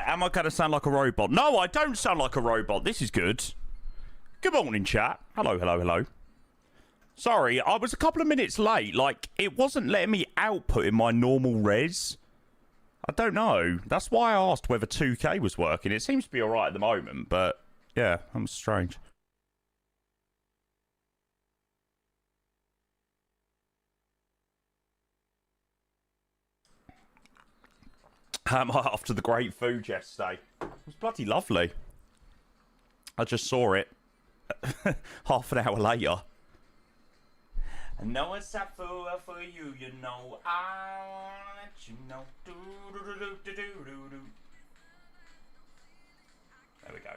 am I going to sound like a robot? No, I don't sound like a robot. This is good. Good morning, chat. Hello, hello, hello. Sorry, I was a couple of minutes late. Like, it wasn't letting me output in my normal res. I don't know. That's why I asked whether 2K was working. It seems to be alright at the moment, but yeah, I'm strange. After the great food yesterday. It was bloody lovely. I just saw it half an hour later. I know it's a fool for you, you know. I'll let you know. There we go.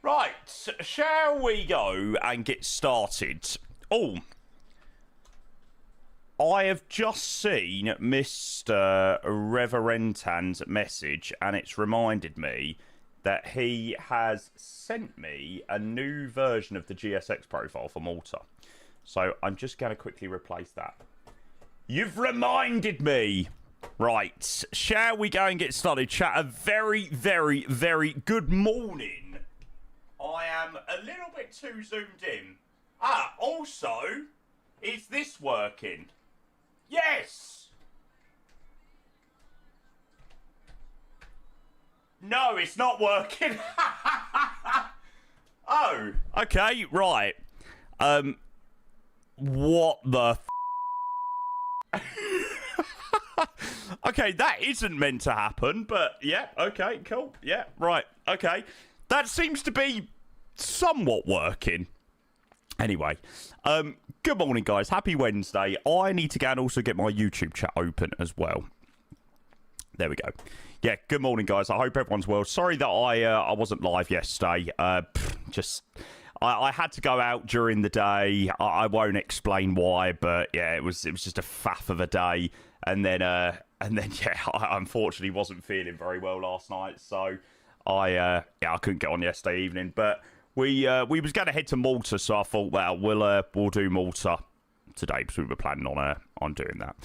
Right, shall we go and get started? Oh, I have just seen Mr. Reverentan's message, and it's reminded me that he has sent me a new version of the GSX profile for Malta. So I'm just going to quickly replace that. You've reminded me. Right, shall we go and get started? Chat, a very, very, very good morning. I am a little bit too zoomed in. Ah, also, is this working? Yes! No, it's not working. Oh, okay, right. What the Okay, that isn't meant to happen, but yeah, okay, cool. Yeah, right, okay. That seems to be somewhat working. Anyway, good morning, guys. Happy Wednesday. I need to go and also get my YouTube chat open as well. There we go. Yeah, good morning, guys. I hope everyone's well. Sorry that I wasn't live yesterday. I had to go out during the day. I won't explain why, but yeah, it was just a faff of a day. And then yeah, I unfortunately wasn't feeling very well last night, so I couldn't get on yesterday evening. But we was going to head to Malta, so I thought, well, we'll do Malta today because we were planning on doing that.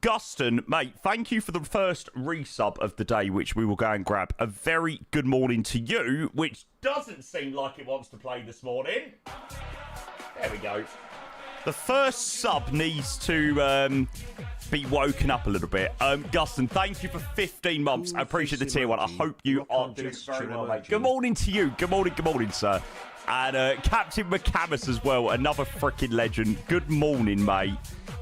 Guston, mate, thank you for the first resub of the day, which we will go and grab. A very good morning to you, which doesn't seem like it wants to play this morning. There we go. The first sub needs to be woken up a little bit. Guston, thank you for 15 months. I appreciate the tier 1. I hope you are doing very well, mate. Good morning to you. Good morning, sir. And Captain McCamus as well, another freaking legend. Good morning, mate.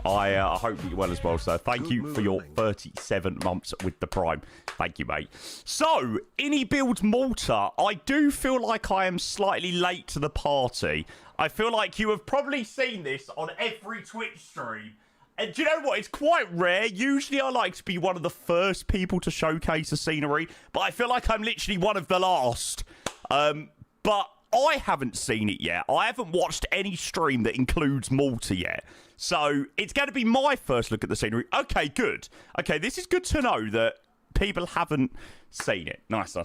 I hope you're well as well, sir. Thank you for your 37 months with the Prime. Thank you, mate. So, iniBuilds Malta. I do feel like I am slightly late to the party. I feel like you have probably seen this on every Twitch stream. And do you know what? It's quite rare. Usually I like to be one of the first people to showcase the scenery, but I feel like I'm literally one of the last. But I haven't seen it yet. I haven't watched any stream that includes Malta yet. So it's going to be my first look at the scenery. Okay, good. Okay, this is good to know that people haven't seen it. Nice.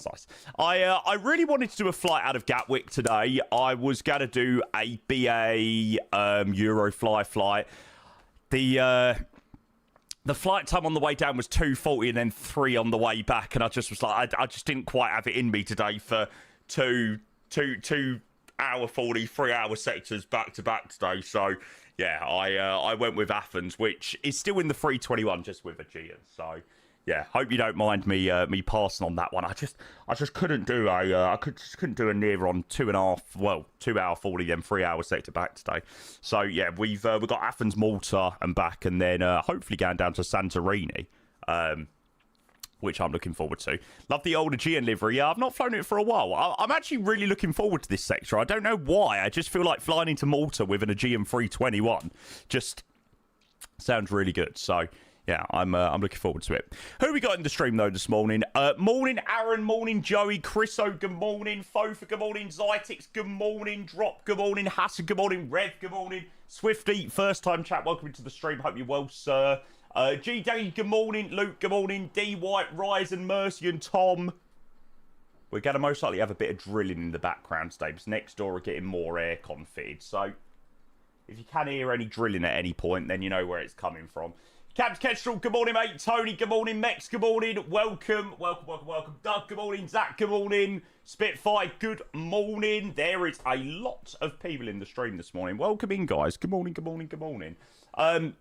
I really wanted to do a flight out of Gatwick today. I was going to do a BA Eurofly flight. The flight time on the way down was 2:40 and then 3 on the way back, and I just was like, I just didn't quite have it in me today for two hour 40, 3 hour sectors back to back today. So yeah, I went with Athens, which is still in the 321, just with Aegean. So yeah, hope you don't mind me passing on that one. I just couldn't do couldn't do a near on 2 hour 40 then 3 hour sector back today. So yeah, we've got Athens, Malta and back, and then hopefully going down to Santorini, which I'm looking forward to. Love the old Aegean livery. Yeah, I've not flown it for a while. I'm actually really looking forward to this sector. I don't know why. I just feel like flying into Malta with an Aegean 321 just sounds really good. So yeah, I'm looking forward to it. Who we got in the stream, though, this morning? Morning, Aaron. Morning, Joey. Chriso, good morning. Fofa, good morning. Zytix, good morning. Drop, good morning. Hassan, good morning. Rev, good morning. Swifty, first time chat. Welcome to the stream. Hope you're well, sir. G Day, good morning. Luke, good morning. D White, Rise and Mercy and Tom. We're going to most likely have a bit of drilling in the background today, because next door are getting more aircon fitted. So if you can hear any drilling at any point, then you know where it's coming from. Cabs Kestrel, good morning, mate. Tony, good morning. Mex, good morning. Welcome. Doug, good morning. Zach, good morning. Spitfire, good morning. There is a lot of people in the stream this morning. Welcome in, guys. Good morning.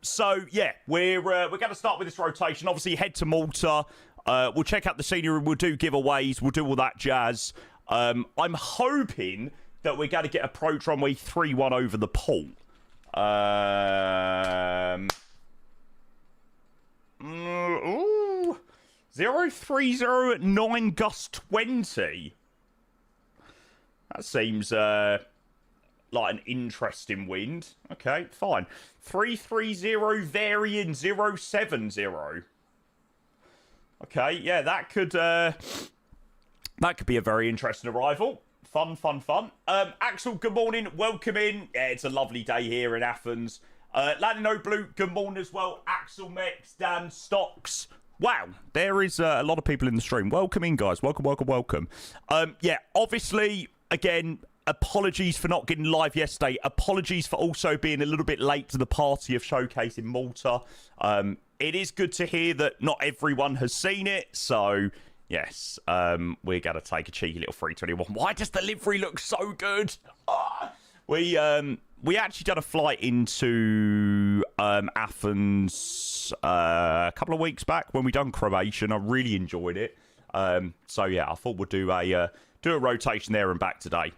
So, yeah, we're going to start with this rotation. Obviously, head to Malta. We'll check out the scenery. We'll do giveaways. We'll do all that jazz. I'm hoping that we're going to get approach runway 31 over the pool. 030 at 9 gust 20. That seems like an interesting wind. Okay, fine. 330 variant 070. Okay, yeah, that could be a very interesting arrival. Fun. Axel, good morning. Welcome in. Yeah, it's a lovely day here in Athens. Latino Blue, good morning as well. Axel, Mex, Dan, Stocks. Wow, there is a lot of people in the stream. Welcome in, guys. Welcome. Yeah, obviously, again, apologies for not getting live yesterday. Apologies for also being a little bit late to the party of Showcase in Malta. It is good to hear that not everyone has seen it, so yes, we're going to take a cheeky little 321. Why does the livery look so good? We actually done a flight into Athens a couple of weeks back when we done Croatia. I really enjoyed it. So yeah, I thought we'd do a rotation there and back today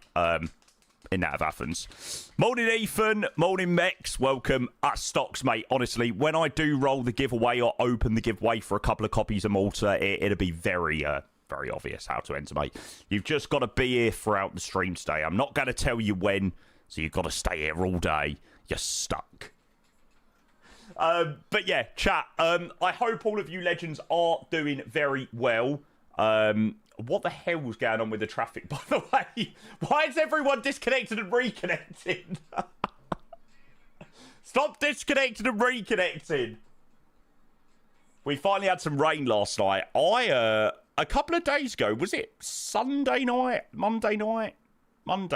in that of Athens. Morning Ethan, morning Mex, welcome. Stocks, mate. Honestly, when I do roll the giveaway or open the giveaway for a couple of copies of Malta, it'll be very obvious how to enter, mate. You've just got to be here throughout the stream today. I'm not going to tell you when. So you've got to stay here all day. You're stuck. But yeah, chat. I hope all of you legends are doing very well. What the hell's going on with the traffic, by the way? Why is everyone disconnected and reconnecting? Stop disconnecting and reconnecting. We finally had some rain last night. A couple of days ago, was it Sunday night? Monday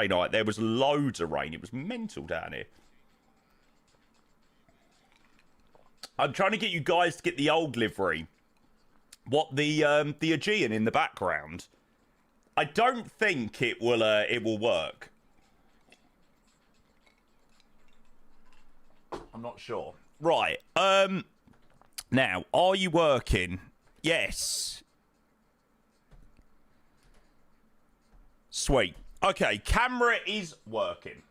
night, there was loads of rain. It was mental down here. I'm trying to get you guys to get the old livery. What the Aegean in the background? I don't think it will work. I'm not sure. Right. Now, are you working? Yes. Sweet. Okay, camera is working.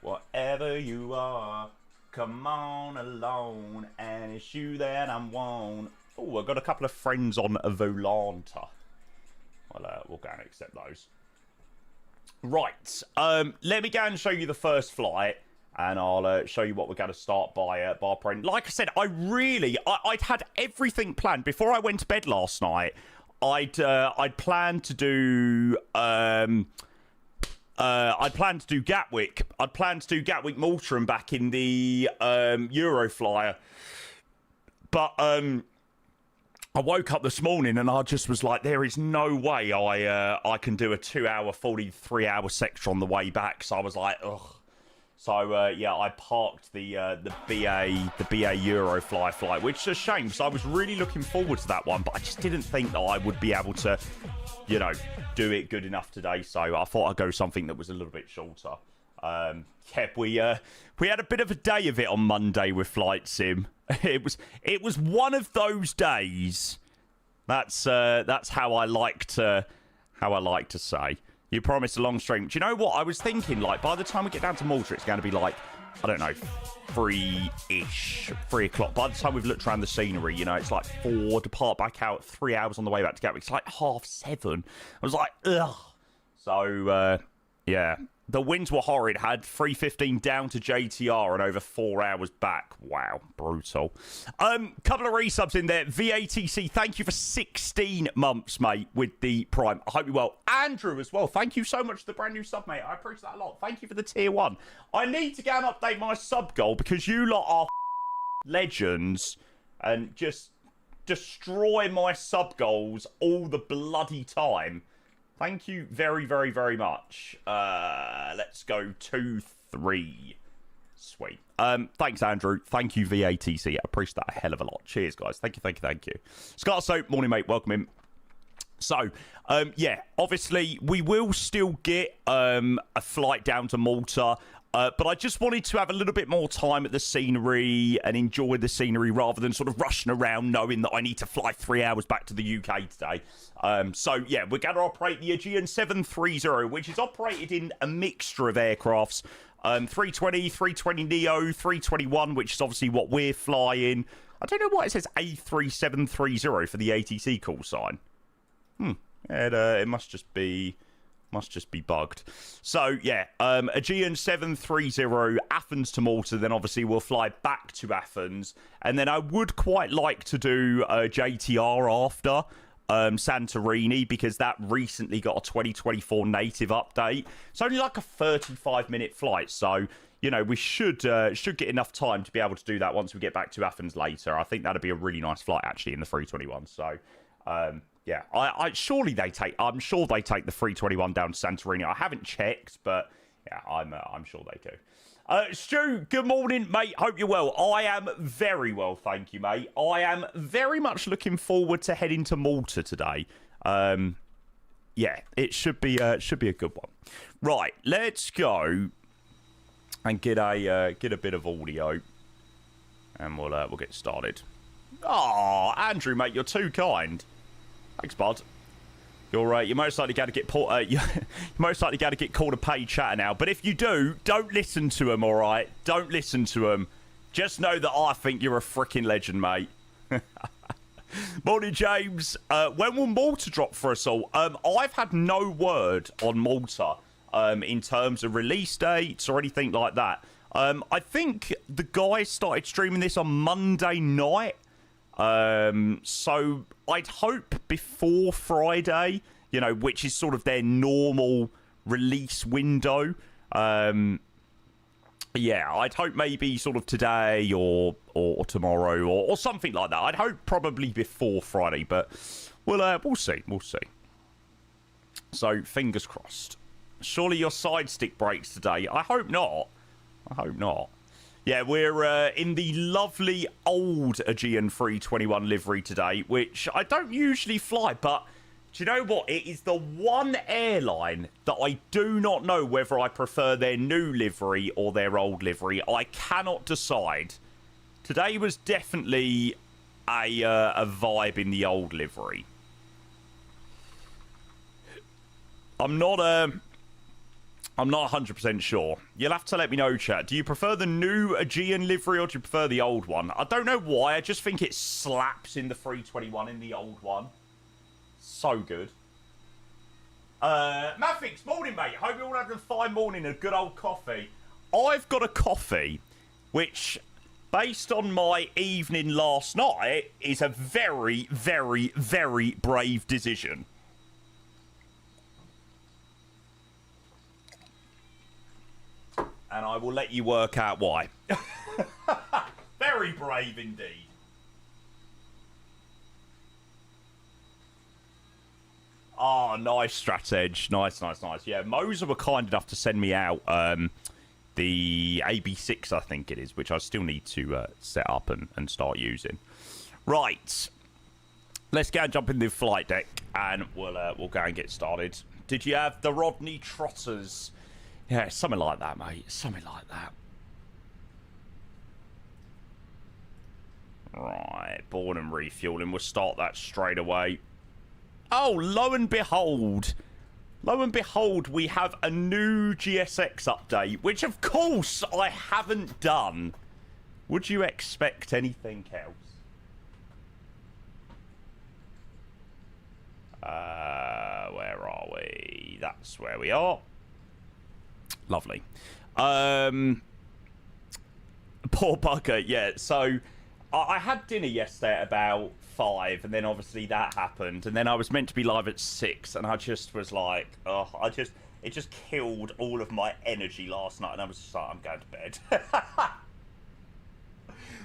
Whatever you are, come on alone, and it's you that I want. Oh, I've got a couple of friends on Volanta. We'll go and accept those. Right, let me go and show you the first flight, and I'll show you what we're going to start by print. Like I said, I'd had everything planned before I went to bed last night. I'd planned to do Gatwick. I'd planned to do Gatwick, Malta, and back in the Euroflyer. But I woke up this morning and I just was like, there is no way I can do a 2-hour, 43-hour sector on the way back. So I was like, ugh. So yeah, I parked the BA Eurofly flight, which is a shame because I was really looking forward to that one, but I just didn't think that I would be able to, you know, do it good enough today. So I thought I'd go something that was a little bit shorter. Yeah, we had a bit of a day of it on Monday with Flight Sim. It was one of those days. That's how I like to say. You promised a long stream. Do you know what? I was thinking, like, by the time we get down to Malta, it's going to be like, I don't know, 3 o'clock. By the time we've looked around the scenery, you know, it's like 4, depart back out, 3 hours on the way back to Gatwick. It's like 7:30. I was like, ugh. So, yeah. The winds were horrid. Had 3:15 down to JTR and over 4 hours back. Wow, brutal. Couple of resubs in there. VATC, thank you for 16 months, mate, with the Prime. I hope you're well. Andrew as well. Thank you so much for the brand new sub, mate. I appreciate that a lot. Thank you for the tier 1. I need to go and update my sub goal because you lot are legends and just destroy my sub goals all the bloody time. Thank you very, very, very much. Let's go 2-3. Sweet. Thanks, Andrew. Thank you, VATC. I appreciate that a hell of a lot. Cheers, guys. Thank you, thank you, thank you. Scott Soap, morning, mate. Welcome in. So, yeah, obviously, we will still get a flight down to Malta. But I just wanted to have a little bit more time at the scenery and enjoy the scenery rather than sort of rushing around knowing that I need to fly 3 hours back to the UK today. So, yeah, we're going to operate the Aegean 730, which is operated in a mixture of aircrafts. 320, 320neo, 321, which is obviously what we're flying. I don't know why it says A3730 for the ATC call sign. It must just be bugged. So yeah, Aegean 730 Athens to Malta, then obviously we'll fly back to Athens, and then I would quite like to do JTR after Santorini, because that recently got a 2024 native update. It's only like a 35-minute flight, so you know we should get enough time to be able to do that once we get back to Athens later. I think that'd be a really nice flight actually in the 321. So yeah, I'm sure they take the 321 down to Santorini. I haven't checked, but yeah, I'm sure they do. Stu, good morning, mate. Hope you're well. I am very well, thank you, mate. I am very much looking forward to heading to Malta today. Yeah, it should be a good one. Right, let's go and get a bit of audio, and we'll get started. Oh, Andrew, mate, you're too kind. Thanks, bud. You're most likely going to get you're most likely going to get called a paid chatter now. But if you do, don't listen to him. All right, don't listen to him. Just know that I think you're a freaking legend, mate. Morning, James. When will Malta drop for us all? I've had no word on Malta in terms of release dates or anything like that. I think the guys started streaming this on Monday night. So I'd hope before Friday, you know, which is sort of their normal release window. Yeah, I'd hope maybe sort of today or tomorrow or something like that. I'd hope probably before Friday, but we'll see. We'll see. So fingers crossed. Surely your side stick breaks today. I hope not. I hope not. Yeah, we're in the lovely old Aegean 321 livery today, which I don't usually fly, but do you know what? It is the one airline that I do not know whether I prefer their new livery or their old livery. I cannot decide. Today was definitely a vibe in the old livery. I'm not 100% sure. You'll have to let me know, chat. Do you prefer the new Aegean livery or do you prefer the old one? I don't know why. I just think it slaps in the 321 in the old one. So good. Mafix, morning, mate. Hope you're all having a fine morning and a good old coffee. I've got a coffee, which, based on my evening last night, is a very, very, very brave decision. And I will let you work out why. Very brave indeed. Oh, nice strateg. Nice, nice, nice. Yeah, Moser were kind enough to send me out the AB6, I think it is, which I still need to set up and start using. Right. Let's go and jump in the flight deck, and we'll go and get started. Did you have the Rodney Trotters? Yeah, something like that, mate. Something like that. Right, born and refueling. We'll start that straight away. Oh, lo and behold, we have a new GSX update, which of course I haven't done. Would you expect anything else? Where are we? That's where we are. Lovely. Poor bugger, yeah. So I had dinner yesterday at about 5, and then obviously that happened, and then I was meant to be live at 6, and I just was like, oh, it just killed all of my energy last night, and I was just like, I'm going to bed.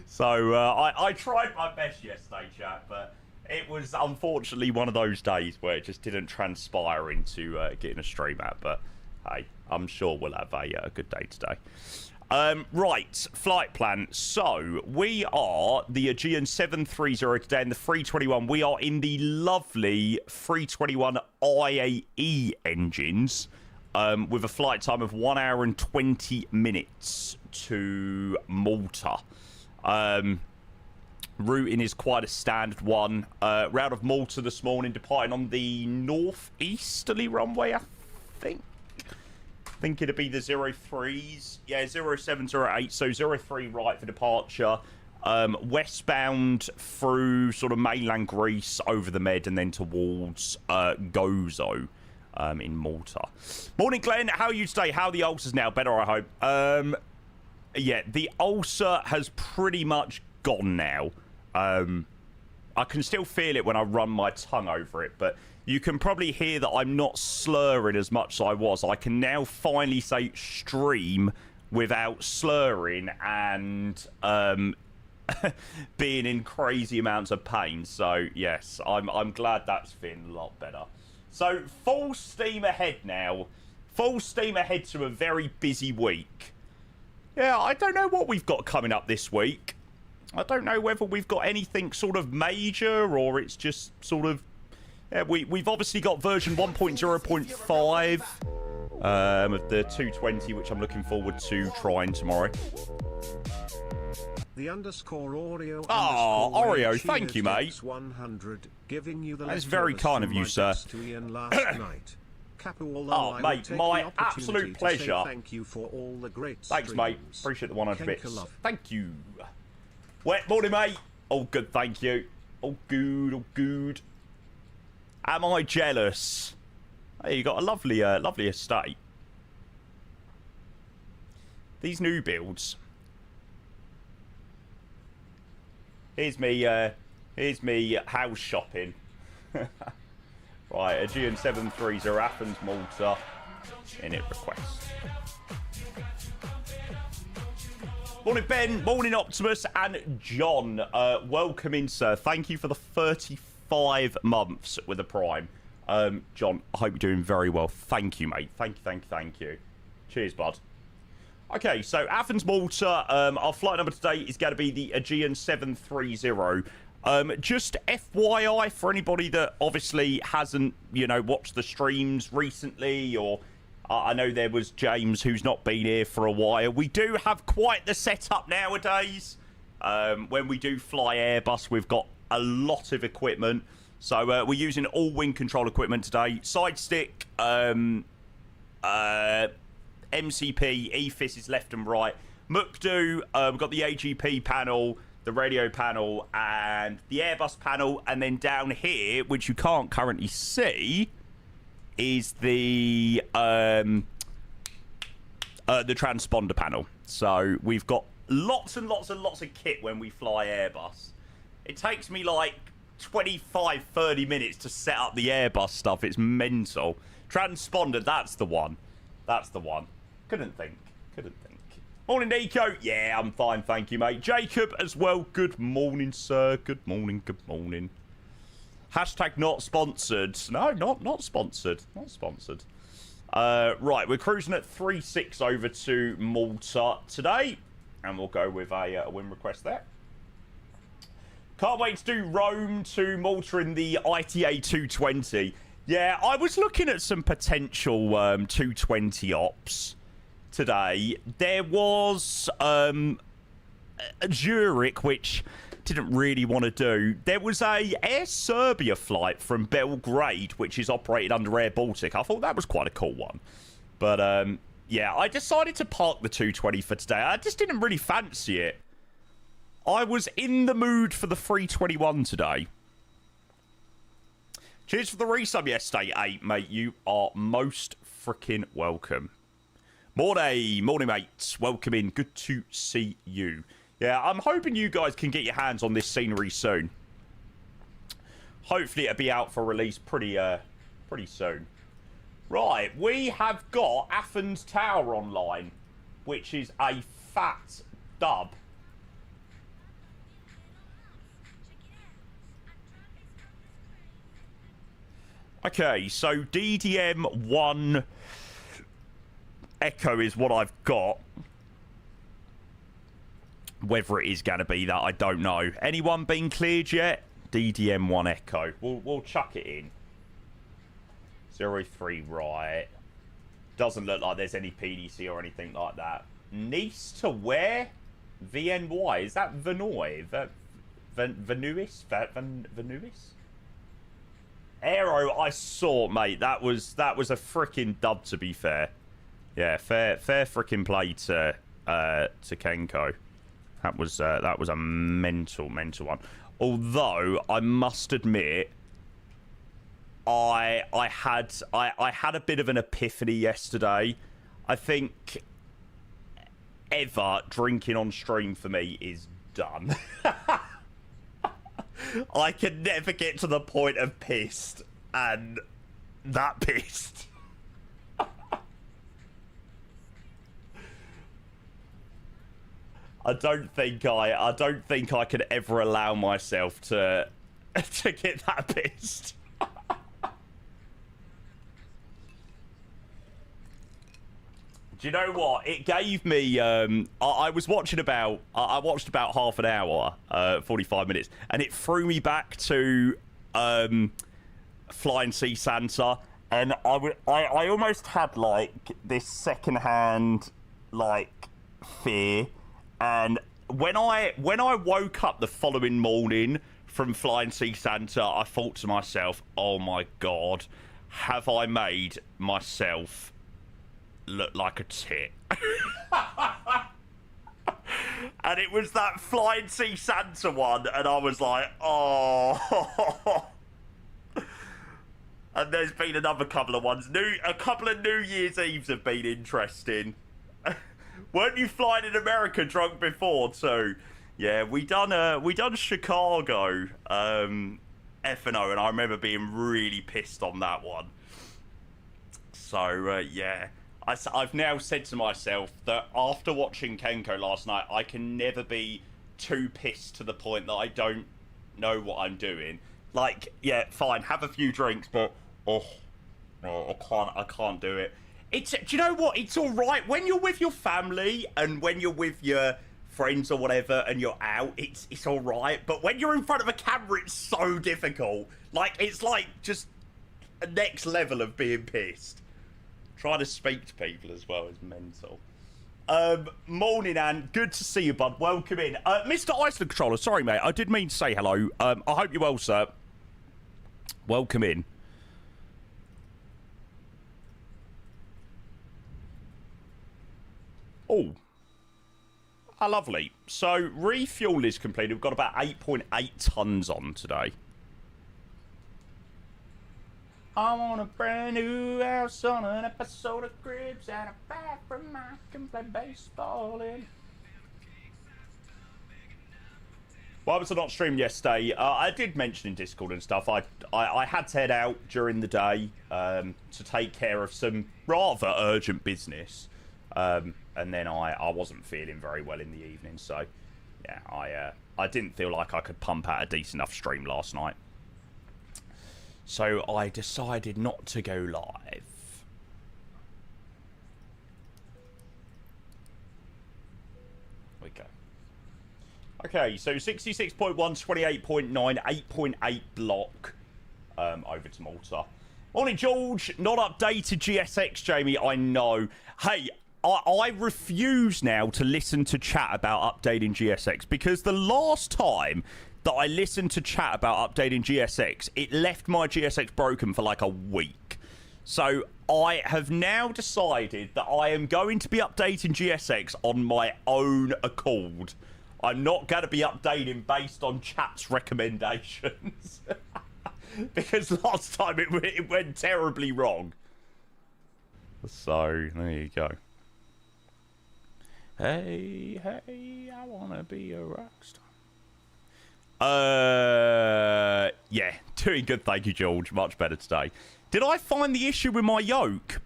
So I tried my best yesterday, chat, but it was unfortunately one of those days where it just didn't transpire into getting a stream out, but hey, I'm sure we'll have a good day today. Right, flight plan. So, we are the Aegean 730 today in the 321. We are in the lovely 321 IAE engines with a flight time of 1 hour and 20 minutes to Malta. Routing is quite a standard one. Route of Malta this morning, departing on the northeasterly runway, I think. I think it'd be the 03s. Yeah, 0708, so 03 right for departure. Westbound through sort of mainland Greece, over the Med, and then towards Gozo in Malta. Morning, Glenn. How are you today? How are the ulcers now? Better, I hope. Yeah, the ulcer has pretty much gone now. I can still feel it when I run my tongue over it, but you can probably hear that I'm not slurring as much as I was. I can now finally say stream without slurring and being in crazy amounts of pain. So, yes, I'm glad that's feeling a lot better. So, full steam ahead now. Full steam ahead to a very busy week. Yeah, I don't know what we've got coming up this week. I don't know whether we've got anything sort of major or it's just sort of... Yeah, we've obviously got version 1.0.5 of the 220, which I'm looking forward to trying tomorrow. The underscore Oreo. Oh, Oreo, thank you, mate. 100, giving you the That's very kind of you, sir. Oh, mate, my absolute pleasure. Thank you for all the great Thanks, mate. Appreciate the 100 bits. Love. Thank you. Wet morning, mate. All good, thank you. All good, all good. Am I jealous? Hey, you got a lovely, lovely estate. These new builds. Here's me house shopping. Right, Aegean 730 Athens, Malta. Init request. Morning, Ben. Morning, Optimus and John. Welcome in, sir. Thank you for the 35 months with a Prime. John, I hope you're doing very well. Thank you, mate. Thank you. Cheers, bud. Okay, so Athens, Malta. Our flight number today is going to be the Aegean 730. Just FYI for anybody that obviously hasn't, watched the streams recently, or I know there was James who's not been here for a while. We do have quite the setup nowadays. When we do fly Airbus, we've got a lot of equipment. So we're using all wing control equipment today. Side stick, MCP, EFIS is left and right. Mukdu, we've got the AGP panel, the radio panel, and the Airbus panel. And then down here, which you can't currently see, is the transponder panel. So we've got lots and lots and lots of kit when we fly Airbus. It takes me like 25-30 minutes to set up the Airbus stuff. It's mental. Transponder, that's the one. Couldn't think. Morning, Nico. Yeah, I'm fine, thank you, mate. Jacob as well. Good morning, sir. Good morning. Hashtag not sponsored. No, not sponsored. Right, we're cruising at 3.6 over to Malta today. And we'll go with a win request there. Can't wait to do Rome to Malta in the ITA 220. Yeah, I was looking at some potential 220 ops today. There was a Zurich, which didn't really want to do. There was a Air Serbia flight from Belgrade, which is operated under Air Baltic. I thought that was quite a cool one. But, yeah, I decided to park the 220 for today. I just didn't really fancy it. I was in the mood for the 321 today. Cheers for the resub yesterday, 8, mate. You are most freaking welcome. Morning, mates. Welcome in. Good to see you. Yeah, I'm hoping you guys can get your hands on this scenery soon. Hopefully it'll be out for release pretty soon. Right, we have got Athens Tower online, which is a fat dub. Okay, so DDM1 Echo is what I've got. Whether it is going to be that, I don't know. Anyone been cleared yet? DDM1 Echo. We'll chuck it in. 03 right. Doesn't look like there's any PDC or anything like that. Nice to where? VNY. Is that Vanoy? Vanuis? Vanuis? Aero, I saw, mate. That was a freaking dub, to be fair. Yeah, fair freaking play to Kenko. That was a mental one. Although I must admit, I had a bit of an epiphany yesterday. I think ever drinking on stream for me is done. I can never get to the point of pissed, and that pissed. I don't think I could ever allow myself to get that pissed. Do you know what? It gave me. I was watching about. I watched about half an hour, 45 minutes, and it threw me back to Flying Sea Santa, and I almost had like this secondhand like fear, and when I woke up the following morning from Flying Sea Santa, I thought to myself, "Oh my God, have I made myself look like a tit?" And it was that Flying Sea Santa one, and I was like, oh. And there's been another couple of ones. A couple of New Year's Eves have been interesting. Weren't you flying in America drunk before too? Yeah, we done Chicago F&O, and I remember being really pissed on that one. So yeah. I've now said to myself that after watching Kenko last night, I can never be too pissed to the point that I don't know what I'm doing. Like, yeah, fine, have a few drinks, but no, I can't do it. Do you know what? It's all right when you're with your family and when you're with your friends or whatever, and you're out. It's all right, but when you're in front of a camera, it's so difficult. Like, it's like just a next level of being pissed. Trying to speak to people as well is mental. Morning, Ann. Good to see you, bud. Welcome in. Mr. Iceland Controller, sorry, mate. I did mean to say hello. I hope you're well, sir. Welcome in. Oh. Lovely. So, refuel is complete. We've got about 8.8 tons on today. I want a brand new house on an episode of Cribs and a bathroom I can play baseball in. Why was I not streaming yesterday? I did mention in Discord and stuff. I had to head out during the day to take care of some rather urgent business, and then I wasn't feeling very well in the evening. So yeah, I didn't feel like I could pump out a decent enough stream last night. So I decided not to go live. We go. Okay, so 66.1, 28.9, 8.8 block over to Malta. Morning, George. Not updated GSX, Jamie. I know. Hey, I refuse now to listen to chat about updating GSX, because the last time that I listened to chat about updating GSX, it left my GSX broken for like a week. So I have now decided that I am going to be updating GSX on my own accord. I'm not going to be updating based on chat's recommendations. Because last time it went terribly wrong. So, there you go. Hey, I want to be a rock star. Yeah, doing good, thank you, George. Much better today. Did I find the issue with my yoke?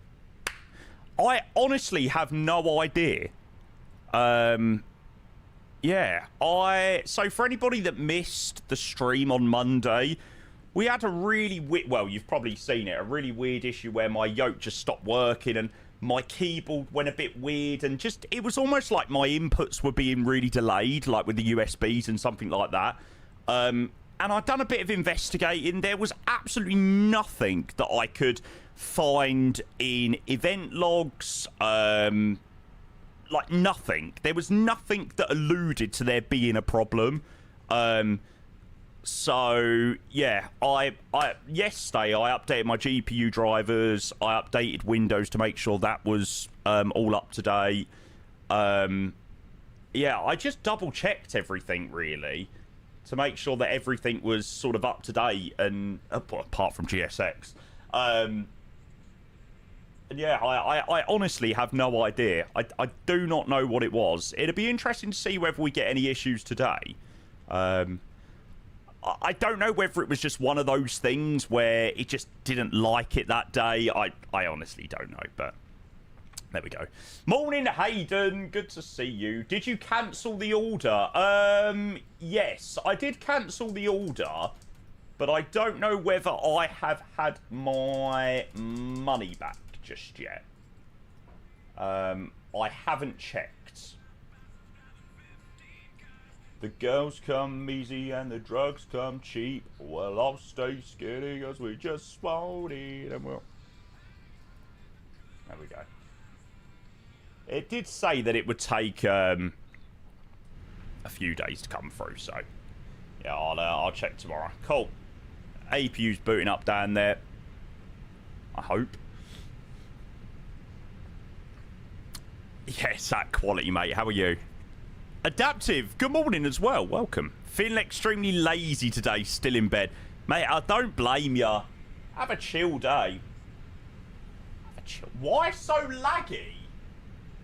I honestly have no idea. Yeah, so for anybody that missed the stream on Monday, we had a really well, you've probably seen it, a really weird issue where my yoke just stopped working, and my keyboard went a bit weird, and just it was almost like my inputs were being really delayed, like with the USBs and something like that. And I'd done a bit of investigating. There was absolutely nothing that I could find in event logs, like nothing. There was nothing that alluded to there being a problem. So yeah, I yesterday I updated my GPU drivers. I updated Windows to make sure that was all up to date. Yeah, I just double checked everything really to make sure that everything was sort of up to date, and apart from GSX. And yeah, I honestly have no idea. I do not know what it was. It'd be interesting to see whether we get any issues today. I don't know whether it was just one of those things where it just didn't like it that day. I honestly don't know, but there we go. Morning, Hayden. Good to see you. Did you cancel the order? Yes, I did cancel the order, but I don't know whether I have had my money back just yet. I haven't checked. The girls come easy and the drugs come cheap. Well, I'll stay skinny because we just won't eat and we'll... There we go. It did say that it would take a few days to come through, so... Yeah, I'll check tomorrow. Cool. APU's booting up down there. I hope. Yes, that quality, mate. How are you? Adaptive, good morning as well. Welcome. Feeling extremely lazy today, still in bed. Mate, I don't blame you. Have a chill day. Have a chill. Why so laggy?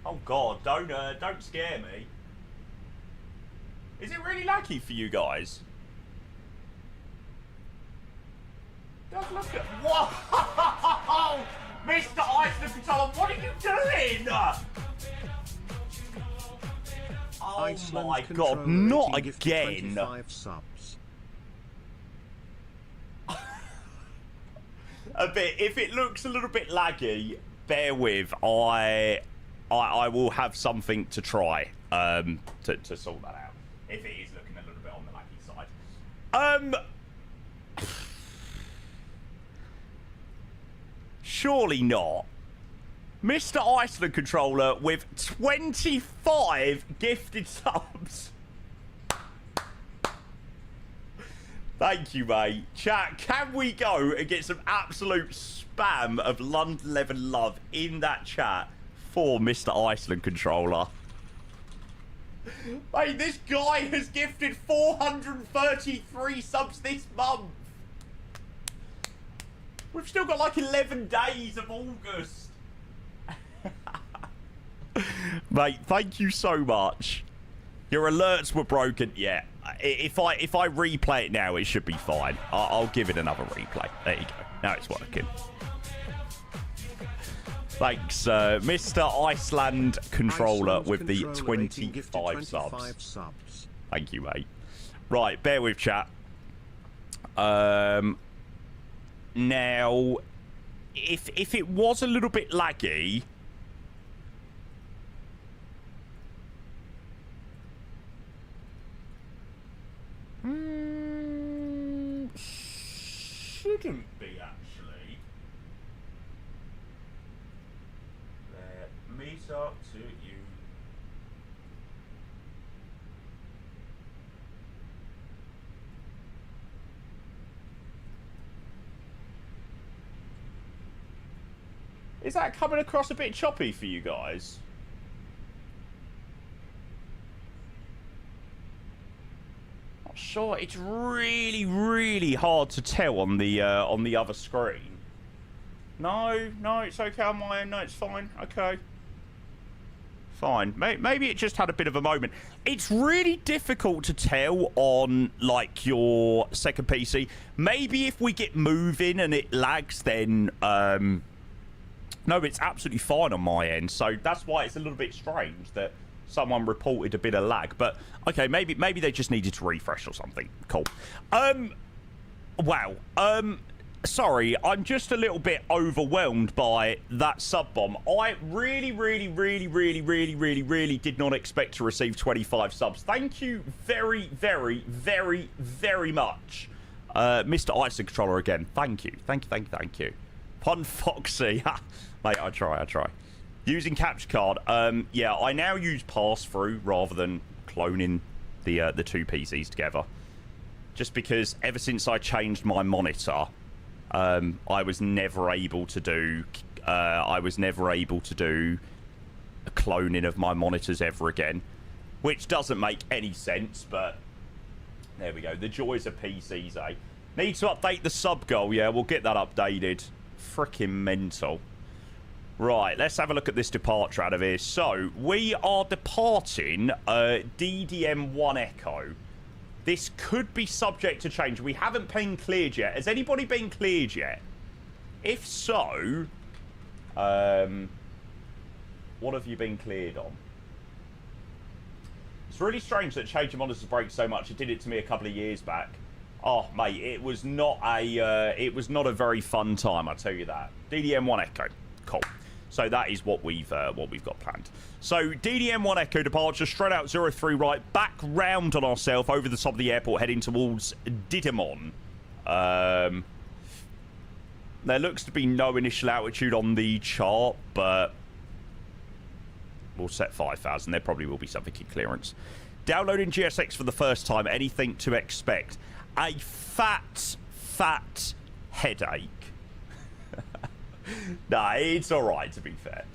Oh God, don't scare me. Is it really laggy for you guys? Just look at... Whoa! Mr. Iceland Controller, what are you doing? Oh Iceland my God, not again. Subs. A bit. If it looks a little bit laggy, bear with. I will have something to try to sort that out. If it is looking a little bit on the laggy side. Surely not. Mr. Iceland Controller with 25 gifted subs. Thank you, mate. Chat, can we go and get some absolute spam of London level love in that chat for Mr. Iceland Controller? Mate, this guy has gifted 433 subs this month. We've still got like 11 days of August. Mate, thank you so much. Your alerts were broken. Yeah, if I replay it now, it should be fine. I'll give it another replay. There you go. Now it's working. Thanks, Mr. Iceland Controller with the 25 subs. Thank you, mate. Right, bear with chat. Now, if it was a little bit laggy... shouldn't be, actually. Let me talk to you. Is that coming across a bit choppy for you guys? Sure, it's really hard to tell on the other screen. No, it's okay on my end. No, it's fine. Okay, fine. Maybe it just had a bit of a moment. It's really difficult to tell on like your second PC. Maybe if we get moving and it lags, then no, it's absolutely fine on my end. So that's why it's a little bit strange that someone reported a bit of lag, but okay, maybe they just needed to refresh or something. Cool. Wow. Sorry, I'm just a little bit overwhelmed by that sub bomb. I really did not expect to receive 25 subs. Thank you very much. Mr. Ice Controller again. Thank you. Thank you. Pun Foxy. Mate, I try. Using capture card. Yeah, I now use pass-through rather than cloning the two PCs together. Just because ever since I changed my monitor, I was never able to do a cloning of my monitors ever again, which doesn't make any sense, but there we go. The joys of PCs, eh? Need to update the sub goal. Yeah, we'll get that updated. Freaking mental. Right, let's have a look at this departure out of here. So, we are departing DDM1 Echo. This could be subject to change. We haven't been cleared yet. Has anybody been cleared yet? If so, what have you been cleared on? It's really strange that changing monitors breaks so much. It did it to me a couple of years back. Oh, mate, it was not a very fun time, I'll tell you that. DDM1 Echo. Cool. So that is what we've got planned. So DDM1 Echo departure, straight out 03 right, back round on ourselves over the top of the airport, heading towards Didymon. There looks to be no initial altitude on the chart, but we'll set 5,000. There probably will be something in clearance. Downloading GSX for the first time. Anything to expect? A fat headache. Nah, it's all right, to be fair.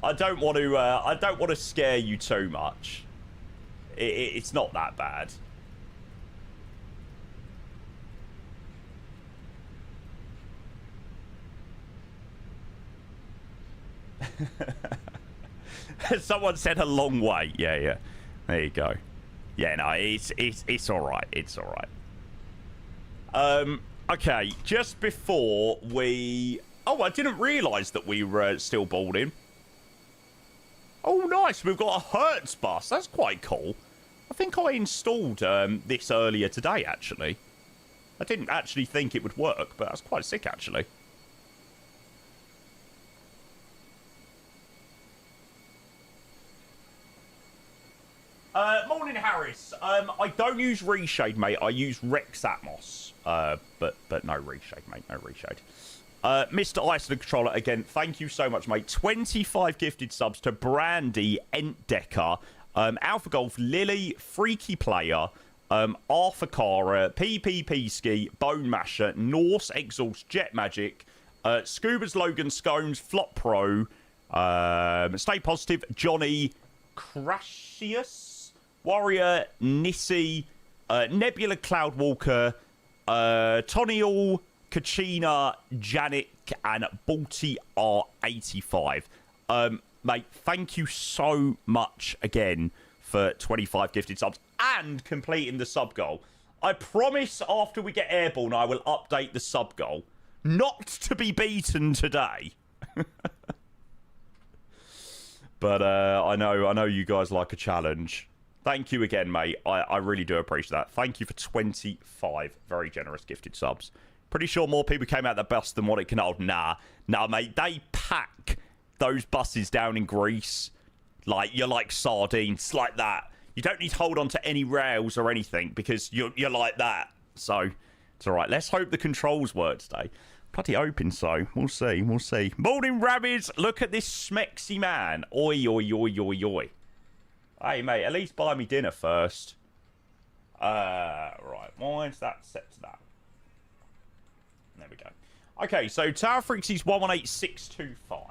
I don't want to scare you too much. It's not that bad. Someone said a long way. Yeah. There you go. Yeah, no, it's all right. It's all right. Okay, just before we... Oh, I didn't realise that we were still boarding. Oh, nice. We've got a Hertz bus. That's quite cool. I think I installed this earlier today, actually. I didn't actually think it would work, but that's quite sick, actually. Morning, Harris. I don't use reshade, mate. I use Rex Atmos. But no reshade, mate. No reshade. Mr. Iceland Controller, again, thank you so much, mate. 25 gifted subs to Brandy, Entdecker, Alpha Golf, Lily, Freaky Player, Arthur Cara, PPP Ski, Bone Masher, Norse Exhaust, Jet Magic, Scuba's Logan Scones, Flop Pro, Stay Positive, Johnny, Crashius, Warrior, Nissy, Nebula Cloudwalker, Tonial, Kachina, Janik, and Balti R85. Mate, thank you so much again for 25 gifted subs and completing the sub goal. I promise after we get airborne, I will update the sub goal. Not to be beaten today. But I know you guys like a challenge. Thank you again, mate. I really do appreciate that. Thank you for 25 very generous gifted subs. Pretty sure more people came out the bus than what it can hold. Nah, mate. They pack those buses down in Greece. Like, you're like sardines. Like that. You don't need to hold on to any rails or anything because you're like that. So, it's all right. Let's hope the controls work today. Bloody hoping so. We'll see. Morning, Rabbids. Look at this smexy man. Oi. Hey, mate, at least buy me dinner first. Right. Why's that set to that? There we go. Okay, so Tower Freaksies 118625.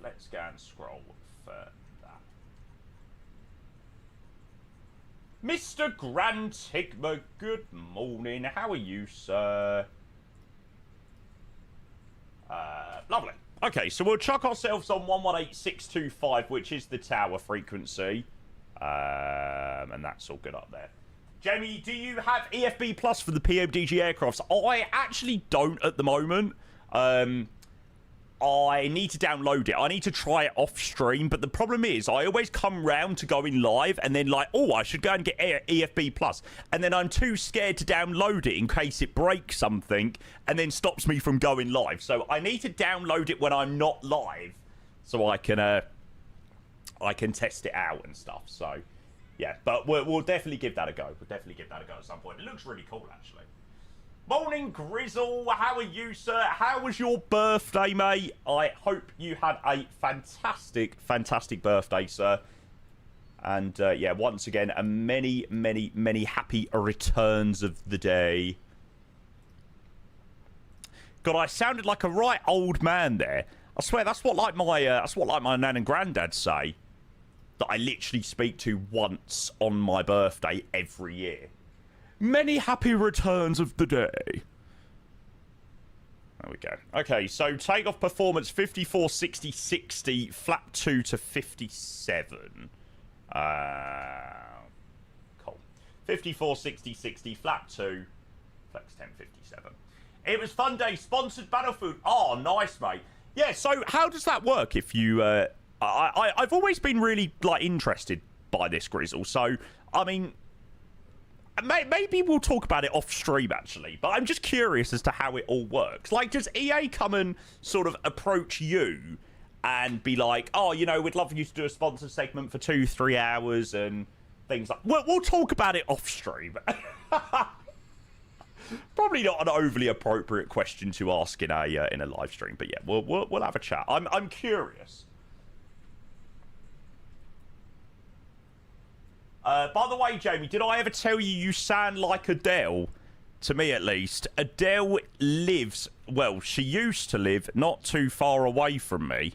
Let's go and scroll for that. Mr. Grantigma, good morning. How are you, sir? Lovely. Okay, so we'll chuck ourselves on 118625, which is the tower frequency. And that's all good up there. Jamie, do you have EFB Plus for the PMDG aircrafts? I actually don't at the moment. I need to download it. I need to try it off stream. But the problem is, I always come round to going live and then like, oh, I should go and get EFB Plus. And then I'm too scared to download it in case it breaks something and then stops me from going live. So I need to download it when I'm not live so I can test it out and stuff. So, yeah. But we'll definitely give that a go. We'll definitely give that a go at some point. It looks really cool, actually. Morning, Grizzle. How are you, sir? How was your birthday, mate? I hope you had a fantastic, fantastic birthday, sir. And, yeah, once again, a many, many, many happy returns of the day. God, I sounded like a right old man there. I swear, that's what like my nan and granddad say. That I literally speak to once on my birthday every year. Many happy returns of the day. There we go. Okay, so takeoff performance 54, 60, 60, flap 2 to 57. Cool. 54, 60, 60, flap 2, flex 10, 57. It was fun day, sponsored Battlefield. Oh, nice, mate. Yeah, so how does that work if you... I've always been really, like, interested by this, Grizzle. So, I mean... Maybe we'll talk about it off stream, actually. But I'm just curious as to how it all works. Like, does EA come and sort of approach you and be like, oh, you know, we'd love you to do a sponsor segment for 2-3 hours and things like... We'll talk about it off stream. Probably not an overly appropriate question to ask in a live stream. But yeah, we'll have a chat. I'm curious. By the way, Jamie, did I ever tell you you sound like Adele? To me, at least. Adele lives... Well, she used to live not too far away from me.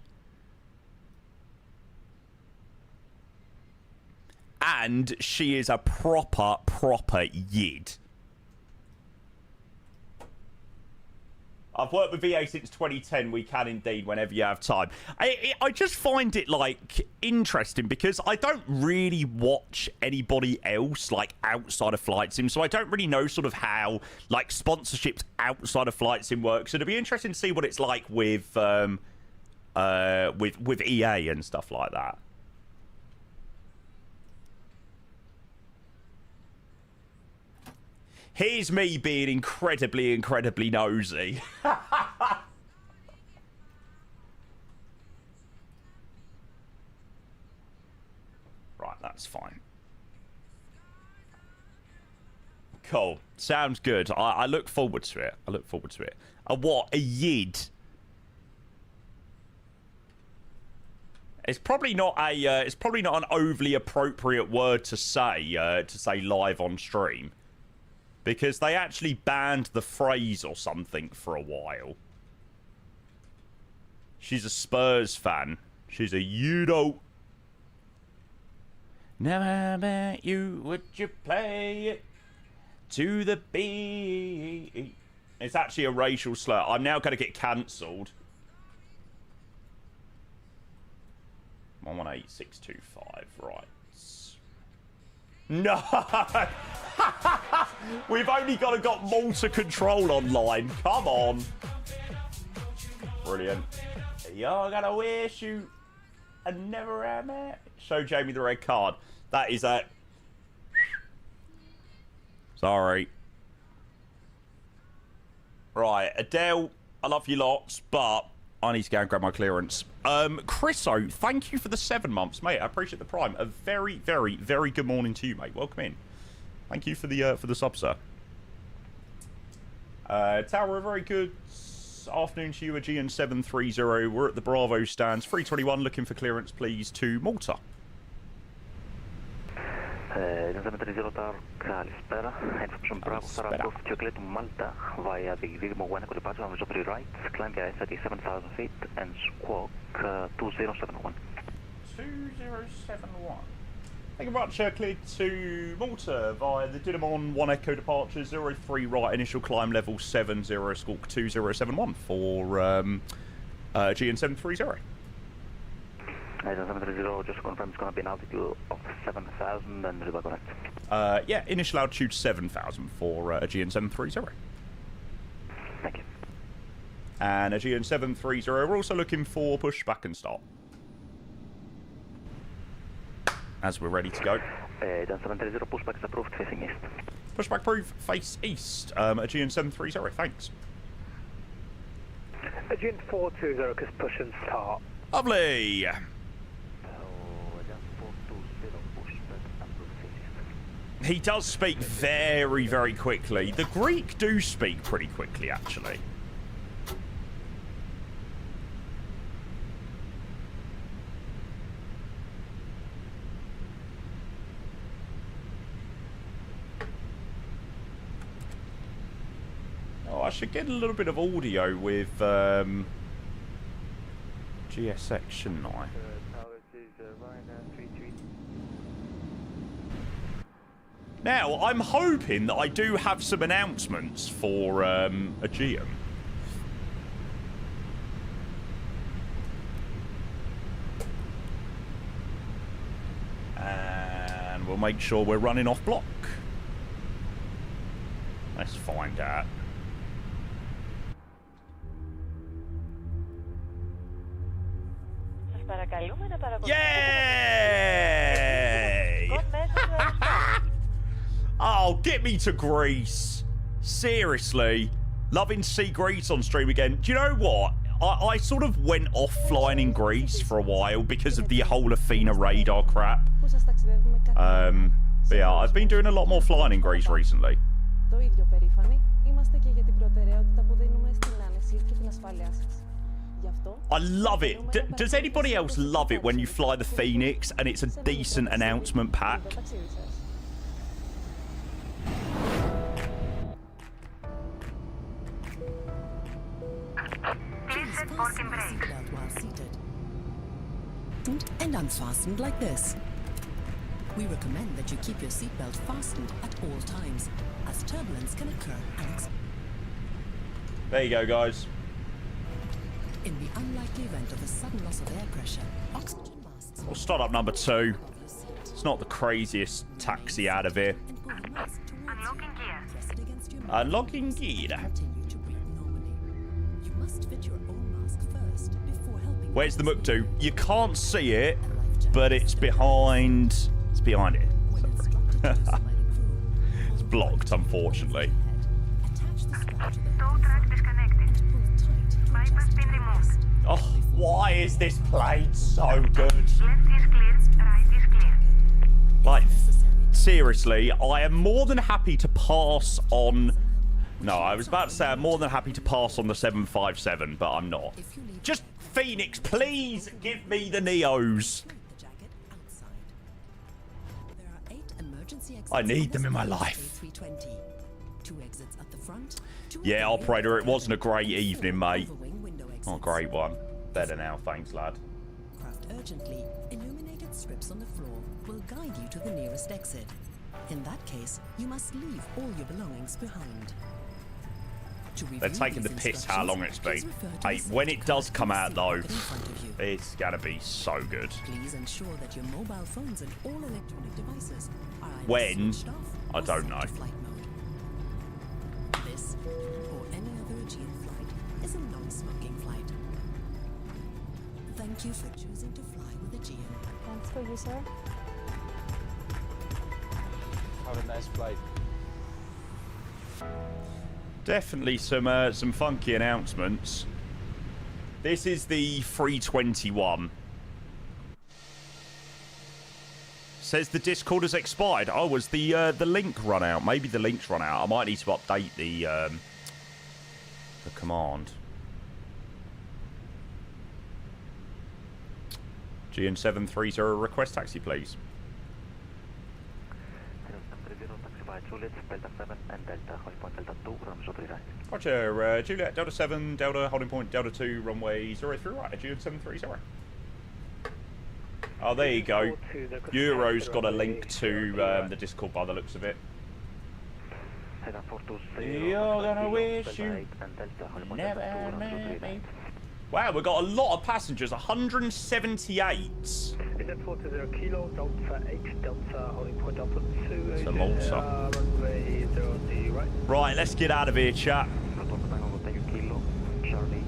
And she is a proper yid. I've worked with VA since 2010. We can indeed whenever you have time. I just find it, like, interesting because I don't really watch anybody else, like, outside of Flight Sim. So I don't really know sort of how, like, sponsorships outside of Flight Sim work. So it'd be interesting to see what it's like with EA and stuff like that. Here's me being incredibly nosy. Right, that's fine. Cool. Sounds good. I look forward to it. I look forward to it. What? A yid? It's probably not a. It's probably not an overly appropriate word to say live on stream. Because they actually banned the phrase or something for a while. She's a Spurs fan. She's a you-know. Now I bet you, would you play it to the beat? It's actually a racial slur. I'm now going to get cancelled. 118625, right. No! We've only got Malta control online. Come on. Brilliant. You're gonna wish you I never am it. Show Jamie the red card. That is a... Sorry. Right, Adele, I love you lots, but I need to go and grab my clearance. Chriso, thank you for the 7 months, mate. I appreciate the prime. A very good morning to you, mate. Welcome in. Thank you for the sub, sir. Tower, a very good afternoon to you, Aegean 730. We're at the Bravo stands. 321, looking for clearance, please, to Malta. 730 Tower, καλησπέρα. Information Bravo, start off to to Malta via the Vidimo 1 echo departure on the top right. Climb via 37,000 feet and squawk 2071. 2071. Thank you very much. Cleared to Malta via the Dynamon 1 echo departure 03 right, initial climb level 70, squawk 2071 for GN 730. 730, just to confirm it's going to be an altitude of 7,000 and river connect. Yeah, initial altitude 7,000 for Aegean 730. Thank you. And Aegean 730, we're also looking for push back and start. As we're ready to go. Aegean 730, pushback is approved, facing east. Pushback approved, face east. Aegean 730, thanks. Aegean 420, because push and start. Lovely. He does speak very, very quickly. The Greek do speak pretty quickly, actually. Oh, I should get a little bit of audio with GSX, shouldn't I? Now, I'm hoping that I do have some announcements for Aegean. And we'll make sure we're running off block. Let's find out. Yay! Oh, get me to Greece. Seriously. Loving to see Greece on stream again. Do you know what? I sort of went off flying in Greece for a while because of the whole Athena radar crap. But yeah, I've been doing a lot more flying in Greece recently. I love it. Does anybody else love it when you fly the Phoenix and it's a decent announcement pack? And unfastened like this. We recommend that you keep your seatbelt fastened at all times, as turbulence can occur unexpectedly. There you go, guys. In the unlikely event of a sudden loss of air pressure, oxygen masks... We'll start up number 2. It's not the craziest taxi out of here. Unlocking gear. Unlocking gear. Continue to breathe normally. You must fit your own mask first before helping... Where's the Muktu? You can't see it, but it's behind... It's behind it. It's blocked, unfortunately. Attach the strap to the hose and pull tight to adjust to your wrist. Oh, why is this plane so good? Left is clear, right is clear. Like, seriously, I am more than happy to pass on... No, I was about to say I'm more than happy to pass on the 757, but I'm not. Just, Phoenix, please give me the Neos. I need them in my life. Yeah, operator, it wasn't a great evening, mate. Oh, great one. Better now, thanks, lad. Craft urgently, illuminated strips on the floor will guide you to the nearest exit. In that case, you must leave all your belongings behind. They're taking the piss how long it's been. Hey, when it does come out, though, it's gonna be so good. Please ensure that your mobile phones and all electronic devices are either When? switched off I or don't set know. to flight mode. This, or any other Aegean flight, is a non-smoking flight. Thank you for choosing to fly with Aegean. Thanks for you, sir. Have a nice flight. Definitely some funky announcements. This is the 321. Says the Discord has expired. Oh, was the link run out? Maybe the link's run out. I might need to update the command. GN730 request taxi, please. Juliet, Delta 7 and Delta, holding point Delta 2, runway 03 right. Roger, Juliet, Delta 7, Delta, holding point Delta 2, runway 03 right, GN730. Oh, there you go. Euro's got a link to the Discord by the looks of it. You're gonna wish you never had me. Wow, we've got a lot of passengers, 178. Is it 420 kilo, Delta 8, Delta, holding point Delta 2. To Malta. Runway 03 right. Right, let's get out of here, chat. Kilo, Charlie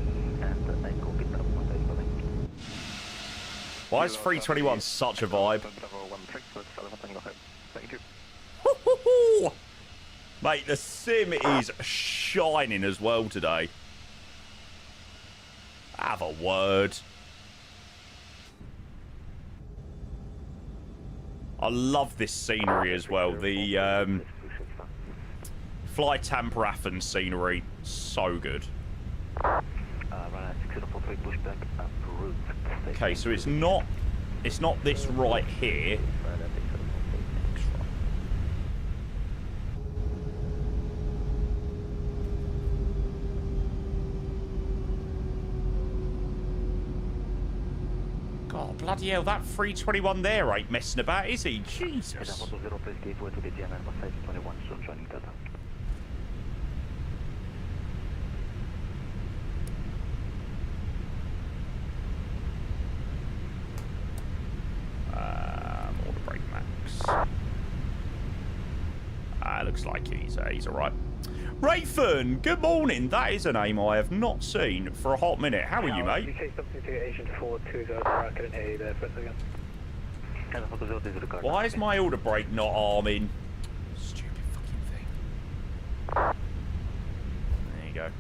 Why is 321 such a vibe? Mate, the sim is shining as well today. Have a word. I love this scenery as well. The Fly Tamperaffen scenery, so good. Okay, so it's not this right here. God, bloody hell, that 321 there ain't messing about, is he? Jesus. Order brake max. Looks like he's alright. Rayfern, good morning. That is a name I have not seen for a hot minute. How are you, mate? Why is my order brake not arming? Stupid fucking thing. There you go.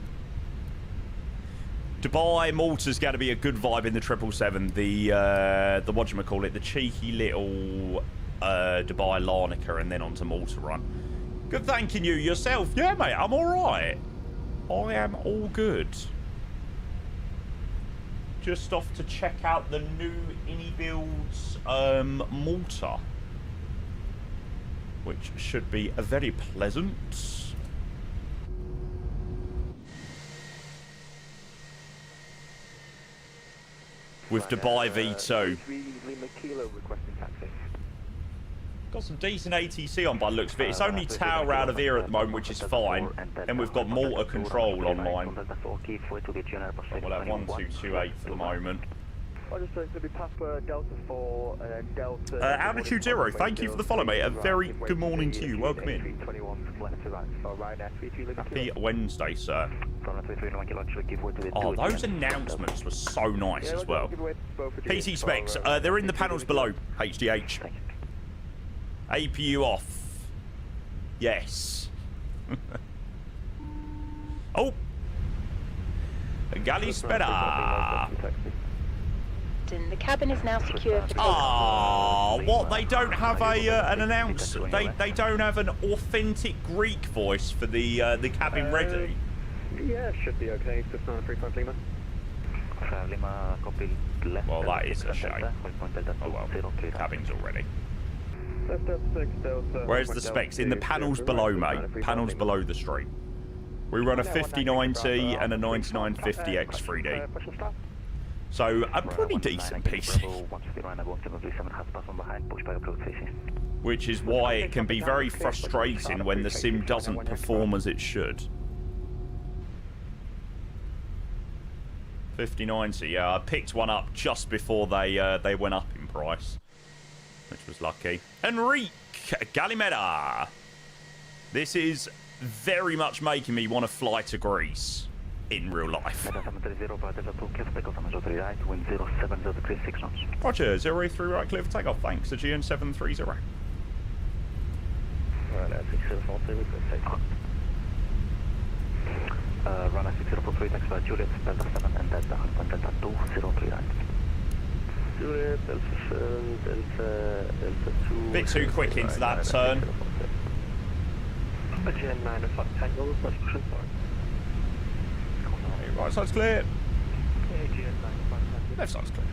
Dubai, Malta's got to be a good vibe in the 777. The whatchamacallit, the cheeky little Dubai Larnaca and then onto Malta run. Good thanking you. Yourself? Yeah, mate, I'm alright. I am all good. Just off to check out the new iniBuilds Malta, which should be very pleasant. With Dubai V2. Got some decent ATC on by the looks of it. It's only Tower out of here at the moment, which is fine. And we've got Malta Control online. We'll have 1228 for the moment. Altitude 0, thank you for the follow, mate. A very good morning to you. Welcome in. Happy Wednesday, sir. Oh, those announcements were so nice as well. PC specs, they're in the panels below, HDH. APU off. Yes. Oh. Galispera. The cabin is now secure. Ah, what? They don't have an announce. They don't have an authentic Greek voice for the cabin ready. Yeah, should be okay. Just on a frequent Lima. Well, that is a shame. Oh well, cabin's already. Where's the specs? In the panels below, mate. Panels below the stream. We run a 5090 and a 9950 X3D. So, a pretty decent PC. Which is why it can be very frustrating when the sim doesn't perform as it should. 5090, yeah, I picked one up just before they went up in price. Which was lucky. Enrique Galimeda. This is very much making me want to fly to Greece in real life. Roger, 03 right, clear for takeoff. Thanks, Aegean 730. Runway 6043, taxi by Juliet, Delta 7 and Delta 203 right. Juliet, Delta 7, Delta 2... Bit too quick into that turn. Aegean 9 o'clock tango, plus pushing forward. Right side's clear. Aegean 9 o'clock tango. Left side's clear.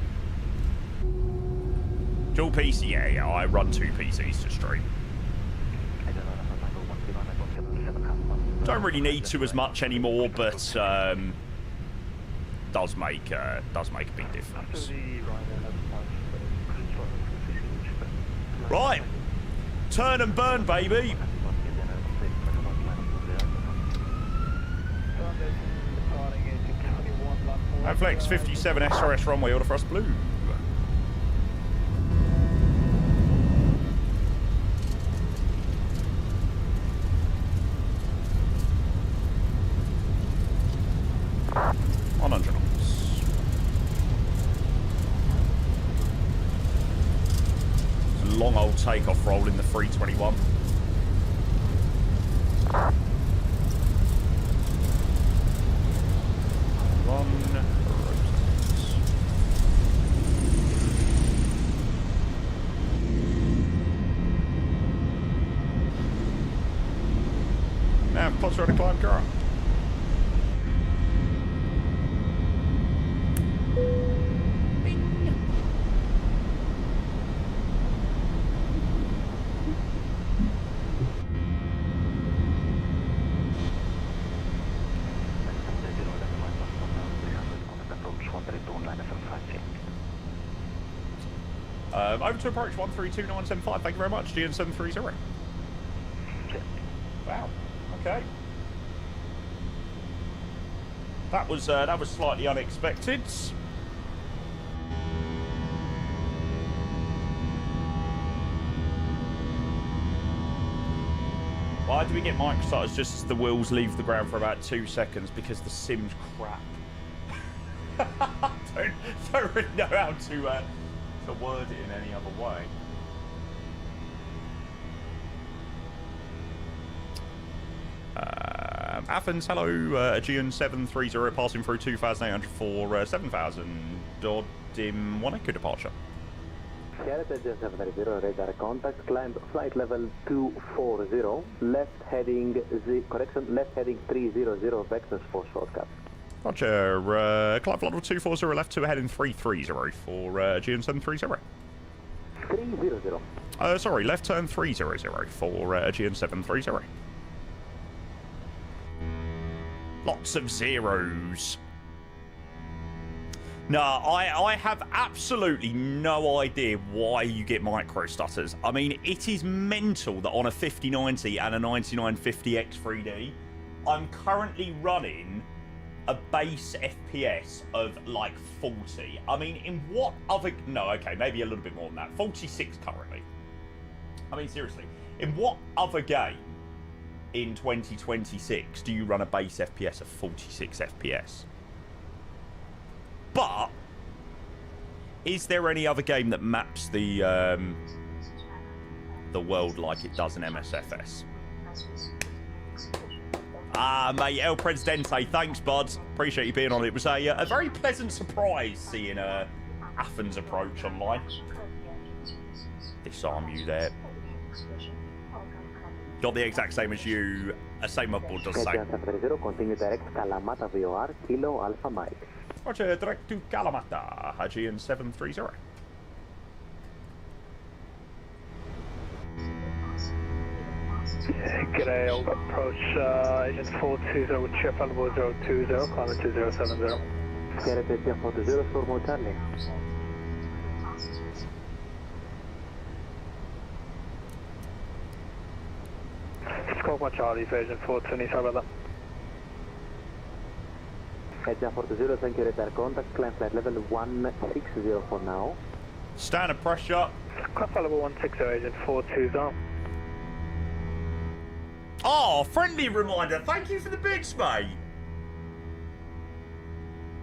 Dual PC, yeah, I run 2 PCs to stream. Don't really need to as much anymore, but does make a big difference. Right, turn and burn, baby. Flex 57 SRS runway, order for us blue. takeoff roll in the 321. Now, closer to climb, car. Over to approach 132975. Thank you very much. GN730. Wow. Okay. That was slightly unexpected. Why do we get microstarters just as the wheels leave the ground for about 2 seconds? Because the sim's crap. don't really know how to word it in any other way. Athens, hello. Aegean 730 passing through 2,800 for 7,000. Dodim 1 echo departure. Sierra Aegean 730, radar contact, climb flight level 240, left heading, left heading 300, vectors for shortcut. Roger, climb flight level 240, left 2 heading 330 for Aegean 730. 300. Sorry, left turn 300 for Aegean 730. Lots of zeros. No, I have absolutely no idea why you get micro stutters. I mean, it is mental that on a 5090 and a 9950 X3D, I'm currently running a base FPS of like 40. I mean, in what other... No, okay, maybe a little bit more than that. 46 currently. I mean, seriously, in what other game in 2026 do you run a base FPS of 46 FPS? But is there any other game that maps the world like it does in MSFS? Ah, mate, El Presidente, thanks, bud. Appreciate you being on it. It was a very pleasant surprise seeing Athens approach online. Disarm you there. Got the exact same as you. Same motherboard does the same. Continue direct Kalamata VOR, Kilo Alpha Mike. Roger, direct to Kalamata, Aegean 730. G'day, I'll approach Aegean 420 with chip level 020, climb 2070. Sierra Aegean 420, Stormo Charlie. Scope Charlie for Aegean 420, sorry about that. Aegean 420, thank you, radar contact, climb flight level 160 for now. Standard pressure. Climb flight level 160, Aegean 420. Oh, friendly reminder. Thank you for the bits, mate.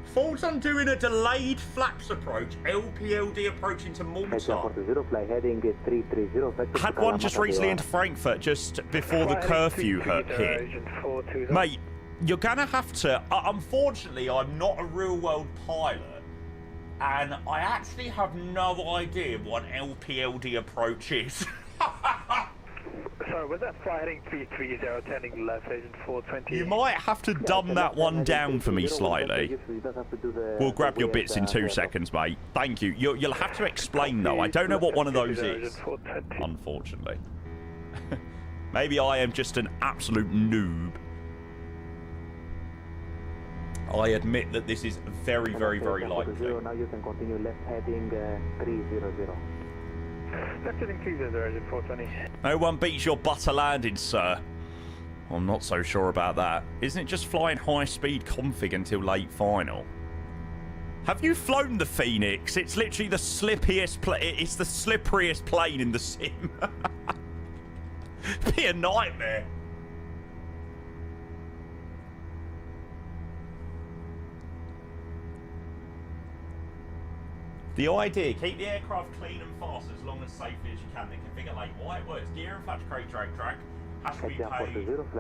Falls on doing a delayed flaps approach. LPLD approaching to Malta. Fly heading 330. Had one just recently into Frankfurt just before the curfew hit. Mate, you're going to have to... unfortunately, I'm not a real-world pilot. And I actually have no idea what an LPLD approach is. Sorry, was that fly heading 330, turning left, Aegean 420? You might have to dumb that one down for me slightly. We'll grab your bits in 2 seconds, mate. Thank you. You'll have to explain, though. I don't know what one of those is, unfortunately. Maybe I am just an absolute noob. I admit that this is very, very, very likely. Now you can continue left heading 300. Left heading 300, Aegean 420. No one beats your butter landing, sir. I'm not so sure about that. Isn't it just flying high-speed config until late final? Have you flown the Phoenix? It's literally the slippiest it's the slipperiest plane in the sim. Be a nightmare. The idea, keep the aircraft clean and fast as long as safely as you can. Then configure late. Why it works, gear and flash crate drag track has to be paid for with thrust.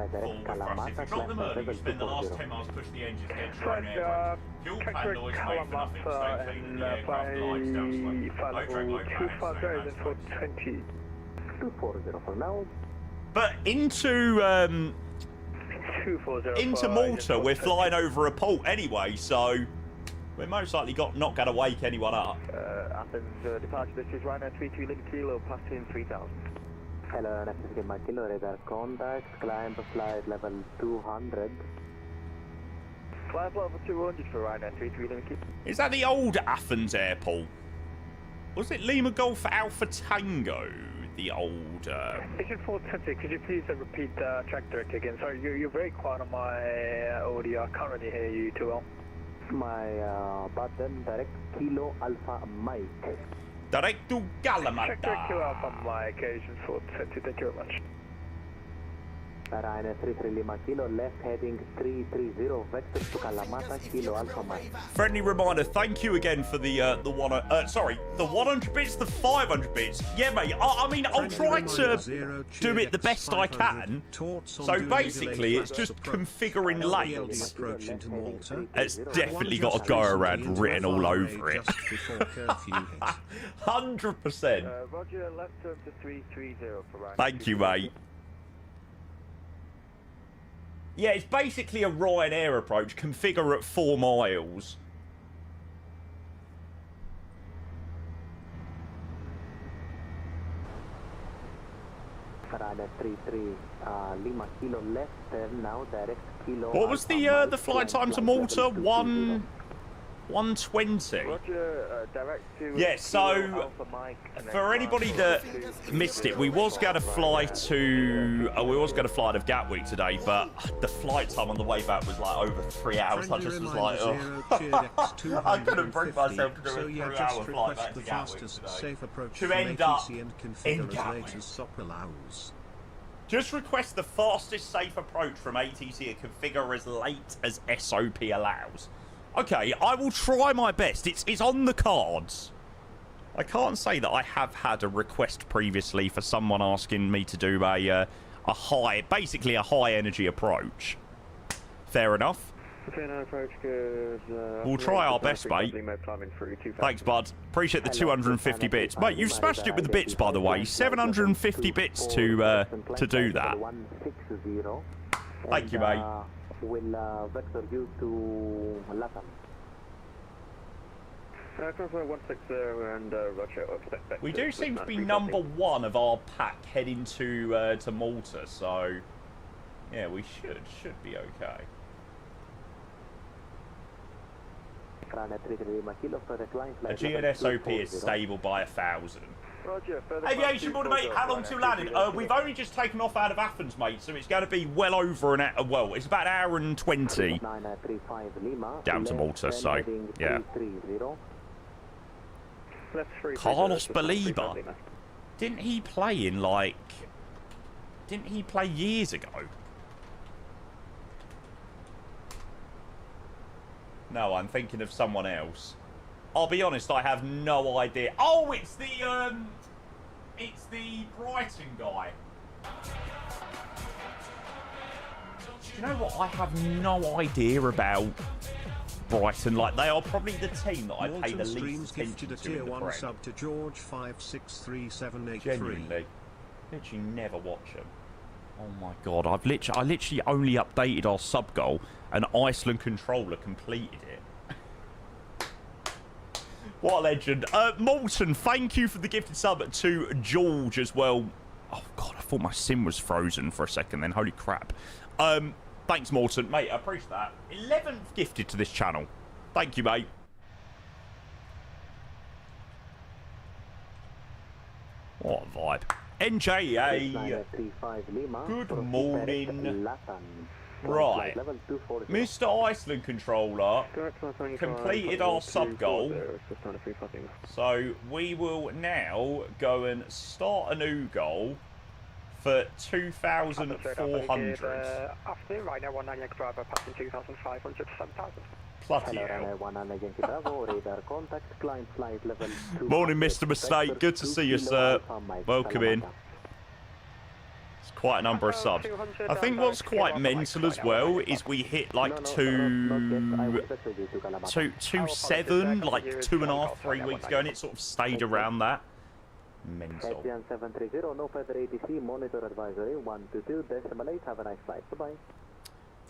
If you drop them early, you spend the last 10 miles pushing the engines against your own air brake. Fuel pan noise made for nothing, stay clean and the aircraft glides down slow. Low drag, low drag, so 240 for now. But into Malta, we're flying over a port anyway, so we're most likely not going to wake anyone up. Athens departure, this is Ryanair 33 Lima Kilo, passing 3000. Hello, Nexus Lima Kilo, radar contacts, climb flight level 200. Climb level 200 for Ryanair 33 Lima Kilo. Is that the old Athens airport? Was it Lima Golf Alpha Tango? The old... Agent 420, could you please repeat track director again? Sorry, you're very quiet on my audio. I can't really hear you too well. My button, direct Kilo Alpha Mike. Direct to Kalamata. Track direct Kilo Alpha Mike, Agent 420, thank you very much. Ryanair 33 Lima Kilo, left heading 330, vector to Kalamata, Kilo Alpha Mike. Friendly reminder, thank you again for the 100 bits, the 500 bits. Yeah, mate, I mean, I'll try to do it the best I can. So basically, it's just configuring lanes. It's definitely got a go around written all over it. 100%. Roger, left turn to 330 for Ryanair. Thank you, mate. Yeah, it's basically a Ryanair approach. Configure at 4 miles. Ryanair 33 Lima Kilo left turn now, direct Kilo. What was the flight time to Malta? 120. Roger, direct to Yeah, so Alpha Mike, for anybody that missed it, we was going to fly to Gatwick today, but the flight time on the way back was like over 3 hours. I just was like, oh, I couldn't bring myself to do a 3-hour flight back to Gatwick today. To end up in Gatwick. Just request the fastest safe approach from ATC and configure as late as SOP allows. Okay, I will try my best. It's on the cards. I can't say that I have had a request previously for someone asking me to do basically a high energy approach. Fair enough. We'll try our best, mate. Thanks, bud. Appreciate the 250 bits. Mate, you've smashed it with the bits, by the way. 750 bits to do that. Thank you, mate. Will vector you to Latam. We do seem to be number 1 of our pack heading to Malta, so yeah, we should be okay. Aegean SOP is stable by 1,000. Roger, Aviation border, mate, how long till landing? We've only just taken off out of Athens, mate, so it's going to be well over an hour. Well, it's about an hour and 20 down to Malta, so yeah. Carlos Baliba. Didn't he play years ago? No, I'm thinking of someone else. I'll be honest, I have no idea. Oh, it's the Brighton guy. Do you know what? I have no idea about Brighton. Like, they are probably the team that I pay the least attention to in the Prem. Sub to George 563783. Genuinely, literally never watch them. Oh my god, I literally only updated our sub goal, and Iceland controller completed it. What a legend. Moulton, thank you for the gifted sub to George as well. Oh god, I thought my sim was frozen for a second then. Holy crap. Thanks, Moulton. Mate, I appreciate that. 11th gifted to this channel. Thank you, mate. What a vibe. NJA. Good morning. Right. Mr. Iceland controller completed our sub goal. So we will now go and start a new goal for 2,400. Afternoon, right now 19 Yankee Bravo, passing 2,500 to 7,000. Bloody Hello, hell. runway 19 Yankee Bravo, radar contact, climb flight level 2. Morning, Mr. Mistake. Good to see you, sir. Welcome in. It's quite a number of subs. I think what's quite mental as well is we hit like 2.7 like 2.5, 3 weeks ago, and it sort of stayed around that. Mental. Aegean 730, no further ATC, monitor advisory 122.8. Have a nice flight. Bye-bye.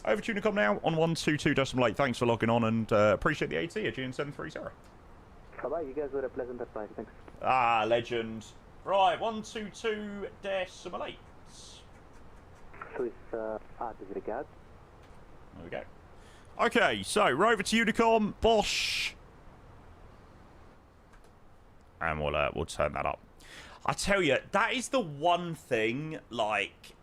Over to Unicom now on 122.8. Thanks for logging on and appreciate the AT, Aegean 730. Bye-bye. You guys were a pleasant surprise. Thanks. Ah, legend. Right, 122.8. Swiss, disregard. There we go. Okay, so we're over to Unicom, Bosch. And we'll turn that up. I tell you, that is the one thing, like,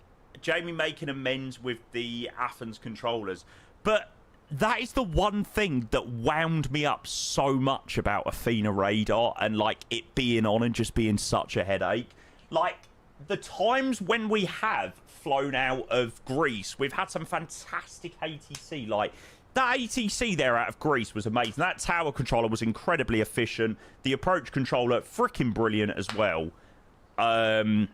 Jamie making amends with the Athens controllers, but that is the one thing that wound me up so much about Athena radar and, like, it being on and just being such a headache. Like, the times when we have flown out of Greece, we've had some fantastic ATC, like, that ATC there out of Greece was amazing. That tower controller was incredibly efficient. The approach controller, freaking brilliant as well. And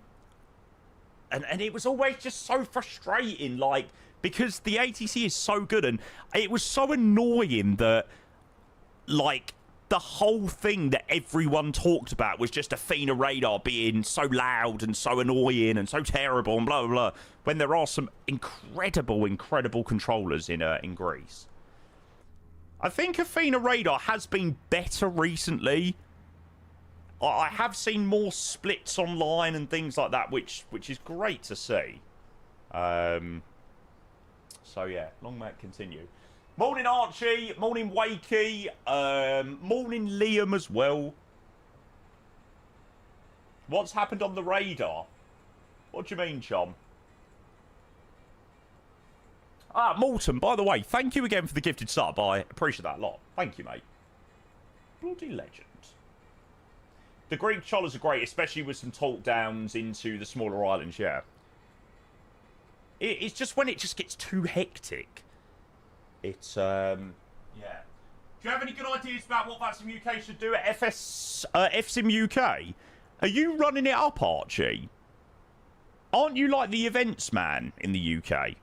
it was always just so frustrating, like, because the ATC is so good, and it was so annoying that, like, the whole thing that everyone talked about was just Athena radar being so loud and so annoying and so terrible and blah, blah, blah, when there are some incredible controllers in Greece. I think Athena radar has been better recently. I have seen more splits online and things like that, which is great to see. So yeah, long may it continue. Morning Archie, morning Wakey, morning Liam as well. What's happened on the radar? What do you mean, chum? Ah, Morton, by the way, thank you again for the gifted sub. I appreciate that a lot. Thank you, mate. Bloody legend. The Greek chollers are great, especially with some talk downs into the smaller islands, yeah. It's just when it just gets too hectic. It's, yeah. Do you have any good ideas about what VATSIM UK should do at FSIM UK? Are you running it up, Archie? Aren't you like the events man in the UK?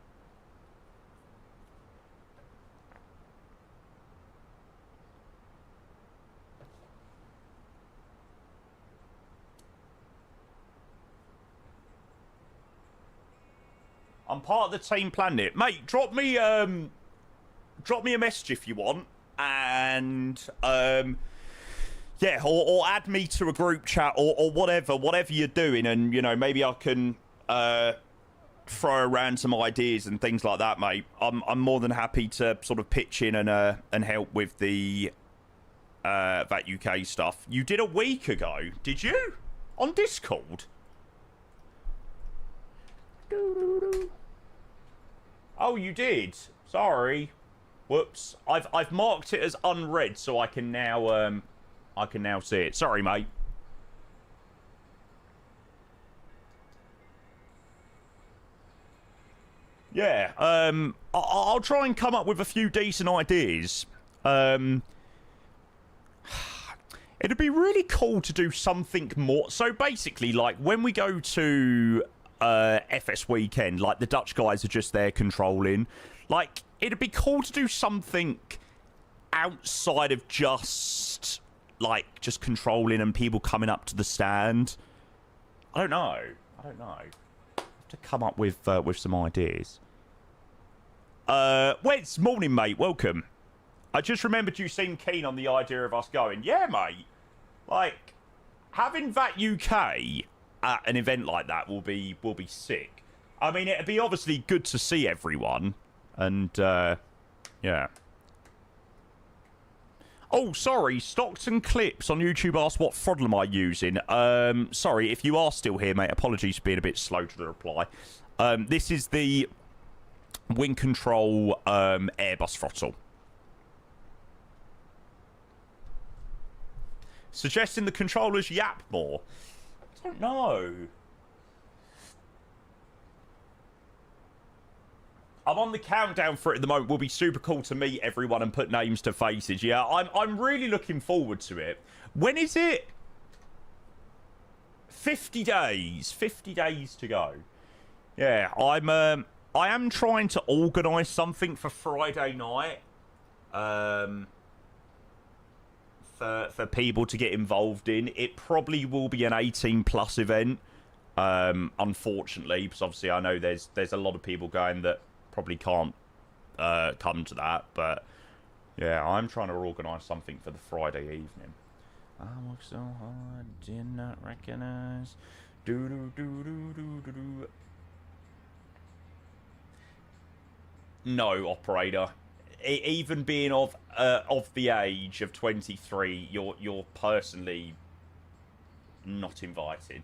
I'm part of the Team Planet. Mate, drop me a message if you want. And, yeah, or add me to a group chat or whatever you're doing. And, you know, maybe I can throw around some ideas and things like that, mate. I'm more than happy to sort of pitch in and help with the VAT UK stuff. You did a week ago, did you? On Discord? Oh, you did. Sorry. Whoops. I've marked it as unread, so I can now see it. Sorry, mate. Yeah. I'll try and come up with a few decent ideas. It'd be really cool to do something more. So basically, like when we go to FS weekend, like the Dutch guys are just there controlling, like it'd be cool to do something outside of just controlling and people coming up to the stand. I don't know. Have to come up with some ideas. Wes, morning mate, welcome. I just remembered you seemed keen on the idea of us going. Yeah, mate. Like having VAT UK at an event like that will be sick. I mean, it'd be obviously good to see everyone, and yeah. Oh, sorry, Stockton Clips on YouTube asked what throttle am I using. Sorry, if you are still here, mate, apologies for being a bit slow to the reply. This is the Wing Control Airbus throttle. Suggesting the controllers yap more. I don't know. I'm on the countdown for it at the moment. Will be super cool to meet everyone and put names to faces. Yeah, I'm really looking forward to it. When is it? 50 days. 50 days to go. Yeah, I am trying to organise something for Friday night. For people to get involved in. It probably will be an 18+ event. Unfortunately, because obviously I know there's a lot of people going that probably can't come to that, but yeah, I'm trying to organise something for the Friday evening. I worked so hard, did not recognise. Do do do do do do do. No, operator. Even being of the age of 23, you're personally not invited.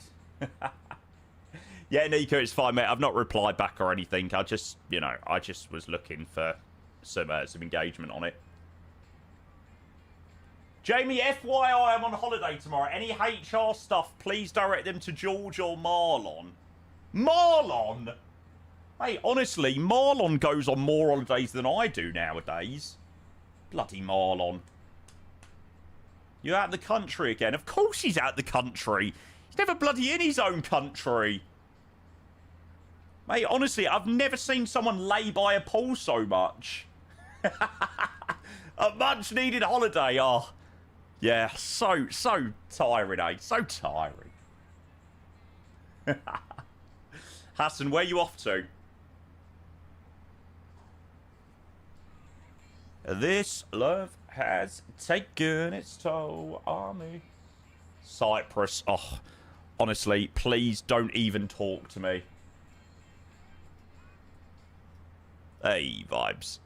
Yeah, Nico, it's fine, mate. I've not replied back or anything. I just was looking for some engagement on it. Jamie, FYI, I'm on holiday tomorrow. Any HR stuff, please direct them to George or Marlon. Marlon? Hey, honestly, Marlon goes on more holidays than I do nowadays. Bloody Marlon. You're out of the country again. Of course he's out of the country. He's never bloody in his own country. Mate, honestly, I've never seen someone lay by a pool so much. A much-needed holiday. Oh, yeah, so tiring, eh? So tiring. Hassan, where are you off to? This love has taken its toll on me. Cyprus. Oh, honestly, please don't even talk to me. Hey, vibes.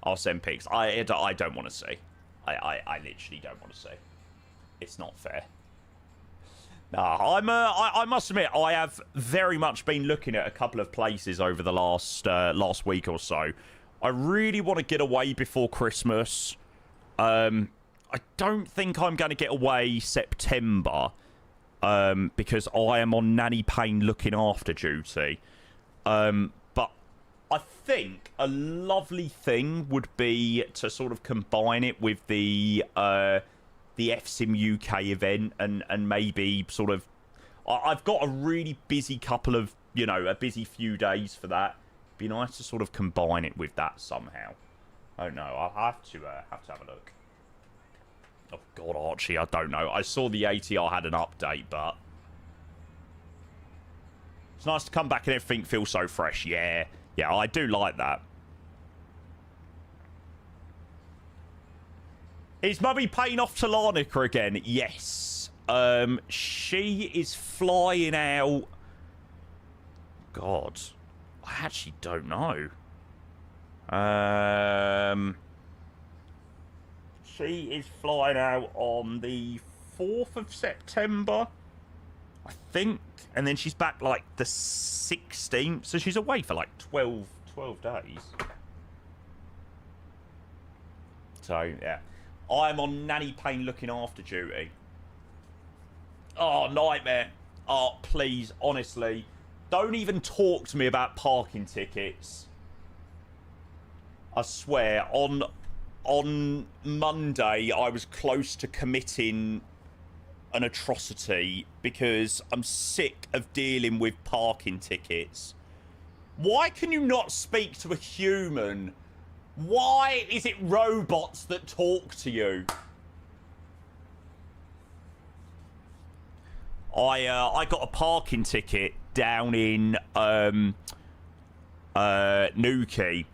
I'll send pics. I don't want to see. I literally don't want to see. It's not fair. Nah, I must admit, I have very much been looking at a couple of places over the last week or so. I really want to get away before Christmas. I don't think I'm going to get away September because I am on nanny pain looking after duty. But I think a lovely thing would be to sort of combine it with the FSIM UK event and maybe sort of... I've got a really busy couple of, a busy few days for that. Be nice to sort of combine it with that somehow. I don't know. I'll have to have a look. Oh God, Archie, I don't know. I saw the ATR had an update, but it's nice to come back and everything feels so fresh. Yeah, I do like that. Is Mummy paying off to Larnaca again? Yes. She is flying out. God. I actually don't know. She is flying out on the 4th of September, I think. And then she's back like the 16th. So she's away for like 12 days. So, yeah. I'm on nanny pain looking after duty. Oh, nightmare. Oh, please, honestly. Don't even talk to me about parking tickets. I swear, on Monday, I was close to committing an atrocity because I'm sick of dealing with parking tickets. Why can you not speak to a human? Why is it robots that talk to you? I got a parking ticket down in Newquay.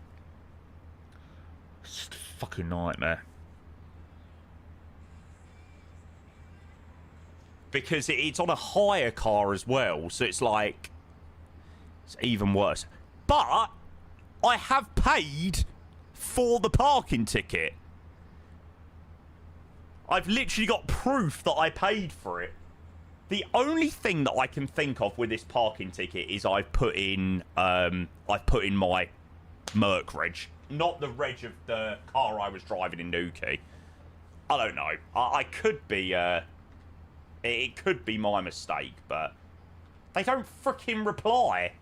It's just a fucking nightmare. Because it's on a hire car as well, so it's like it's even worse. But I have paid for the parking ticket. I've literally got proof that I paid for it. The only thing that I can think of with this parking ticket is I've put in my Merc reg, not the reg of the car I was driving in Newquay. I don't know. I could be. It could be my mistake, but they don't fricking reply.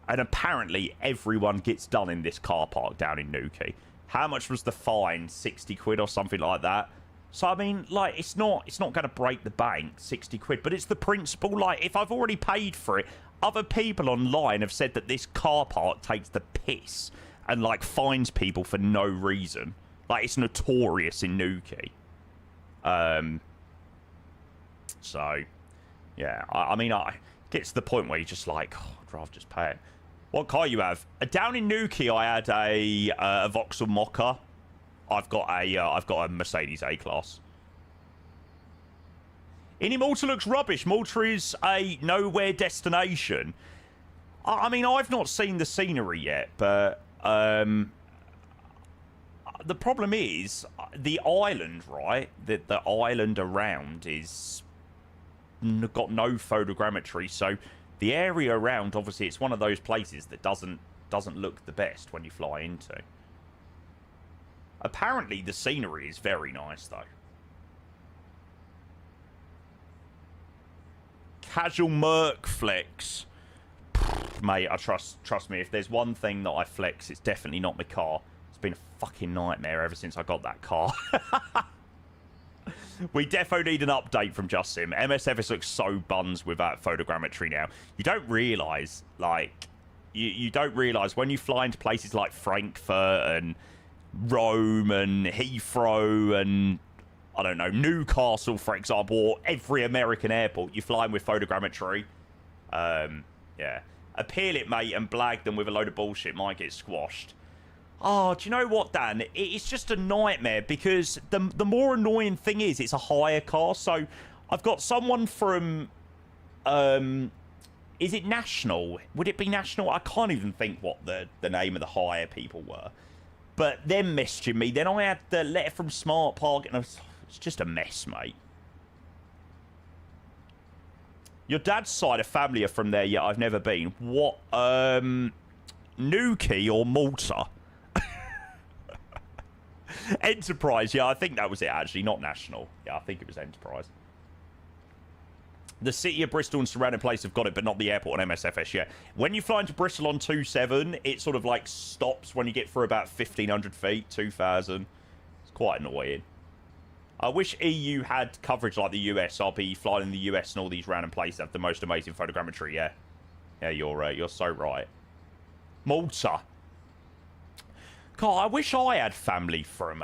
And apparently everyone gets done in this car park down in Newquay. How much was the fine? 60 quid or something like that. So, I mean, like, it's not going to break the bank, 60 quid. But it's the principle. Like, if I've already paid for it, other people online have said that this car park takes the piss and, like, fines people for no reason. Like, it's notorious in Newquay. So, yeah. I mean, I get to the point where you're just like, oh, I'd rather just pay it. What car you have? Down in Newquay, I had a Vauxhall Mocha. I've got a Mercedes A-Class. Malta looks rubbish. Malta is a nowhere destination. I mean, I've not seen the scenery yet, but the problem is the island, right? The island around is got no photogrammetry, so the area around, obviously, it's one of those places that doesn't look the best when you fly into. Apparently, the scenery is very nice, though. Casual Merc flex. Mate, trust me, if there's one thing that I flex, it's definitely not my car. It's been a fucking nightmare ever since I got that car. We defo need an update from Just Sim. MSFS looks so buns with that photogrammetry now. You don't realise, like, you don't realise when you fly into places like Frankfurt and Rome and Heathrow and, I don't know, Newcastle, for example, or every American airport, you fly in with photogrammetry. Yeah. Appeal it, mate, and blag them with a load of bullshit might get squashed. Oh, do you know what, Dan? It's just a nightmare because the more annoying thing is it's a hire car. So I've got someone from, is it National? Would it be National? I can't even think what the name of the hire people were. But them messaging me. Then I had the letter from Smart Park, and it's just a mess, mate. Your dad's side of family are from there, yet I've never been. What, Newquay or Malta? Enterprise, yeah, I think that was it, actually. Not National. Yeah, I think it was Enterprise. The city of Bristol and surrounding places have got it, but not the airport on MSFS, yeah. When you fly into Bristol on 27, it sort of, like, stops when you get through about 1,500 feet, 2,000. It's quite annoying. I wish EU had coverage like the US. I'll be flying in the US and all these random places have the most amazing photogrammetry, yeah. Yeah, you're so right. Malta. God, I wish I had family from,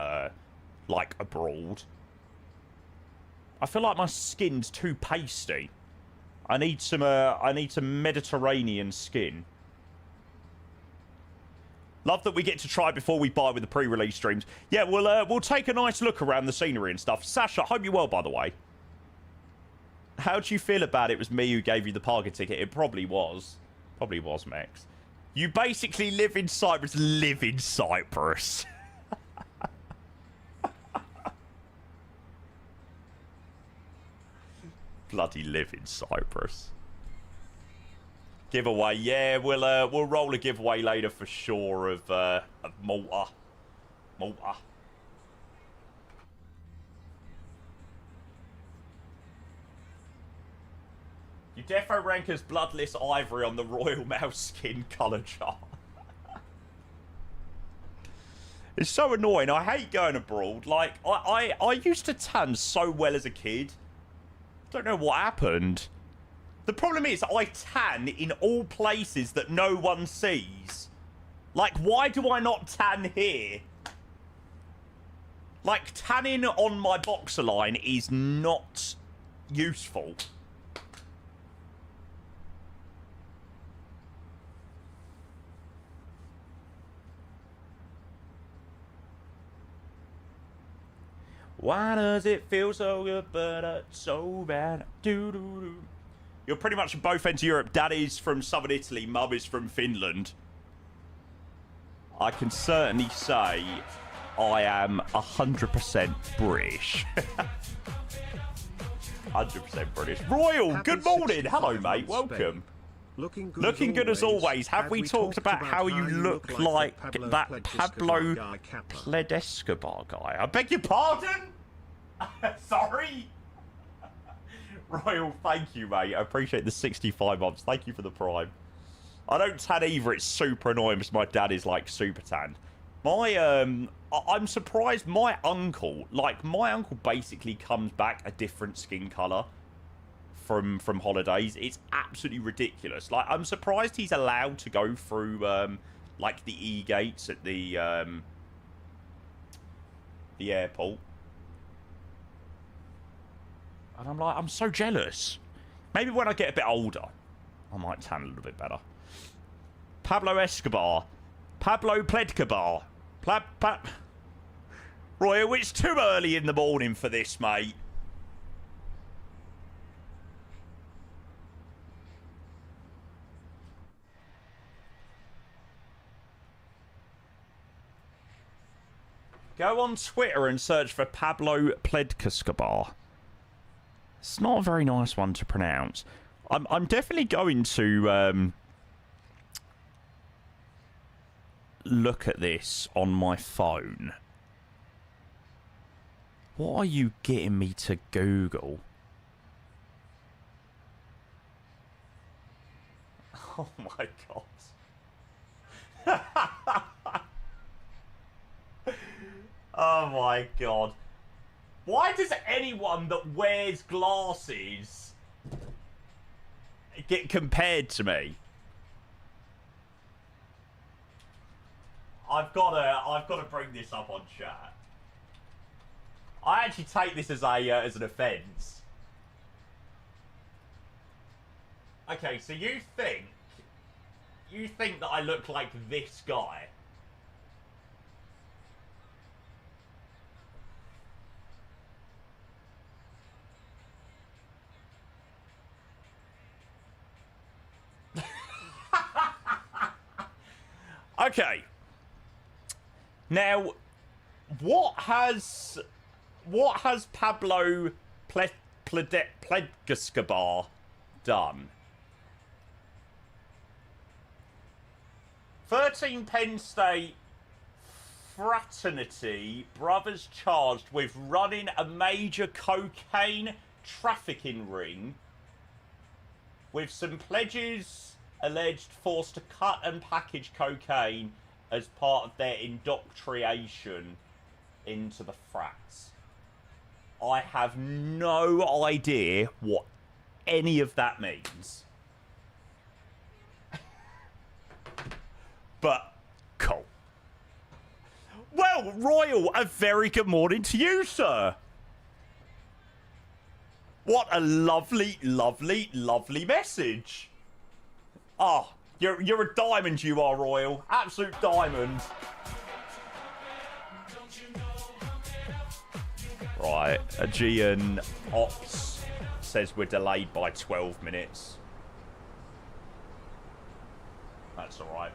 like, abroad. I feel like my skin's too pasty. I need some Mediterranean skin. Love that we get to try before we buy with the pre-release streams. Yeah, we'll take a nice look around the scenery and stuff. Sasha, hope you're well, by the way. How do you feel about it was me who gave you the parking ticket? It probably was. Probably was, Max. You basically live in Cyprus. Live in Cyprus. Bloody live in Cyprus. Giveaway, yeah, we'll roll a giveaway later for sure of Malta. Malta. You defo rank as bloodless ivory on the Royal Mail skin colour chart. It's so annoying. I hate going abroad. Like, I used to tan so well as a kid. Don't know what happened. The problem is I tan in all places that no one sees. Like, why do I not tan here? Like, tanning on my boxer line is not useful. Why does it feel so good, but it's so bad? Doo-doo-doo. You're pretty much from both ends of Europe. Daddy's from southern Italy, mum is from Finland. I can certainly say I am 100% British. 100% British. Royal, good morning. Hello, mate. Welcome. Looking good as always. Have we talked about how you look like that Pablo Pledescobar guy? I beg your pardon? Sorry? Royal, thank you, mate. I appreciate the 65 months. Thank you for the prime. I don't tan either. It's super annoying because my dad is like super tanned. I'm surprised my uncle basically comes back a different skin color from holidays. It's absolutely ridiculous. Like, I'm surprised he's allowed to go through like the E-gates at the airport. And I'm like, I'm so jealous. Maybe when I get a bit older, I might tan a little bit better. Pablo Escobar. Pablo Pledcabar. Royal, it's too early in the morning for this, mate. Go on Twitter and search for Pablo Pledcabar. It's not a very nice one to pronounce. I'm definitely going to look at this on my phone. What are you getting me to Google? Oh my god. Oh my god. Why does anyone that wears glasses get compared to me? I've got to bring this up on chat. I actually take this as an offence. Okay, so you think that I look like this guy? Okay. Now, what has Pablo Pledcabar done? 13 Penn State fraternity brothers charged with running a major cocaine trafficking ring, with some pledges alleged forced to cut and package cocaine as part of their indoctrination into the frats. I have no idea what any of that means. But, cool. Well, Royal, a very good morning to you, sir. What a lovely, lovely, lovely message. Oh, you're a diamond, you are, Royal. Absolute diamond. Right, Aegean Ops says we're delayed by 12 minutes. That's alright.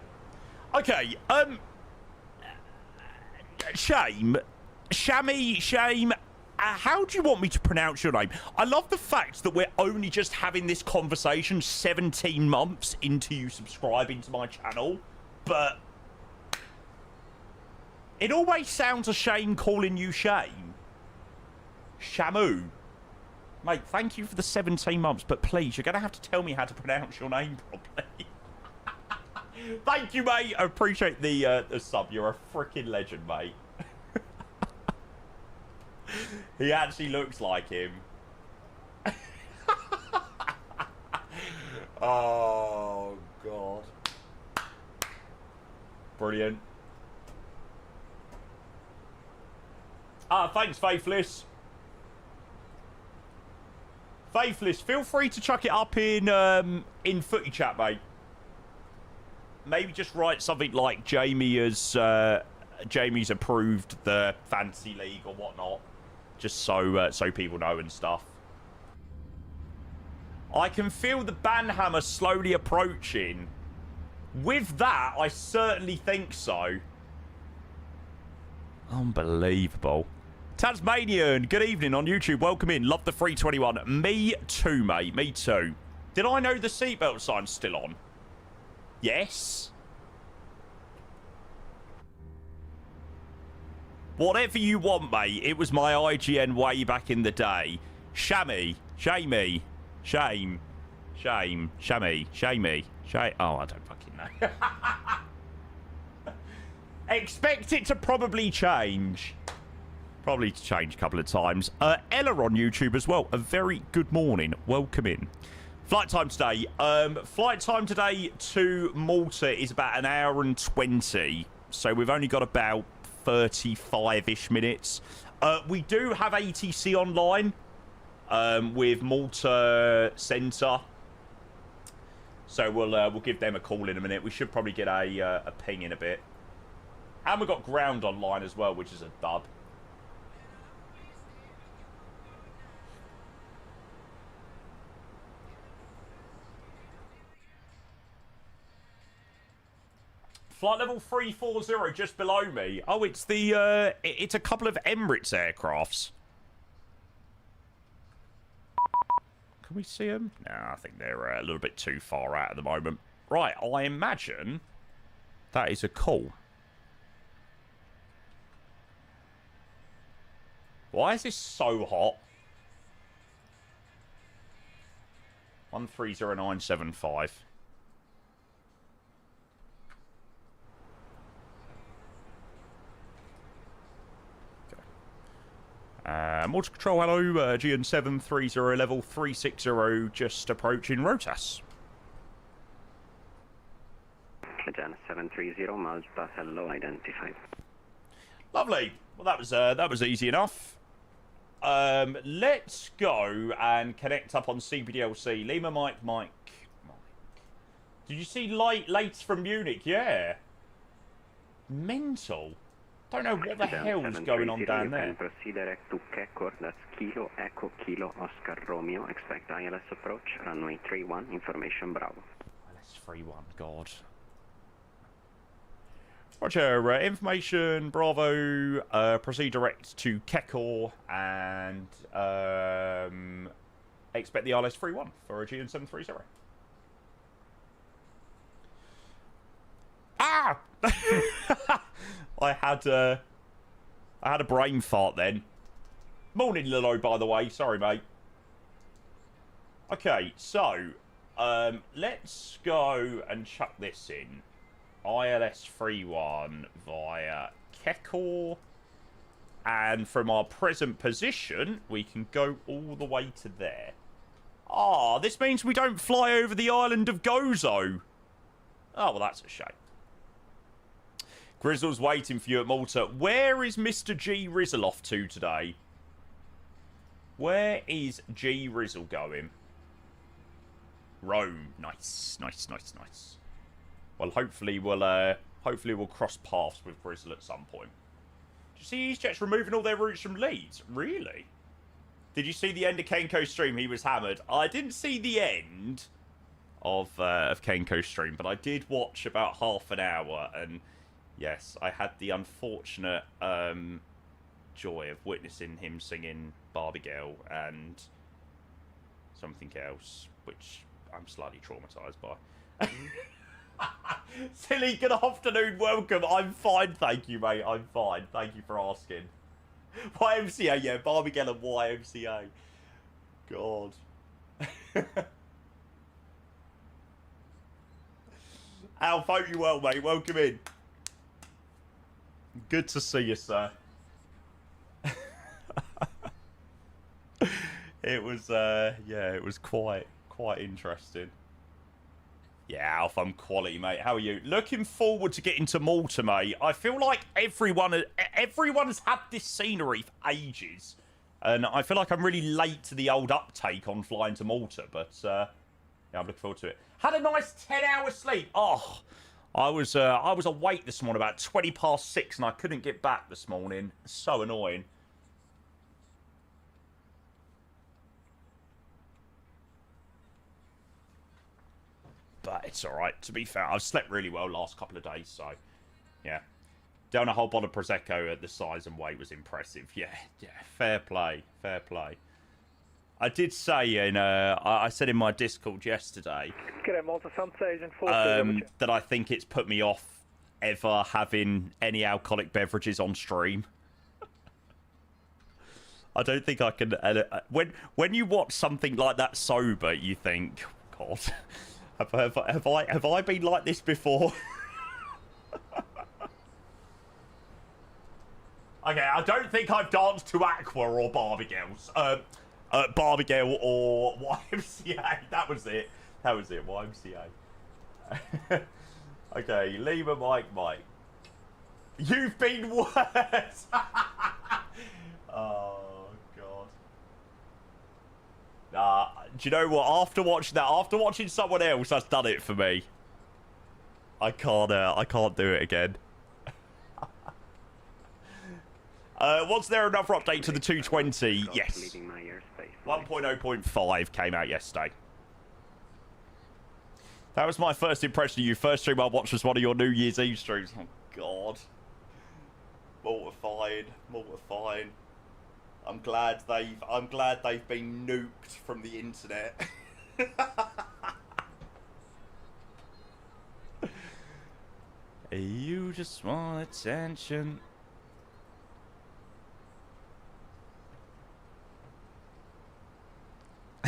Okay, Shame, how do you want me to pronounce your name? I love the fact that we're only just having this conversation 17 months into you subscribing to my channel, but it always sounds a shame calling you Shame. Shamu. Mate, thank you for the 17 months, but please, you're going to have to tell me how to pronounce your name properly. Thank you, mate. I appreciate the sub. You're a freaking legend, mate. He actually looks like him. Oh, God. Brilliant. Thanks, Faithless. Faithless, feel free to chuck it up in footy chat, mate. Maybe just write something like Jamie's approved the fantasy league or whatnot, just so people know and stuff. I can feel the banhammer slowly approaching. With that, I certainly think so. Unbelievable. Tasmanian, good evening on YouTube. Welcome in. Love the 321. Me too, mate. Me too. Did I know the seatbelt sign's still on? Yes. Whatever you want, mate. It was my IGN way back in the day. Shammy. Shamey. Shame. Shame. Shammy. Shamey. Oh, I don't fucking know. Expect it to probably change. Probably to change a couple of times. Ella on YouTube as well. A very good morning. Welcome in. Flight time today. Flight time today to Malta is about an hour and 20. So we've only got about 35-ish minutes. We do have ATC online with Malta Centre. So we'll give them a call in a minute. We should probably get a ping in a bit. And we've got ground online as well, which is a dub. Flight level 340 just below me. Oh, it's the it's a couple of Emirates aircrafts. Can we see them? No, I think they're a little bit too far out at the moment. Right, I imagine that is a call. Why is this so hot? 130975. Malta Control, hello. Aegean 730 level 360, just approaching Rotas. Aegean 730 Malta, hello, identified. Lovely. Well, that was easy enough. Let's go and connect up on CBDLC. Lima, Mike. Did you see lights from Munich? Yeah. Mental. Don't know what the hell's going on down there. Proceed direct to Kekor, that's Kilo, Echo, Kilo, Oscar, Romeo. Expect ILS approach, runway 31, information Bravo. ILS 31, God. Roger, information Bravo, proceed direct to Kekor and expect the ILS 31 for Aegean 730. Ah! I had a brain fart then. Morning, Lilo, by the way. Sorry, mate. Okay, so let's go and chuck this in. ILS 31 via Kekor. And from our present position, we can go all the way to there. Ah, this means we don't fly over the island of Gozo. Oh, well, that's a shame. Grizzle's waiting for you at Malta. Where is Mr. G Rizzle off to today? Where is G Rizzle going? Rome. Nice. Well, hopefully we'll cross paths with Grizzle at some point. Did you see EasyJet's removing all their routes from Leeds? Really? Did you see the end of Kenko's stream? He was hammered. I didn't see the end of Kenko's stream, but I did watch about half an hour, and yes, I had the unfortunate joy of witnessing him singing Barbie Girl and something else, which I'm slightly traumatised by. Silly, good afternoon, welcome. I'm fine, thank you, mate. I'm fine. Thank you for asking. YMCA, yeah, Barbie Girl and YMCA. God. Alf, hope you well, mate. Welcome in. Good to see you, sir. It was, yeah, it was quite interesting. Yeah, Alf, I'm quality, mate. How are you? Looking forward to getting to Malta, mate. I feel like everyone has had this scenery for ages, and I feel like I'm really late to the old uptake on flying to Malta. But yeah, I'm looking forward to it. Had a nice 10-hour sleep. Oh, I was awake this morning about 20 past 6, and I couldn't get back this morning. So annoying. But it's alright, to be fair. I've slept really well last couple of days, so yeah. Down a whole bottle of Prosecco at the size and weight was impressive. Yeah, fair play. I did say I said in my Discord yesterday that I think it's put me off ever having any alcoholic beverages on stream. I don't think I can. When you watch something like that sober, you think, God. Have I been like this before? Okay, I don't think I've danced to Aqua or Barbie Girls. Barbie Girl or YMCA. That was it. YMCA. Okay, Lima, Mike. You've been worse. Oh, God. Nah, do you know what? After watching someone else, that's done it for me. I can't do it again. Was there another update to the 220? Yes. 1.0.5 came out yesterday. That was my first impression of you. First stream I watched was one of your New Year's Eve streams. Oh, God. Mortifying. I'm glad they've been nuked from the internet. You just want attention.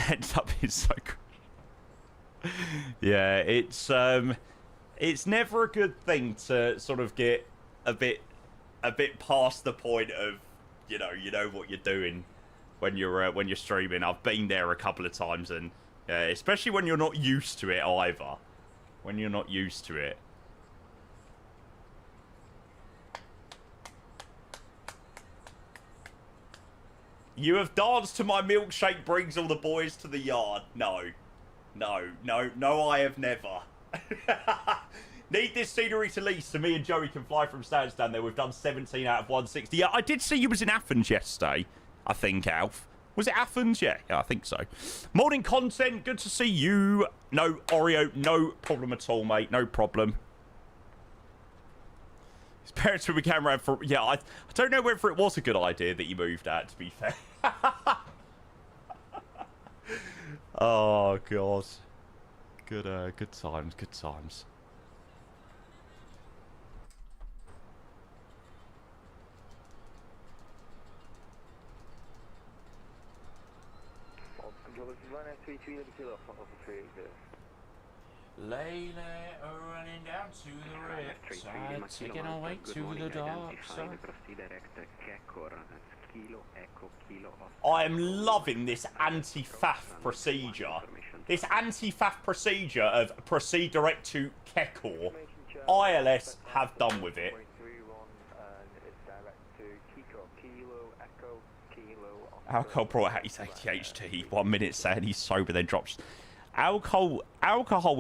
Ends up being so good. Yeah, it's never a good thing to sort of get a bit past the point of you know what you're doing when you're streaming. I've been there a couple of times, and especially when you're not used to it either. When you're not used to it. You have danced to my milkshake brings all the boys to the yard. No, I have never. Need this scenery to lease so me and Joey can fly from stand there. We've done 17 out of 160. Yeah, I did see you was in Athens yesterday, I think, Alf. Was it Athens? Yeah, I think so. Morning content, good to see you. No, Oreo, no problem at all, mate. No problem. His parents with a camera for... Yeah, I don't know whether it was a good idea that you moved out, to be fair. Oh, God. Good times. Layla running down to the red side, taking away to the dark side. I am loving this anti-faff procedure. This anti-faff procedure of proceed direct to Kekor. ILS have done with it. Alcohol brought out his ADHD. 1 minute saying he's sober, then drops. Alcohol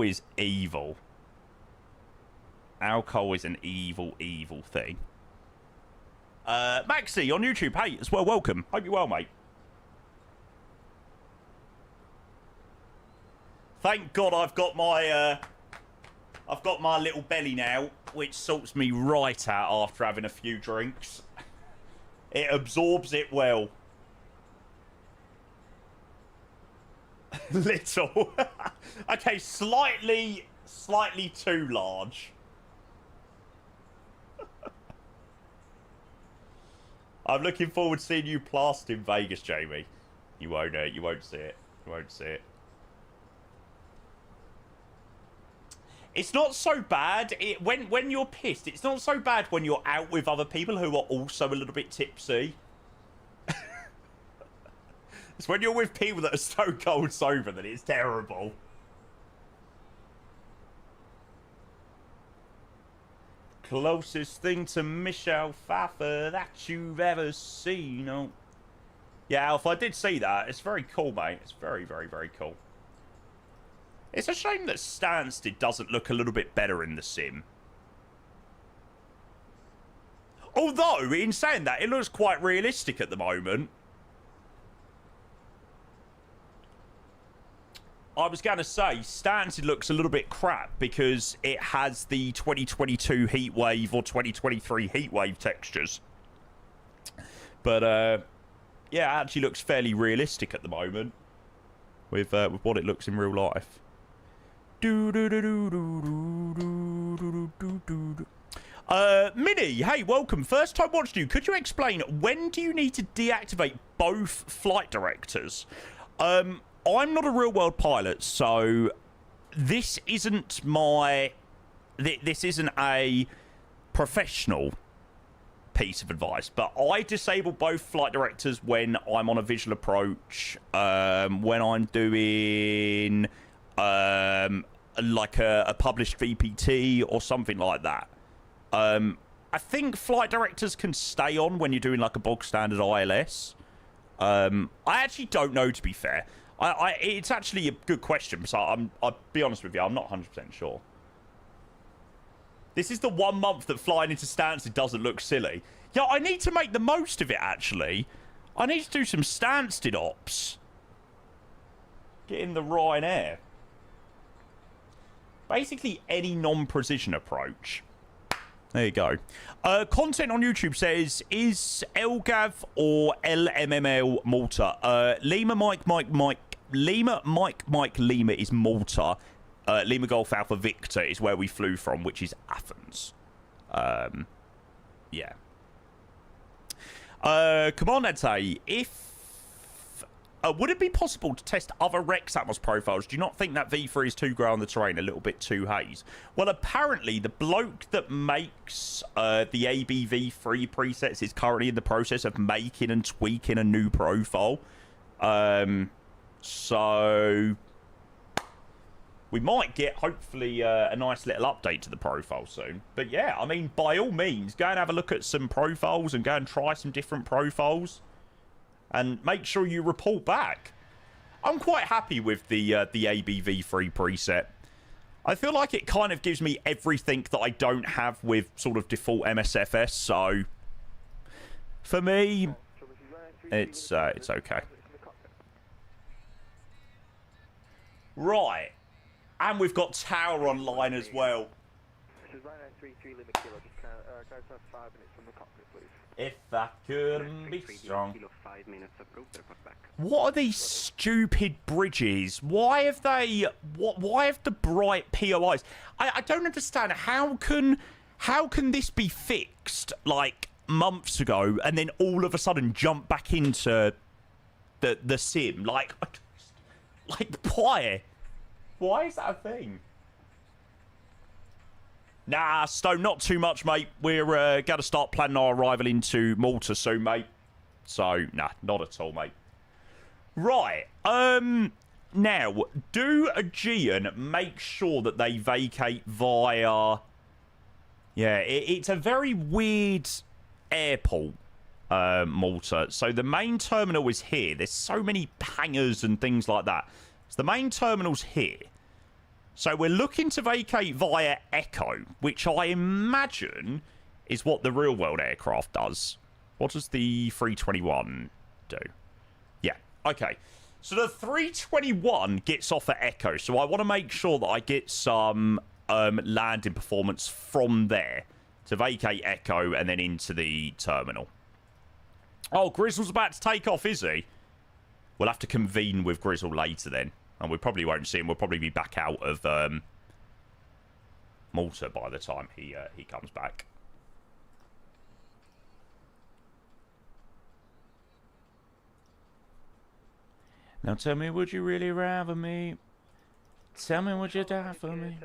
is evil. Alcohol is an evil thing. Maxi on YouTube, hey, as well, welcome. Hope you're well, mate. Thank God I've got my little belly now, which sorts me right out after having a few drinks. It absorbs it well. Little. Okay, slightly too large. I'm looking forward to seeing you plastered in Vegas, Jamie. You won't see it. You won't see it. It's not so bad when you're pissed. It's not so bad when you're out with other people who are also a little bit tipsy. It's when you're with people that are so cold sober that it's terrible. Closest thing to Michelle Pfeiffer that you've ever seen. Oh. Yeah, Alf, I did see that. It's very cool, mate. It's very, very, very cool. It's a shame that Stansted doesn't look a little bit better in the sim. Although, in saying that, it looks quite realistic at the moment. I was going to say, Stansted looks a little bit crap because it has the 2022 heatwave or 2023 heatwave textures. But, yeah, it actually looks fairly realistic at the moment with what it looks in real life. Minnie, hey, welcome. First time watching you. Could you explain, when do you need to deactivate both flight directors? I'm not a real world pilot, so this isn't my... This isn't a professional piece of advice, but I disable both flight directors when I'm on a visual approach, when I'm doing like a published VPT or something like that. I think flight directors can stay on when you're doing like a bog standard ILS. I actually don't know, to be fair. It's actually a good question, so I'll be honest with you, I'm not 100% sure. This is the 1 month that flying into Stansted doesn't look silly. Yeah, I need to make the most of it, actually. I need to do some Stansted ops. Get in the Ryanair. Basically, any non-precision approach. There you go. Content on YouTube says, is LGAV or LMML Malta? Lima Mike Lima is Malta. Lima Golf Alpha Victor is where we flew from, which is Athens. Yeah. Commandante, would it be possible to test other Rex Atmos profiles? Do you not think that V3 is too grey on the terrain, a little bit too haze? Well, apparently, the bloke that makes the ABV3 presets is currently in the process of making and tweaking a new profile. So we might get, hopefully, a nice little update to the profile soon. But yeah, I mean, by all means, go and have a look at some profiles and go and try some different profiles. And make sure you report back. I'm quite happy with the ABV3 preset. I feel like it kind of gives me everything that I don't have with sort of default MSFS. So for me, it's okay. Right. And we've got Tower online as well. This is Ryanair 33 Lima Kilo, just guys have 5 minutes from the cockpit, please. If that couldn't be strong. 5 minutes approved, report back. What are these stupid bridges? Why have they... Why have the bright POIs? I don't understand. How can this be fixed, like, months ago, and then all of a sudden jump back into the sim? Like, why? Why is that a thing? Nah, Stone, not too much, mate. We're going to start planning our arrival into Malta soon, mate. So, nah, not at all, mate. Right. Now, do Aegean make sure that they vacate via... Yeah, it's a very weird airport, Malta. So the main terminal is here. There's so many hangars and things like that. So the main terminal's here. So we're looking to vacate via Echo, which I imagine is what the real-world aircraft does. What does the 321 do? Yeah, okay. So the 321 gets off at Echo, so I want to make sure that I get some landing performance from there to vacate Echo and then into the terminal. Oh, Grizzle's about to take off, is he? We'll have to convene with Grizzle later then. And we probably won't see him. We'll probably be back out of Malta by the time he comes back. Now tell me, would you really rather me? Tell me, would you die for me?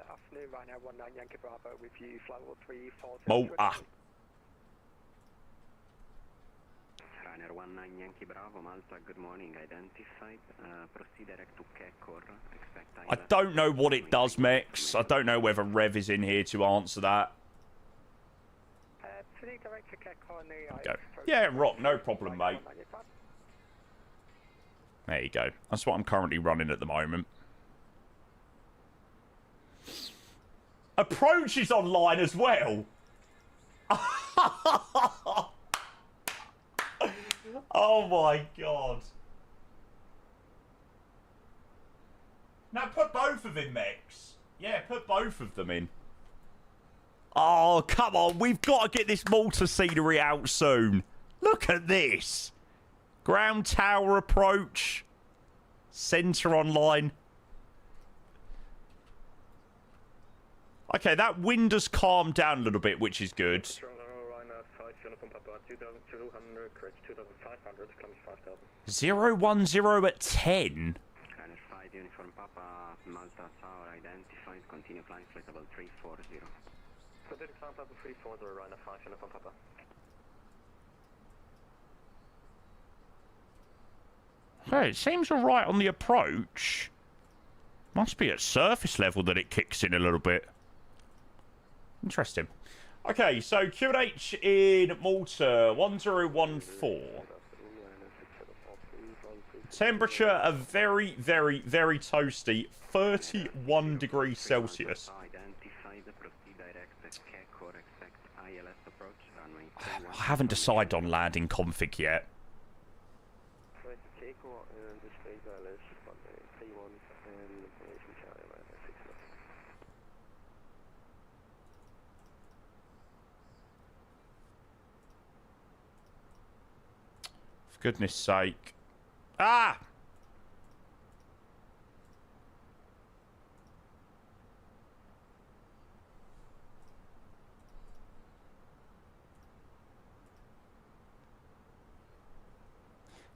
Afternoon, Ryanair 19 Yankee Bravo with you, flight level 34. Malta. Ryanair 19 Yankee Bravo, Malta, good morning, identified. Proceed direct to Kekor. Expect I don't know what it does, Mex. I don't know whether Rev is in here to answer that. Proceed direct to Kekor. Okay. Yeah, rock, no problem, mate. There you go. That's what I'm currently running at the moment. Approach is online as well. Oh my god. Now put both of them, Mex. Yeah, put both of them in. Oh, come on. We've got to get this Malta scenery out soon. Look at this. Ground tower approach. Center online. Okay, that wind has calmed down a little bit, which is good. 010 at 10. Ryanair 5, Uniform Papa, Malta Tower identified, continue climb, flight level 340. So did climb Papa 340, Ryanair 5, Uniform Papa. Hey, it seems alright on the approach. Must be at surface level that it kicks in a little bit. Interesting. Okay, so QH in Malta, 1014. Temperature a very, very, very toasty, 31 degrees Celsius. I haven't decided on landing config yet. For goodness sake. Ah!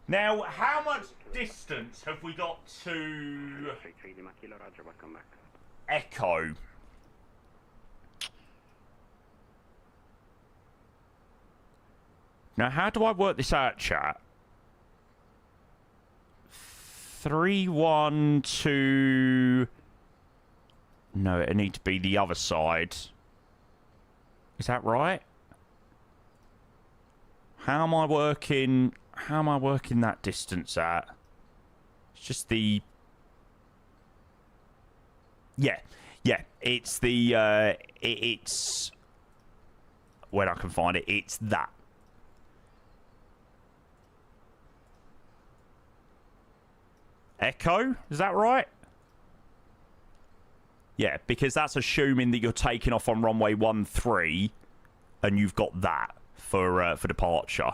Now, how much distance have we got to Echo? Now, how do I work this out, chat? 312. No, it needs to be the other side. Is that right? How am I working that distance at? It's just the... Yeah. It's the, it's... When I can find it, it's that. Echo? Is that right? Yeah, because that's assuming that you're taking off on runway 13 and you've got that for departure.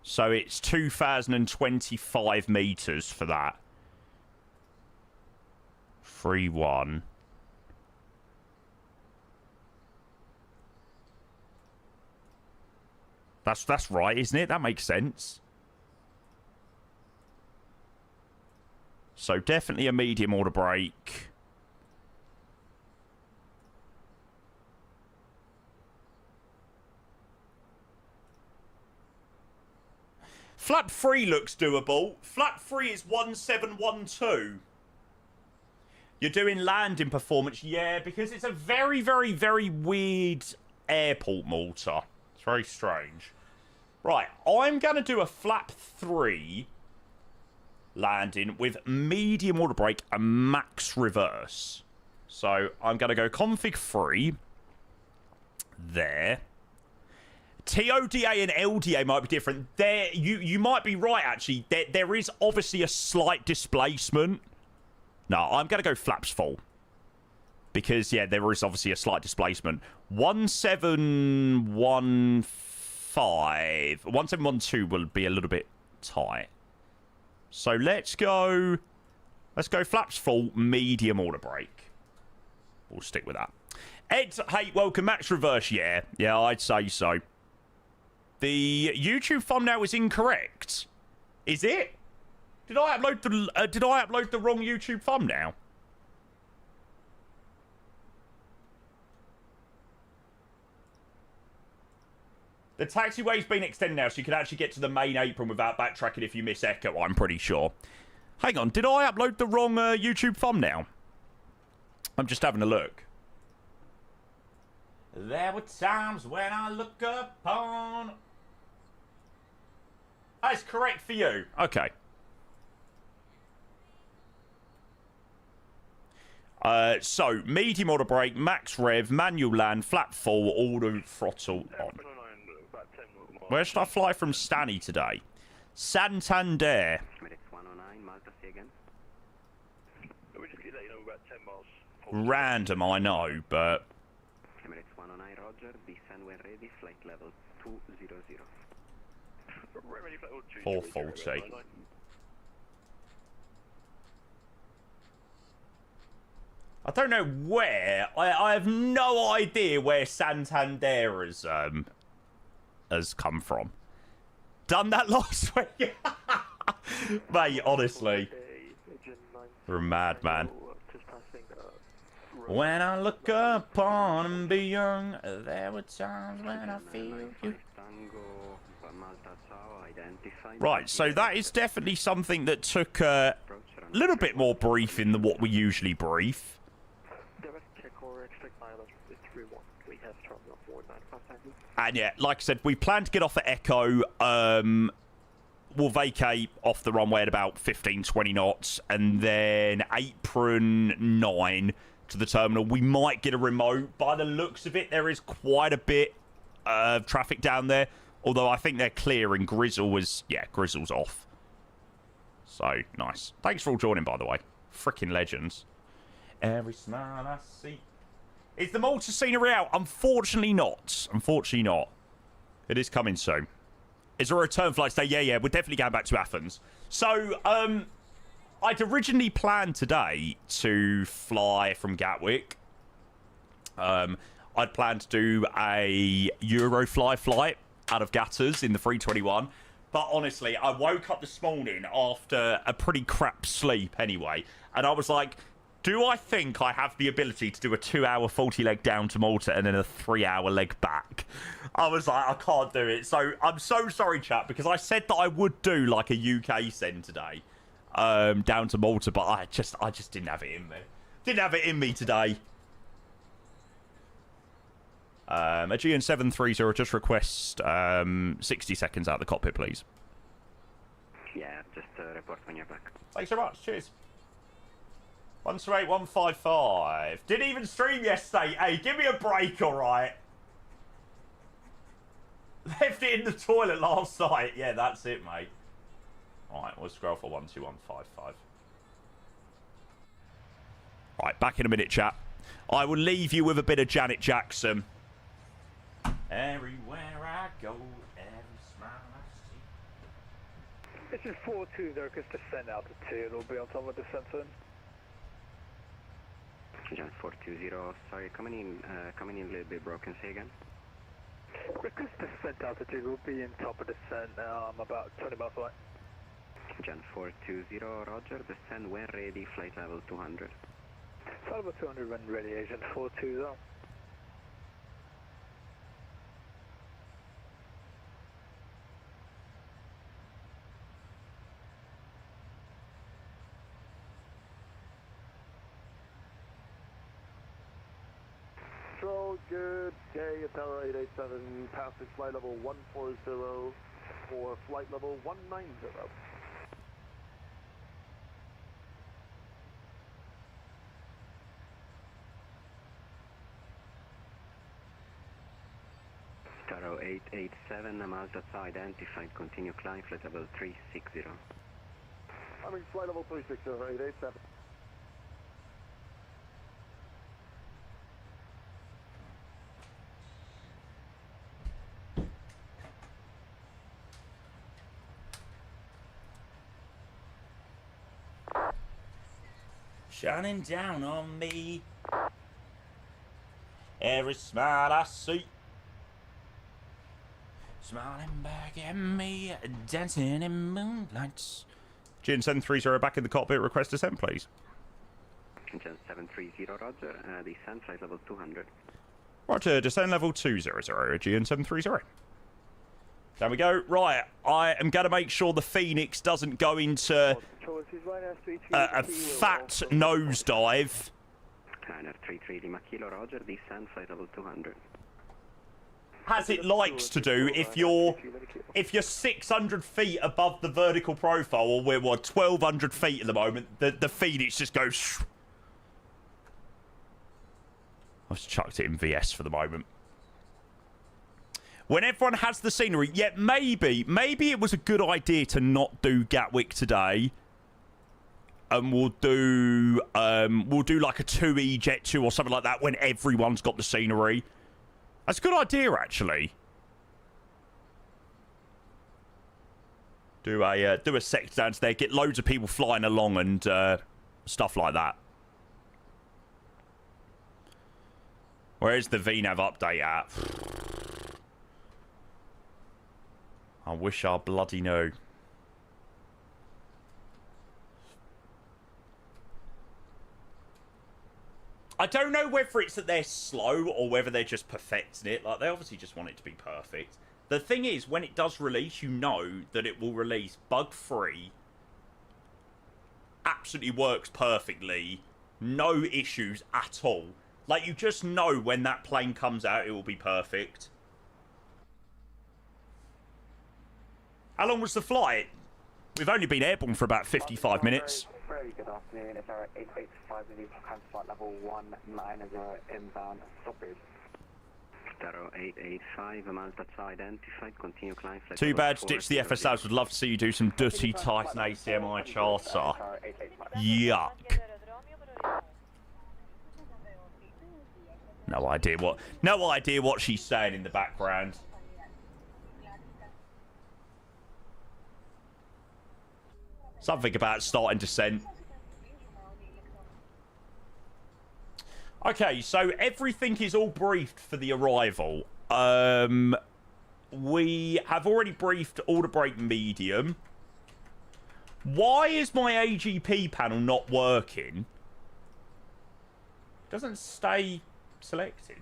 So it's 2,025 meters for that. 3-1. That's right, isn't it? That makes sense. So definitely a medium order brake. Flap 3 looks doable. Flap 3 is 1712. You're doing landing performance. Yeah, because it's a very, very, very weird airport, Malta. It's very strange. Right, I'm going to do a flap 3 landing with medium order brake and max reverse. So I'm going to go config 3 there. TODA and LDA might be different. There, you might be right, actually. There is obviously a slight displacement. No, I'm going to go flaps full. Because, yeah, there is obviously a slight displacement. 1715. 1712 will be a little bit tight. So let's go flaps full, medium order brake. We'll stick with that. Ed, hey, welcome. Max reverse, yeah. Yeah, I'd say so. The YouTube thumbnail is incorrect. Is it? Did I upload the wrong YouTube thumbnail? The taxiway's been extended now, so you can actually get to the main apron without backtracking if you miss Echo, I'm pretty sure. Hang on, did I upload the wrong YouTube thumbnail? I'm just having a look. There were times when I look upon... That's correct for you. Okay. So, medium order brake, max rev, manual land, flat full, auto throttle on. Where should I fly from Stanny today? Santander. Random, I know, but... 440. I don't know where. I have no idea where Santander has come from. Done that last week. Mate, honestly. You're a madman. When I look upon and beyond, there were times when I feel you. Right, so that is definitely something that took a little bit more briefing than what we usually brief. And yeah, like I said, we plan to get off at Echo. We'll vacate off the runway at about 15-20 knots, and then apron 9 to the terminal. We might get a remote. By the looks of it, there is quite a bit of traffic down there, although I think they're clear, and Grizzle was... Yeah, Grizzle's off. So, nice. Thanks for all joining, by the way. Freaking legends. Every smile I see... Is the Malta scenery out? Unfortunately not. Unfortunately not. It is coming soon. Is there a return flight today? Yeah, we're definitely going back to Athens. So, I'd originally planned today to fly from Gatwick. I'd planned to do a Eurofly flight out of Gatters in the 321. But honestly, I woke up this morning after a pretty crap sleep anyway. And I was like... Do I think I have the ability to do a 2-hour 40-leg down to Malta and then a 3-hour leg back? I was like, I can't do it. So I'm so sorry, chat, because I said that I would do like a UK send today down to Malta, but I just didn't have it in me. Didn't have it in me today. Aegean 730, just request 60 seconds out of the cockpit, please. Yeah, just report when you're back. Thanks so much. Cheers. 128155. Didn't even stream yesterday. Hey, give me a break, alright? Left it in the toilet last night. Yeah, that's it, mate. Alright, we'll scroll for 12155. Right, back in a minute, chat. I will leave you with a bit of Janet Jackson. Everywhere I go, every smile I see. This is 420, because descent altitude will be on top of descent soon. John 420, sorry, coming in a little bit broken, say again? Request descent altitude will be in top of descent, about 20 miles away. John 420, roger, descend when ready, flight level 200. Flight level 200 when ready, Agent 420. Control, good day, Tower 887, passage flight level 140 for flight level 190. Tower 887, Mazda identified, continue climb, flight level 360. I'm in flight level 360, 887. Shining down on me, every smile I see, smiling back at me, dancing in moonlight. Gin 730 back in the cockpit, request descent, please. Gin 730, roger, descent, flight level 200. Roger, descent level 200, Gin 730. There we go. Right, I am going to make sure the Phoenix doesn't go into a fat nosedive. Liner 33 Lima Kilo, roger, descent, flight level 200. As it likes to do if you're 600 feet above the vertical profile, or we're, 1,200 feet at the moment, the Phoenix just goes... I've just chucked it in VS for the moment. When everyone has the scenery, yeah, maybe it was a good idea to not do Gatwick today. And we'll do like a 2E Jet 2 or something like that when everyone's got the scenery. That's a good idea, actually. Do a sector down there, get loads of people flying along and stuff like that. Where's the VNAV update at? I wish I bloody knew. don't know whether it's that they're slow or whether they're just perfecting it. Like, they obviously just want it to be perfect. The thing is, when it does release, you know that it will release bug-free. Absolutely works perfectly. No issues at all. Like, you just know when that plane comes out, it will be perfect. How long was the flight? We've only been airborne for about 55 minutes. Very good afternoon. It's our 885 flight level 190 inbound stoppage. 0885 Malta identified. Continue climb. Too bad, ditch the FSLs. Would love to see you do some dirty Titan ACMI charter. Yuck. No idea what she's saying in the background. Something about starting descent. Okay, so everything is all briefed for the arrival. We have already briefed all the brake medium. Why is my AGP panel not working? Doesn't stay selected.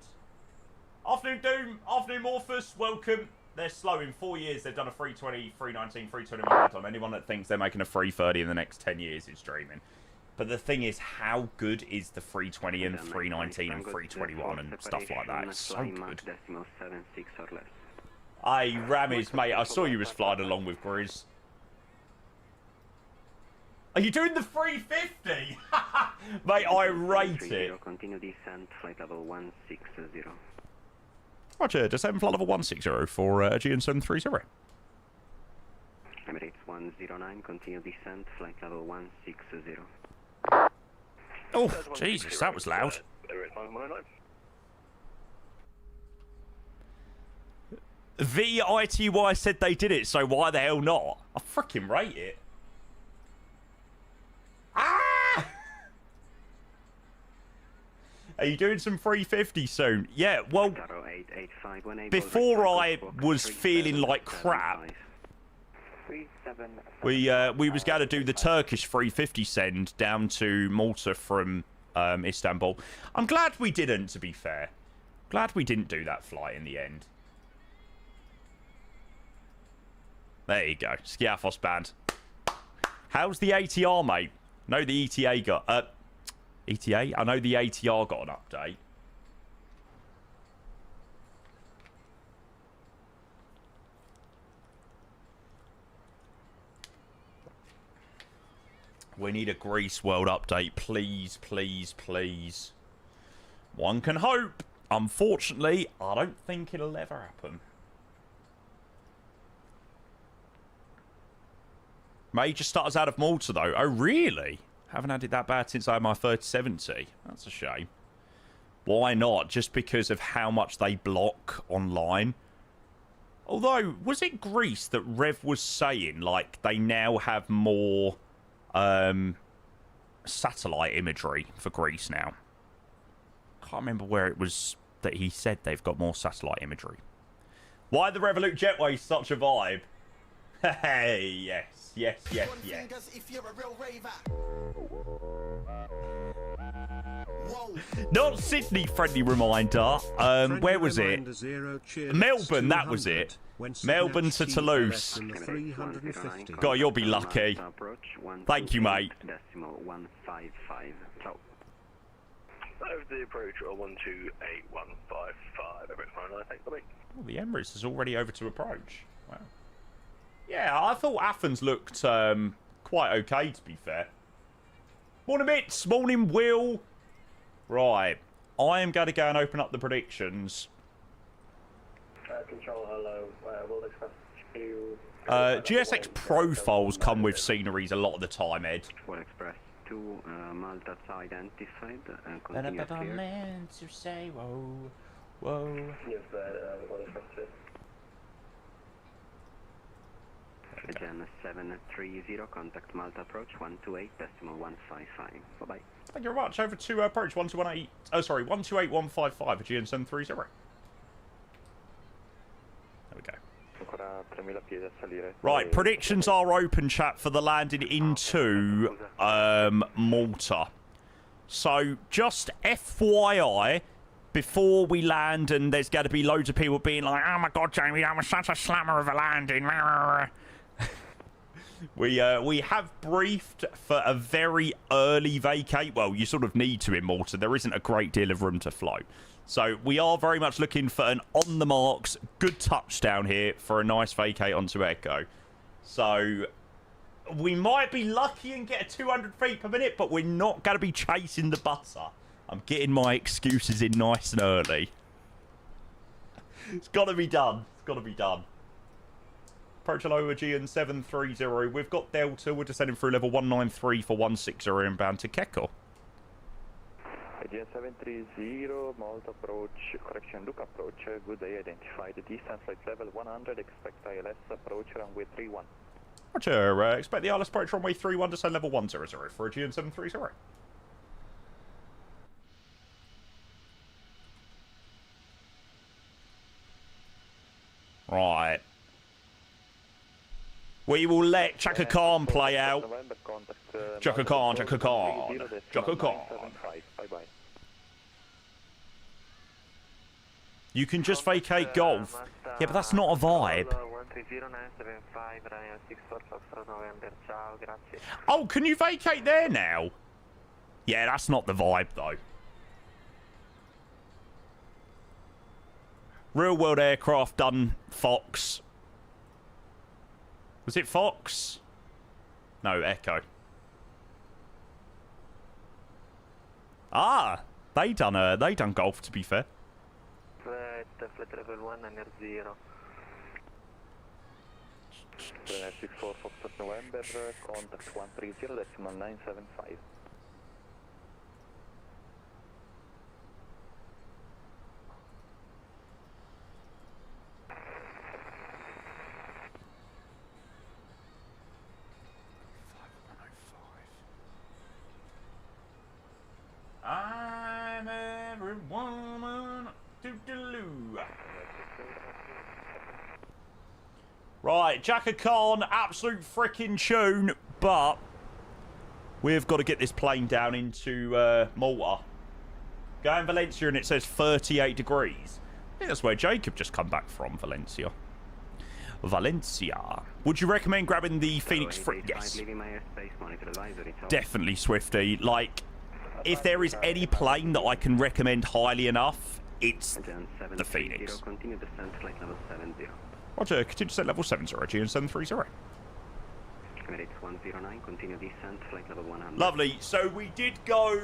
Afternoon Doom, afternoon Morphus, welcome. They're slow. In 4 years, they've done a 320, 319, 320 marathon. Anyone that thinks they're making a 330 in the next 10 years is dreaming. But the thing is, how good is the 320 and 319 and 321 and stuff like that? It's so good. Hey, Ramiz, mate, I saw you was flying along with Grizz. Are you doing the 350? Mate, I rate it. Continue descent, flight level 160. Roger, descend flight level 160 for Aegean 730. Emirates 109, continue descent, flight level 160. Oh, Jesus, that was loud. VITY said they did it, so why the hell not? I freaking rate it. Ah! Are you doing some 350 soon? Yeah, well, before I was feeling like crap, we was going to do the Turkish 350 send down to Malta from Istanbul. I'm glad we didn't, to be fair. Glad we didn't do that flight in the end. There you go. Skiathos band. How's the ATR, mate? No, the ETA got... ETA? I know the ATR got an update. We need a Greece World update. Please, please, please. One can hope. Unfortunately, I don't think it'll ever happen. Major stutters out of Malta, though. Oh, really? Haven't had it that bad since I had my 3070. That's a shame. Why not? Just because of how much they block online. Although, was it Greece that Rev was saying, like, they now have more satellite imagery for Greece now? Can't remember where it was that he said they've got more satellite imagery. Why the Revolut Jetway such a vibe? Hey, yes, yes, yes, yes. Not Sydney, friendly reminder. Where was it? Melbourne, that was it. Melbourne to Toulouse. God, you'll be lucky. Thank you, mate. Over the approach, 1281555. Oh, the Emirates is already over to approach. Wow. Yeah, I thought Athens looked quite okay, to be fair. Morning, Mitts. Morning, Will. Right. I am going to go and open up the predictions. Control, hello. We'll express to... GSX profiles come with sceneries a lot of the time, Ed. We'll express to Malta identified. Continue meant to say, whoa, whoa. Yes, we'll express to... Aegean 730, contact Malta approach 128.155. Bye-bye. Thank you very much. Over to approach 1218. Oh, sorry, 128155. Aegean 730. There we go. Right, predictions are open, chat, for the landing into Malta. So just FYI, before we land, and there's going to be loads of people being like, oh my god, Jamie, that was such a slammer of a landing. We have briefed for a very early vacate. Well, you sort of need to in Malta. There isn't a great deal of room to flow. So we are very much looking for an on-the-marks, good touchdown here for a nice vacate onto Echo. So we might be lucky and get a 200 feet per minute, but we're not going to be chasing the butter. I'm getting my excuses in nice and early. It's got to be done. It's got to be done. Approach hello, Aegean 730. We've got Delta. We're descending through level 193 for 160 inbound to Keko. Aegean 730, Malta approach, correction, look approach, good day, identified. Distance flight level 100, expect ILS approach runway 31. Roger, expect the ILS approach runway 31, descend level 100 for Aegean 730. Right. We will let Chaka Khan play out. Chaka Khan, Chaka Khan, Chaka Khan. You can just vacate golf. Yeah, but that's not a vibe. Oh, can you vacate there now? Yeah, that's not the vibe, though. Real world aircraft done, Fox. Was it Fox? No, Echo. Ah, they done golf, to be fair. Flight level 1 and 0. 64 Foxtrot November, contact 130.975. I'm every woman. Doo-doo-doo. Right, Chaka Khan, absolute freaking tune, but we've got to get this plane down into Malta. Going Valencia and it says 38 degrees. I think that's where Jacob just come back from, Valencia. Valencia. Would you recommend grabbing the Phoenix Free? Yes. Definitely, Swifty. Like, if there is any plane that I can recommend highly enough, it's the Phoenix. Continue descent flight level 70. Roger, continue descent level 70, Aegean 730. Emirates 109, continue descent flight level 100. Lovely. So we did go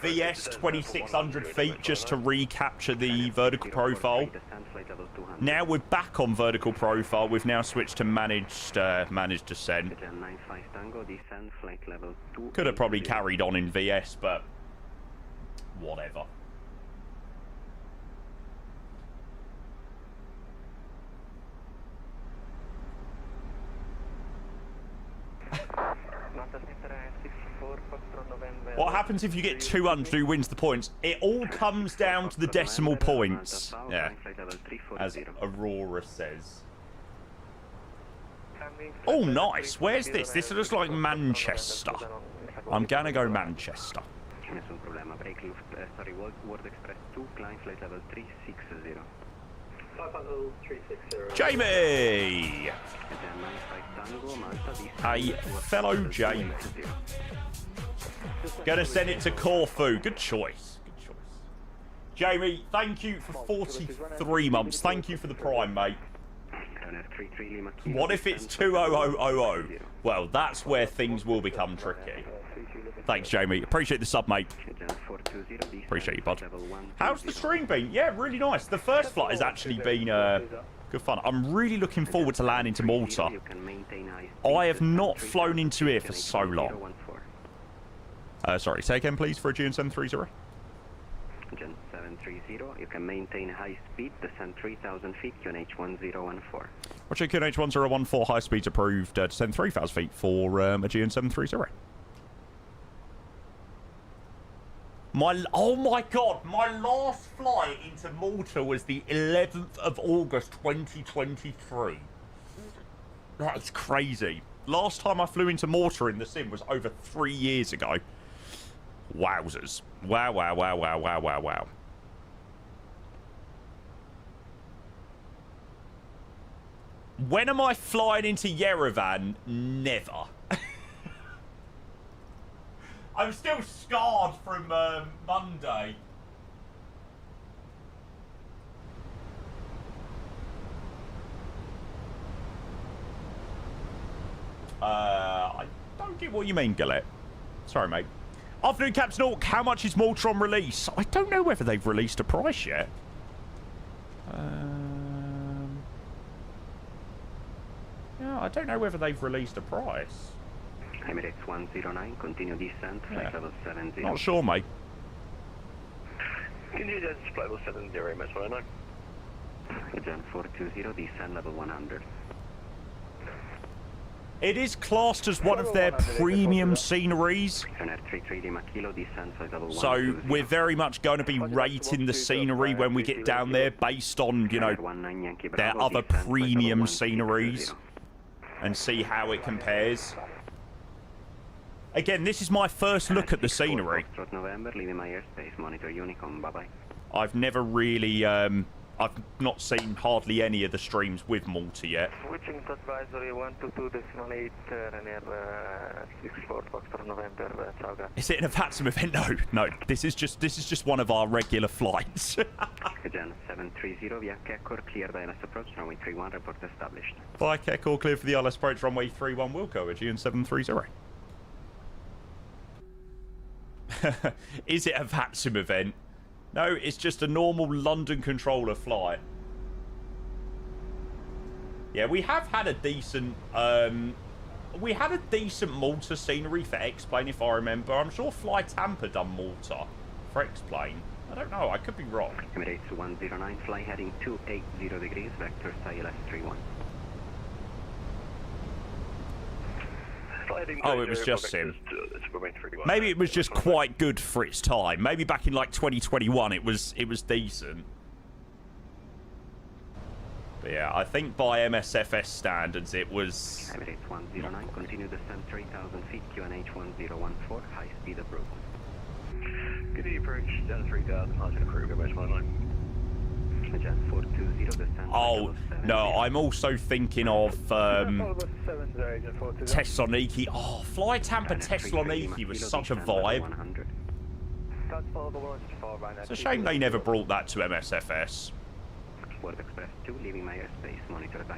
VS 2600 feet just to recapture the vertical profile. Now we're back on vertical profile. We've now switched to managed descent. Could have probably carried on in VS, but whatever. What happens if you get 200? Who wins the points? It all comes down to the decimal points. Yeah, as Aurora says. Oh, nice. Where's this? This looks like Manchester. I'm gonna go Manchester. Nessun problema. Break lift, sorry, World Express 2, climb flight level 360. Jamie! Hey, fellow Jamie. Gonna send it to Corfu. Good choice. Good choice. Jamie, thank you for 43 months. Thank you for the prime, mate. What if it's 20000? Well, that's where things will become tricky. Thanks, Jamie. Appreciate the sub, mate. Appreciate you, bud. How's the stream been? Yeah, really nice. The first flight has actually been good fun. I'm really looking forward to landing to Malta. I have not flown into here for so long. Sorry, say again, please, for Aegean 730. Gen 730, you can maintain high speed, descend 3,000 feet, QNH 1014. Roger, QNH 1014, high speeds approved, descend 3,000 feet for Aegean 730. Oh my god, my last flight into Malta was the 11th of August 2023. That's crazy. Last time I flew into Malta in the sim was over 3 years ago. Wowzers. Wow, wow, wow, wow, wow, wow, wow. When am I flying into Yerevan? Never. I'm still scarred from Monday. I don't get what you mean, Gillette. Sorry, mate. Afternoon, Captain Orc. How much is Malta on release? I don't know whether they've released a price yet. Yeah, I don't know whether they've released a price. Emirates 109, continue descent, flight level 70. Not sure, mate. Continue descent, flight level 70, Match 109. Aegean 420, descent level 100. It is classed as one of their premium sceneries. So we're very much going to be rating the scenery when we get down there based on, you know, their other premium sceneries and see how it compares. Again, this is my first look at the scenery. I've never really, I've not seen hardly any of the streams with Malta yet. Switching to advisory 122.8, Ryanair 64 Foxtrot November, Ciao. Is it an Avatsum event? No. This is just one of our regular flights. Aegean 730 via Kekor, clear the ILS approach, runway 31, report established. Via Kekor, clear for the ILS approach, runway 31, Wilco, Aegean 730. Is it a Avatsum event? No, it's just a normal London controller flight. Yeah, we have had a decent Malta scenery for X-Plane, if I remember. I'm sure Fly Tampa done Malta for X-Plane. I don't know, I could be wrong. Emirates 109, fly heading 280 degrees, vector ILS 31. Oh, it was just him. Maybe it was just quite good for its time. Maybe back in like 2021 it was decent. But yeah, I think by MSFS standards it was... Emirates 109, continue descent 3,000 feet, QNH 1014, high speed approval. Good day, approach, down 3,000, high speed approval, Match 109. Aegean 420, descent. Oh, no, I'm also thinking of Thessaloniki. Oh, Fly Tampa Thessaloniki was such a vibe. It's a shame they never brought that to MSFS.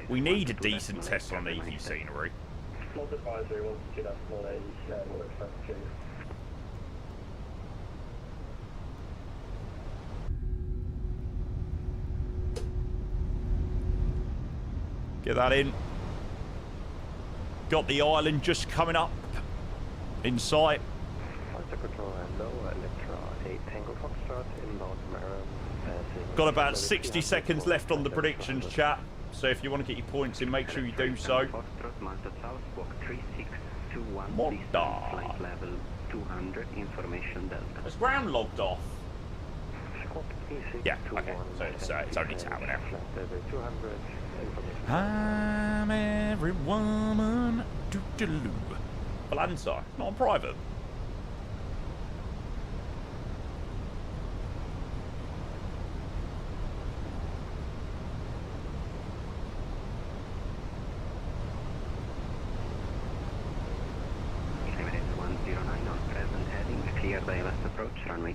We need a decent Thessaloniki scenery. Get that in. Got the island just coming up in sight. Got about 60 seconds left on the predictions, chat. So if you want to get your points in, make sure you do so. Malta. Has ground logged off? Yeah, okay. So it's only tower now. I'm every woman. Doo-doo-doo. Balanza, not on private.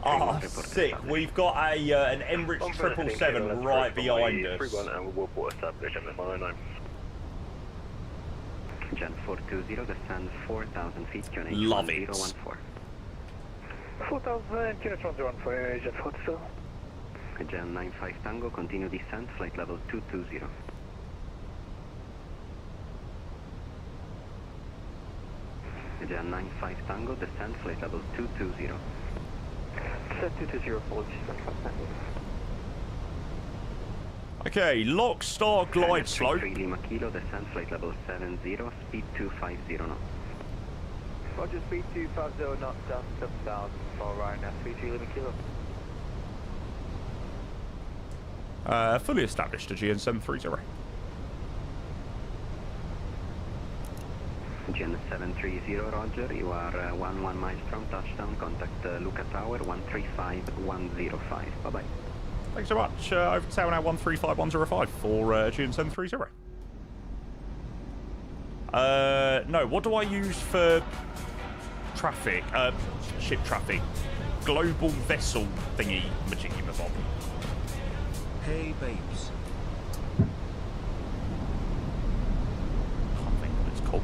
Ah, sick. We've got an Emirates 777 right behind us. Gen 420, descend 4,000 feet, QNH Love it. 1014. 4,000, QNH 1014, Gen 420. Aegean 95 Tango, continue descent, flight level 220. Aegean 95 Tango, descent, flight level 220. Set 220, apologies, Okay, lock, star, glide slope. 3 Lima Kilo, descent, flight level 70, speed 250 knots. Roger, speed 250 knots, down 7,000 for Ryanair 3 Lima Kilo. Fully established, Aegean 730. Aegean 730, roger. You are 11 miles from touchdown. Contact Luca Tower 135105. Bye-bye. Thanks so much. Over to Tower now 135105 for Aegean 730. No, what do I use for traffic? Ship traffic. Global vessel thingy majiggy mabob. Hey babes. Can't think what it's called.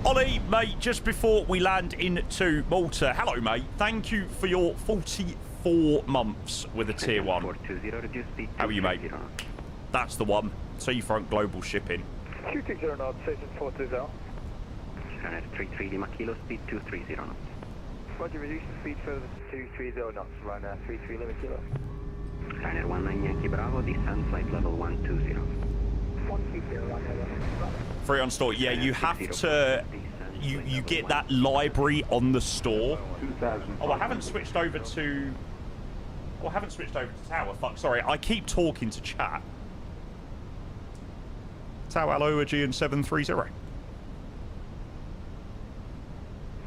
Ollie, mate, just before we land into Malta. Hello, mate. Thank you for your 44 months with a tier 1. 420, reduce speed. How are you, mate? That's the one. Seafront Global Shipping. 260 knots, station 420. Skynet 33 Lima Kilo, speed 230 knots. Roger, reduce the speed further to 230 knots, run 33 Lima Kilo. Skynet 19 Yankee Bravo, descend flight level 120. 120, Free on store. Yeah, you have to... You get that library on the store. Oh, I haven't switched over to... Oh, I haven't switched over to Tower. Fuck, sorry. I keep talking to chat. Tower, hello, Aegean 730.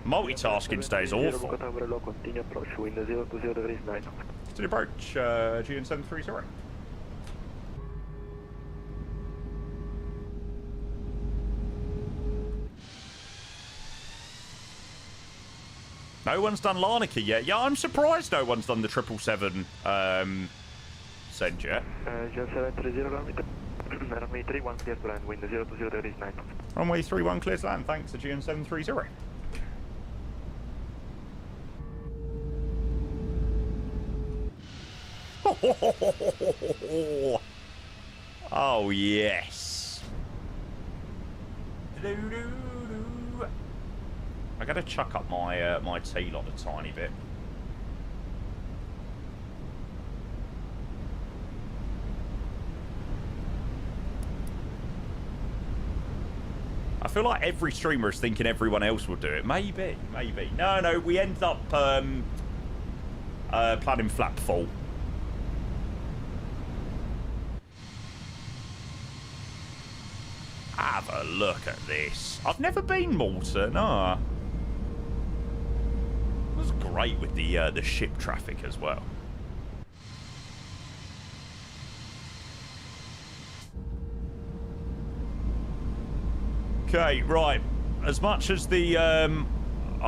Multitasking stays awful. Continue approach, wind 020 degrees 9. Continue approach, Aegean 730. No one's done Larnaca yet. Yeah, I'm surprised no one's done the 777 send yet. Aegean 730, runway 31 clear to land, wind 020 degrees 9. Runway 31 clears land, thanks, Aegean 730. Oh, yes. I gotta chuck up my my T-lot a tiny bit. I feel like every streamer is thinking everyone else will do it. Maybe, maybe. No, we end up planning flap full. Have a look at this. I've never been Malta, no. It was great with the ship traffic as well. Okay, right. As much as the I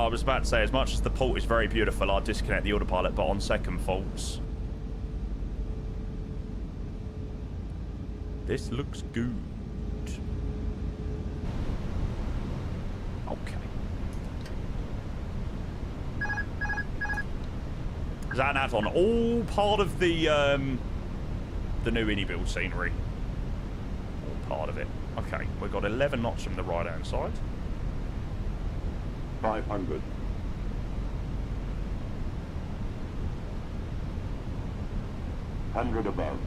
was about to say, as much as the port is very beautiful, I'll disconnect the autopilot, but on second thoughts, this looks good. Okay. Is that an add-on? All part of the new iniBuild scenery. All part of it. Okay, we've got 11 knots from the right-hand side. 500. 100 above.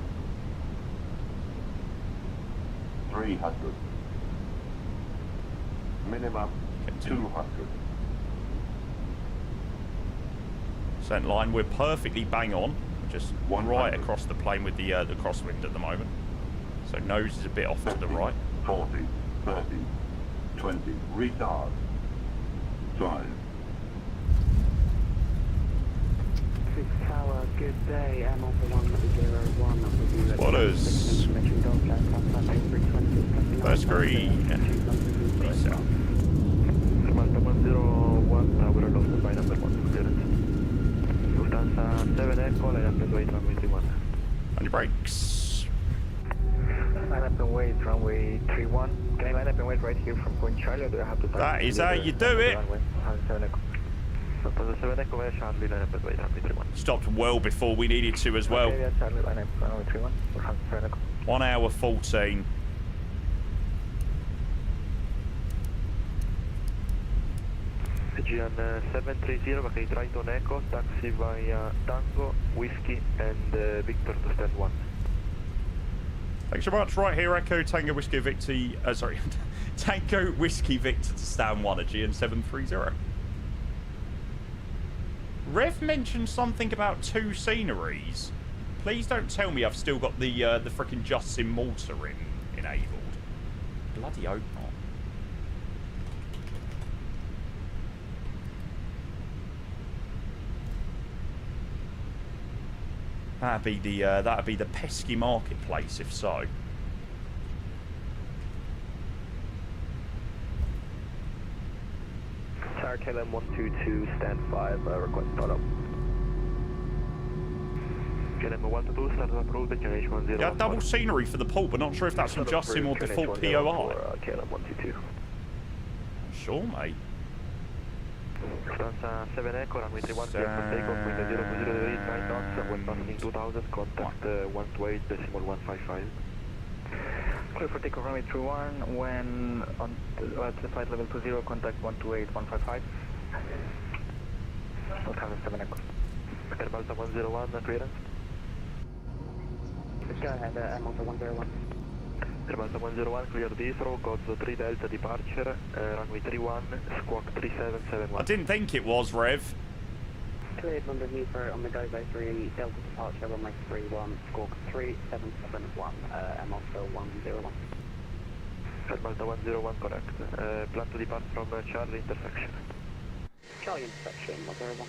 300. Minimum 200. Scent line, we're perfectly bang on. Just right across the plane with the crosswind at the moment. So nose is a bit off 50, to the right. 40, 30, 20. Retard. 5. 6 Tower, good day. I'm on the 101. Spotters. First green. Peace out. Malta 101, Tower lost by number 1, clearance. Lufthansa 7 Echo, line up and wait, runway 31. On your brakes. Line up and wait, runway 31. Can I line up and wait right here from Point Charlie, or do I have to... That is how you do it. Stopped well before we needed to as well. 1 hour 14. Aegean 730, vacate right on Echo, taxi via Tango, Whiskey and Victor to stand 1. Thanks so much. Right here, Echo, Tango, Whiskey, Victor. Sorry, Tango, Whiskey, Victor to stand 1, Aegean 730. Rev mentioned something about 2 sceneries. Please don't tell me I've still got the frickin' Just in Malta enabled. Bloody hope not. That'd be the pesky marketplace, if so. Tower KLM 122, stand 5, request startup. KLM 122, startup approved, destination 10. Yeah, double scenery for the port, but not sure if that's from Justin or default POI. KLM 122. Sure, mate. Lufthansa 7 Echo, runway 31, clear for takeoff, window 0, 9 knots, wind passing 2000, contact 128, decimal 155. Clear for takeoff, runway 31, when on at the flight level 20, contact 128, 155. Lufthansa 7 Echo. Air Malta 101, clearance. Go ahead, Malta 101. Air Malta 101, clear to Heathrow, codes 3 Delta departure, runway 31, squawk 3771. I didn't think it was, Rev. Cleared London Heathrow on the go by 3, Delta departure, runway 31, squawk 3771, Malta 101. Air Malta 101, correct. Plan to depart from Charlie intersection. Charlie intersection, 101.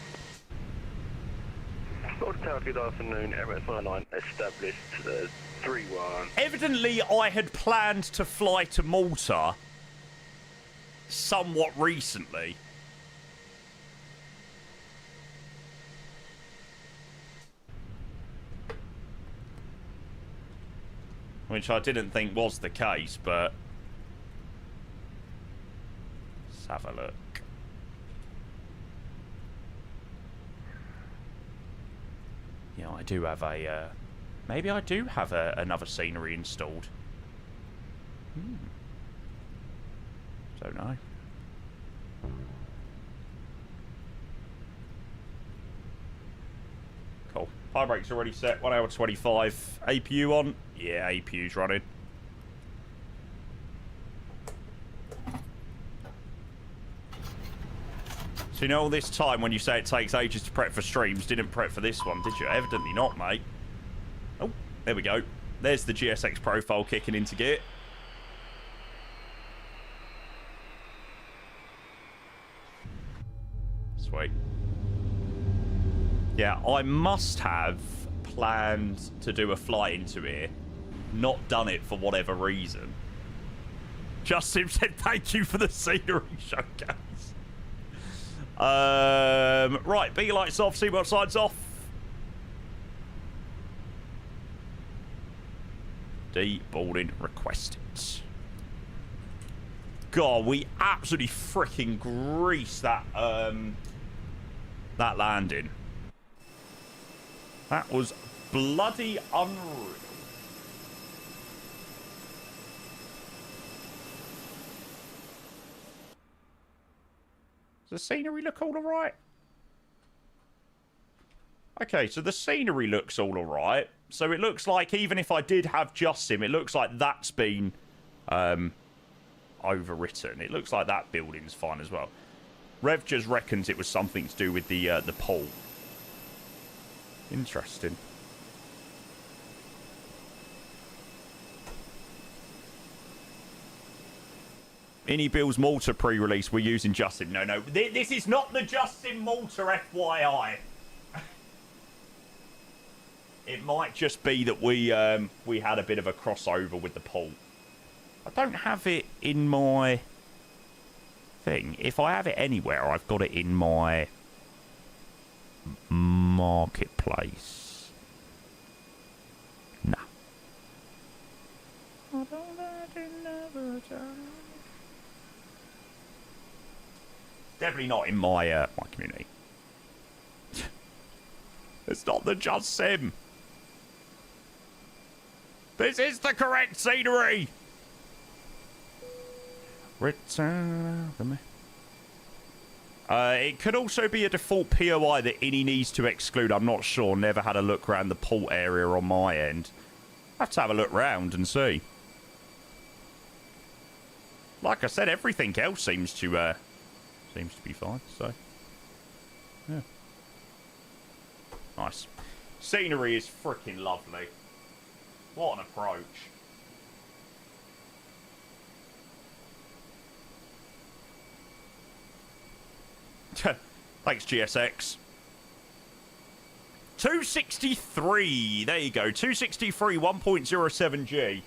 North Tower, good afternoon, Emirates 109, established 3-1. Evidently, I had planned to fly to Malta somewhat recently. Which I didn't think was the case, but let's have a look. Yeah, I do have a... maybe I do have another scenery installed. Don't know. Cool. Fire brakes already set. 1 hour 25. APU on? Yeah, APU's running. So you know all this time when you say it takes ages to prep for streams, didn't prep for this one, did you? Evidently not, mate. Oh, there we go. There's the GSX profile kicking into gear. Sweet. Yeah, I must have planned to do a flight into here. Not done it for whatever reason. Justin said thank you for the scenery showcase. Right, B lights off, seatbelt signs off. D boarding requested. God, we absolutely freaking greased that that landing. That was bloody unreal. Does the scenery look all alright? Okay, so the scenery looks all alright. So it looks like even if I did have just sim, it looks like that's been overwritten. It looks like that building's fine as well. Rev just reckons it was something to do with the pole. Interesting. iniBuilds Malta pre-release, we're using Justin. No. This is not the Justin Malta, FYI. It might just be that we had a bit of a crossover with the pool. I don't have it in my thing. If I have it anywhere, I've got it in my marketplace. Nah. I don't let it never turn. Definitely not in my my community. It's not the Just Sim. This is the correct scenery. Return for me. It could also be a default POI that INI needs to exclude. I'm not sure. Never had a look around the port area on my end. I have to have a look round and see. Like I said, everything else seems to be fine. So, yeah, nice. Scenery is freaking lovely. What an approach. Thanks, GSX. 263. There you go. 263, 1.07G.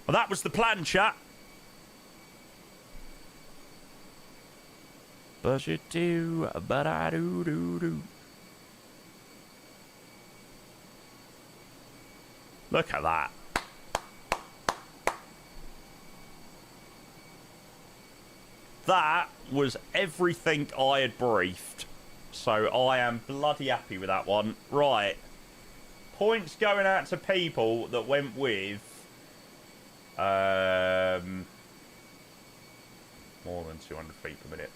Well, that was the plan, chat. Budget do, but I do. Look at that. That was everything I had briefed. So I am bloody happy with that one. Right. Points going out to people that went with... more than 200 feet per minute.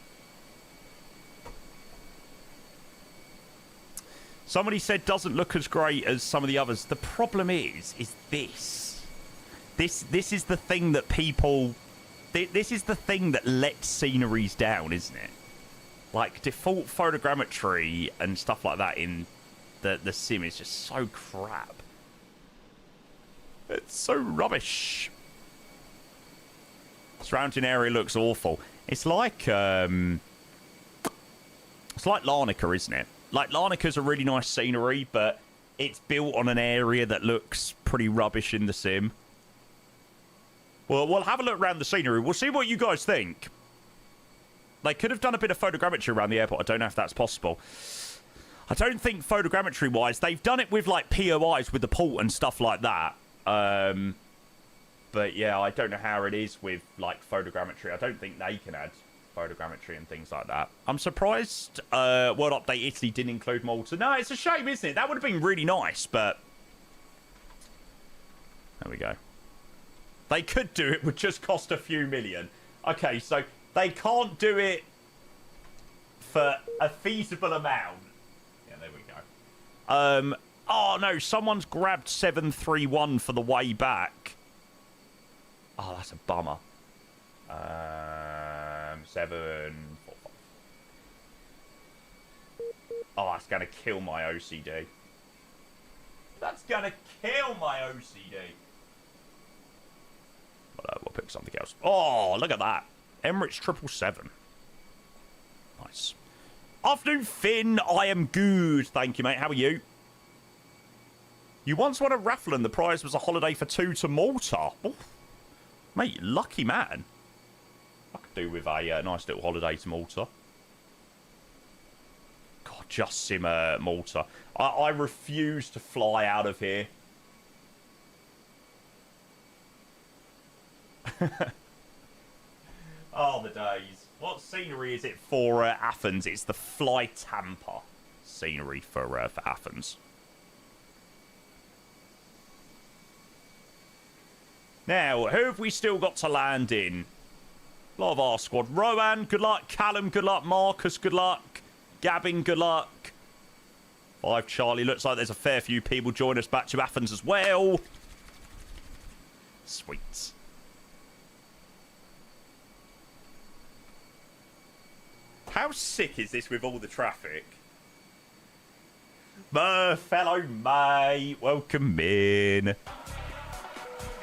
Somebody said doesn't look as great as some of the others. The problem is this. This is the thing that people... This is the thing that lets sceneries down, isn't it? Like, default photogrammetry and stuff like that in the sim is just so crap. It's so rubbish. Surrounding area looks awful. It's like Larnaca, isn't it? Like, Larnaca's a really nice scenery, but it's built on an area that looks pretty rubbish in the sim. Well, we'll have a look around the scenery. We'll see what you guys think. They could have done a bit of photogrammetry around the airport. I don't know if that's possible. I don't think photogrammetry-wise... They've done it with, like, POIs with the port and stuff like that. But, yeah, I don't know how it is with, like, photogrammetry. I don't think they can add photogrammetry and things like that. I'm surprised World Update Italy didn't include Malta. No, it's a shame, isn't it? That would have been really nice, but... There we go. They could do it. It would just cost a few million. Okay, so they can't do it for a feasible amount. Yeah, there we go. Oh, no. Someone's grabbed 731 for the way back. Oh, that's a bummer. 745. Oh, that's going to kill my OCD. That's going to kill my OCD. We'll pick something else. Oh, look at that. Emirates 777. Nice. Afternoon, Finn. I am good. Thank you, mate. How are you? You once won a raffle and the prize was a holiday for 2 to Malta. Oh, mate, lucky man. I could do with a nice little holiday to Malta. God, just sim Malta. I refuse to fly out of here. Oh, the days. What scenery is it for Athens? It's the Fly Tampa scenery for Athens. Now, who have we still got to land in? A lot of our squad. Rowan, good luck. Callum, good luck. Marcus, good luck. Gavin, good luck. 5 Charlie. Looks like there's a fair few people join us back to Athens as well. Sweet. How sick is this with all the traffic? Murph, hello, mate. Welcome in.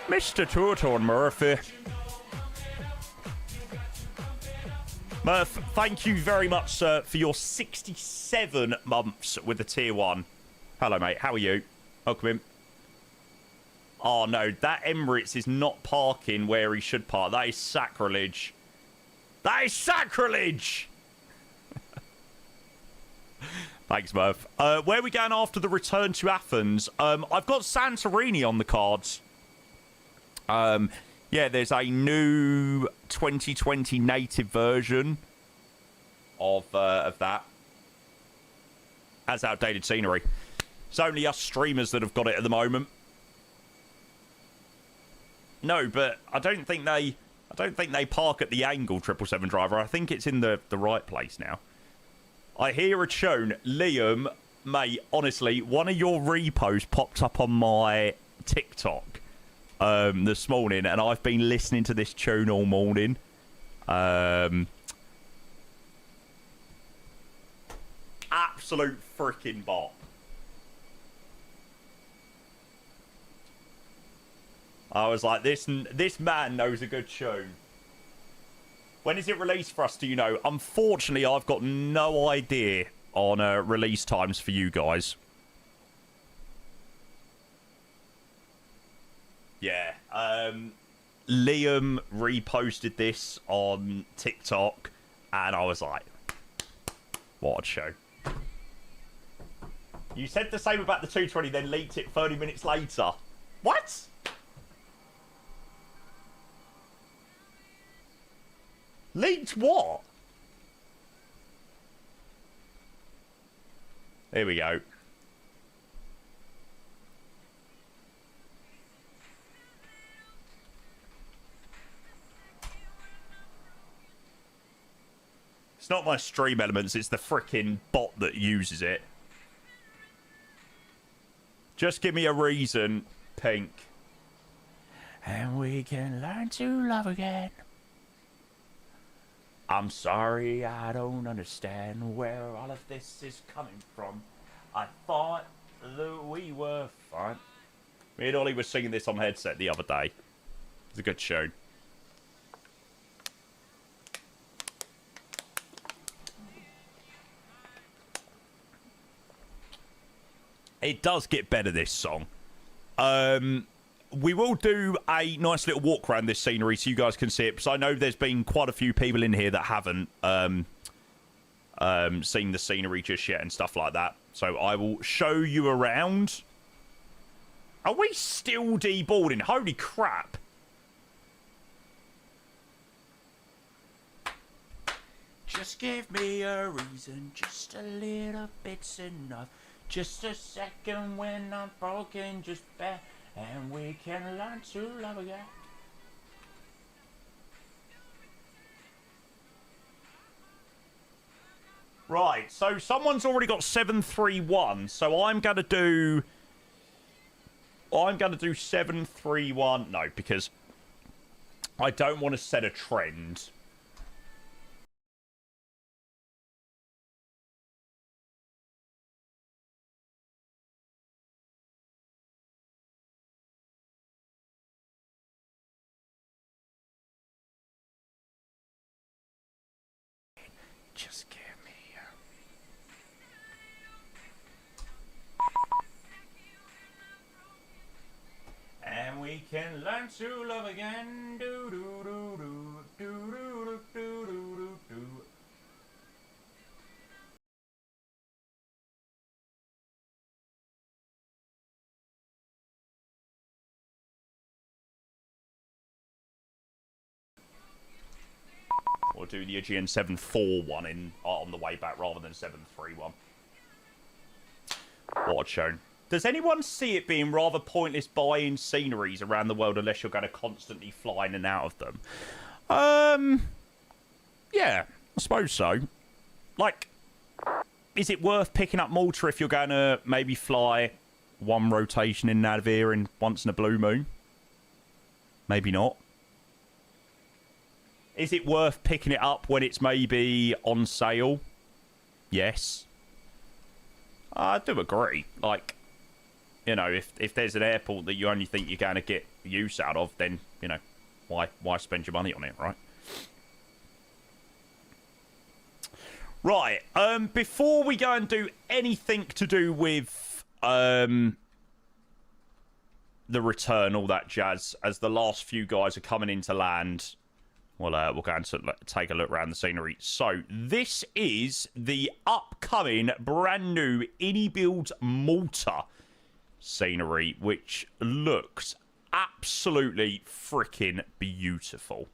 Mr. Turton Murphy. Murph, thank you very much, sir, for your 67 months with the Tier 1. Hello, mate. How are you? Welcome in. Oh, no. That Emirates is not parking where he should park. That is sacrilege. That is sacrilege! Thanks, Murph. Where are we going after the return to Athens? I've got Santorini on the cards. Yeah, there's a new 2020 native version of that. As outdated scenery. It's only us streamers that have got it at the moment. No, but I don't think they park at the angle, 777 driver. I think it's in the right place now. I hear a tune. Liam, mate, honestly, one of your repos popped up on my TikTok this morning, and I've been listening to this tune all morning. Absolute freaking bop. I was like, this man knows a good tune. When is it released for us, do you know? Unfortunately, I've got no idea on release times for you guys. Yeah. Liam reposted this on TikTok, and I was like, what a show. You said the same about the 220, then leaked it 30 minutes later. What? Leaked what? Here we go. It's not my stream elements, it's the frickin' bot that uses it. Just give me a reason, Pink. And we can learn to love again. I'm sorry, I don't understand where all of this is coming from. I thought that we were fine. Me and Ollie were singing this on headset the other day. It's a good tune. It does get better, this song. We will do a nice little walk around this scenery so you guys can see it, because I know there's been quite a few people in here that haven't seen the scenery just yet and stuff like that. So I will show you around. Are we still deboarding? Holy crap. Just give me a reason, just a little bit's enough. Just a second when I'm broken, just bear, and we can learn to love again. Right, so someone's already got 731, so I'm gonna do 731. No, because I don't want to set a trend. Just give me a... And we can learn to love again. Do do do do do do do do do do. Or do the Aegean 741 in on the way back rather than 731. What a shown. Does anyone see it being rather pointless buying sceneries around the world unless you're going to constantly fly in and out of them? Yeah, I suppose so. Like, is it worth picking up Malta if you're going to maybe fly one rotation in Navier and once in a blue moon? Maybe not. Is it worth picking it up when it's maybe on sale? Yes. I do agree. Like, you know, if there's an airport that you only think you're going to get use out of, then, you know, why spend your money on it, right? Right. Before we go and do anything to do with the return, all that jazz, as the last few guys are coming into land... we'll go and take a look around the scenery. So, this is the upcoming brand new iniBuilds Malta scenery, which looks absolutely freaking beautiful.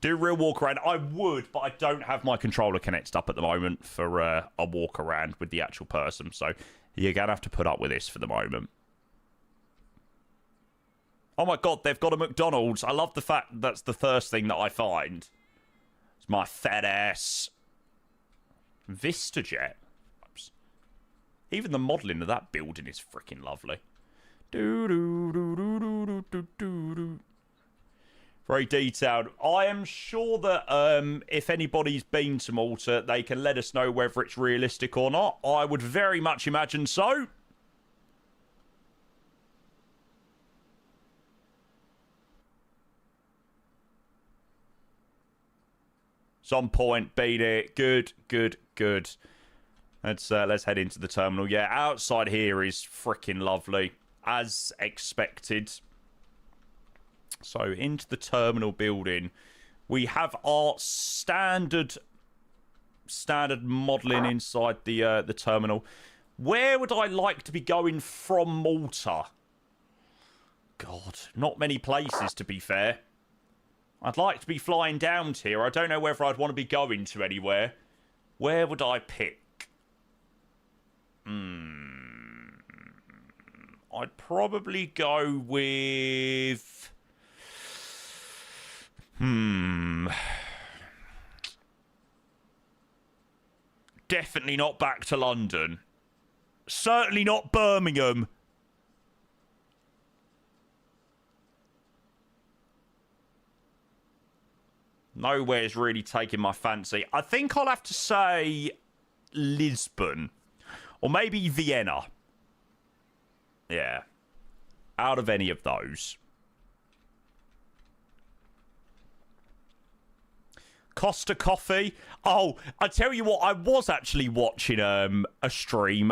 Do real walk around. I would, but I don't have my controller connected up at the moment for a walk around with the actual person. So, you're going to have to put up with this for the moment. Oh my god, they've got a McDonald's. I love the fact that's the first thing that I find. It's my fat ass. VistaJet. Oops. Even the modelling of that building is freaking lovely. Very detailed. I am sure that if anybody's been to Malta, they can let us know whether it's realistic or not. I would very much imagine so. Some point, beat it. Good, good, good. Let's head into the terminal. Yeah, outside here is freaking lovely. as expected. So into the terminal building, we have our standard modelling inside the terminal. Where would I like to be going from Malta? God, not many places, to be fair. I'd like to be flying down to here. I don't know whether I'd want to be going to anywhere. Where would I pick? I'd probably go with... Definitely not back to London. Certainly not Birmingham. Nowhere's really taking my fancy. I think I'll have to say Lisbon. Or maybe Vienna. Yeah. Out of any of those. Costa Coffee. Oh, I tell you what, I was actually watching a stream.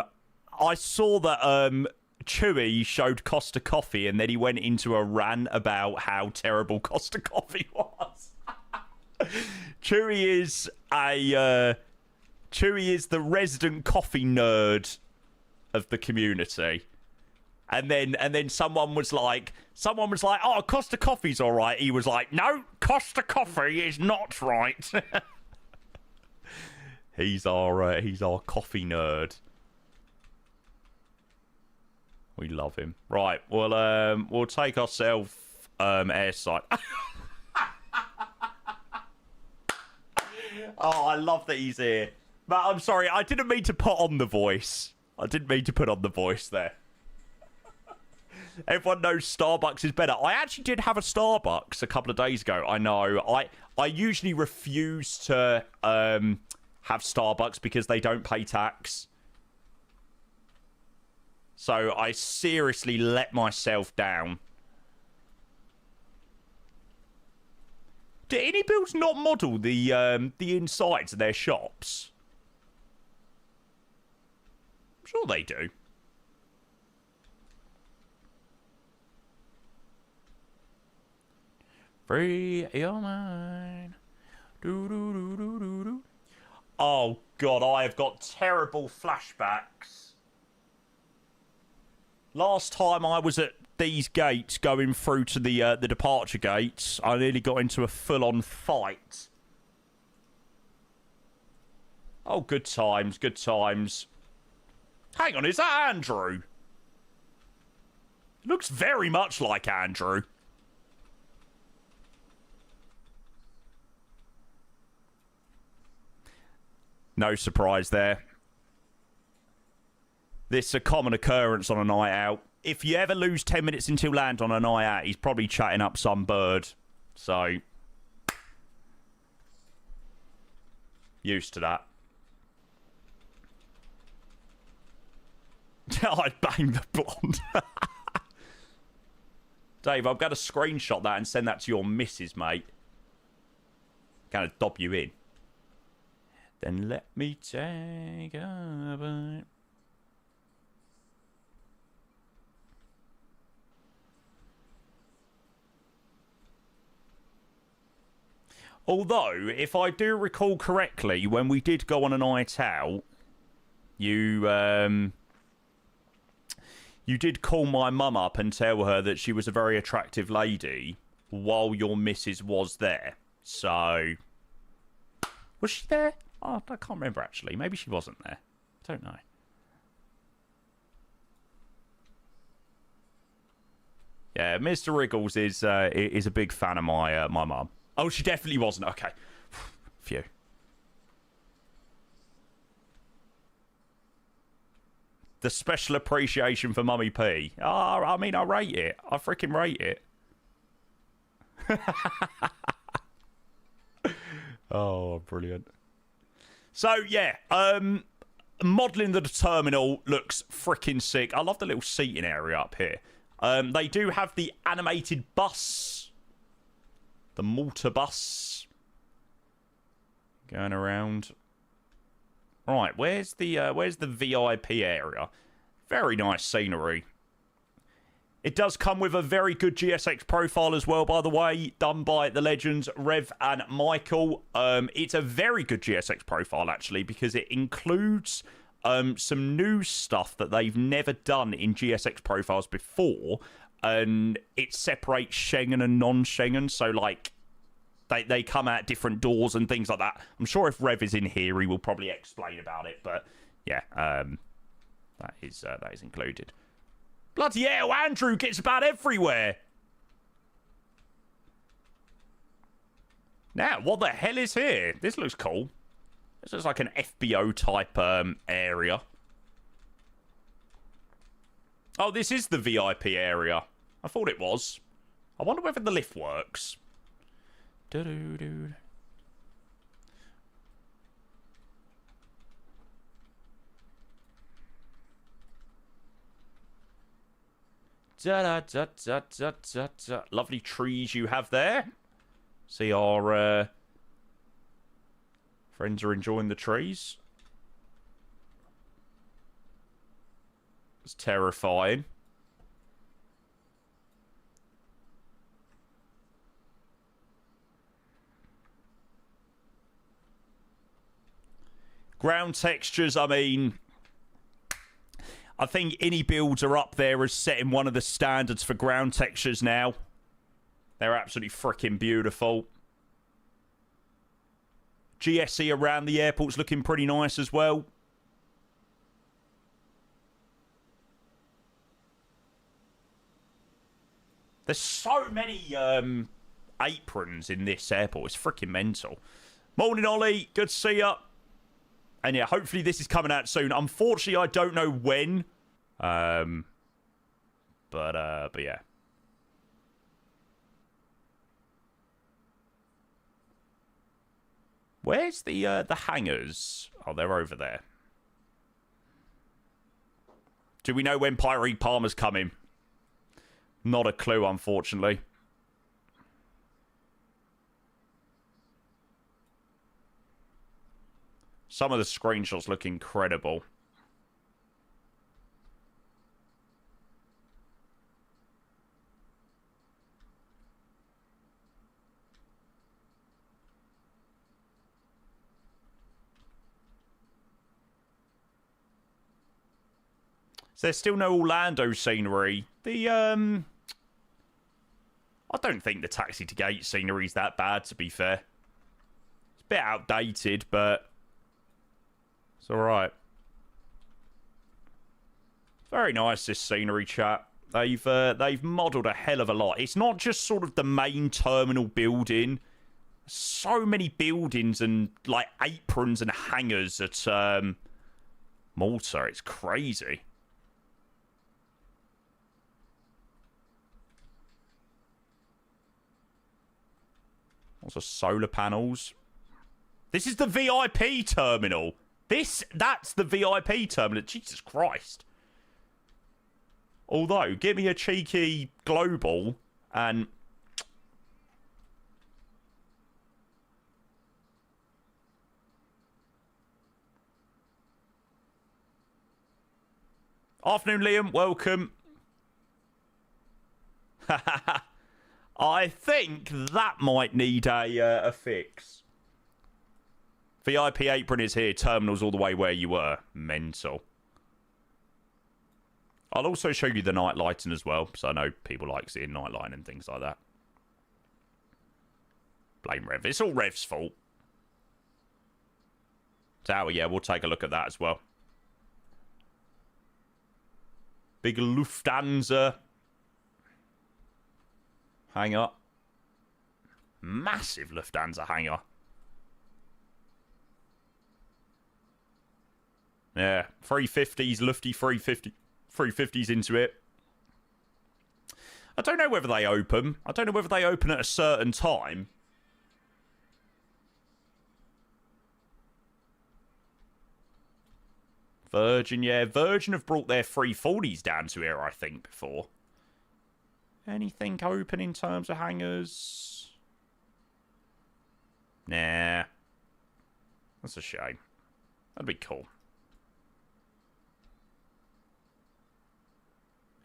I saw that Chewy showed Costa Coffee and then he went into a rant about how terrible Costa Coffee was. Chewy is the resident coffee nerd of the community. And then someone was like, oh, Costa Coffee's all right. He was like, no, Costa Coffee is not right. He's our coffee nerd. We love him. Right, we'll take ourselves airside. Oh, I love that he's here. But I'm sorry, I didn't mean to put on the voice. There. Everyone knows Starbucks is better. I actually did have a Starbucks a couple of days ago. I know. I usually refuse to have Starbucks because they don't pay tax. So I seriously let myself down. Do iniBuilds not model the insides of their shops? I'm sure they do. Free your mind. Do, do, do, do, do, do. Oh, God, I have got terrible flashbacks. Last time I was at these gates going through to the departure gates, I nearly got into a full-on fight. Oh, good times, good times. Hang on, is that Andrew? Looks very much like Andrew. No surprise there. This is a common occurrence on a night out. If you ever lose 10 minutes until land on a night out, he's probably chatting up some bird. So, used to that. I'd bang the blonde. Dave, I'm going to screenshot that and send that to your missus, mate. Kind of dob you in. Then let me take a bite. Although, if I do recall correctly, when we did go on a night out, you did call my mum up and tell her that she was a very attractive lady while your missus was there. So, was she there? Oh, I can't remember, actually. Maybe she wasn't there. I don't know. Yeah, Mr. Wriggles is a big fan of my mum. Oh, she definitely wasn't. Okay. Phew. The special appreciation for Mummy P. Oh, I mean, I rate it. I freaking rate it. Oh, brilliant. So, yeah. Modelling the terminal looks freaking sick. I love the little seating area up here. They do have the animated bus. The Malta bus. Going around. Right, where's the VIP area? Very nice scenery. It does come with a very good GSX profile as well, by the way, done by the legends Rev and Michael. It's a very good GSX profile, actually, because it includes some new stuff that they've never done in GSX profiles before, and it separates Schengen and non-Schengen, so, like, they come out different doors and things like that. I'm sure if Rev is in here, he will probably explain about it, but, yeah, that is included. Bloody hell, Andrew gets about everywhere. Now, what the hell is here? This looks cool. This looks like an FBO type area. Oh, this is the VIP area. I thought it was. I wonder whether the lift works. Do-do-do. Da-da-da-da-da-da-da. Lovely trees you have there. See our friends are enjoying the trees. It's terrifying. Ground textures, I mean, I think iniBuilds are up there as setting one of the standards for ground textures now. They're absolutely freaking beautiful. GSE around the airport's looking pretty nice as well. There's so many aprons in this airport. It's freaking mental. Morning, Ollie. Good to see ya. And yeah, hopefully this is coming out soon. Unfortunately, I don't know when. But yeah. Where's the hangars? Oh, they're over there. Do we know when Pyre Palmer's coming? Not a clue, unfortunately. Some of the screenshots look incredible. So there's still no Orlando scenery. I don't think the Taxi to Gate scenery is that bad, to be fair. It's a bit outdated, but it's alright. Very nice, this scenery, chat. They've modelled a hell of a lot. It's not just sort of the main terminal building. So many buildings and, like, aprons and hangars at Malta. It's crazy. Also solar panels. This is the VIP terminal. That's the VIP terminal. Jesus Christ. Although, give me a cheeky global and... Afternoon, Liam. Welcome. I think that might need a fix. VIP apron is here. Terminals all the way where you were. Mental. I'll also show you the night lighting as well, so I know people like seeing night lighting and things like that. Blame Rev. It's all Rev's fault. Tower, yeah, we'll take a look at that as well. Big Lufthansa hangar. Massive Lufthansa hangar. Yeah, 350s, Lufty 350s into it. I don't know whether they open. I don't know whether they open at a certain time. Virgin, yeah. Virgin have brought their 340s down to here, I think, before. Anything open in terms of hangars? Nah. That's a shame. That'd be cool.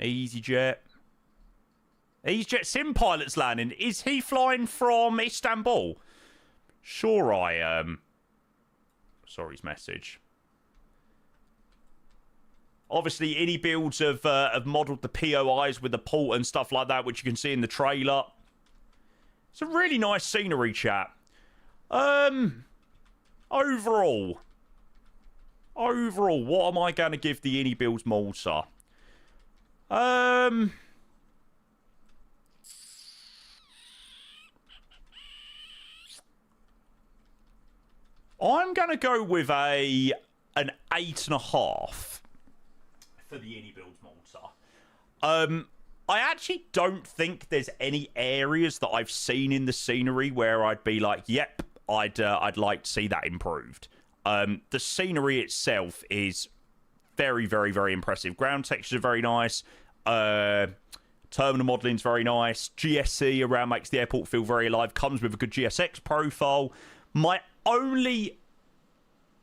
EasyJet. EasyJet sim pilot's landing. Is he flying from Istanbul? Sure, I saw his message. Obviously, iniBuilds have modelled the POIs with the port and stuff like that, which you can see in the trailer. It's a really nice scenery, chat. Overall, what am I going to give the iniBuilds Malta? I'm going to go with an 8.5 for the iniBuilds Malta. I actually don't think there's any areas that I've seen in the scenery where I'd be like, yep, I'd like to see that improved. The scenery itself is very, very, very impressive. Ground textures are very nice. Terminal modeling's very nice. GSC around makes the airport feel very alive. Comes with a good GSX profile. My only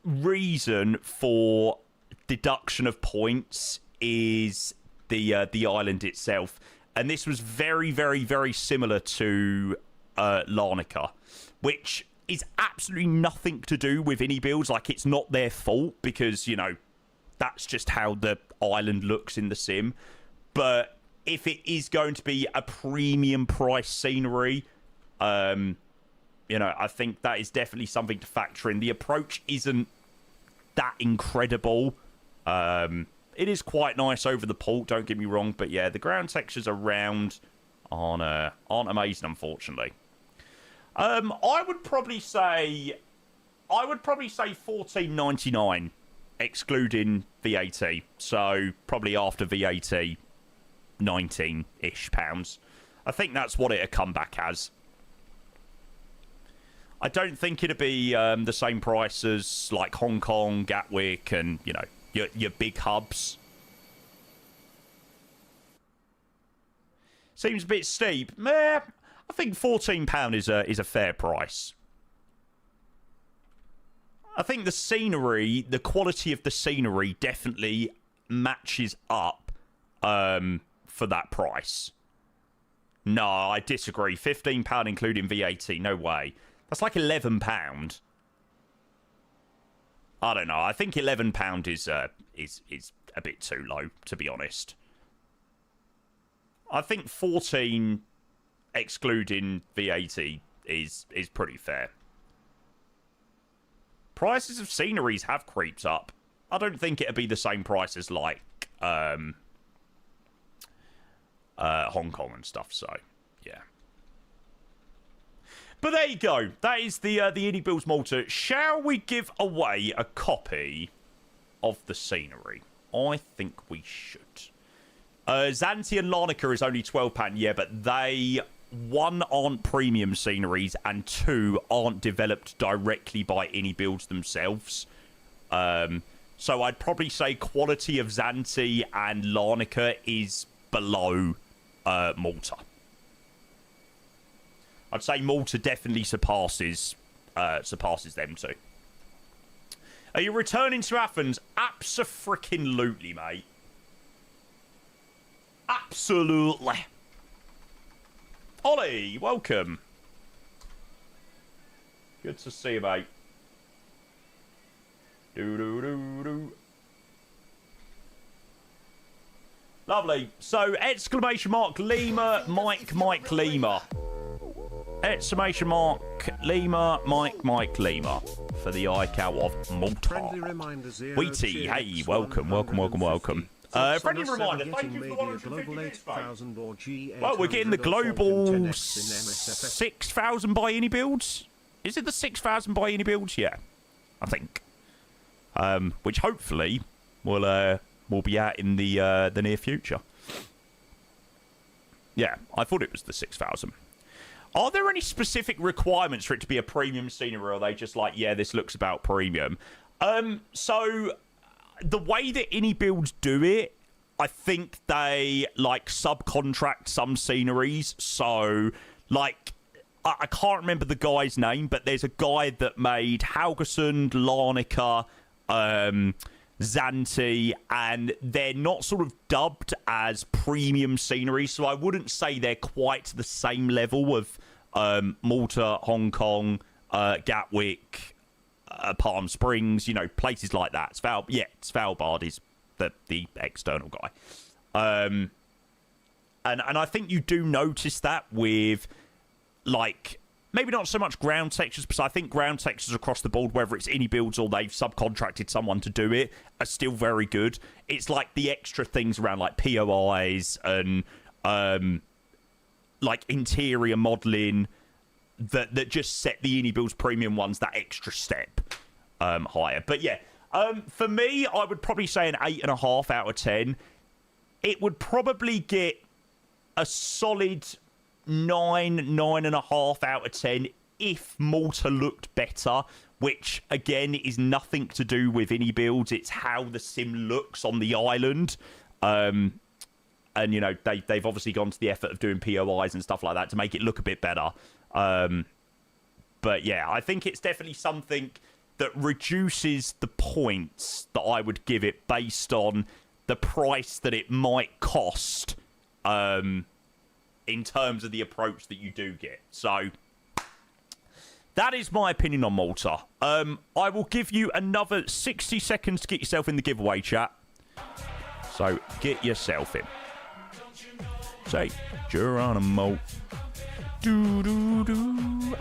reason for deduction of points is the island itself, and this was very, very, very similar to Larnaca, which is absolutely nothing to do with iniBuilds. Like, it's not their fault because, you know, that's just how the island looks in the sim. But if it is going to be a premium price scenery, you know, I think that is definitely something to factor in. The approach isn't that incredible. It is quite nice over the port, don't get me wrong, but yeah, the ground textures around aren't amazing, unfortunately. I would probably say $14.99 excluding VAT. So probably after VAT, 19-ish pounds. I think that's what it'll come back as. I don't think it'd be the same price as like Hong Kong, Gatwick, and you know your big hubs. Seems a bit steep. Meh, I think £14 is a fair price. I think the scenery, the quality of the scenery, definitely matches up for that price. No, I disagree. £15 including VAT. No way. That's like £11. I don't know. I think £11 is a bit too low, to be honest. I think 14 excluding VAT is pretty fair. Prices of sceneries have creeped up. I don't think it'd be the same price as like Hong Kong and stuff. So yeah. But there you go. That is the iniBuilds Malta. Shall we give away a copy of the scenery? I think we should. Zante and Larnaca is only £12. Yeah, but they, one, aren't premium sceneries, and two, aren't developed directly by iniBuilds themselves. So I'd probably say quality of Zante and Larnaca is below Malta. I'd say Malta definitely surpasses them two. Are you returning to Athens? Abso-freaking-lutely, mate. Absolutely. Ollie, welcome. Good to see you, mate. Do. Lovely. So, exclamation mark Lima, Mike Lima. Exclamation mark Lima, Mike Lima for the ICAO of Malta. Wheaty, hey, welcome. Friendly reminder, thank you for the 150 bits, mate. Well, we're getting the global 6,000 by iniBuilds. Is it the 6,000 by iniBuilds? Yeah, I think. Which hopefully will be out in the near future. Yeah, I thought it was the 6,000. Are there any specific requirements for it to be a premium scenery, or are they just like, yeah, this looks about premium? So the way that iniBuilds do it, I think they like subcontract some sceneries. So like, I can't remember the guy's name, but there's a guy that made Haugesund, Larnaca, Zante, and they're not sort of dubbed as premium scenery, so I wouldn't say they're quite to the same level of Malta, Hong Kong, Gatwick, Palm Springs, you know, places like that. Svalbard is the external guy. And I think you do notice that with, like, maybe not so much ground textures, because I think ground textures across the board, whether it's iniBuilds or they've subcontracted someone to do it, are still very good. It's like the extra things around, like POIs and like interior modelling that just set the iniBuilds premium ones that extra step higher. But yeah, for me, I would probably say an 8.5 out of 10. It would probably get a solid 9.5 out of 10 if Malta looked better, which again is nothing to do with iniBuilds. It's how the sim looks on the island. And you know, they've obviously gone to the effort of doing POIs and stuff like that to make it look a bit better. But yeah, I think it's definitely something that reduces the points that I would give it based on the price that it might cost in terms of the approach that you do get. So that is my opinion on Malta. I will give you another 60 seconds to get yourself in the giveaway, chat. So get yourself in. Say Geronimo. Do.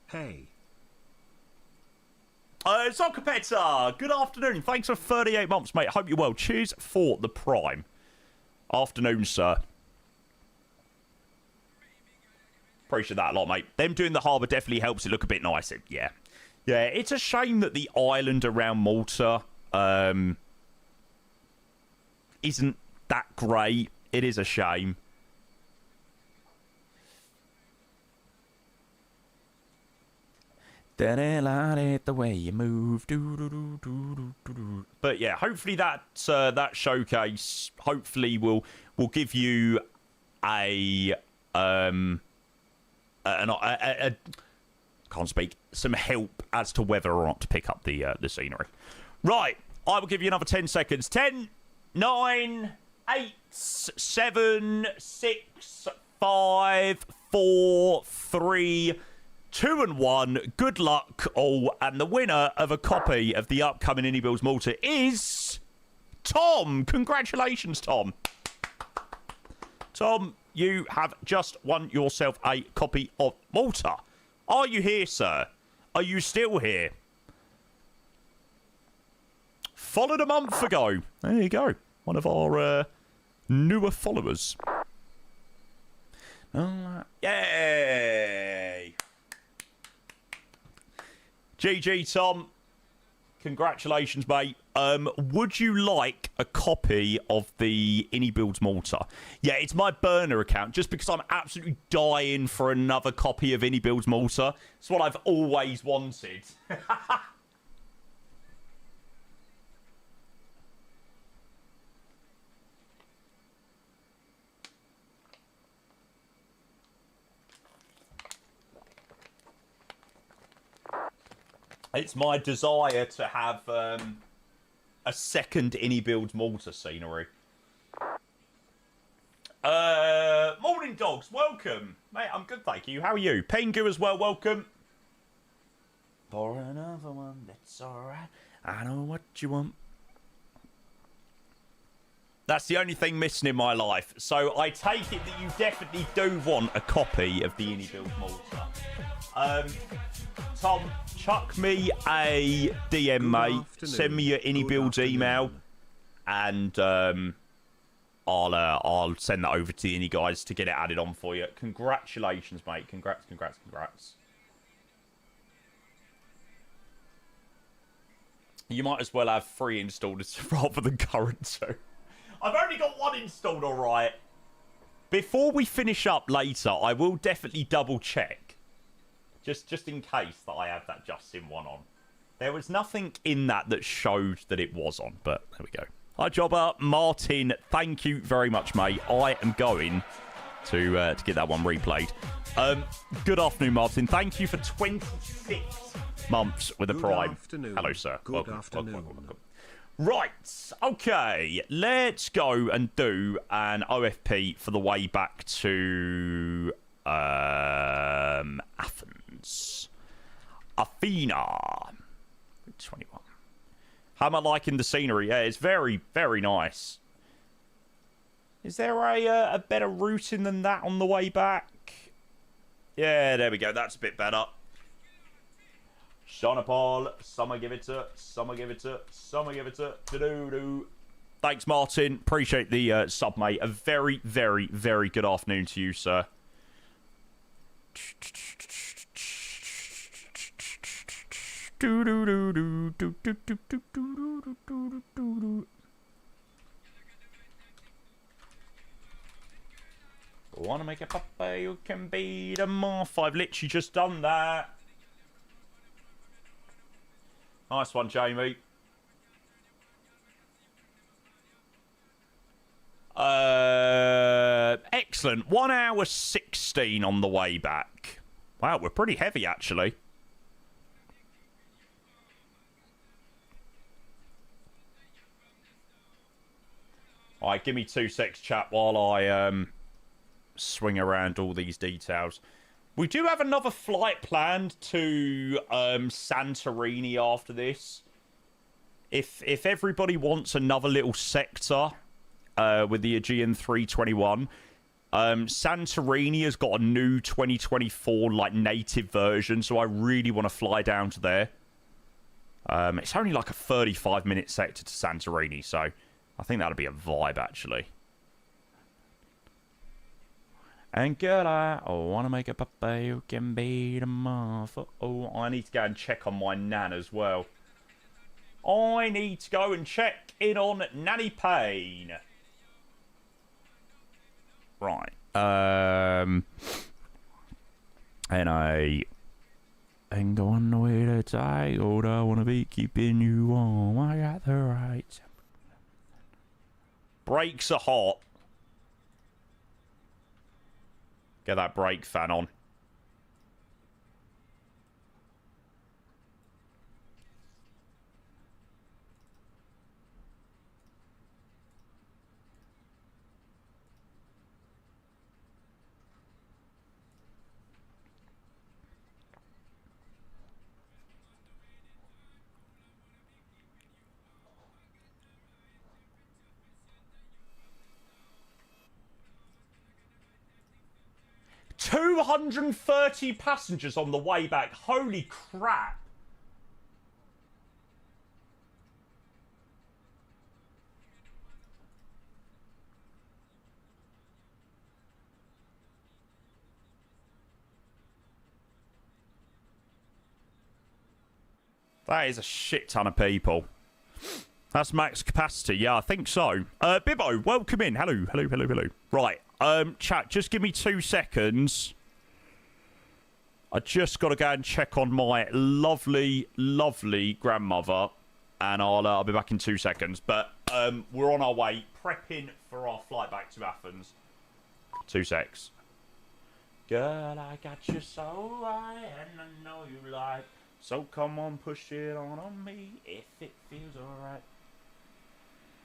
Hey. Zonkapeta, good afternoon. Thanks for 38 months, mate. Hope you're well. Cheers for the prime. Afternoon, sir. Appreciate that a lot, mate. Them doing the harbour definitely helps it look a bit nicer. Yeah. Yeah, it's a shame that the island around Malta isn't that great. It is a shame. The way you move. But yeah, hopefully that showcase hopefully will give you some help as to whether or not to pick up the scenery. Right, I will give you another 10 seconds. 10, 9, 8, 7, 6, 5, 4, 3, 2 and 1. Good luck all, and the winner of a copy of the upcoming iniBuilds Malta is Tom. Congratulations, Tom. Tom, you have just won yourself a copy of Malta. Are you here, sir? Are you still here? Followed a month ago. There you go. One of our newer followers. Yay! GG, Tom. Congratulations, mate. Would you like a copy of the iniBuilds Malta? Yeah, it's my burner account, just because I'm absolutely dying for another copy of iniBuilds Malta. It's what I've always wanted. It's my desire to have a second iniBuilds Malta scenery. Morning, dogs. Welcome. Mate, I'm good, thank you. How are you? Pengu as well, welcome. For another one, that's alright. I know what you want. That's the only thing missing in my life. So I take it that you definitely do want a copy of the iniBuilds Malta. Tom, chuck me a DM, mate. Send me your iniBuilds email, and I'll send that over to the ini guys to get it added on for you. Congratulations, mate. Congrats. You might as well have 3 installed rather than current 2. I've only got 1 installed, all right. Before we finish up later, I will definitely double check. Just in case that I have that Justin one on. There was nothing in that showed that it was on, but there we go. Hi, Jobber. Martin, thank you very much, mate. I am going to get that one replayed. Good afternoon, Martin. Thank you for 26 months with a Prime. Afternoon. Hello, sir. Good afternoon. Welcome. Right, okay, let's go and do an OFP for the way back to Athens. Athena. 21. How am I liking the scenery? Yeah, it's very, very nice. Is there a better routing than that on the way back? Yeah, there we go. That's a bit better. Sean Paul, summer give it to, summer give it to, summer give it to, do-do-do. Thanks, Martin. Appreciate the sub, mate. A very, very, very good afternoon to you, sir. Wanna make a papa, you can beat a moth. I've literally just done that. Nice one, Jamie. Excellent. 1 hour 16 on the way back. Wow, we're pretty heavy, actually. All right, give me 2 secs, chat, while I swing around all these details. We do have another flight planned to Santorini after this. If everybody wants another little sector with the Aegean 321, Santorini has got a new 2024 like native version, so I really want to fly down to there. It's only like a 35-minute sector to Santorini, so I think that'll be a vibe actually. And girl, I want to make a papa who can beat a moth. Oh, I need to go and check on my nan as well. I need to go and check in on Nanny Payne. Right. And I ain't going the way that I go. I want to be keeping you warm. I got the right. Brakes are hot. Get that brake fan on. $230 passengers on the way back. Holy crap. That is a shit ton of people. That's max capacity. Yeah, I think so. Bibbo, welcome in. Hello, hello, hello, hello. Right. Chat, just give me 2 seconds. I just got to go and check on my lovely, lovely grandmother. And I'll be back in 2 seconds. But we're on our way, prepping for our flight back to Athens. 2 secs. Girl, I got you so right, and I know you like. So come on, push it on me if it feels alright.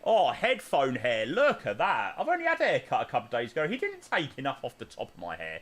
Oh, headphone hair. Look at that. I've only had a haircut a couple of days ago. He didn't take enough off the top of my hair.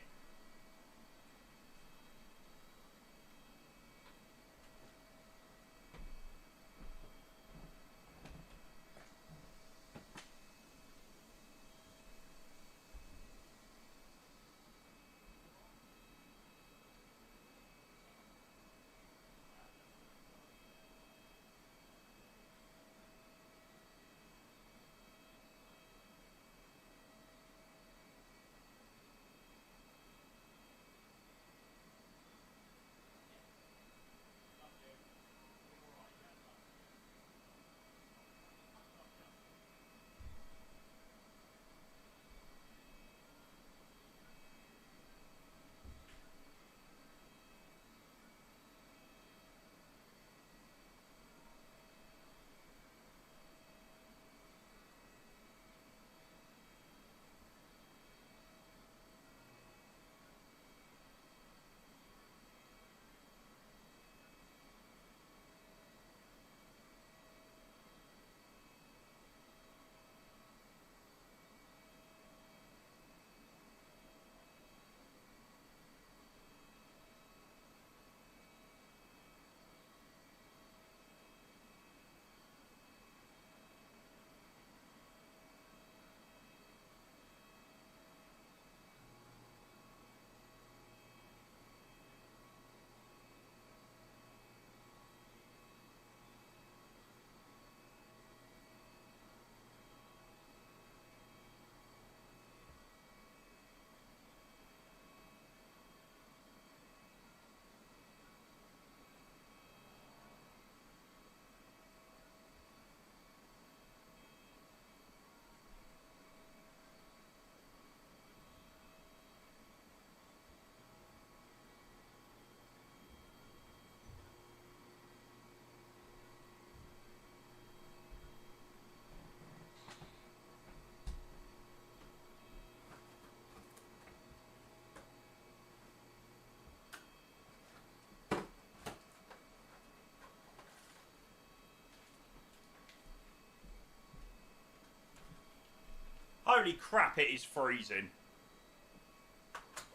Holy crap, it is freezing.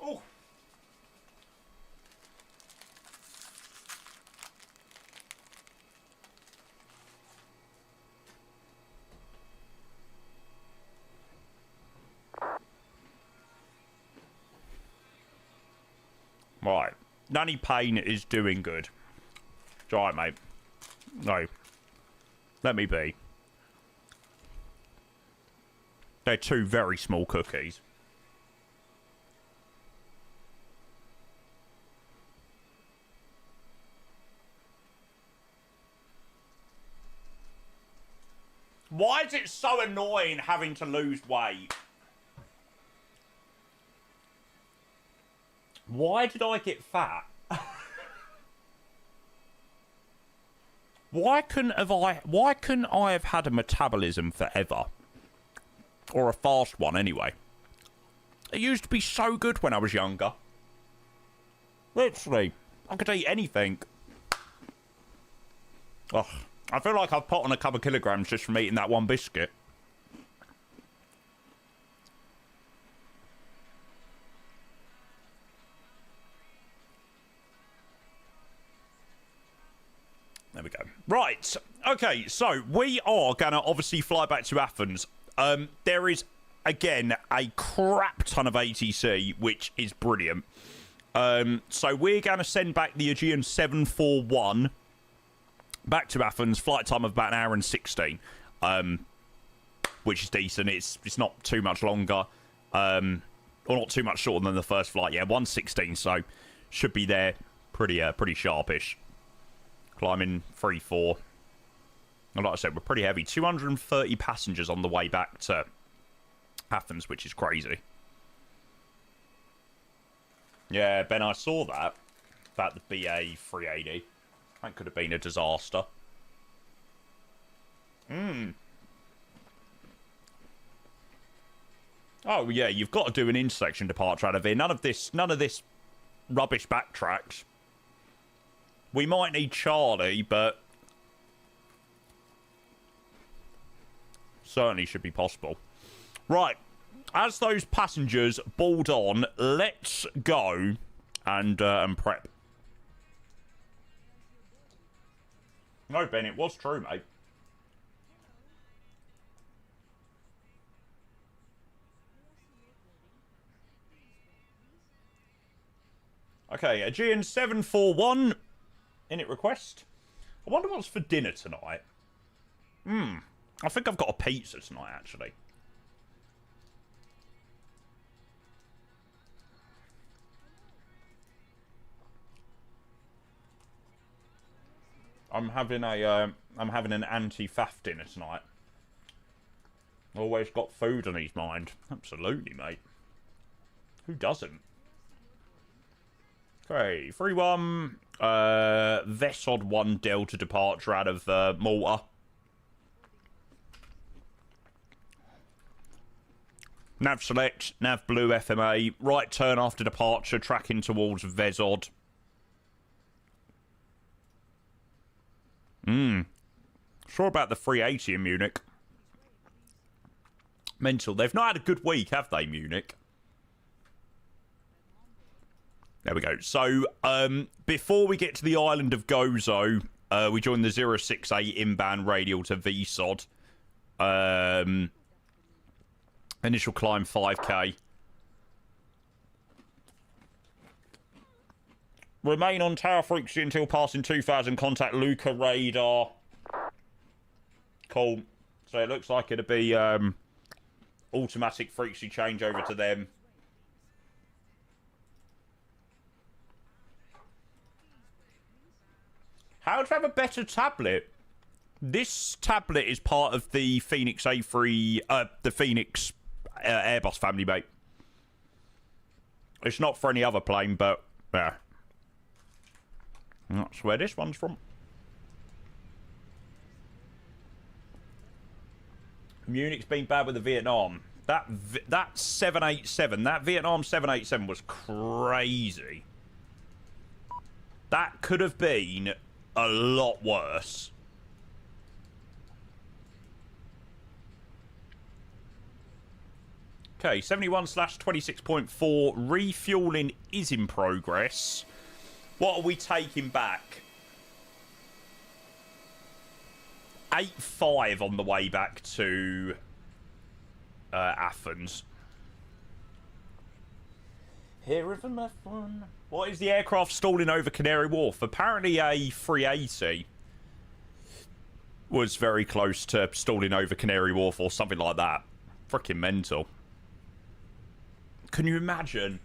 Oh. Right. Nanny Payne is doing good. It's alright, mate. No. Let me be. They're two very small cookies. Why is it so annoying having to lose weight? Why did I get fat? Why couldn't I have had a metabolism forever? Or a fast one, anyway. It used to be so good when I was younger. Literally. I could eat anything. Ugh. I feel like I've put on a couple of kilograms just from eating that one biscuit. There we go. Right. Okay, so we are going to obviously fly back to Athens. There is, again, a crap ton of ATC, which is brilliant. So we're going to send back the Aegean 741 back to Athens. Flight time of about an hour and 16, which is decent. It's not too much longer, or not too much shorter than the first flight. Yeah, 1:16, so should be there pretty sharpish. Climbing 3-4. And like I said, we're pretty heavy. 230 passengers on the way back to Athens, which is crazy. Yeah, Ben, I saw that. About the BA 380. That could have been a disaster. Oh, yeah, you've got to do an intersection departure out of here. None of this rubbish backtracks. We might need Charlie, but certainly should be possible. Right, as those passengers board on, let's go and prep. No, Ben, it was true, mate. Okay, Aegean 741. Init request. I wonder what's for dinner tonight. I think I've got a pizza tonight, actually. I'm having an anti-faff dinner tonight. Always got food on his mind. Absolutely, mate. Who doesn't? Okay, 3-1, Vesod 1 Delta departure out of Malta. Nav select, nav blue FMA, right turn after departure, tracking towards Vesod. Sure about the 380 in Munich. Mental. They've not had a good week, have they, Munich? There we go. So, before we get to the island of Gozo, we join the 068 inbound radial to VSOD. Initial climb 5k. Remain on tower frequency until passing 2000. Contact Luca radar. Cool. So it looks like it'll be automatic frequency change over to them. How to have a better tablet? This tablet is part of the Phoenix A3, the Phoenix Airbus family, mate. It's not for any other plane, but yeah. That's where this one's from. Munich's been bad with the Vietnam. That 787, that Vietnam 787 was crazy. That could have been a lot worse. Okay, 71/26.4. Refueling is in progress. What are we taking back? 8.5 on the way back to Athens. Here is an F1. What is the aircraft stalling over Canary Wharf? Apparently a 380 was very close to stalling over Canary Wharf or something like that. Freaking mental. Can you imagine?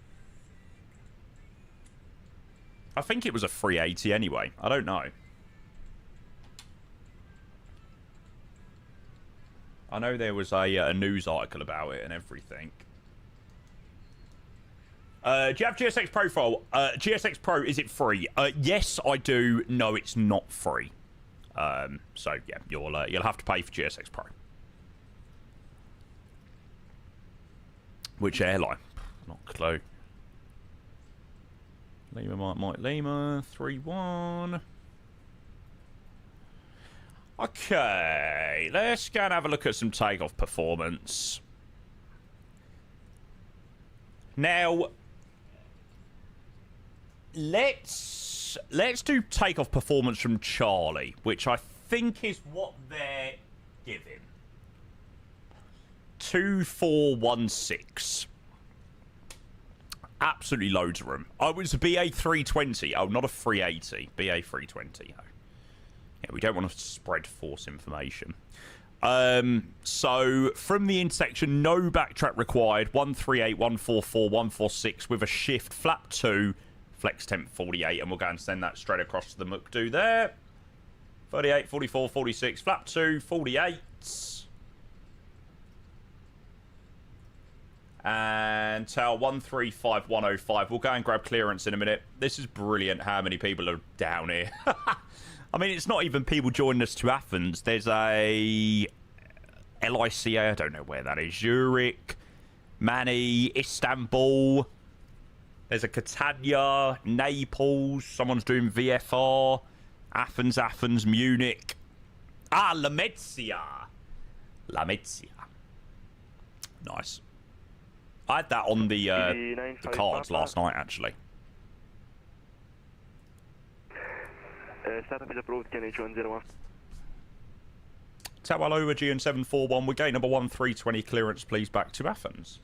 I think it was a 380 anyway. I don't know. I know there was a news article about it and everything. Do you have GSX profile? GSX Pro, is it free? Yes, I do. No, it's not free. So yeah, you'll have to pay for GSX Pro. Which airline? Not a clue. Lima, Mike, Lima, 3-1. Okay, let's go and have a look at some takeoff performance. Now, let's do takeoff performance from Charlie, which I think is what they're giving. 2416. Absolutely loads of room. Oh, it was a BA320. Oh, not a 380. BA320. Oh. Yeah, we don't want to spread false information. So, from the intersection, no backtrack required. 138, 144, 146 with a shift. Flap 2, flex temp 48. And we'll go and send that straight across to the Mukdu there. 38, 44, 46. Flap 2, 48. And tail 135105. We'll go and grab clearance in a minute. This is brilliant how many people are down here. I mean, it's not even people joining us to Athens. There's a LICA, I don't know where that is. Zurich, Mani, Istanbul. There's a Catania, Naples. Someone's doing VFR. Athens, Munich. Ah, Lamezia. Nice. I had that on the cards last night, actually. Startup is approved, KNH 101. Tower over Aegean 741. We're gate number 1320 clearance, please, back to Athens.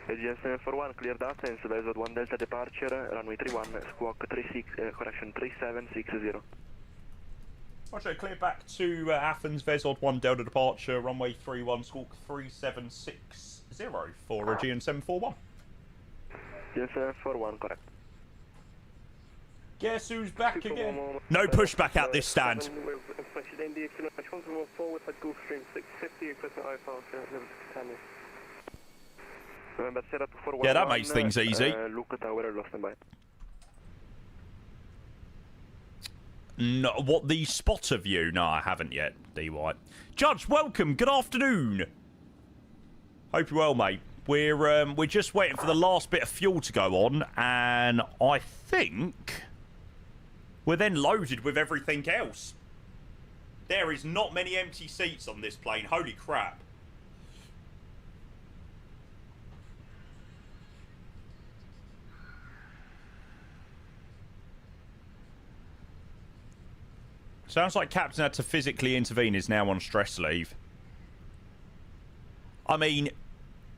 Aegean 741, cleared Athens, Vesod 1 Delta departure, runway 31, squawk 3760. Roger, clear back to Athens, Vesod 1 Delta departure, runway 31, squawk 3760 for Aegean 741. Aegean 741, correct. Guess who's back again? No pushback at this stand. Yeah, that makes things easy. No, what, the spotter view? No, I haven't yet, D White. Judge, welcome. Good afternoon. Hope you're well, mate. We're just waiting for the last bit of fuel to go on, and I think we're then loaded with everything else. There is not many empty seats on this plane. Holy crap. Sounds like Captain had to physically intervene, is now on stress leave. I mean,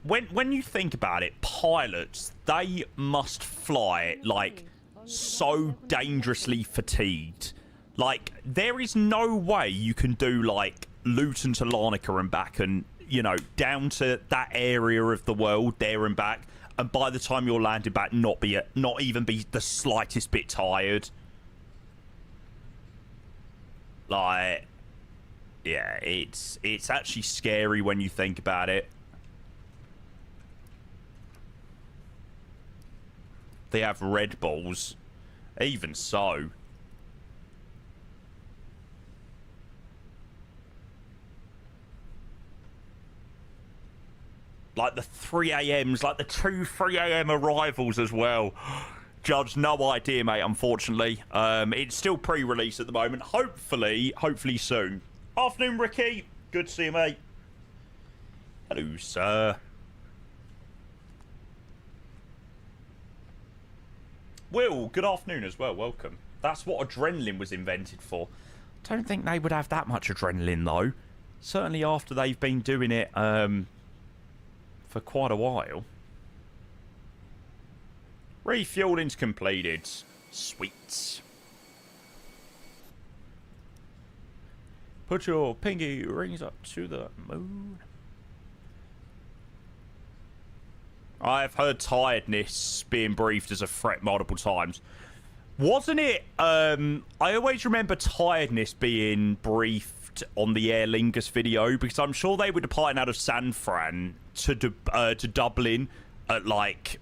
when you think about it, pilots, they must fly, like, so dangerously fatigued. Like, there is no way you can do, like, Luton to Larnaca and back and, you know, down to that area of the world, there and back, and by the time you're landed back, not even be the slightest bit tired. Like, yeah, it's actually scary when you think about it. They have Red Bulls. Even so. Like the 3 a.m.s, like the 3 a.m. arrivals as well. Judge, no idea, mate, unfortunately. It's still pre-release at the moment. Hopefully soon. Afternoon, Ricky. Good to see you, mate. Hello, sir. Will, good afternoon as well. Welcome. That's what adrenaline was invented for. Don't think they would have that much adrenaline, though. Certainly after they've been doing it for quite a while. Refueling's completed. Sweet. Put your pinky rings up to the moon. I've heard tiredness being briefed as a threat multiple times. Wasn't it? I always remember tiredness being briefed on the Aer Lingus video, because I'm sure they were departing out of San Fran to Dublin at like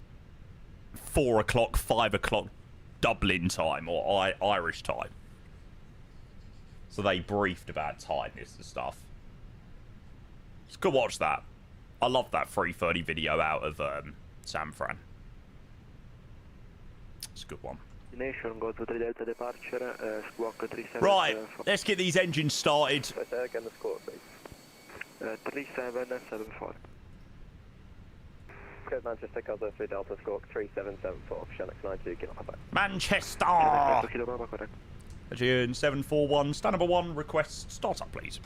4 o'clock, 5 o'clock Dublin time, or Irish time. So they briefed about tiredness and stuff. Let's go watch that. I love that 3:30 video out of San Fran. It's a good one. Nation, go to 3 Delta departure, squawk 37. Right, let's get these engines started. Again, the score, please. 3774. Good, Manchester, Delta 3 Delta, squawk 3774, Shannock 92, Kilo Papa. Manchester! Aegean 741, stand number 1, request startup, please.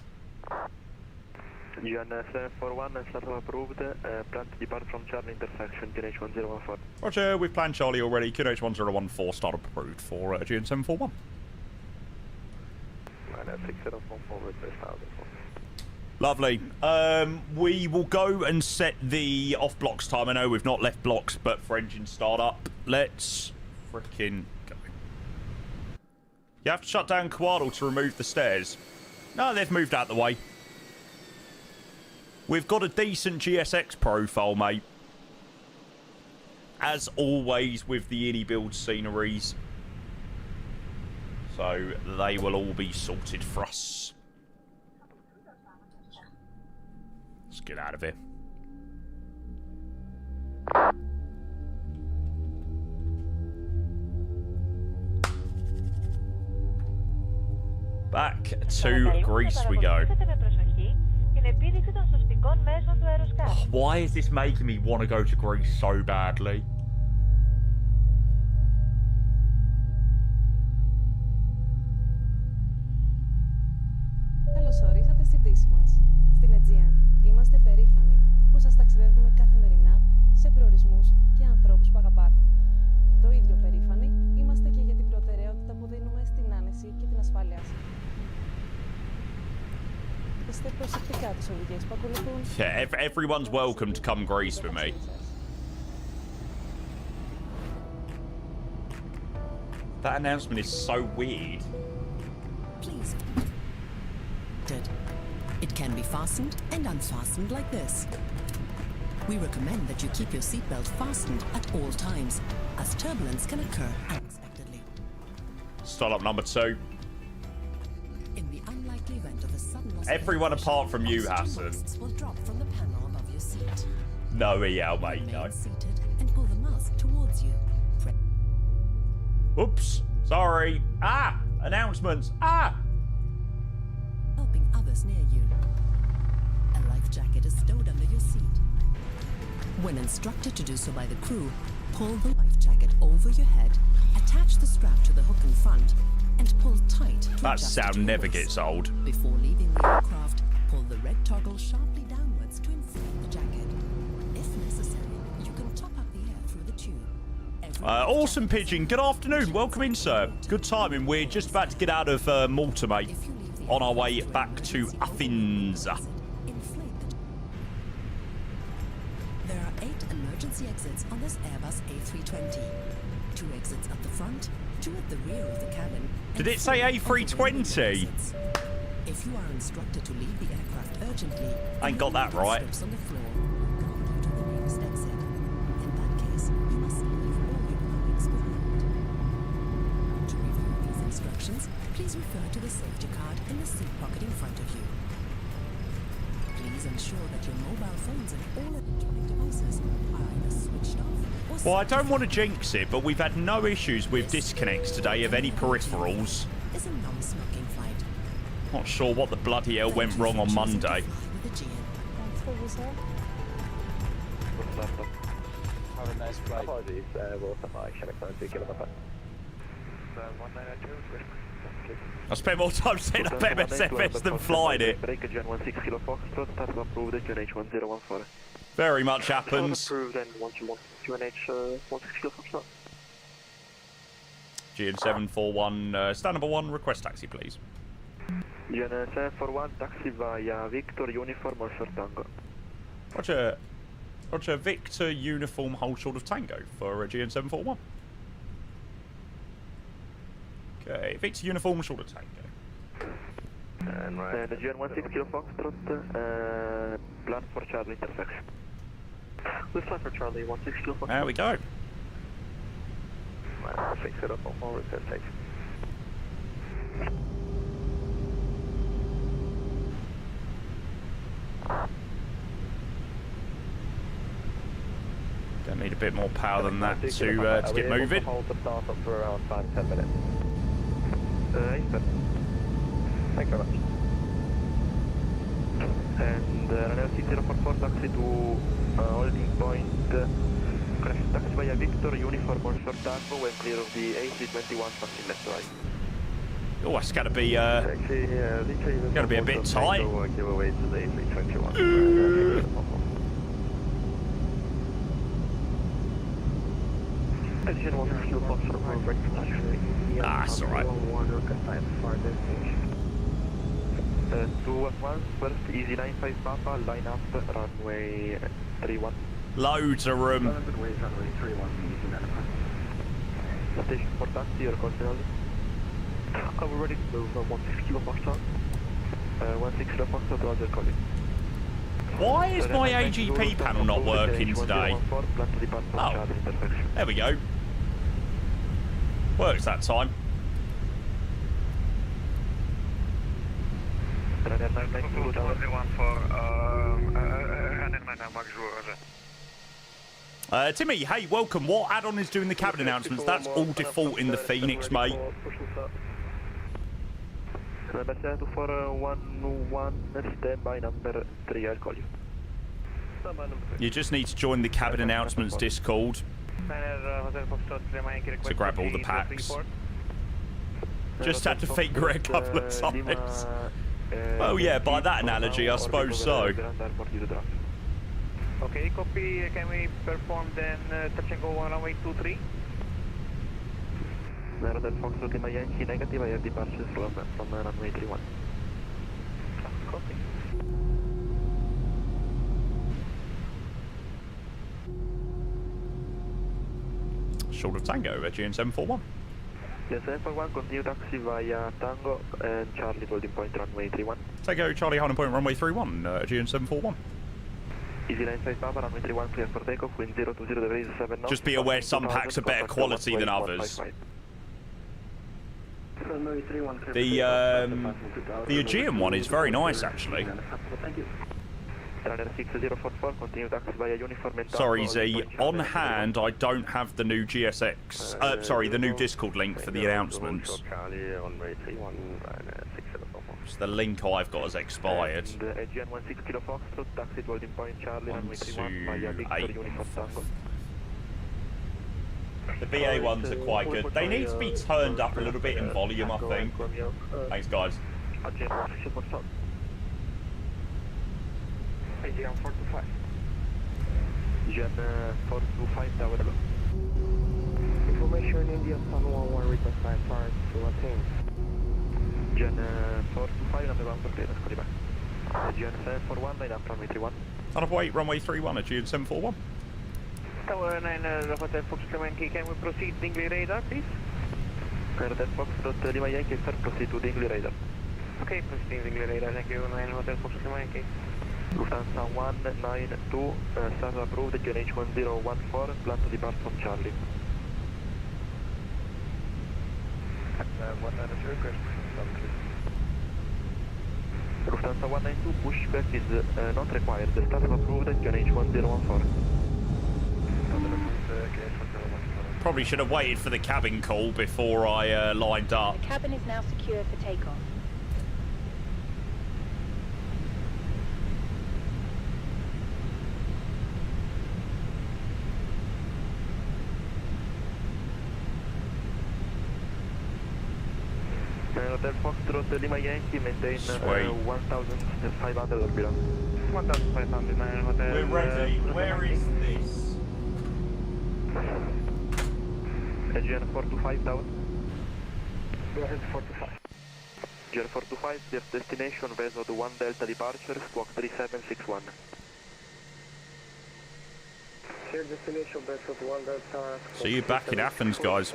Aegean 741, startup approved, plan to depart from Charlie intersection, QNH1014. Roger, we've planned Charlie already, QNH1014, startup approved for Aegean 741. 6014, Lovely. We will go and set the off blocks time. I know we've not left blocks, but for engine startup, let's frickin' go. You have to shut down Quaddle to remove the stairs. No, they've moved out the way. We've got a decent GSX profile, mate. As always with the iniBuilds sceneries. So they will all be sorted for us. Let's get out of here. Back to Greece we go. Oh, why is this making me want to go to Greece so badly? Καλώς ορίσατε στην πτήση μας. Στην Aegean. Είμαστε περήφανοι που σας ταξιδεύουμε καθημερινά σε προορισμούς και ανθρώπους που αγαπάτε. Το ίδιο περήφανοι είμαστε και για την προτεραιότητα που δίνουμε στην άνεση και την ασφάλειά σας. Είστε προσεκτικά τις οδηγίες που ακολουθούν. Yeah, everyone's welcome to come Greece with me. That announcement is so weird. Please. It can be fastened and unfastened like this. We recommend that you keep your seatbelt fastened at all times, as turbulence can occur unexpectedly. Start up number 2. In the unlikely event of a sudden loss Everyone apart from you, Hassan. will drop from the panel above your seat. No EL, mate, no. Seated and pull the mask towards you. Oops, sorry. Ah, announcements. Ah! Helping others near you. A life jacket is stowed under your seat. When instructed to do so by the crew, pull the life jacket over your head, attach the strap to the hook in front, and pull tight. That sound never gets old. Before leaving the aircraft, pull the red toggle sharply downwards to inflate the jacket. If necessary, you can top up the air through the tube. Awesome Pigeon, good afternoon. Welcome in, sir. Good timing. We're just about to get out of Malta, mate. On our way back to Athens. There are 8 emergency exits on this Airbus A320. 2 exits at the front, 2 at the rear of the cabin. Did it say A320? If you are instructed to leave the aircraft urgently, I ain't got that right. on the floor will guide you to the nearest exit. In that case, you must leave all your belongings behind. To review these instructions, please refer to the safety card in the seat pocket in front of you. Please ensure that your mobile phones and all electronic devices are either switched off or... Well, I don't want to jinx it, but we've had no issues with disconnects today of any peripherals. Is a non-smoking flight. Not sure what the bloody hell went wrong on Monday. Have a nice flight. Apologies, we'll stop by, Quebec 92 Kilo Papa. 192, I spent more time setting up MSFS than flying it. Break Aegean 16 Kilo Foxtrot, start approved Aegean H1014. Very much happens. Approved and 121 16 Kilo Foxtrot. GN741, stand number 1, request taxi please. GN741, taxi via Victor, uniform, or short tango. Roger. Roger, Victor, uniform, hold short of tango for GN741. Okay, Victor, uniform, short of tango. And the GN16 Kilo Foxtrot, plan for Charlie intersection. We fly for Charlie, 16 Kilo Foxtrot. There we go. Fix it up on all request taxi. Don't need a bit more power than that to get moving. Hold the start up for around 5-10 minutes. Thanks very much. And runway 6044, taxi to holding point. Correction, taxi via Victor, uniform or short tango when clear of the A321 passing left to right. Oh, it's going to be a bit tight. Give away to the A321. Ah, it's alright. 211, first easy 95 Papa, line up runway 31. Loads of room. Station for taxi, your coordinate. Are we ready to move 16 Kilo Foxtrot? 16 Kilo Foxtrot, Roger, calling. Why is my AGP panel not working today? Oh, there we go. Works that time. Timmy, hey, welcome. What add-on is doing the cabin announcements? That's all default in the Phoenix, mate. For 111, standby number 3, I'll call you. You just need to join the cabin announcements Discord to grab all the packs. Just had to figure it a couple of times. Oh yeah, by that analogy, I suppose so. Okay, copy. Can we perform then touch and go on runway 23? That Foxtrot in my Yankee negative, I have departures from runway 31. Copy. Short of Tango, Aegean 741. Yes, 741, continue taxi via Tango and Charlie holding point runway 31. Tango, Charlie holding point runway 31, Aegean 741. Easy 95 Papa, runway 31, clear for takeoff, wind 020 degrees, 7 knots. Just be aware some packs are better quality than others. The Aegean one is very nice, actually. Sorry, Z. On hand, I don't have the new GSX. Sorry, the new Discord link for the announcements. The link I've got has expired. 1, 2, 8. The BA ones are quite good. They need to be turned up a little bit in volume, I think. Thanks, guys. Aegean 425. Aegean 425, tower hello. Information India Sun 11 request 9 fires to attain. Aegean 425, number 1 for clearance, call you back. Aegean 741, line up runway 31. Son of 8, runway 31, Aegean 741. Tower 9, Hotel Foxtrot Yankee, can we proceed Dingley radar, please? Hotel Foxtrot Lima Yankee, sir, proceed to Dingley radar. Okay, proceed Dingley radar, thank you, 9 Hotel Foxtrot Yankee. Lufthansa 192, start approved, Aegean H1014, plan to depart from Charlie. Lufthansa 192, pushback is not required, start approved, Aegean H1014. Probably should have waited for the cabin call before I lined up. The cabin is now secure for takeoff. Hotel Foxtrot Lima Yankee, maintain Sweet. 1,500 or below. 1,500 Hotel. We're ready. Where is this? Aegean 425 down. Go ahead, 425. Aegean 425, their destination, Veso to 1 Delta departure, squawk 3761. Your destination, Veso to 1 Delta. See you back in Athens, guys.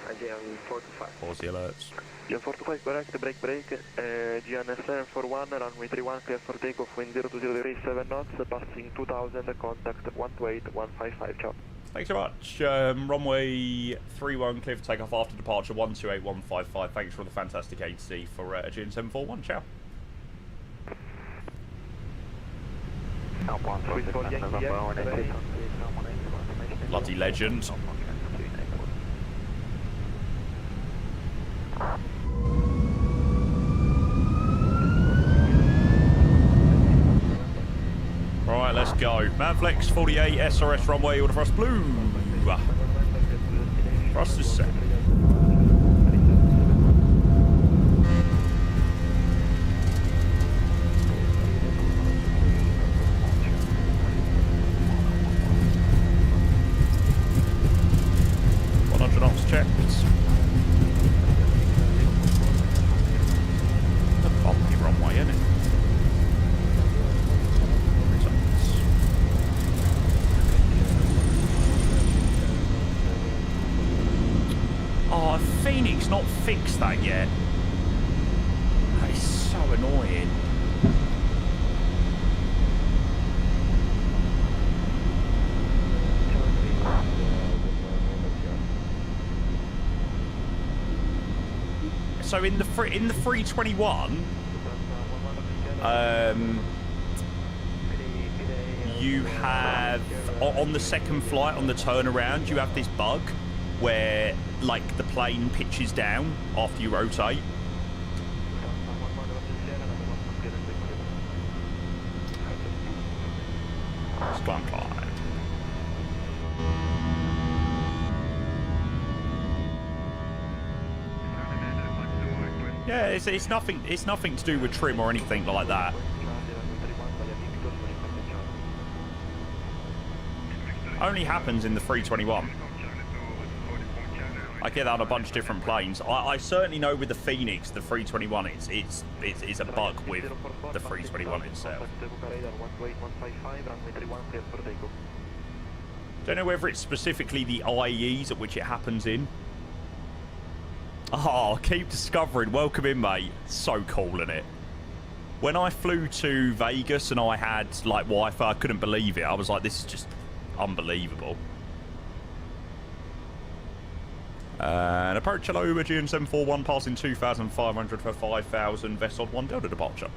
Aegean 425. Pause the alerts. Aegean 425, correct, break. Aegean 741, runway 31, clear for takeoff, wind 020 7 knots, passing 2000, contact 128, 155, ciao. Thanks so much. Runway 31, clear for takeoff after departure, 128, 155. Thanks for the fantastic ATC for Aegean 741. Ciao. Bloody legend. Alright, let's go. Manflex 48, SRS runway, order thrust blue. Thrust is set. Knots checked. A bumpy runway, isn't it? Oh, Phoenix not fixed that yet. That is so annoying. So in the 321, you have on the second flight on the turnaround, you have this bug where like the plane pitches down after you rotate. Climb. Yeah, it's nothing. It's nothing to do with trim or anything like that. Only happens in the 321. I get that on a bunch of different planes. I certainly know with the Phoenix, the 321, it's a bug with the 321 itself. Don't know whether it's specifically the IEs at which it happens in. Oh, keep discovering. Welcome in, mate. So cool, isn't it? When I flew to Vegas and I had like Wi-Fi, I couldn't believe it. I was like, this is just unbelievable. And approach hello, Aegean 741, passing 2,500 for 5,000, Vesod 1 Delta departure.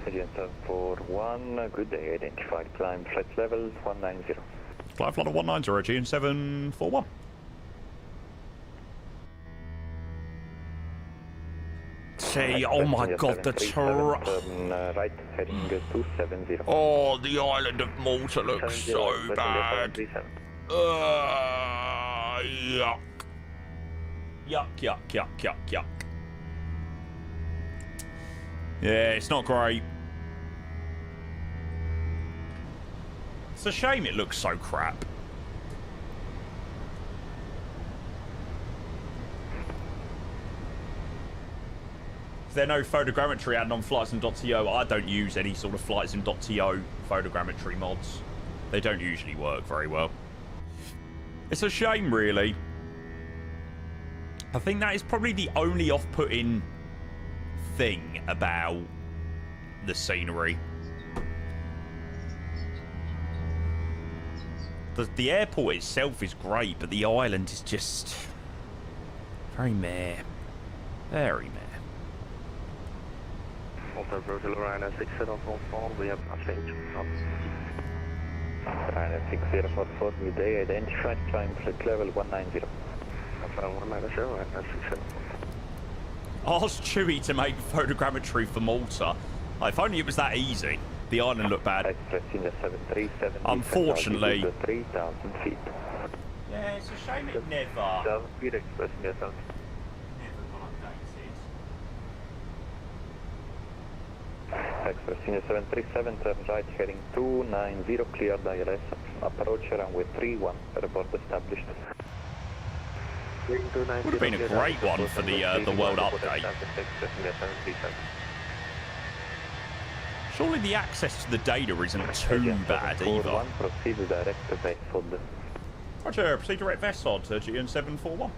Aegean 741, good day, identified climb flight level 190. Climb flight of 190, Aegean 741. See, oh my god, the right, heading 270. Oh, the island of Malta looks so bad. Yuck. Yuck. Yeah, it's not great. It's a shame it looks so crap. Is there no photogrammetry added on flightsim.to? I don't use any sort of flightsim.to photogrammetry mods. They don't usually work very well. It's a shame, really. I think that is probably the only off-putting thing about the scenery. The airport itself is great, but the island is just very meh. Very meh. Hotel Bravo Ryanair 6044, we have a change. Ryanair 6044, good day, identified climb flight level 190. Ask Chewie to make photogrammetry for Malta. If only it was that easy. The island looked bad. Unfortunately. 3,000 feet. Yeah, it's a shame it never got updated. Express Senior 737, turn right heading 290, cleared ILS, approach runway 31, report established. Would have been a great one for the World Update. Surely the access to the data isn't too bad either. Proceed direct to Bedford. Roger, proceed direct Vessod, Aegean 741.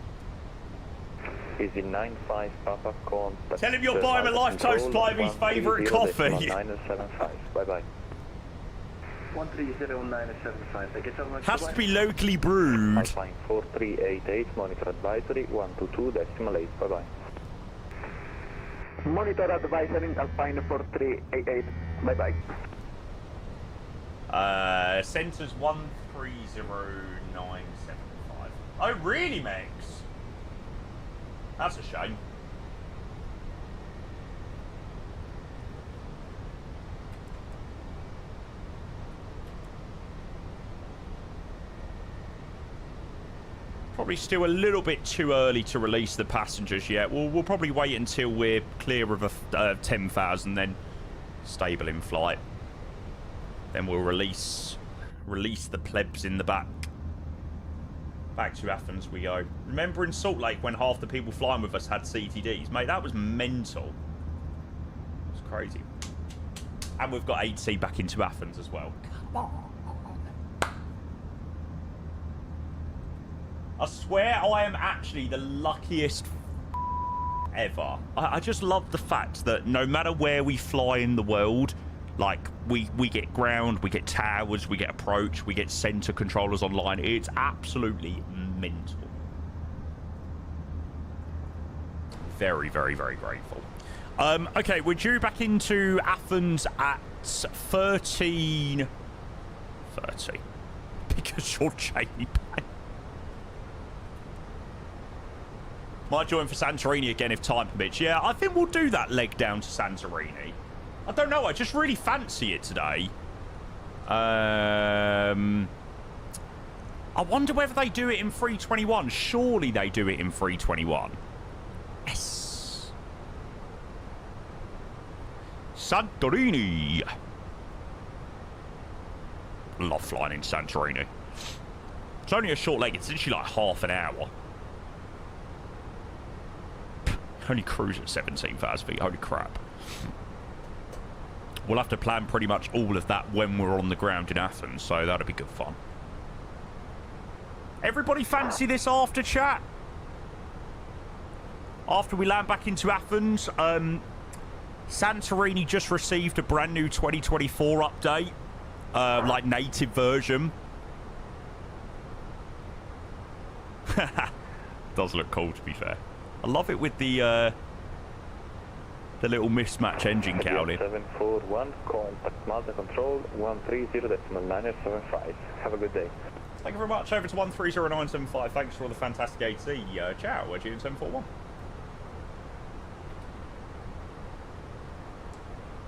Easy 95 Papa contact. Tell him you're buying a life toast pie of his favourite coffee. 975, bye bye. 130-975, Has to be locally brewed. Flying 4388, monitor advisory 122.8, bye bye. Monitor advisory Alpine 4388, bye bye. Centres 130975. Oh, really, Mex? That's a shame. Probably still a little bit too early to release the passengers yet. We'll probably wait until we're clear of 10,000, then stable in flight. Then we'll release the plebs in the back. Back to Athens we go. Remember in Salt Lake when half the people flying with us had CTDs? Mate, that was mental. It's crazy. And we've got 8C back into Athens as well. Come on. I swear I am actually the luckiest ever. I just love the fact that no matter where we fly in the world, like, we get ground, we get towers, we get approach, we get center controllers online. It's absolutely mental. Very, very, very grateful. Okay, we're due back into Athens at 13:30. Because you're Jamie Payne. Might join for Santorini again if time permits. Yeah, I think we'll do that leg down to Santorini. I don't know, I just really fancy it today. I wonder whether they do it in 321. Surely they do it in 321. Yes. Santorini. Love flying in Santorini. It's only a short leg. It's literally like half an hour. Only cruise at 17,000 feet. Holy crap. We'll have to plan pretty much all of that when we're on the ground in Athens, so that'll be good fun. Everybody fancy this after chat? After we land back into Athens, Santorini just received a brand new 2024 update, like native version. Does look cool, to be fair. I love it with the little mismatch engine cowling. 741, contact Malta control 130.975. Have a good day. Thank you very much. Over to 130975. Thanks for all the fantastic AC. Ciao, Aegean 741.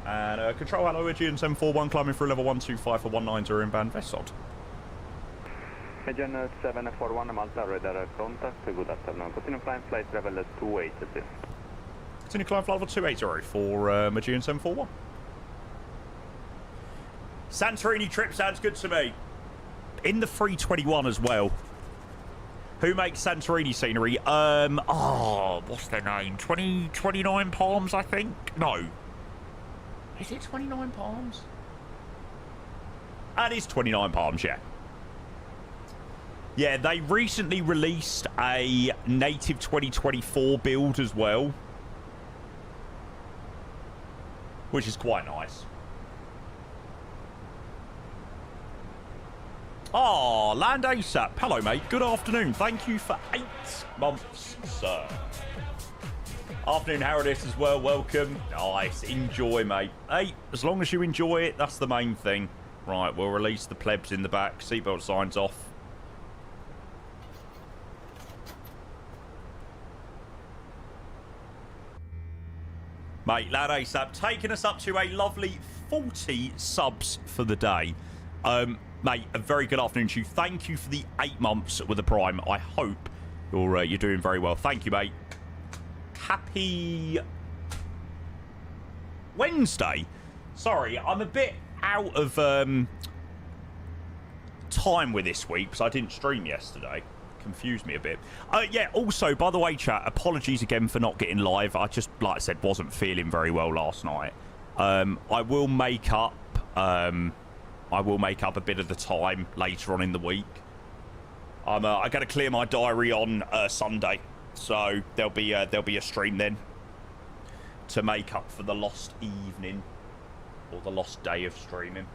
And control, hello, Aegean 741, climbing through level 125 for 190 inbound Vessod. Aegean 741, Malta, radar contact, good afternoon. Continue flying flight level 280. Continue climb flight level 280 for Aegean 741. Santorini trip sounds good to me. In the 321 as well. Who makes Santorini scenery? What's their name? 29 Palms, I think? No. Is it 29 Palms? That is 29 Palms, yeah. Yeah, they recently released a native 2024 build as well, which is quite nice. Oh, Land ASAP. Hello, mate. Good afternoon. Thank you for 8 months, sir. Afternoon, Howardis as well. Welcome. Nice. Enjoy, mate. Hey, as long as you enjoy it, that's the main thing. Right, we'll release the plebs in the back. Seatbelt signs off. Mate, Lad ASAP taking us up to a lovely 40 subs for the day. Mate, a very good afternoon to you. Thank you for the 8 months with the Prime. I hope you're doing very well. Thank you, mate. Happy Wednesday. Sorry, I'm a bit out of time with this week because I didn't stream yesterday. Confused me a bit. Yeah, also, by the way, chat, apologies again for not getting live. I just, like I said, wasn't feeling very well last night. I will make up a bit of the time later on in the week. I got to clear my diary on Sunday, so there'll be a stream then to make up for the lost evening or the lost day of streaming.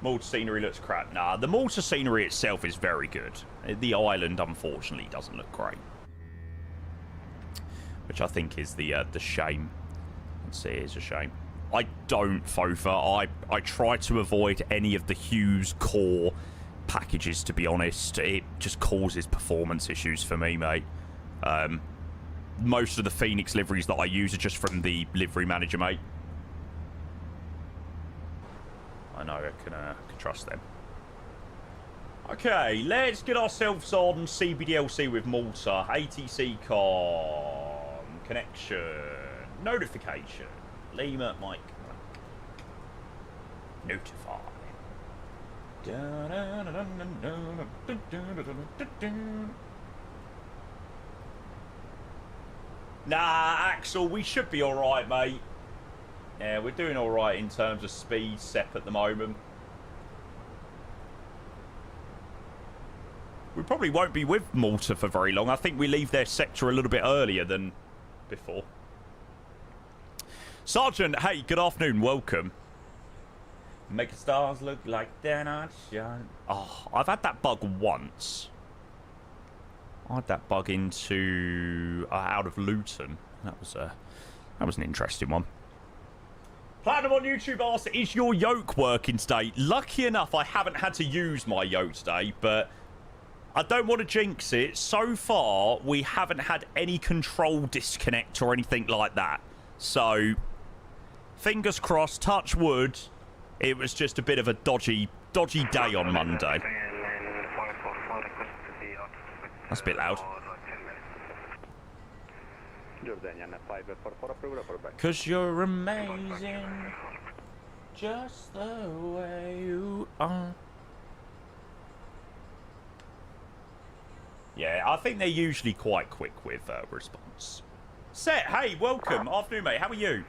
Malta scenery looks crap. Nah, the Malta scenery itself is very good. The island, unfortunately, doesn't look great, which I think is the shame. Let's see, it's a shame. I don't FOFA. I try to avoid any of the Hughes core packages, to be honest. It just causes performance issues for me, mate. Most of the Phoenix liveries that I use are just from the livery manager, mate. I know, I can trust them. Okay, let's get ourselves on CBDLC with Malta. ATC con connection notification. Lima Mike. Notify. Nah, Axel, we should be alright, mate. Yeah, we're doing alright in terms of speed, SEP at the moment. We probably won't be with Malta for very long. I think we leave their sector a little bit earlier than before. Sergeant, hey, good afternoon, welcome. Make the stars look like they're not shine. Oh, I've had that bug once. I had that bug into out of Luton. That was an interesting one. Platinum on YouTube asks, is your yoke working today? Lucky enough, I haven't had to use my yoke today, but I don't want to jinx it. So far, we haven't had any control disconnect or anything like that. So, fingers crossed, touch wood. It was just a bit of a dodgy day on Monday. That's a bit loud. Cause you're amazing, just the way you are. Yeah, I think they're usually quite quick with response. Set, hey, welcome. Afternoon, mate. How are you?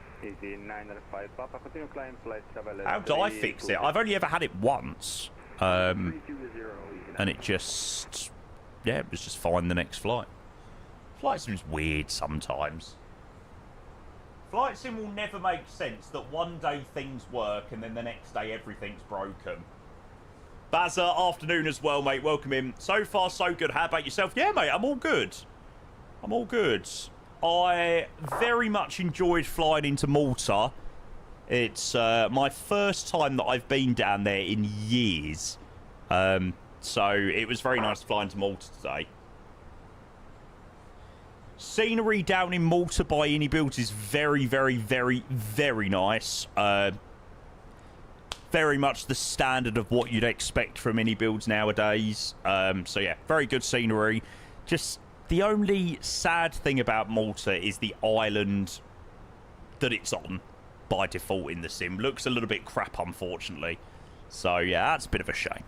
How do I fix it? I've only ever had it once. And it just... yeah, it was just fine the next flight. Flight sim's weird sometimes. Flight sim will never make sense that one day things work and then the next day everything's broken. Bazza, afternoon as well, mate. Welcome in. So far, so good. How about yourself? Yeah, mate, I'm all good. I'm all good. I very much enjoyed flying into Malta. It's my first time that I've been down there in years. So it was very nice flying to Malta today. Scenery down in Malta by iniBuilds is very, very, very, very nice. Very much the standard of what you'd expect from iniBuilds nowadays. So yeah, very good scenery. Just the only sad thing about Malta is the island that it's on by default in the sim. Looks a little bit crap, unfortunately. So yeah, that's a bit of a shame.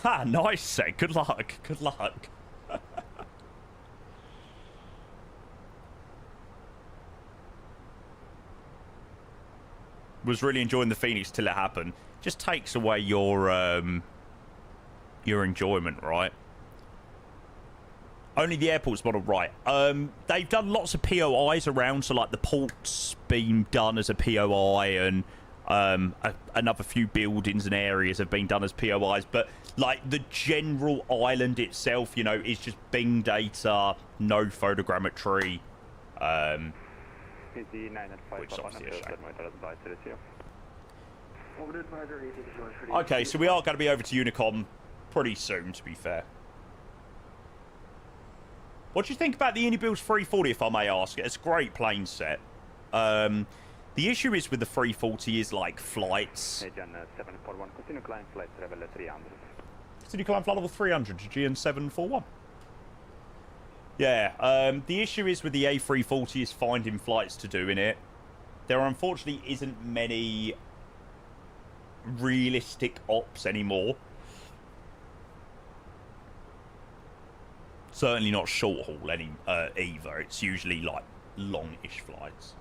Ha, nice set. Good luck. Good luck. Was really enjoying the Phoenix till it happened. Just takes away your enjoyment, right? Only the airport's model, right. They've done lots of POIs around, so like the port's been done as a POI, and another few buildings and areas have been done as POIs, but like the general island itself, you know, is just Bing data, no photogrammetry, which obviously is a shame. Okay, so we are going to be over to Unicom pretty soon, to be fair. What do you think about the iniBuilds 340, if I may ask? It's a great plane set. The issue is with the 340 is like flights. Aegean 741, continue climb flight level 300. Continue climb flight level 300 to Aegean 741. Yeah, the issue is with the A340 is finding flights to do in it. There unfortunately isn't many realistic ops anymore. Certainly not short haul either. It's usually like long-ish flights.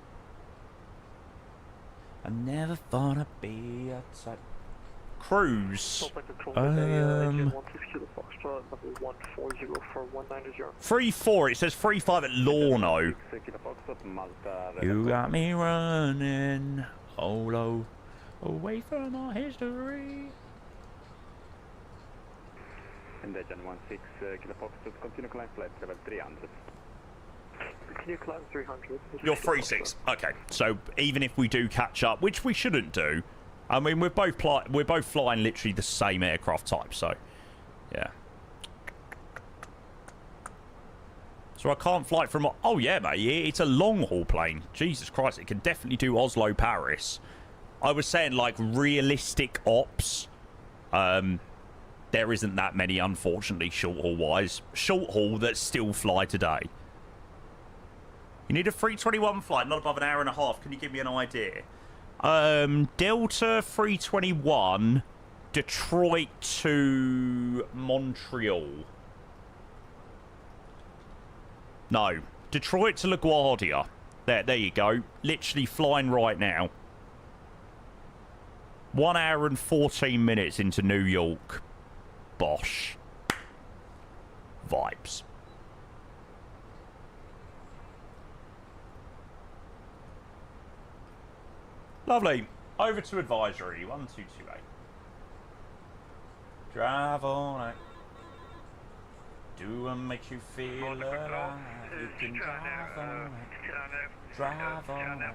I never thought I'd be a type. Cruise. 3-4. It says 3-5 at Lorno. You got me running low away from our history. And Aegean 16 Kilo Foxtrot, continue climb flight level 300. Continue climb 300. You're 3-6. Okay, so even if we do catch up, which we shouldn't do, I mean we're both flying literally the same aircraft type, so yeah. So I can't fly from. Oh yeah, mate, it's a long haul plane. Jesus Christ, it can definitely do Oslo, Paris. I was saying like realistic ops. There isn't that many, unfortunately, short haul wise. Short haul that still fly today. You need a 321 flight, not above an hour and a half. Can you give me an idea? Delta 321, Detroit to Montreal. No, Detroit to LaGuardia. There you go. Literally flying right now. 1 hour and 14 minutes into New York. Bosh. Vibes. Lovely. Over to advisory. 1228. Drive on it. Do it make you feel alive? You can drive on it. Drive on it.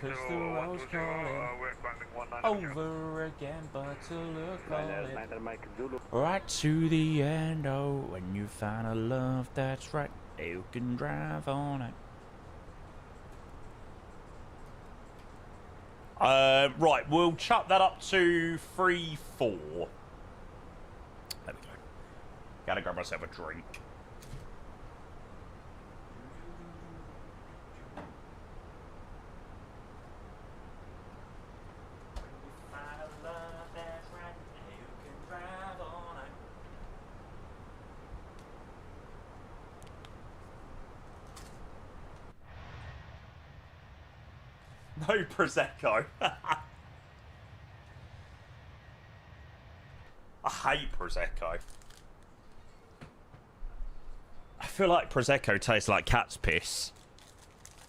Cause the road's calling over again, but to look on it right to the end. Oh, when you find a love that's right, you can drive on it. Right, we'll chuck that up to 3-4. There we go. Gotta grab myself a drink. No Prosecco. I hate Prosecco. I feel like Prosecco tastes like cat's piss.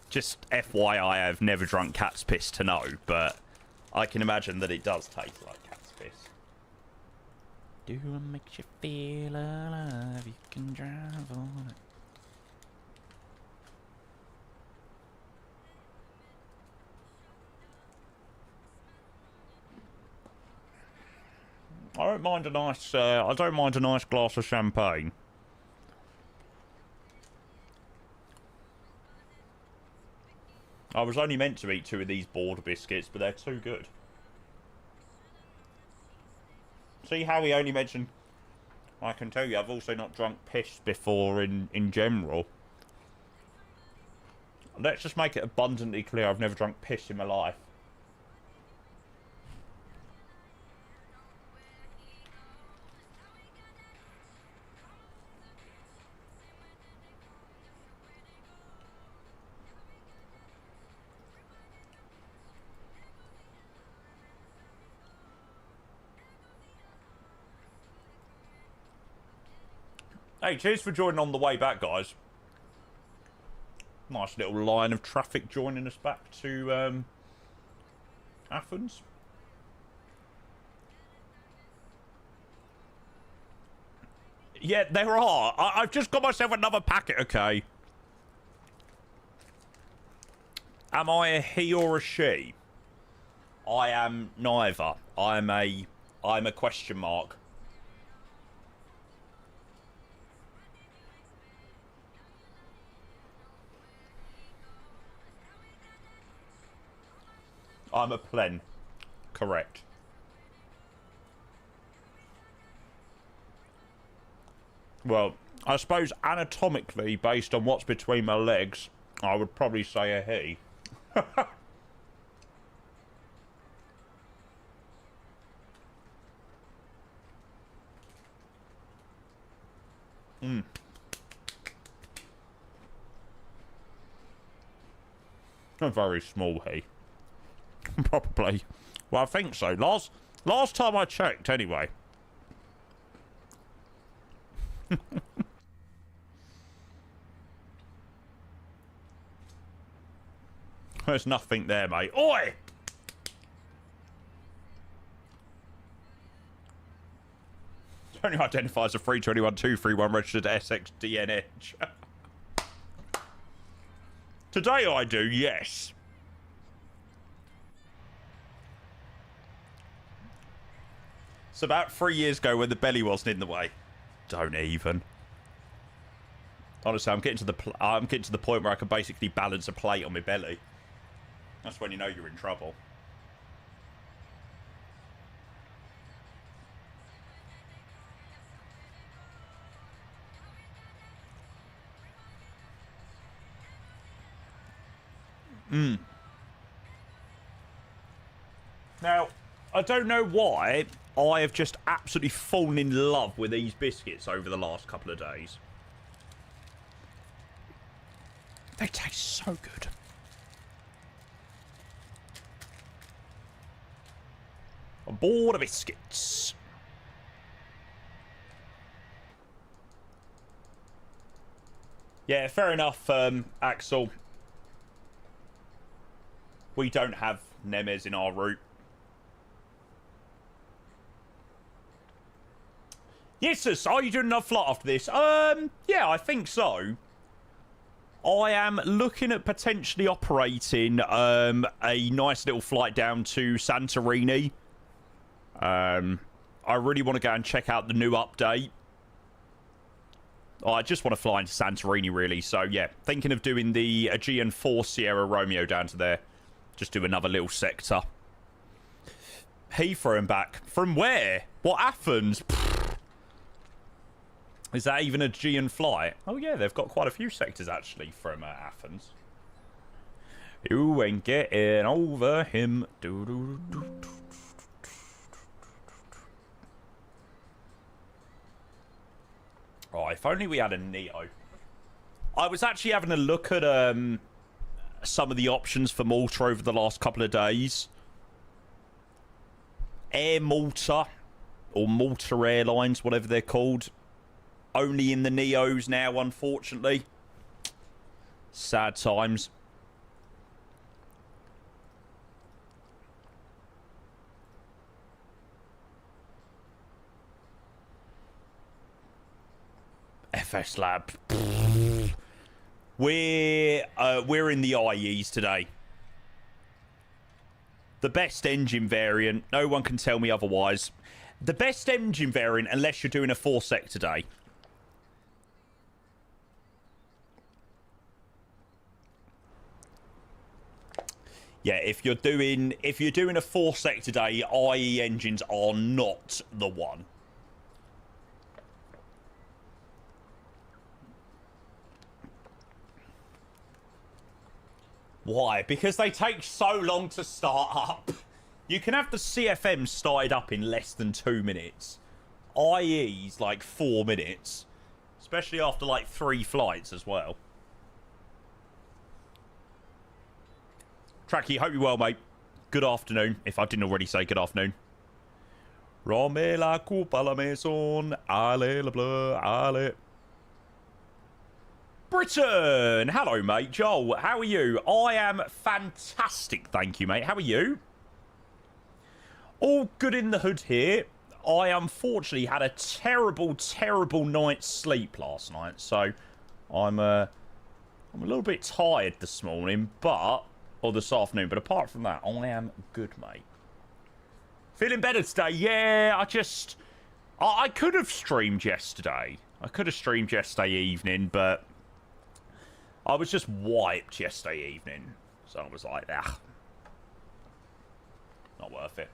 Just FYI, I've never drunk cat's piss to know, but I can imagine that it does taste like cat's piss. Do it makes you feel alive? You can drive on it. I don't mind a nice. I don't mind a nice glass of champagne. I was only meant to eat 2 of these border biscuits, but they're too good. See how he only mentioned. I can tell you, I've also not drunk piss before in general. Let's just make it abundantly clear: I've never drunk piss in my life. Hey, cheers for joining on the way back, guys. Nice little line of traffic joining us back to Athens. Yeah, there are. I've just got myself another packet, okay? Am I a he or a she? I am neither. I'm a question mark. I'm a plen. Correct. Well, I suppose anatomically, based on what's between my legs, I would probably say a he. A very small he. Probably. Well, I think so. Last time I checked, anyway. There's nothing there, mate. Oi! Only identifies a 321-231 registered SXDNH. Today I do, yes. It's about 3 years ago when the belly wasn't in the way. Don't even. Honestly, I'm getting to the point where I can basically balance a plate on my belly. That's when you know you're in trouble. Now, I don't know why I have just absolutely fallen in love with these biscuits over the last couple of days. They taste so good. I'm bored of biscuits. Yeah, fair enough, Axel. We don't have Nemes in our route. Yes, sir. Are you doing enough flight after this? Yeah, I think so. I am looking at potentially operating a nice little flight down to Santorini. I really want to go and check out the new update. I just want to fly into Santorini, really. So, yeah, thinking of doing the Aegean 4 Sierra Romeo down to there. Just do another little sector. Heathrow and back. From where? What, Athens? Is that even a Aegean flight? Oh, yeah, they've got quite a few sectors, actually, from Athens. You ain't getting over him. Oh, if only we had a Neo. I was actually having a look at some of the options for Malta over the last couple of days. Air Malta, or Malta Airlines, whatever they're called. Only in the Neos now, unfortunately. Sad times. FS Lab. We're in the IEs today. The best engine variant. No one can tell me otherwise. The best engine variant, unless you're doing a 4-sec today. Yeah, if you're doing a 4-sec today, IE engines are not the one. Why? Because they take so long to start up. You can have the CFM started up in less than 2 minutes. IE's like 4 minutes. Especially after like 3 flights as well. Tracky, hope you're well, mate. Good afternoon, if I didn't already say good afternoon. Rome la coupe à la maison, allez le bleu, allez. Britain! Hello, mate. Joel, how are you? I am fantastic, thank you, mate. How are you? All good in the hood here. I unfortunately had a terrible, terrible night's sleep last night, so I'm a little bit tired this morning, or this afternoon, but apart from that, I am good, mate. Feeling better today? Yeah, I could have streamed yesterday. I could have streamed yesterday evening, but I was just wiped yesterday evening. So I was like, ah, not worth it.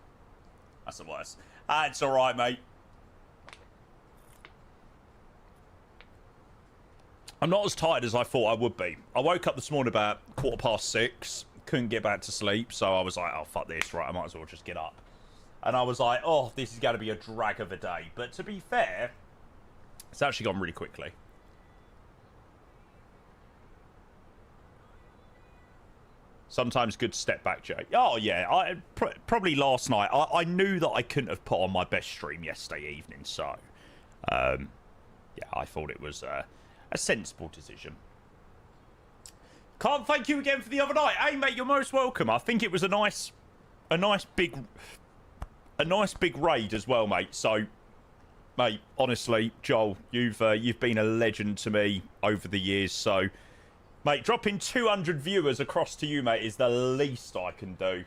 That's the worst. It's alright, mate. I'm not as tired as I thought I would be. I woke up this morning about 6:15, couldn't get back to sleep, so I was like, oh, fuck this, right, I might as well just get up. And I was like, oh, this is going to be a drag of a day. But to be fair, it's actually gone really quickly. Sometimes good to step back, Jay. Oh, yeah, probably last night. I knew that I couldn't have put on my best stream yesterday evening, so... yeah, I thought it was a sensible decision. Can't thank you again for the other night. Hey, mate, you're most welcome. I think it was a nice big raid as well, mate. So, mate, honestly, Joel, you've been a legend to me over the years. So, mate, dropping 200 viewers across to you, mate, is the least I can do.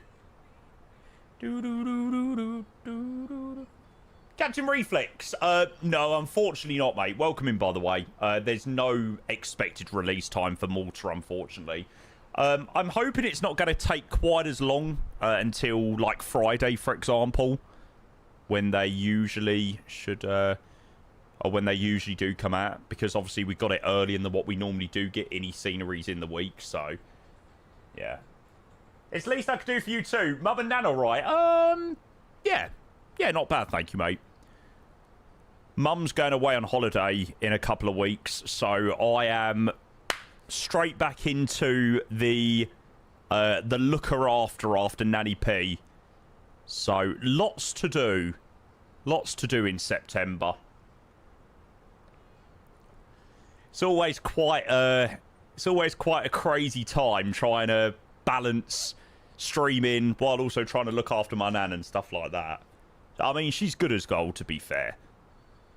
Captain Reflex, no, unfortunately not, mate. Welcome in, by the way. There's no expected release time for Malta, unfortunately. I'm hoping it's not going to take quite as long until, like, Friday, for example, when they usually should, or when they usually do come out, because obviously we got it earlier than what we normally do get any sceneries in the week, so, yeah. It's the least I could do for you too. Mum and Nan all right? Yeah, not bad, thank you, mate. Mum's going away on holiday in a couple of weeks, so I am straight back into the looker after Nanny P. So lots to do in September. It's always quite a crazy time trying to balance streaming while also trying to look after my nan and stuff like that. I mean, she's good as gold, to be fair.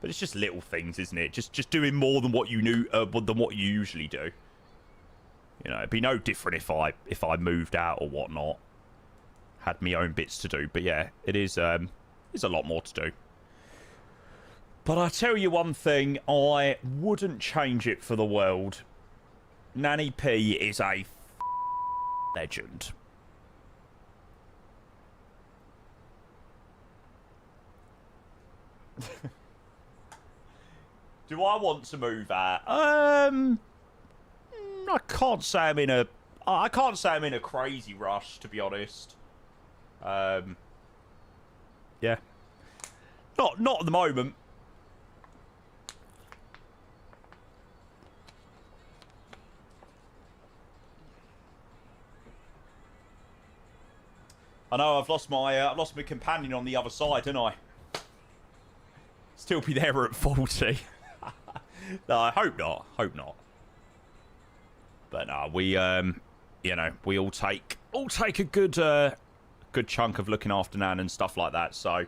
But it's just little things, isn't it? Just doing more than what you than what you usually do. You know, it'd be no different if I moved out or whatnot. Had my own bits to do, but yeah, it's a lot more to do. But I tell you one thing, I wouldn't change it for the world. Nanny P is a legend. Do I want to move out? I can't say I'm in a crazy rush, to be honest. Yeah. Not at the moment. I know I've lost my companion on the other side, didn't I? Still be there at 40. No, I hope not. Hope not. But no, we you know, we all take a good chunk of looking after Nan and stuff like that. So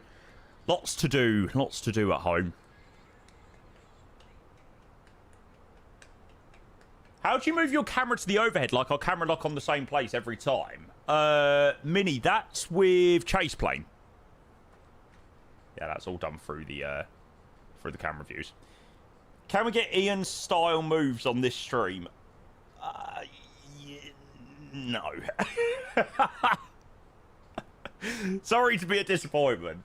lots to do at home. How do you move your camera to the overhead? Like our camera lock on the same place every time? Mini, that's with Chase Plane. Yeah, that's all done through the camera views. Can we get Ian's style moves on this stream? No. Sorry to be a disappointment.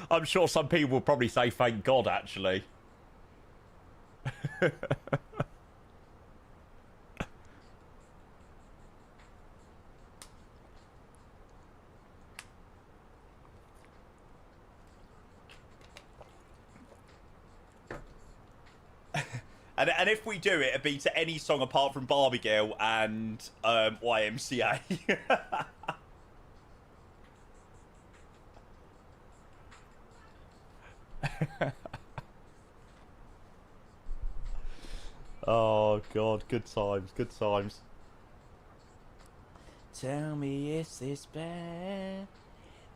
I'm sure some people will probably say thank God, actually. And if we do it, it'd be to any song apart from Barbie Girl and YMCA. Oh, God. Good times. Good times. Tell me, is this bad?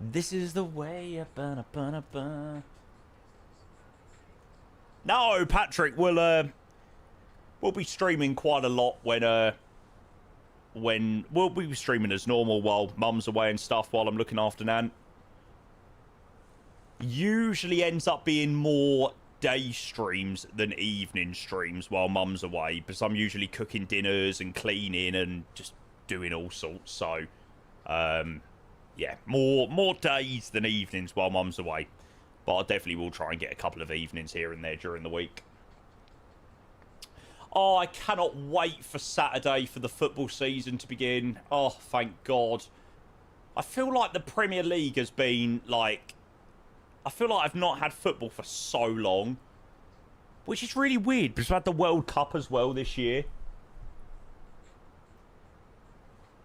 This is the way up and up and up. No, Patrick, we'll be streaming quite a lot when we'll be streaming as normal while Mum's away and stuff, while I'm looking after Nan. Usually ends up being more day streams than evening streams while Mum's away, because I'm usually cooking dinners and cleaning and just doing all sorts. So, yeah, more days than evenings while Mum's away. But I definitely will try and get a couple of evenings here and there during the week. Oh, I cannot wait for Saturday for the football season to begin. Oh, thank God. I feel like the Premier League has been, like... I feel like I've not had football for so long. Which is really weird, because we've had the World Cup as well this year.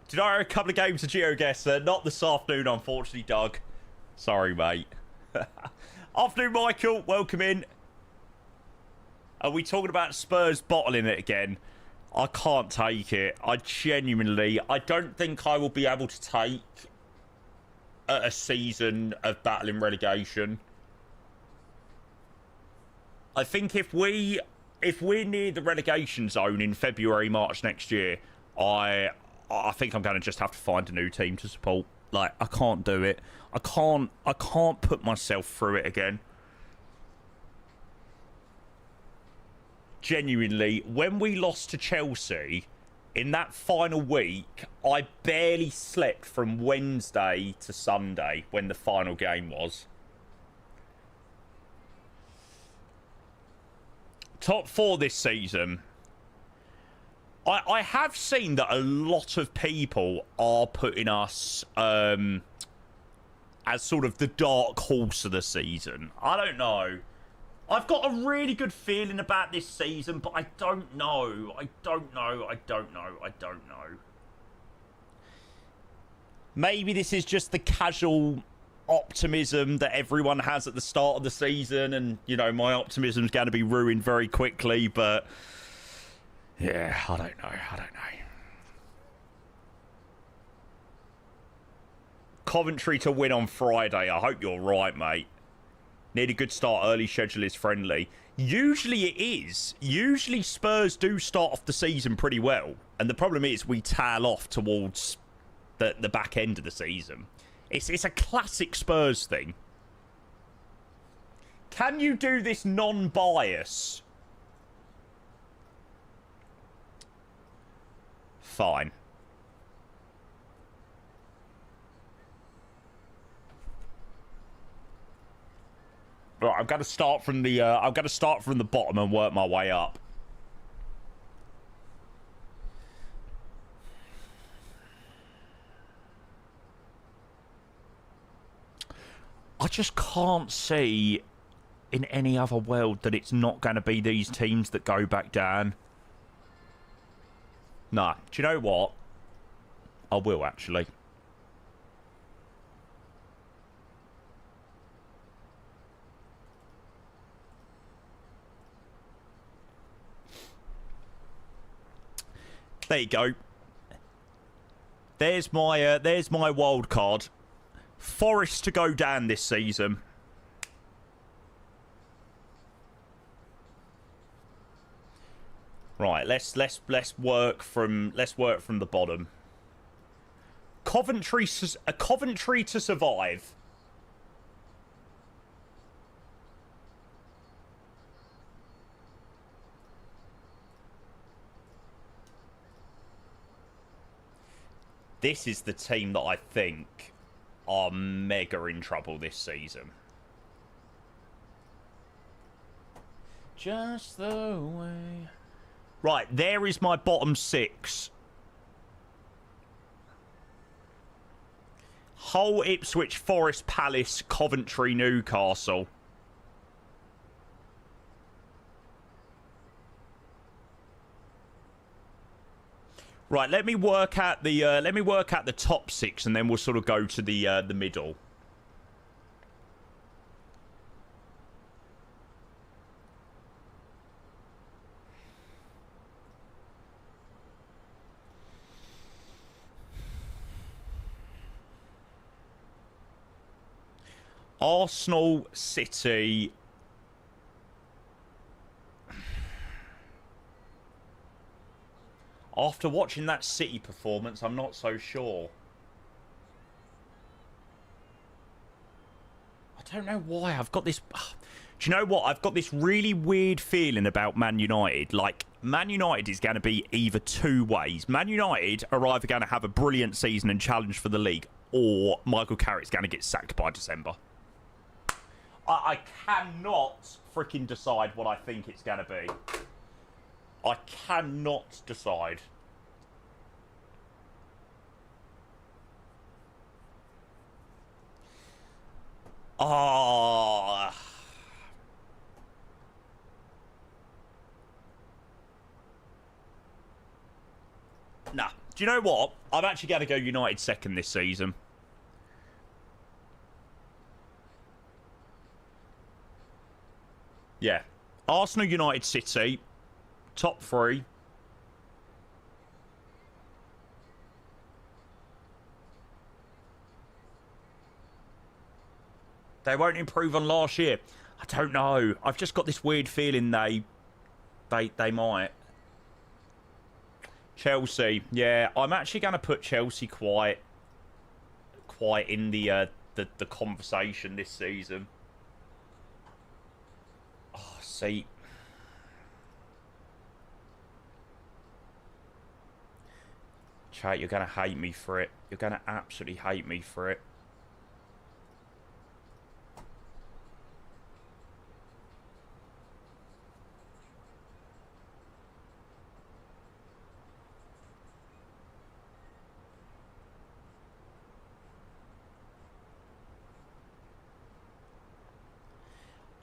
Did I have a couple of games of GeoGuessr? Not this afternoon, unfortunately, Doug. Sorry, mate. Afternoon, Michael. Welcome in. Are we talking about Spurs bottling it again? I can't take it. I don't think I will be able to take a season of battling relegation. I think if we're near the relegation zone in February, March next year, I think I'm going to just have to find a new team to support. Like, I can't do it. I can't put myself through it again. Genuinely, when we lost to Chelsea in that final week, I barely slept from Wednesday to Sunday when the final game was. Top 4 this season. I have seen that a lot of people are putting us as sort of the dark horse of the season. I don't know. I've got a really good feeling about this season, but I don't know. I don't know. Maybe this is just the casual optimism that everyone has at the start of the season, and, you know, my optimism's going to be ruined very quickly, but... yeah, I don't know. Coventry to win on Friday. I hope you're right, mate. Need a good start early. Schedule is friendly. Usually it is. Usually Spurs do start off the season pretty well. And the problem is we tail off towards the back end of the season. It's a classic Spurs thing. Can you do this non-bias? Fine. Right, I've got to start from the bottom and work my way up. I just can't see in any other world that it's not going to be these teams that go back down. Nah, do you know what? I will, actually. There you go. There's my wild card. Forest to go down this season. Right, let's work from the bottom. Coventry to survive. This is the team that I think are mega in trouble this season. Just the way... Right, there is my bottom 6. Hull, Ipswich, Forest, Palace, Coventry, Newcastle. Right, let me work out the top 6, and then we'll sort of go to the middle. Arsenal, City. After watching that City performance, I'm not so sure. I don't know why. I've got this... Do you know what? I've got this really weird feeling about Man United. Like, Man United is going to be either two ways. Man United are either going to have a brilliant season and challenge for the league, or Michael Carrick's going to get sacked by December. I cannot freaking decide what I think it's going to be. I cannot decide. Oh. Nah. Do you know what? I'm actually going to go United second this season. Yeah. Arsenal, United, City. Top three. They won't improve on last year. I don't know. I've just got this weird feeling they might. Chelsea. Yeah, I'm actually going to put Chelsea quite in the conversation this season. Oh, see. Chat, you're going to hate me for it. You're going to absolutely hate me for it.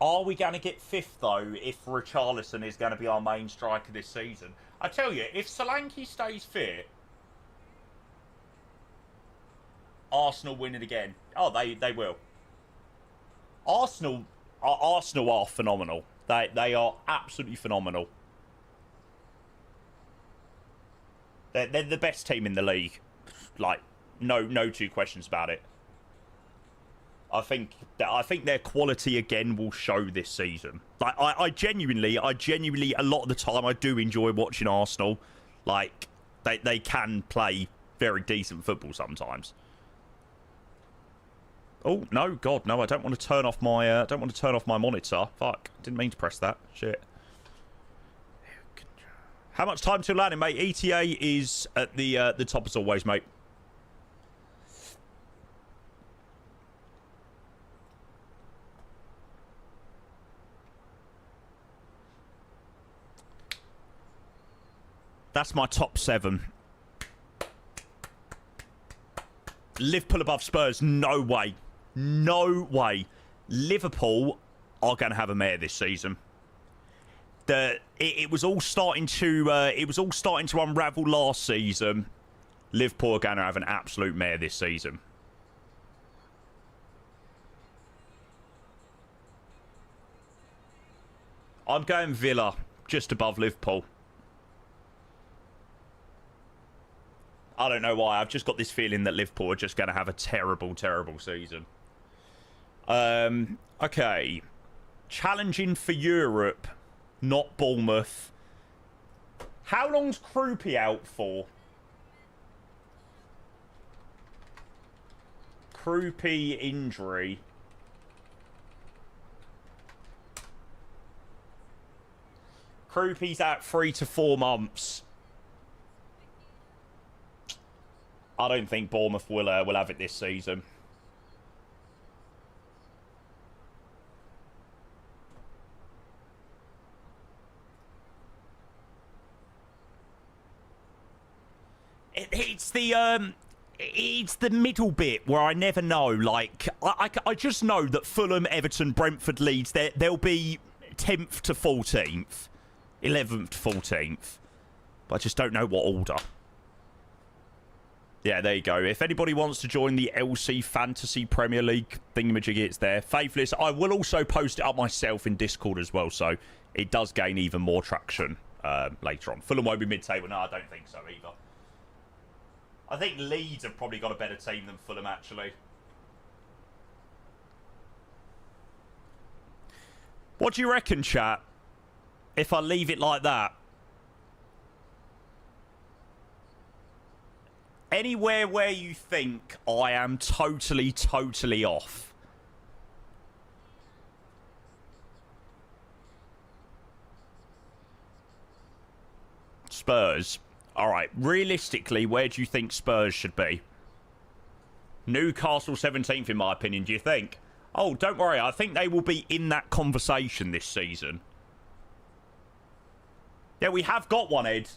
Are we going to get fifth, though, if Richarlison is going to be our main striker this season? I tell you, if Solanke stays fit, Arsenal win it again. Oh, they will. Arsenal are phenomenal. They are absolutely phenomenal. They're the best team in the league. Like, no two questions about it. I think their quality again will show this season. Like I genuinely, a lot of the time I do enjoy watching Arsenal. Like they can play very decent football sometimes. Oh no, God, no! I don't want to turn off my monitor. Fuck, didn't mean to press that. Shit. How much time till landing, mate? ETA is at the top as always, mate. That's my top 7. Liverpool above Spurs? No way. No way. Liverpool are going to have a mare this season. It was all starting to unravel last season. Liverpool are going to have an absolute mare this season. I'm going Villa just above Liverpool. I don't know why. I've just got this feeling that Liverpool are just going to have a terrible, terrible season. Okay. Challenging for Europe, not Bournemouth. How long's Krupi out for? Krupi injury. Krupi's out 3 to 4 months. I don't think Bournemouth will have it this season. It's the middle bit where I never know. Like I just know that Fulham, Everton, Brentford, Leeds, they'll be 10th to 14th, 11th to 14th, but I just don't know what order. Yeah, there you go. If anybody wants to join the LC Fantasy Premier League thingamajiggy, it's there. Faithless, I will also post it up myself in Discord as well, so it does gain even more traction later on. Fulham won't be mid-table. No, I don't think so either. I think Leeds have probably got a better team than Fulham, actually. What do you reckon, chat, if I leave it like that? Anywhere where you think I am totally, totally off. Spurs. All right. Realistically, where do you think Spurs should be? Newcastle 17th, in my opinion, do you think? Oh, don't worry. I think they will be in that conversation this season. Yeah, we have got one, Ed.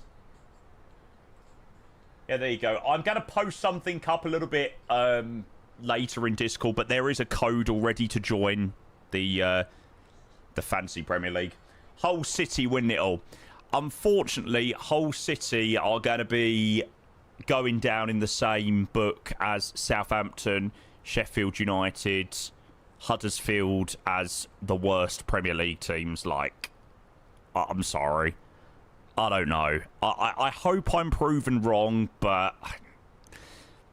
Yeah, there you go. I'm going to post something up a little bit later in Discord, but there is a code already to join the Fantasy Premier League. Hull City win it all. Unfortunately, Hull City are going to be going down in the same book as Southampton, Sheffield United, Huddersfield as the worst Premier League teams. Like, I'm sorry. I don't know. I hope I'm proven wrong, but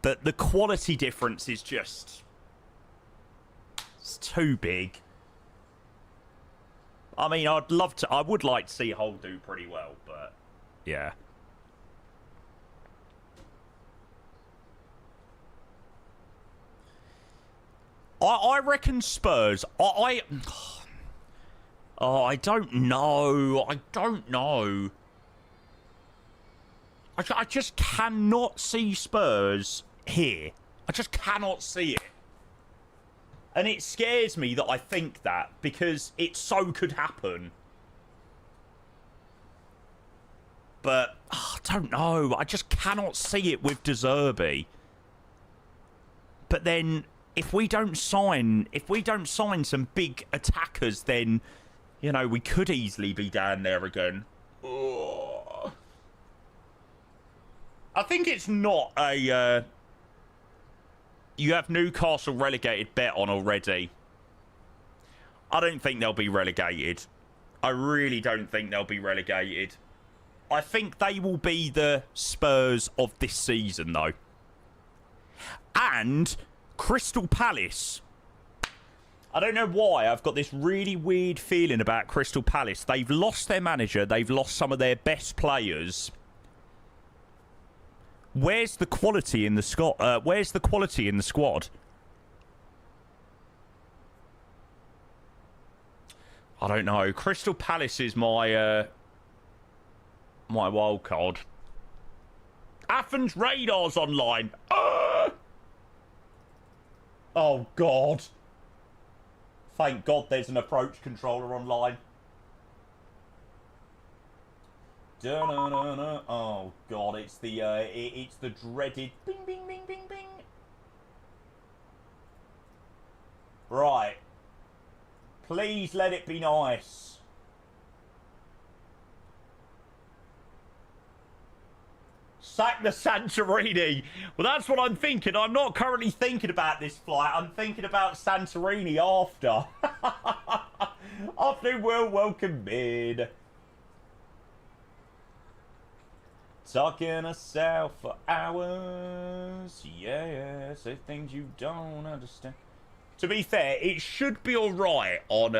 the quality difference is just... it's too big. I mean, I would like to see Hull do pretty well, but yeah. I reckon Spurs. I don't know. I don't know. I just cannot see Spurs here. I just cannot see it. And it scares me that I think that, because it so could happen. But, I don't know. I just cannot see it with De Zerbi. But then, if we don't sign some big attackers, then, you know, we could easily be down there again. Ugh. I think it's not a... you have Newcastle relegated bet on already. I don't think they'll be relegated. I really don't think they'll be relegated. I think they will be the Spurs of this season, though. And Crystal Palace. I don't know why. I've got this really weird feeling about Crystal Palace. They've lost their manager. They've lost some of their best players. Where's the quality in the squad? Where's the quality in the squad? I don't know. Crystal Palace is my my wild card. Athens Radar's online. Oh God! Thank God there's an approach controller online. Da-na-na-na. Oh God, it's the dreaded bing bing bing bing bing. Right. Please let it be nice. Sack the Santorini. Well, that's what I'm thinking. I'm not currently thinking about this flight. I'm thinking about Santorini after. After we'll welcome in. Talking us out for hours. Yeah, say things you don't understand. To be fair, it should be alright on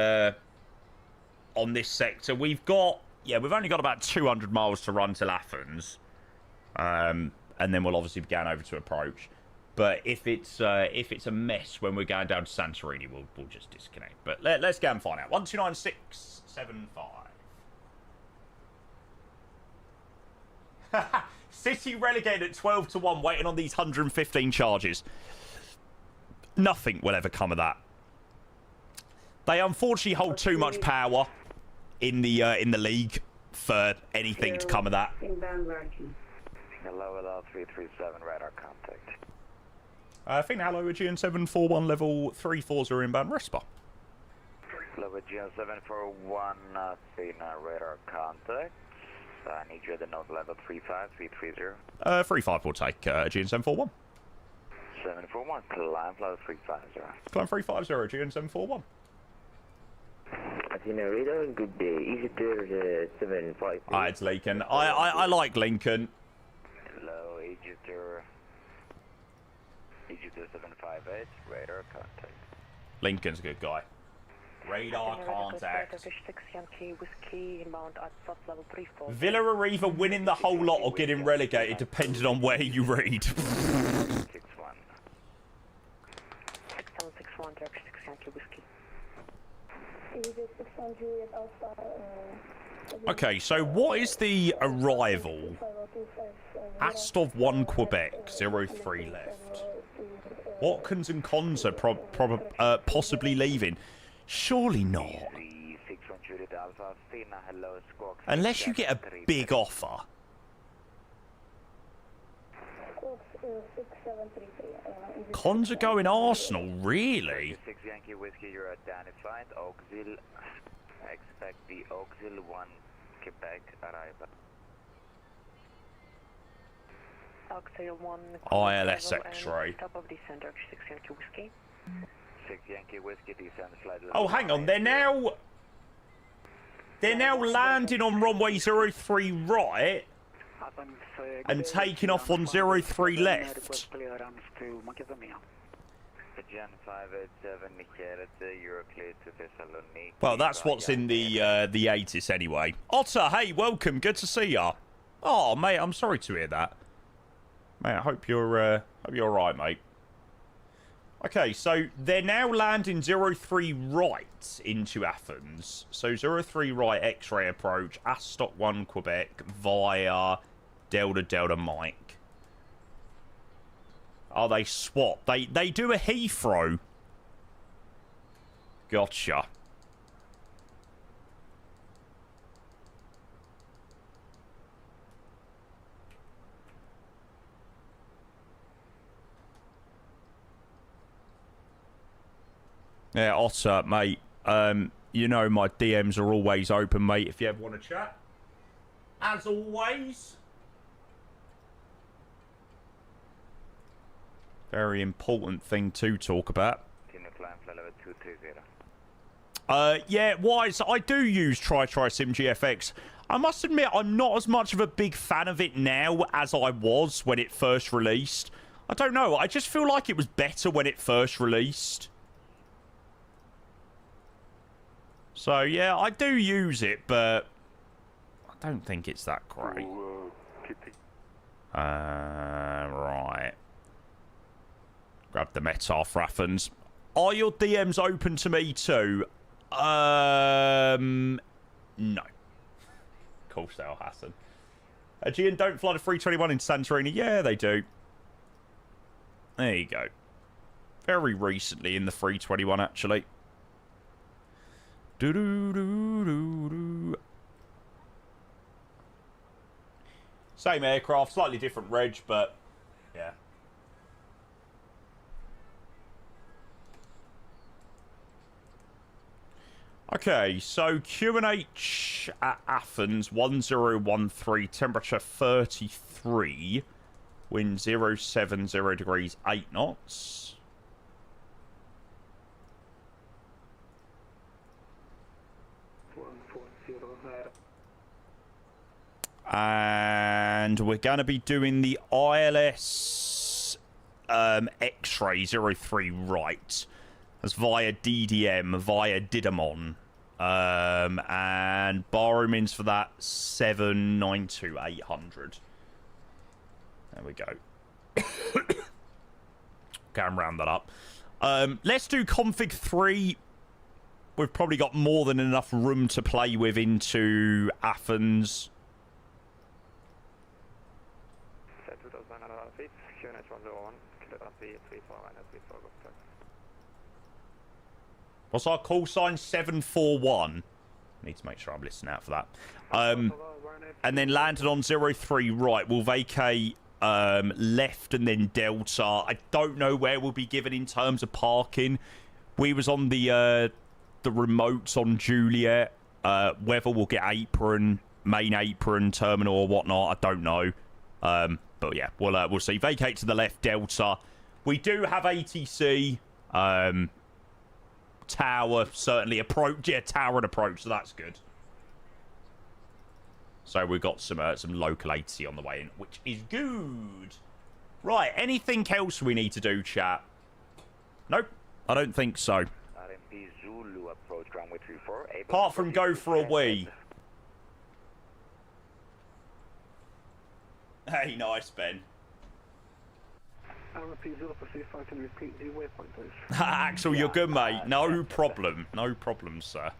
this sector. We've only got about 200 miles to run till Athens. And then we'll obviously be going over to approach. But if it's a mess when we're going down to Santorini, we'll just disconnect. But let's go and find out. 129675. City relegated at 12-1, waiting on these 115 charges. Nothing will ever come of that. They unfortunately hold too much power in the league for anything to come of that. Hello, 337, radar contact. I think hello, Aegean 741, level 340 inbound Respa. Hello, Aegean 741, seeing radar contact. I need you at the node level 35330. 35 will take Aegean 741. 741, climb level 350. Climb 350, Aegean 741. Athena radar, good day. Easy there, 75. Hi, it's Lincoln. I like Lincoln. Hello, Aegis 758, radar contact. Lincoln's a good guy. Radar contact. Villa are either winning the whole lot or getting relegated, depending on where you read. 6761, Turkish 6 Yankee Whiskey. Okay, so what is the arrival? Astov 1 Quebec, 03 left. Watkins and Cons are possibly leaving. Surely not. Unless you get a big offer. Cons are going Arsenal, really? 6 Yankee Whiskey, you're identified. Auxil, expect the Auxil 1 Quebec arrival. Auxil 1 ILS X-ray. Top of descent, 6 Yankee Whiskey. 6 Yankee Whiskey, descent flight. Oh, hang on, they're now landing on runway 03 right and taking off on 03 left. Well, that's what's in the ATIS anyway. Otter, hey, welcome. Good to see ya. Oh, mate, I'm sorry to hear that. Mate, I hope you're all right, mate. Okay, so they're now landing 03 right into Athens. So 03 right X-ray approach, Asstock 1 Quebec via Delta Delta Mike. Oh, they swap. They do a Heathrow. Gotcha. Yeah, Otter, mate. You know my DMs are always open, mate, if you ever want to chat. As always. Very important thing to talk about. Yeah, Wise, I do use Sim GFX. I must admit, I'm not as much of a big fan of it now as I was when it first released. I don't know, I just feel like it was better when it first released. So, yeah, I do use it, but I don't think it's that great. Right. Grab the Metar for Athens. Are your DMs open to me too? No. Cool, Sale Hassan. Aegean don't fly the 321 in Santorini. Yeah, they do. There you go. Very recently in the 321, actually. Do-do-do-do-do. Same aircraft, slightly different reg, but yeah. Okay, so QNH at Athens, 1013, temperature 33, wind 070 degrees, 8 knots. And we're going to be doing the ILS X-ray 03 right. That's via DDM, via Didymon. And borrowings for that 792-800. There we go. Can round that up. Let's do config 3. We've probably got more than enough room to play with into Athens. What's our call sign? 741. Need to make sure I'm listening out for that. And then landed on 03 right. We'll vacate left and then Delta. I don't know where we'll be given in terms of parking. We was on the remotes on Juliet. Whether we'll get apron, main apron, terminal or whatnot, I don't know. But yeah, we'll see. Vacate to the left, Delta. We do have ATC. Tower, certainly approach. Yeah, tower and approach, so that's good. So we've got some local ATC on the way in, which is good. Right, anything else we need to do, chat? Nope, I don't think so. Apart from go for a wee. Hey, nice, Ben. Axel, you're good, mate. No problem. No problem, sir.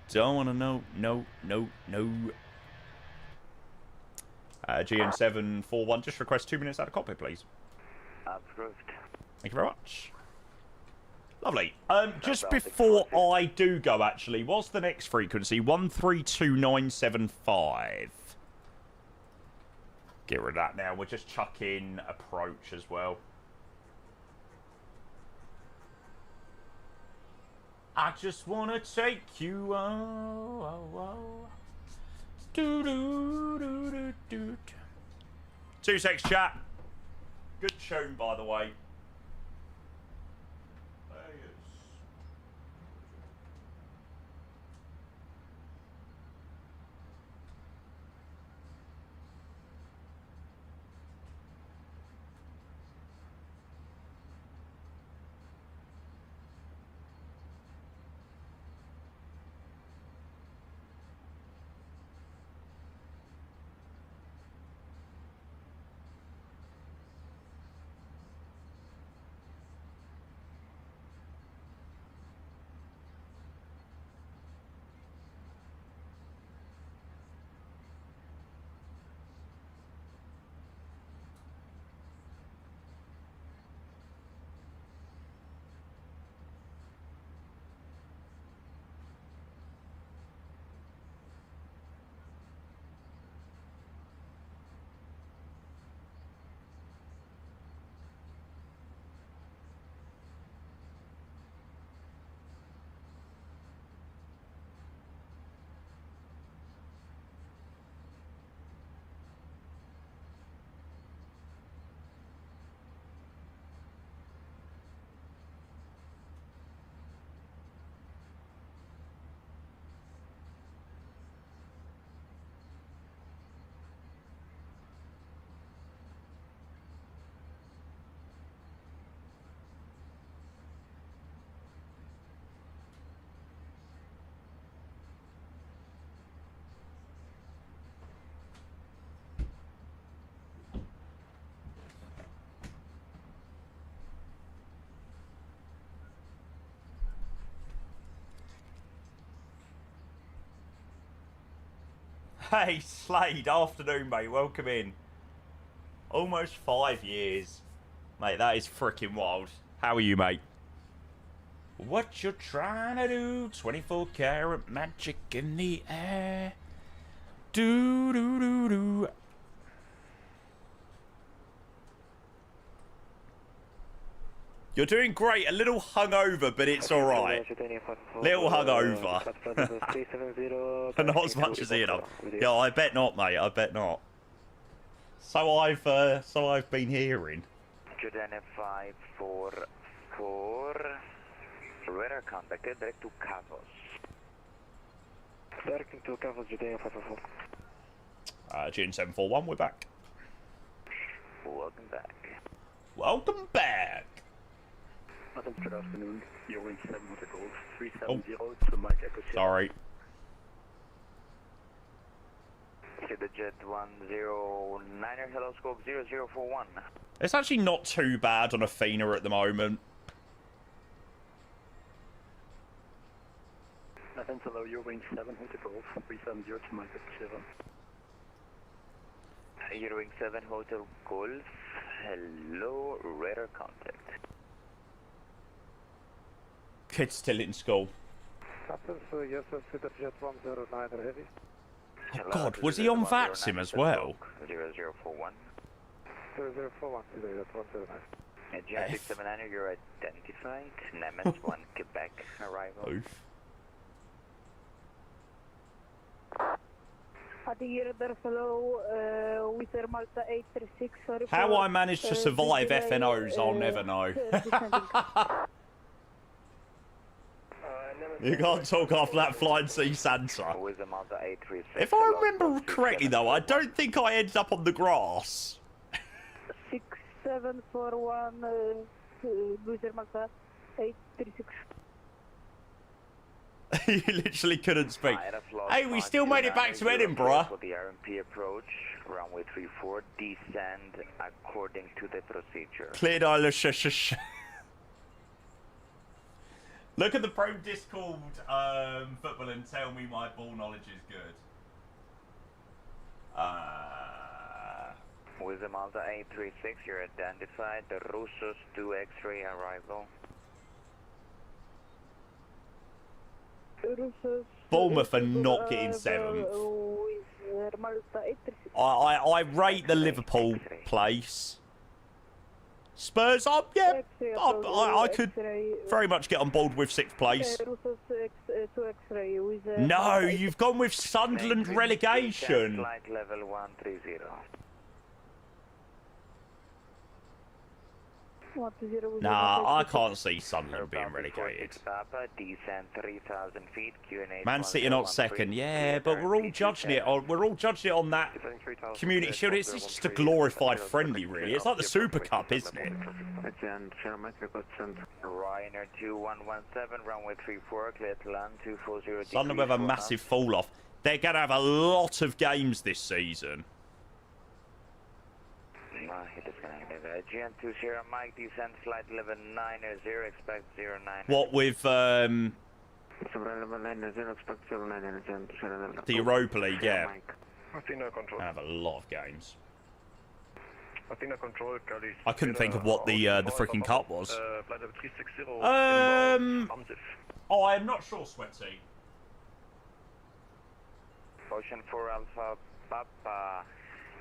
Don't want to know. No. GN741, just request 2 minutes out of cockpit, please. Approved. Thank you very much. Lovely. Just before I do go, actually, what's the next frequency? 132975. Get rid of that now. We'll just chuck in approach as well. I just want to take you do, do, do, do, do. 2 secs, chat. Good tune, by the way. Hey, Slade, afternoon, mate. Welcome in. Almost 5 years. Mate, that is freaking wild. How are you, mate? What you trying to do? 24 karat magic in the air. Do, do, do, do. You're doing great. A little hungover, but it's alright. Little hungover. Not as much as Ian. Yeah, I bet not, mate. I bet not. So I've been hearing. Jordan 544. Radar contacted direct to Cavos. Direct to Cavos, Jordan 544. June 741, we're back. Welcome back. Welcome back. Good afternoon. You're in 7 Hotel Golf 370 to Mike Echo. Sorry. The Jet 109er, hello scope 0041. It's actually not too bad on Athena at the moment. Nothing, hello, you're wing 7 Hotel Golf 370 to Mike Echo 7. You're wing 7 Hotel Golf, hello, radar contact. Kid's still in school. Captain, yes, the Jet 109er heavy. Oh God, was he on VATSIM as well? 0041. 0041, Jet 109. Jet 679, you're identified. Nemes 1 Quebec arrival. Oof. Hello, with Air Malta 836. Sorry. How I managed to survive FNOs, I'll never know. You can't talk after that flying sea Santa. If I remember correctly, though, I don't think I ended up on the grass. 6741, with Air Malta 836. You literally couldn't speak. Hey, we still made it back to Edinburgh. For the RMP approach, runway 34, descend according to the procedure. Cleared Eilish. Look at the Pro Discord football and tell me my ball knowledge is good. With the Malta A36, you're identified. The Russos 2 X-ray arrival. Bournemouth are not getting 7th. I rate the Liverpool place. Spurs up, yeah. I could very much get on board with 6th place. No, you've gone with Sunderland relegation. Flight level 130. Nah, I can't see Sunderland being relegated. Descent 3,000 feet. Man City not second, yeah, but we're all judging it on that Community Shield. It's just a glorified friendly, really. It's like the Super Cup, isn't it? Ryanair 2117, runway 34, clear to land 240. Sunderland with a massive fall off. They're going to have a lot of games this season. Aegean 20, Mike, descent flight level 990, expect 09. What with the Europa League, yeah. I have a lot of games. I couldn't think of what the freaking cup was. Oh, I'm not sure, Sweaty. Ocean 4 Alpha Papa.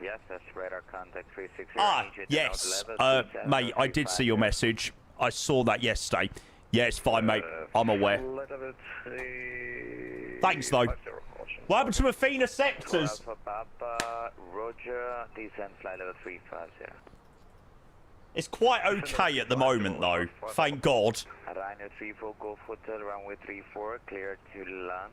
Yes, that's radar contact 360. Yes. Mate, I did see your message. I saw that yesterday. Yeah, it's fine, mate. I'm aware. Thanks, though. What happened to Athena sectors? Papa, Roger, descent flight level 350. It's quite okay at the moment, though. Thank God. Ryanair 34, Golf Hotel, runway 34, clear to land.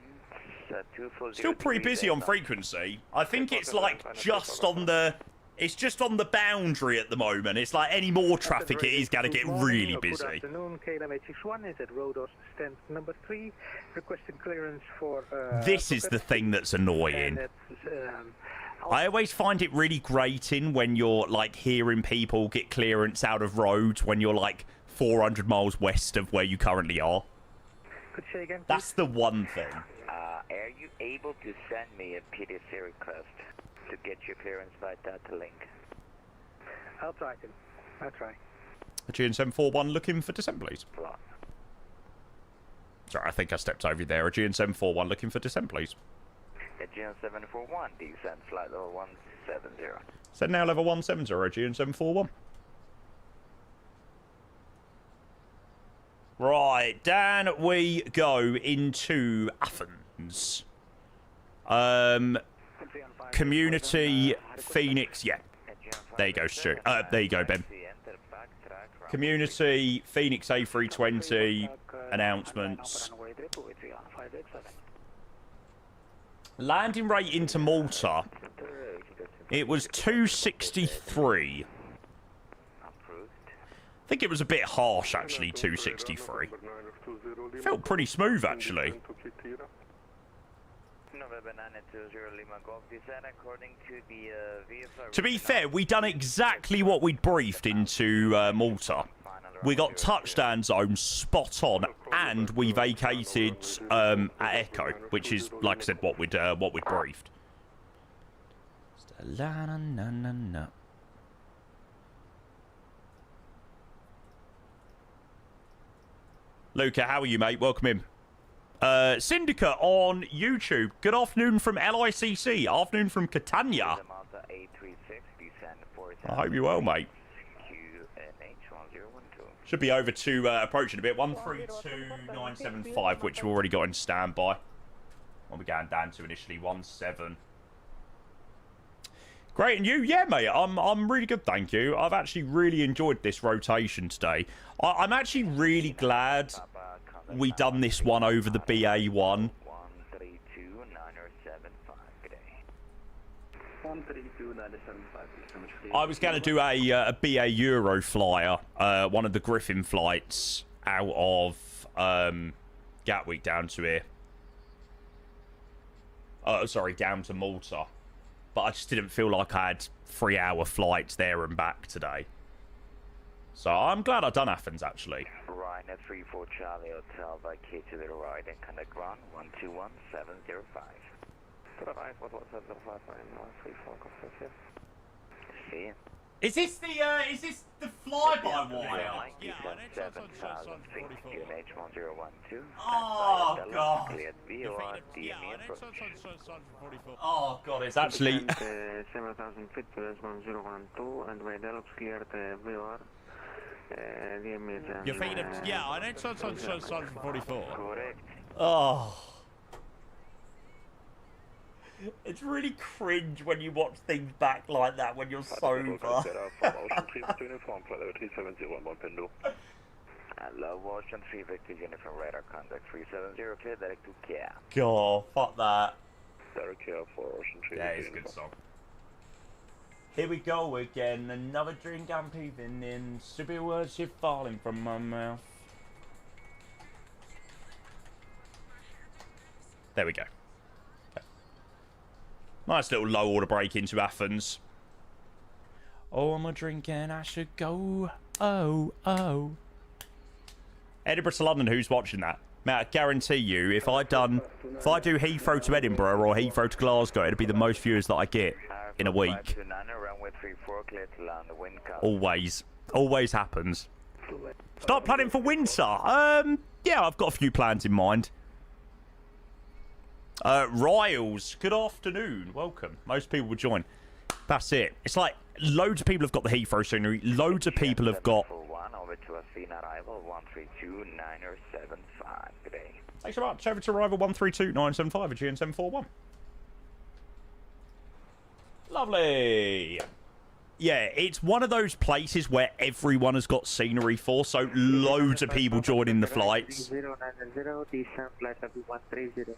Still pretty busy on frequency. I think it's like just on the... It's just on the boundary at the moment. It's like any more traffic, it is going to get really busy. Good afternoon, KLM861 is at Rodos stand number 3, requesting clearance for... This is the thing that's annoying. I always find it really grating when you're like hearing people get clearance out of roads when you're like 400 miles west of where you currently are. Could you say again, please? That's the one thing. Are you able to send me a PDC request to get your clearance by data link? I'll try to. I'll try. Aegean 741 looking for descent, please. Sorry, I think I stepped over there. Aegean 741 looking for descent, please. Aegean 741, descent flight level 170. Send now level 170, Aegean 741. Right, down we go into Athens. Community, Phoenix, yeah. There you go, Stu. There you go, Ben. Community, Phoenix A320, announcements. Landing rate into Malta. It was 263. I think it was a bit harsh, actually, 263. Felt pretty smooth, actually. To be fair, we done exactly what we'd briefed into Malta. We got touchdown zone spot on, and we vacated at Echo, which is, like I said, what we'd briefed. Luca, how are you, mate? Welcome in. Syndicate on YouTube. Good afternoon from LICC. Afternoon from Catania. I hope you're well, mate. Should be over to approaching a bit. 132975, which we've already got in standby. What we're going down to initially, 17. Great, and you? Yeah, mate. I'm really good, thank you. I've actually really enjoyed this rotation today. I'm actually really glad we done this one over the BA1. I was going to do a BA Euro flyer, one of the Griffin flights out of Gatwick down to here. Sorry, down to Malta. But I just didn't feel like I had 3-hour flights there and back today. So I'm glad I've done Athens, actually. Ryanair 34 Charlie Hotel, vacate to the right and connect ground 121705. To the right, what was that? 055 34, see. Is this the fly-by-wire? Yeah, 7000 feet, QNH1012. Oh, God. Cleared VOR, DME approach. Oh, God, it's actually... 7000 feet, QS1012, and by Deluxe cleared VOR. Your feet are... Yeah, I know, Sergeant 44. Correct. Oh. It's really cringe when you watch things back like that when you're sober. Love Ocean 3 Victor Uniform Radar Contact 370, clear direct to care. God, fuck that. Direct care for Ocean 3 Yeah, it's a good song. Here we go again, another drink I'm peeping in. Stupid words keep falling from my mouth. There we go. Nice little low order break into Athens. Oh, I'm a drinking, I should go. Oh, oh. Edinburgh to London, who's watching that? Mate, I guarantee you, if I do Heathrow to Edinburgh or Heathrow to Glasgow, it'd be the most viewers that I get in a week. Always. Always happens. Start planning for winter. Yeah, I've got a few plans in mind. Riles, good afternoon. Welcome. Most people will join. That's it. It's like loads of people have got the Heathrow scenery. Loads of people have got... Over to Athena arrival 132-975 today. Thanks so much. Over to arrival 132-975 Aegean 741. Lovely. Yeah, it's one of those places where everyone has got scenery for, so loads of people joining the flights. 090, descent flight level 130.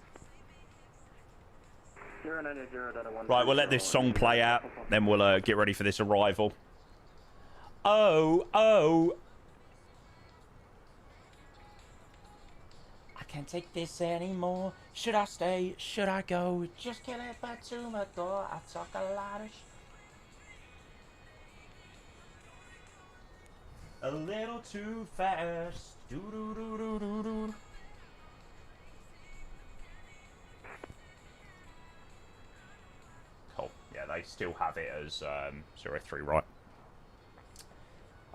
Right, we'll let this song play out, then we'll get ready for this arrival. Oh, oh. I can't take this anymore. Should I stay? Should I go? Just can't head back to my door. I talk a lot of a little too fast. Do do do do do do. Cool. Yeah, they still have it as 03, right?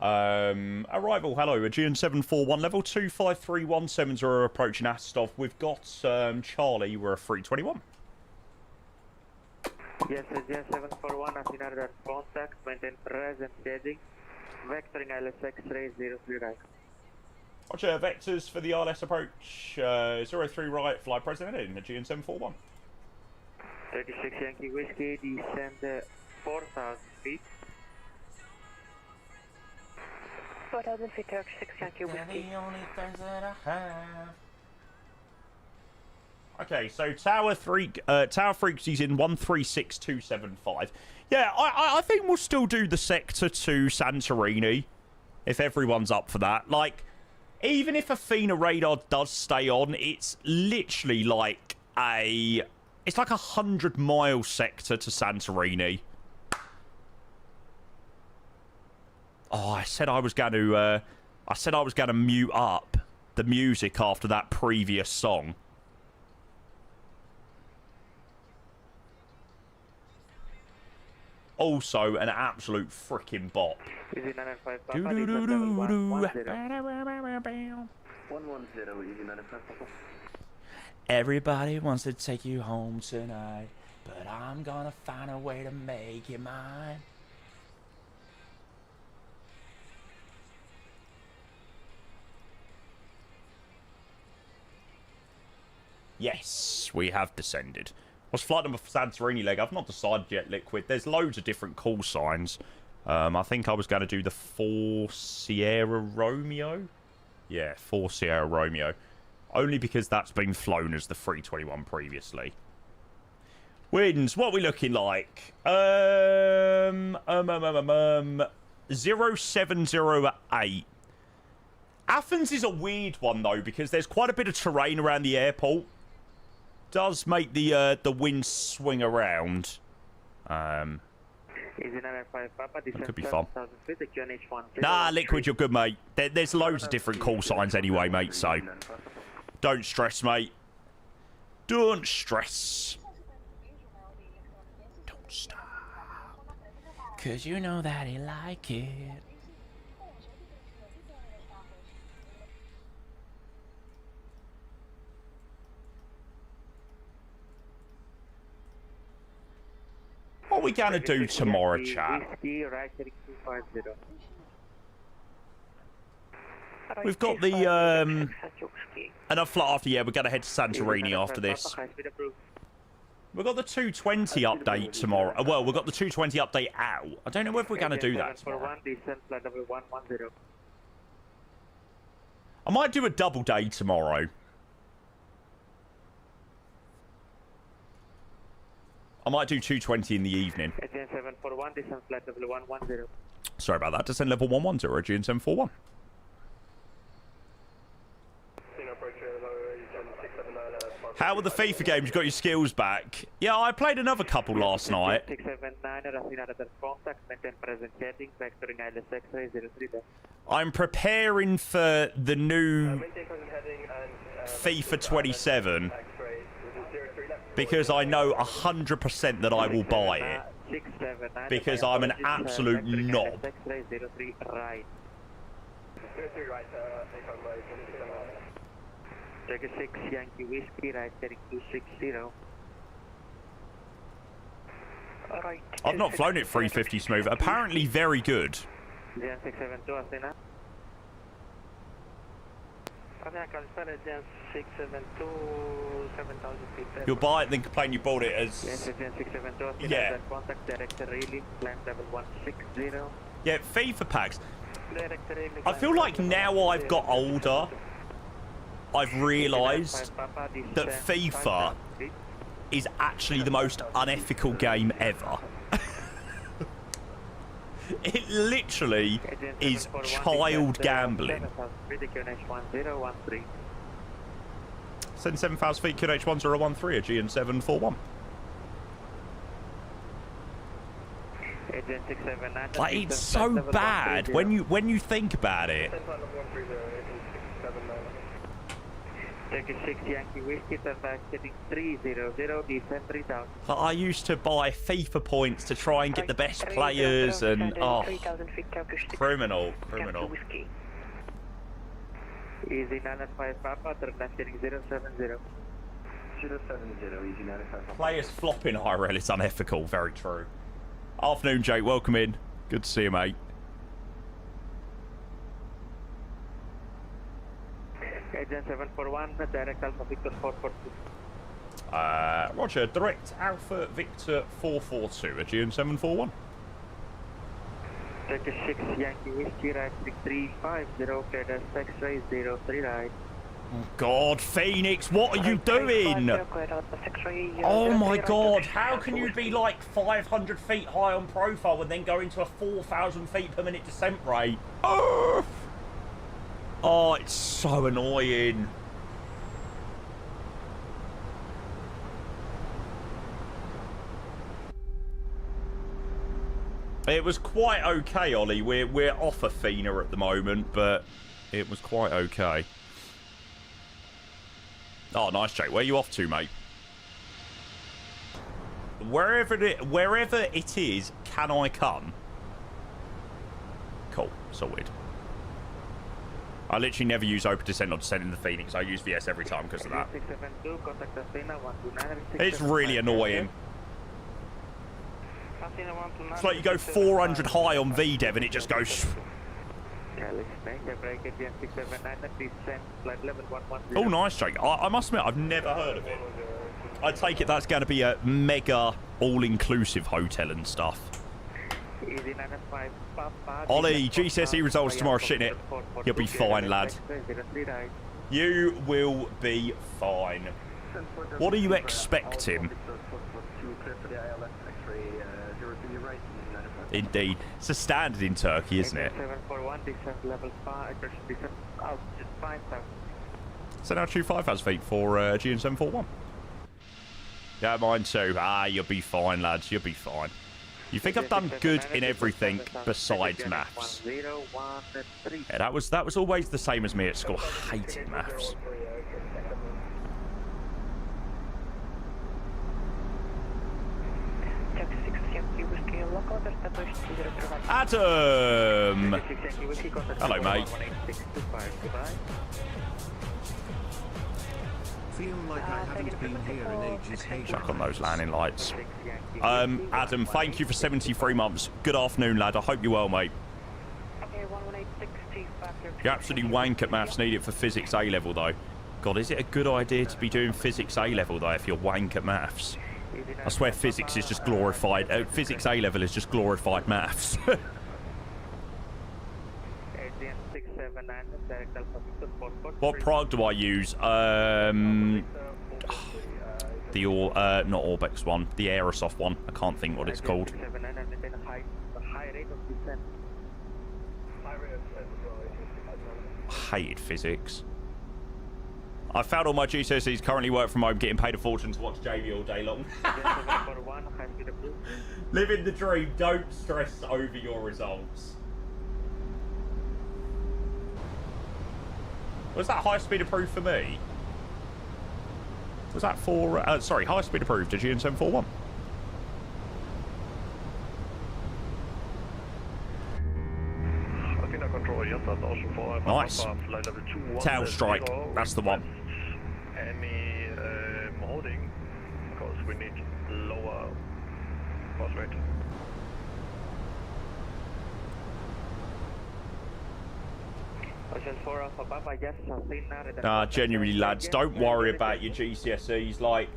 Arrival, hello, Aegean 741, level 253-170 are approaching Astov. We've got Charlie, we're a 321. Yes, Aegean 741, Athena radar contact, maintain present heading, vectoring ILS X-ray 03 right. Roger, vectors for the ILS approach, 03 right, fly present in Aegean 741. 36 Yankee Whiskey, descend 4,000 feet. 4,000 feet, Turkish 6 Yankee Whiskey. The only friends that I have. Okay, so Tower frequencies in 136275. Yeah, I think we'll still do the sector to Santorini, if everyone's up for that. Like, even if Athena radar does stay on, it's literally like it's like 100-mile sector to Santorini. Oh, I said I was going to mute up the music after that previous song. Also, an absolute freaking bop. Easy 995 Papa, Do do do descent do level do. 110. 110, Easy 995 Papa. Everybody wants to take you home tonight, but I'm gonna find a way to make it mine. Yes, we have descended. What's flight number for Santorini leg? I've not decided yet, Liquid. There's loads of different call signs. I think I was going to do the 4 Sierra Romeo. Yeah, 4 Sierra Romeo. Only because that's been flown as the 321 previously. Winds, what are we looking like? 0708. Athens is a weird one, though, because there's quite a bit of terrain around the airport. Does make the wind swing around. Easy 995 Papa, descent Could be fun. 7,000 feet, Aegean H1. Nah, Liquid, you're good, mate. There's loads of different call signs anyway, mate, so don't stress, mate. Don't stress. Don't stop. 'Cause you know that he like it. What are we gonna do tomorrow, chat? We've got the enough flight after. Yeah, we're gonna head to Santorini after this. We've got the 220 update tomorrow. Well, we've got the 220 update out. I don't know whether we're gonna do that tomorrow. I might do a double day tomorrow. I might do 220 in the evening. Sorry about that. Descend level 110, Aegean 741. How were the FIFA games? You got your skills back? Yeah, I played another couple last night. I'm preparing for the new FIFA 27 because I know 100% that I will buy it because I'm an absolute knob. Take a 6 Yankee Whiskey, right, heading 260. Right. I've not flown it 350 smooth. Apparently very good. Jan 672, Athena. Athena, California, Jan 672, 7,000 feet. You'll buy it, then complain you bought it as... Yes, Jan 672, Athena. Yeah. Contact director railing, climb level 160. Yeah, FIFA packs. I feel like now I've got older, I've realised that FIFA is actually the most unethical game ever. It literally is child gambling. Send 7,000 feet, QH1013, Aegean 741. Like, it's so bad when you think about it. Take a 6 Yankee Whiskey, turn back, heading 300, descend 3,000. I used to buy FIFA points to try and get the best players, and oh, criminal. Easy 995 Papa, turn left, heading 070. 070, easy 995 Papa. Players flopping IRL is unethical, very true. Afternoon, Jake, welcome in. Good to see you, mate. Agent 741, direct Alpha Victor 442. Roger, direct Alpha Victor 442, Aegean 741. Take a 6 Yankee Whiskey, right 6350, cleared as X-ray 03 right. Oh God, Phoenix, what are you doing? Oh my God, how can you be like 500 feet high on profile and then go into a 4,000 feet per minute descent rate? Oh, it's so annoying. It was quite okay, Ollie. We're off Athena at the moment, but it was quite okay. Oh, nice, Jake. Where are you off to, mate? Wherever it is, can I come? Cool. Sorted. I literally never use open descent or descent in the Phoenix. I use VS every time because of that. It's really annoying. It's like you go 400 high on VDev and it just goes... Oh, nice, Jake. I must admit, I've never heard of it. I take it that's going to be a mega all-inclusive hotel and stuff. Ollie, GCSE results tomorrow, shitting it. You'll be fine, lad. You will be fine. What are you expecting? Indeed. It's a standard in Turkey, isn't it? So now 5,000 feet for Aegean 741. Yeah, mine too. You'll be fine, lads. You'll be fine. You think I've done good in everything besides maths? Yeah, that was always the same as me at school. I hated maths. Adam! Hello, mate. Feel like I haven't been here in ages. Chuck on those landing lights. Adam, thank you for 73 months. Good afternoon, lad. I hope you're well, mate. You absolutely wank at maths, need it for physics A-level, though. God, is it a good idea to be doing physics A-level, though, if you're wank at maths? I swear physics is just glorified. Physics A-level is just glorified maths. What product do I use? The not Orbex one, the Aerosoft one. I can't think what it's called. I hated physics. I failed all my GCSEs, currently work from home, getting paid a fortune to watch Jamie all day long. Living the dream, don't stress over your results. Was that high speed approved for me? Was that for, sorry, high speed approved, Aegean 741? Nice. Tail strike, that's the one. Any holding, because we need lower cross rate. Genuinely, lads, don't worry about your GCSEs. Like,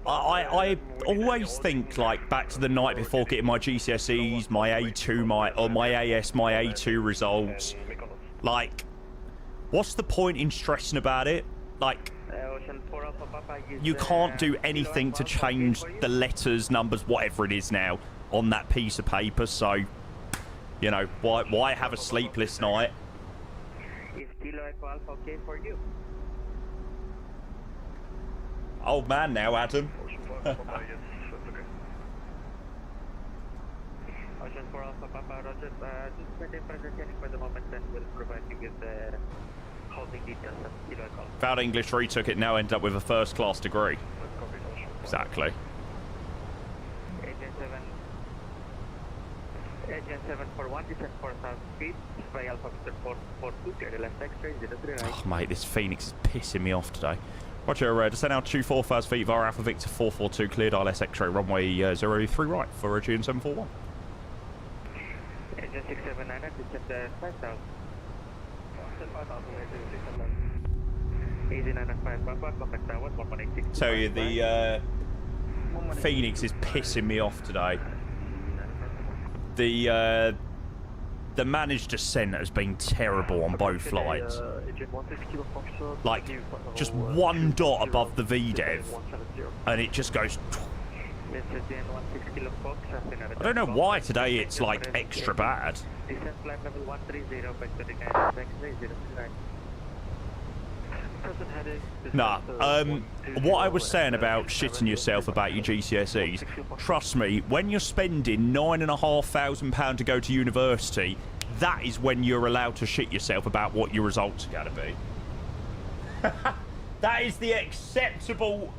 I always think, like, back to the night before getting my GCSEs, my A2, my AS, my A2 results. Like, what's the point in stressing about it? Like, you can't do anything to change the letters, numbers, whatever it is now on that piece of paper. So, you know, why have a sleepless night? Is Kilo Echo Alpha okay for you? Old man now, Adam. Ocean 4 Alpha Papa, Roger. Just maintain present heading for the moment, and we'll provide you with the holding details of Kilo Echo Alpha. Found English, retook it, now ended up with a first class degree. Exactly. Aegean 741, descent 4,000 feet, by Alpha Victor 442, clear the left X-ray, 039. Oh, mate, this Phoenix is pissing me off today. Roger, descend out 24,000 feet via Alpha Victor 442, cleared ILS X-ray, runway 03 right for Aegean 741. Aegean 679, descent 5,000. Easy 995, Papa, contact tower, 118. Tell you, the Phoenix is pissing me off today. The managed descent has been terrible on both flights. Like, just one dot above the VDEV, and it just goes... I don't know why today it's, like, extra bad. Nah, what I was saying about shitting yourself about your GCSEs, trust me, when you're spending £9,500 to go to university, that is when you're allowed to shit yourself about what your results are going to be. That is the acceptable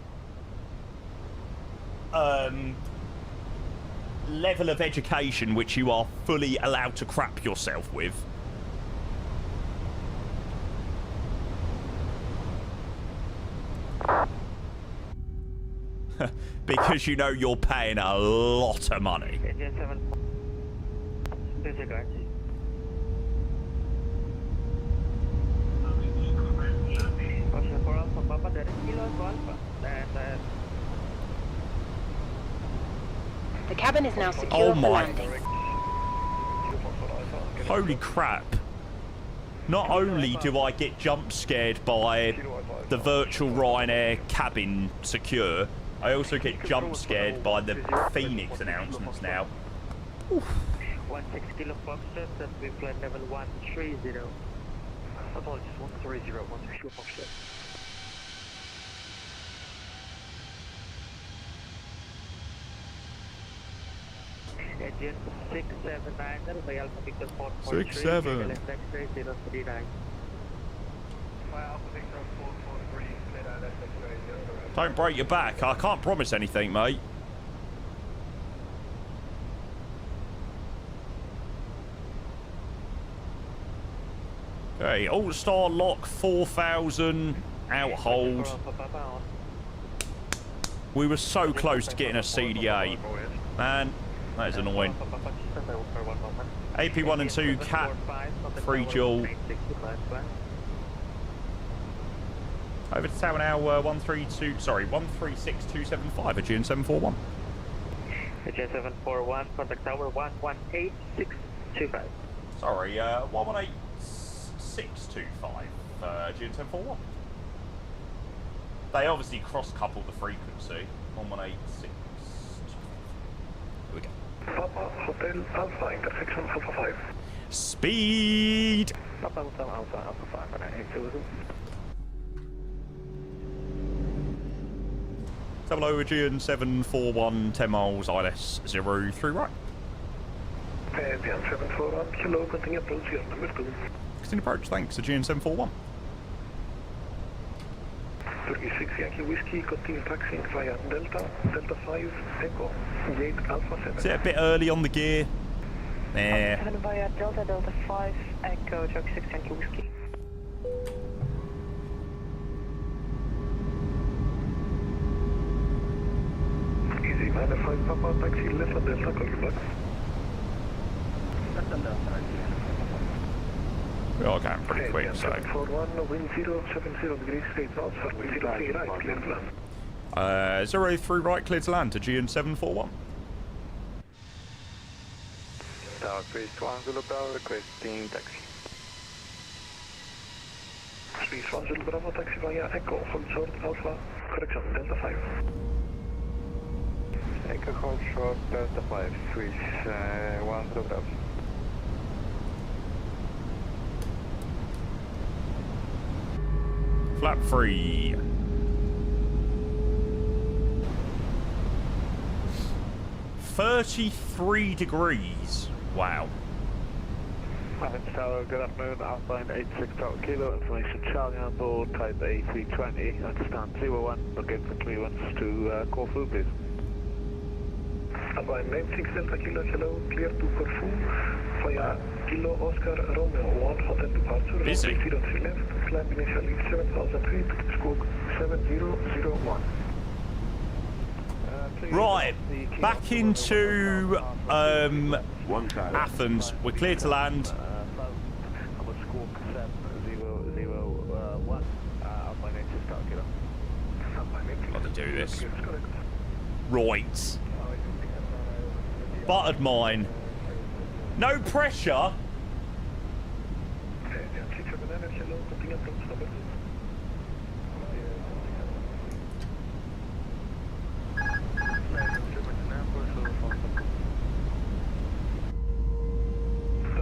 level of education which you are fully allowed to crap yourself with. Because you know you're paying a lot of money. The cabin is now secure Oh for my. landing. Holy crap. Not only do I get jump scared by the virtual Ryanair cabin secure, I also get jump scared by the Phoenix announcements now. Oof. 16 kilo Foxtrot, that we flight level 130. Apologies, 130, 130 kilo Foxtrot. Aegean 679, by Alpha Victor 443. 67. Left X-ray 039. By Alpha Victor 443, clear left X-ray 039. Don't break your back. I can't promise anything, mate. Okay, All-Star lock 4000, out hold. We were so close to getting a CDA. Man, that is annoying. AP1 and 2, Cat, 3 dual. Over to tower now, 136,275, Aegean 741. Aegean 741, contact tower 118625. Sorry, 118625, Aegean 741. They obviously cross-couple the frequency. 1186. Here we go. Papa Hotel Alpha, intersection Alpha 5. Speed! Papa Hotel Alpha, Alpha 5, and I hate to listen. Double Aegean 741, 10 miles, ILS 03 right. Aegean 741, hello, continue approach, yes, number 2. Continue approach, thanks, Aegean 741. 36 Yankee Whiskey, continue taxiing via Delta, Delta 5, Echo, Gate Alpha 7. Is it a bit early on the gear? Nah. 7 via Delta, Delta 5, Echo, 36 Yankee Whiskey. Easy, minor 5 Papa, taxi left on Delta, call you back. We are going pretty quick, so. 741, wind 070 degrees straight south, 03 right, clear to land. 03 right, clear to land, Aegean 741. Tower 321 Zulu Bravo, requesting taxi. 321 Zulu Bravo, taxi via Echo, hold short, Alpha, correction, Delta 5. Echo, hold short, Delta 5, 321 Zulu Bravo. Flap free. $33 degrees. Wow. Tower, good afternoon, outline 86 Tower Kilo, information Charlie on board, type A320, understand 01, looking for clearance to Corfu, please. Outline 96 Delta Kilo, hello, clear to Corfu, via Kilo Oscar Romeo 1, hotel departure, busy. 03 left, climb initially 7,000 feet, scope 7001. Right, back into Athens. We're clear to land. Got to do this. Right. Buttered mine. No pressure.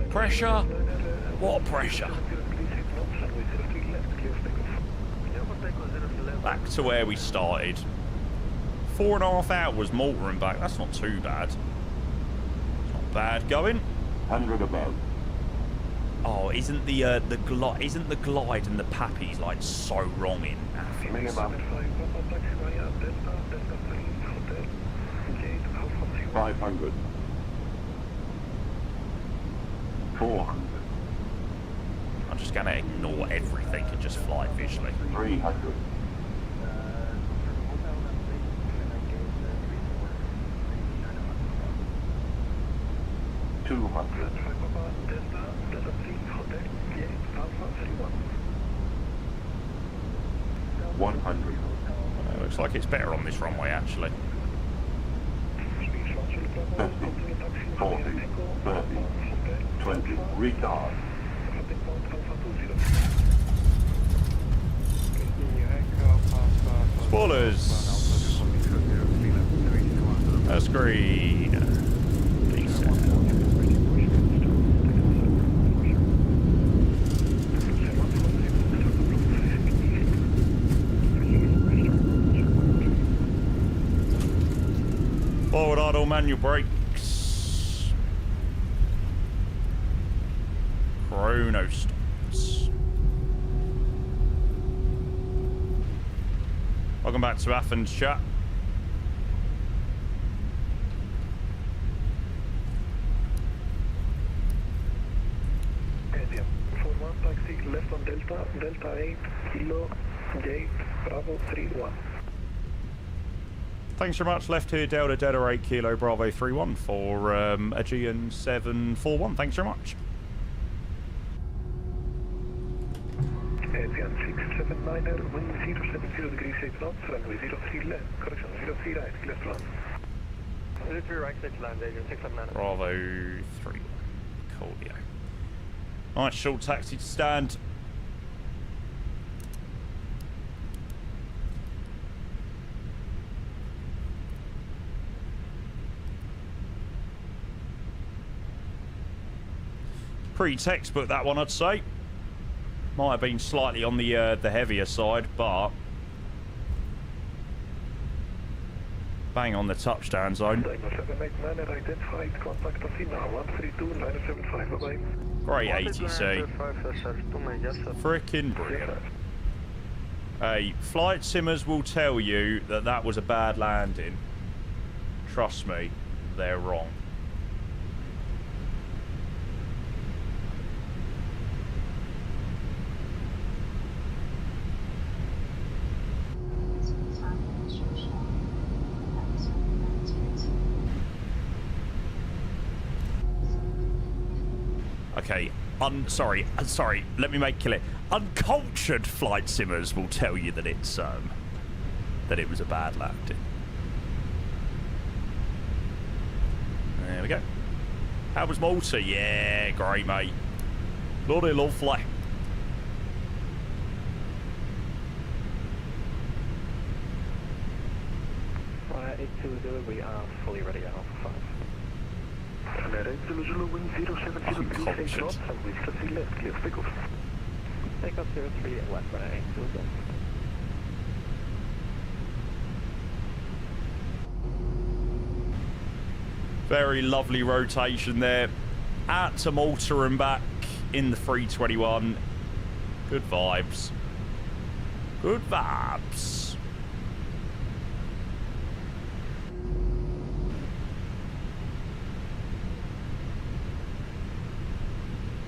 Pressure? What pressure? Back to where we started. 4.5 hours Malta and back. That's not too bad. It's not bad going. 100 above. Oh, isn't the glide and the Pappies like so wrong in Athens? Minimum 500. 400. I'm just gonna ignore everything and just fly visually. 300. 200. 100. Looks like it's better on this runway actually. 50, 40, 30, 20, retard. Spoilers. A screen. Forward idle manual brakes. Chrono stops. Welcome back to Athens, chat. Aegean 41 taxi left Delta 8, Kilo, Gate, Bravo 31. Thanks very much. Left here, Delta 8 Kilo Bravo 31 for Aegean 741. Thanks very much. Aegean 679er, wind 070 degrees 8 knots, runway 03 left, correction 03 right, left run. 03 right, 6 land, Aegean 679er. Bravo 3. Coolio. Nice short taxi to stand. Pretty textbook that one, I'd say. Might have been slightly on the heavier side, but bang on the touchdown zone. Great ATC. Frickin' brilliant. Hey, flight simmers will tell you that that was a bad landing. Trust me, they're wrong. Okay, sorry, let me make clear. Uncultured flight simmers will tell you that it's, that it was a bad landing. There we go. How was Malta? Yeah, great, mate. Bloody lovely. Fire 820, we are fully ready at Alpha 5. Take up 03 at left, right, 820. Very lovely rotation there. Out to Malta and back in the 321. Good vibes. Good vibes.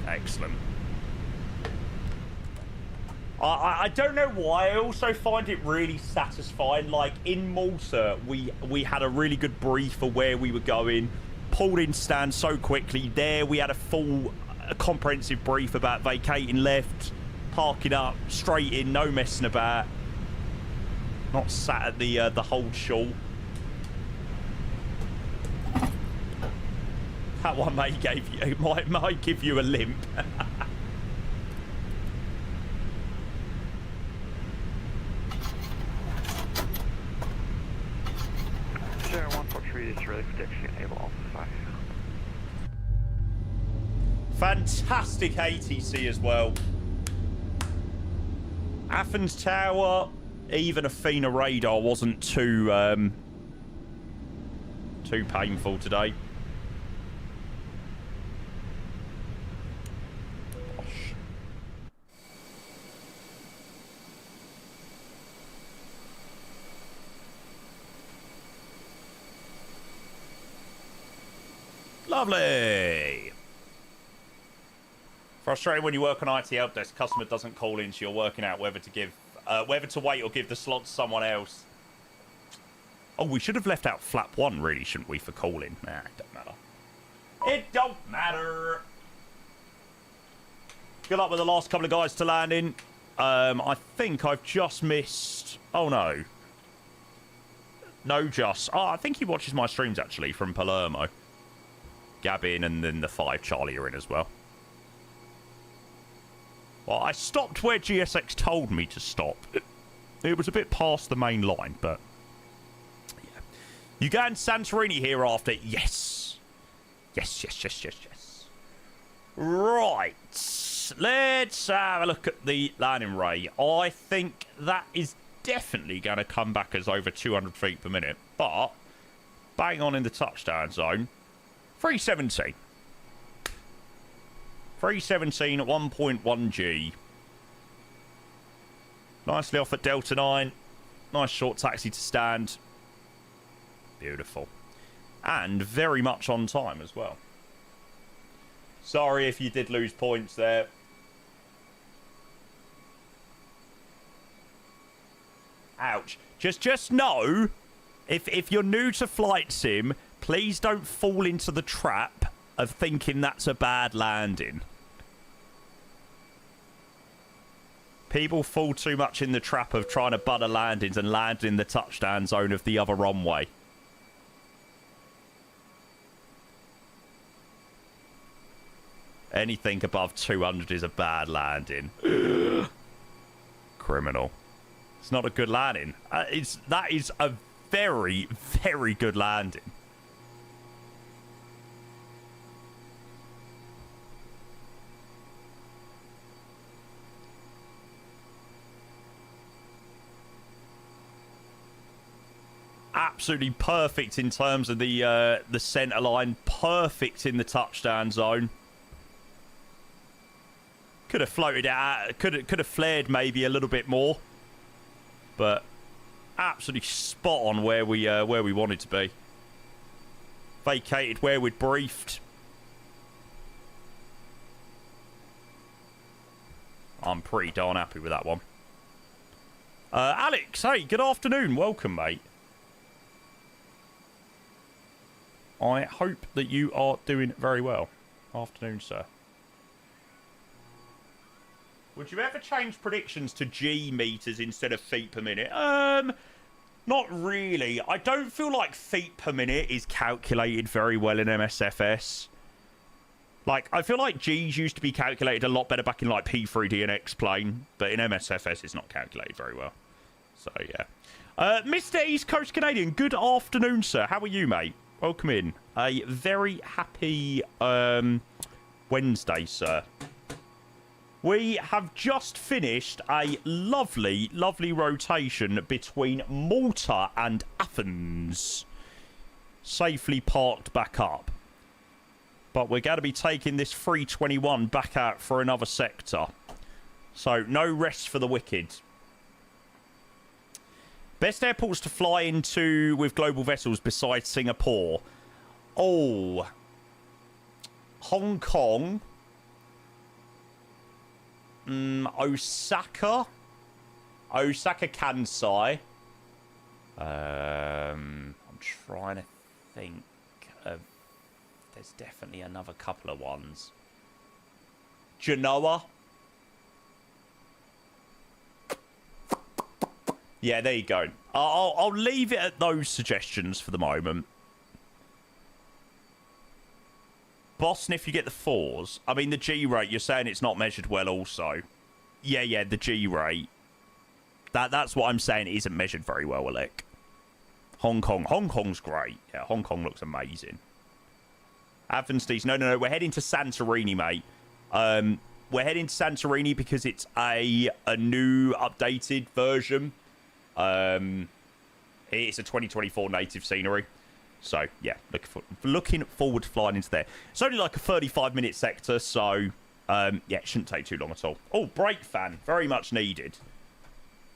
Excellent. I don't know why. I also find it really satisfying. Like in Malta, we had a really good brief for where we were going. Pulled in stand so quickly. There we had a comprehensive brief about vacating left, parking up, straight in, no messing about. Not sat at the hold short. That one might give you a limp. Sierra 143 is ready for taxi, enable Alpha 5. Fantastic ATC as well. Athens Tower, even Athena radar wasn't too painful today. Lovely. Frustrating when you work on IT help desk, customer doesn't call in, so you're working out whether to wait or give the slot to someone else. Oh, we should have left out flap 1, really, shouldn't we, for calling? Nah, it don't matter. It don't matter. Good luck with the last couple of guys to land in. I think I've just missed... Oh, no. No, just... Oh, I think he watches my streams, actually, from Palermo. Gab in, and then the 5 Charlie are in as well. Well, I stopped where GSX told me to stop. It was a bit past the main line, but... Yeah. You going Santorini hereafter? Yes. Yes. Right. Let's have a look at the landing ray. I think that is definitely going to come back as over 200 feet per minute. But, bang on in the touchdown zone. 317. 317 at 1.1 G. Nicely off at Delta 9. Nice short taxi to stand. Beautiful. And very much on time as well. Sorry if you did lose points there. Ouch. Just know, if you're new to flight sim, please don't fall into the trap of thinking that's a bad landing. People fall too much in the trap of trying to butter landings and land in the touchdown zone of the other runway. Anything above 200 is a bad landing. Criminal. It's not a good landing. That is a very, very good landing. Absolutely perfect in terms of the centre line. Perfect in the touchdown zone. Could have floated out. Could have flared maybe a little bit more, but absolutely spot on where we wanted to be. Vacated where we'd briefed. I'm pretty darn happy with that one. Alex, hey, good afternoon. Welcome, mate. I hope that you are doing very well. Afternoon, sir. Would you ever change predictions to G meters instead of feet per minute? Not really. I don't feel like feet per minute is calculated very well in MSFS. Like, I feel like G's used to be calculated a lot better back in, like, P3D and X-Plane. But in MSFS, it's not calculated very well. So, yeah. Mr. East Coast Canadian, good afternoon, sir. How are you, mate? Welcome in. A very happy Wednesday, sir. We have just finished a lovely, lovely rotation between Malta and Athens. Safely parked back up. But we're going to be taking this 321 back out for another sector. So, no rest for the wicked. Best airports to fly into with global vessels besides Singapore. Oh. Hong Kong. Osaka. Osaka Kansai. I'm trying to think of... There's definitely another couple of ones. Genoa. Yeah, there you go. I'll leave it at those suggestions for the moment. Boston, if you get the 4s. I mean, the G rate, you're saying it's not measured well also. Yeah, the G rate. That's what I'm saying. It isn't measured very well, Alec. Hong Kong. Hong Kong's great. Yeah, Hong Kong looks amazing. Advenstees. No. We're heading to Santorini, mate. We're heading to Santorini because it's a new updated version. It's a 2024 native scenery. So, yeah, looking forward to flying into there. It's only like a 35-minute sector, so, yeah, it shouldn't take too long at all. Oh, brake fan. Very much needed.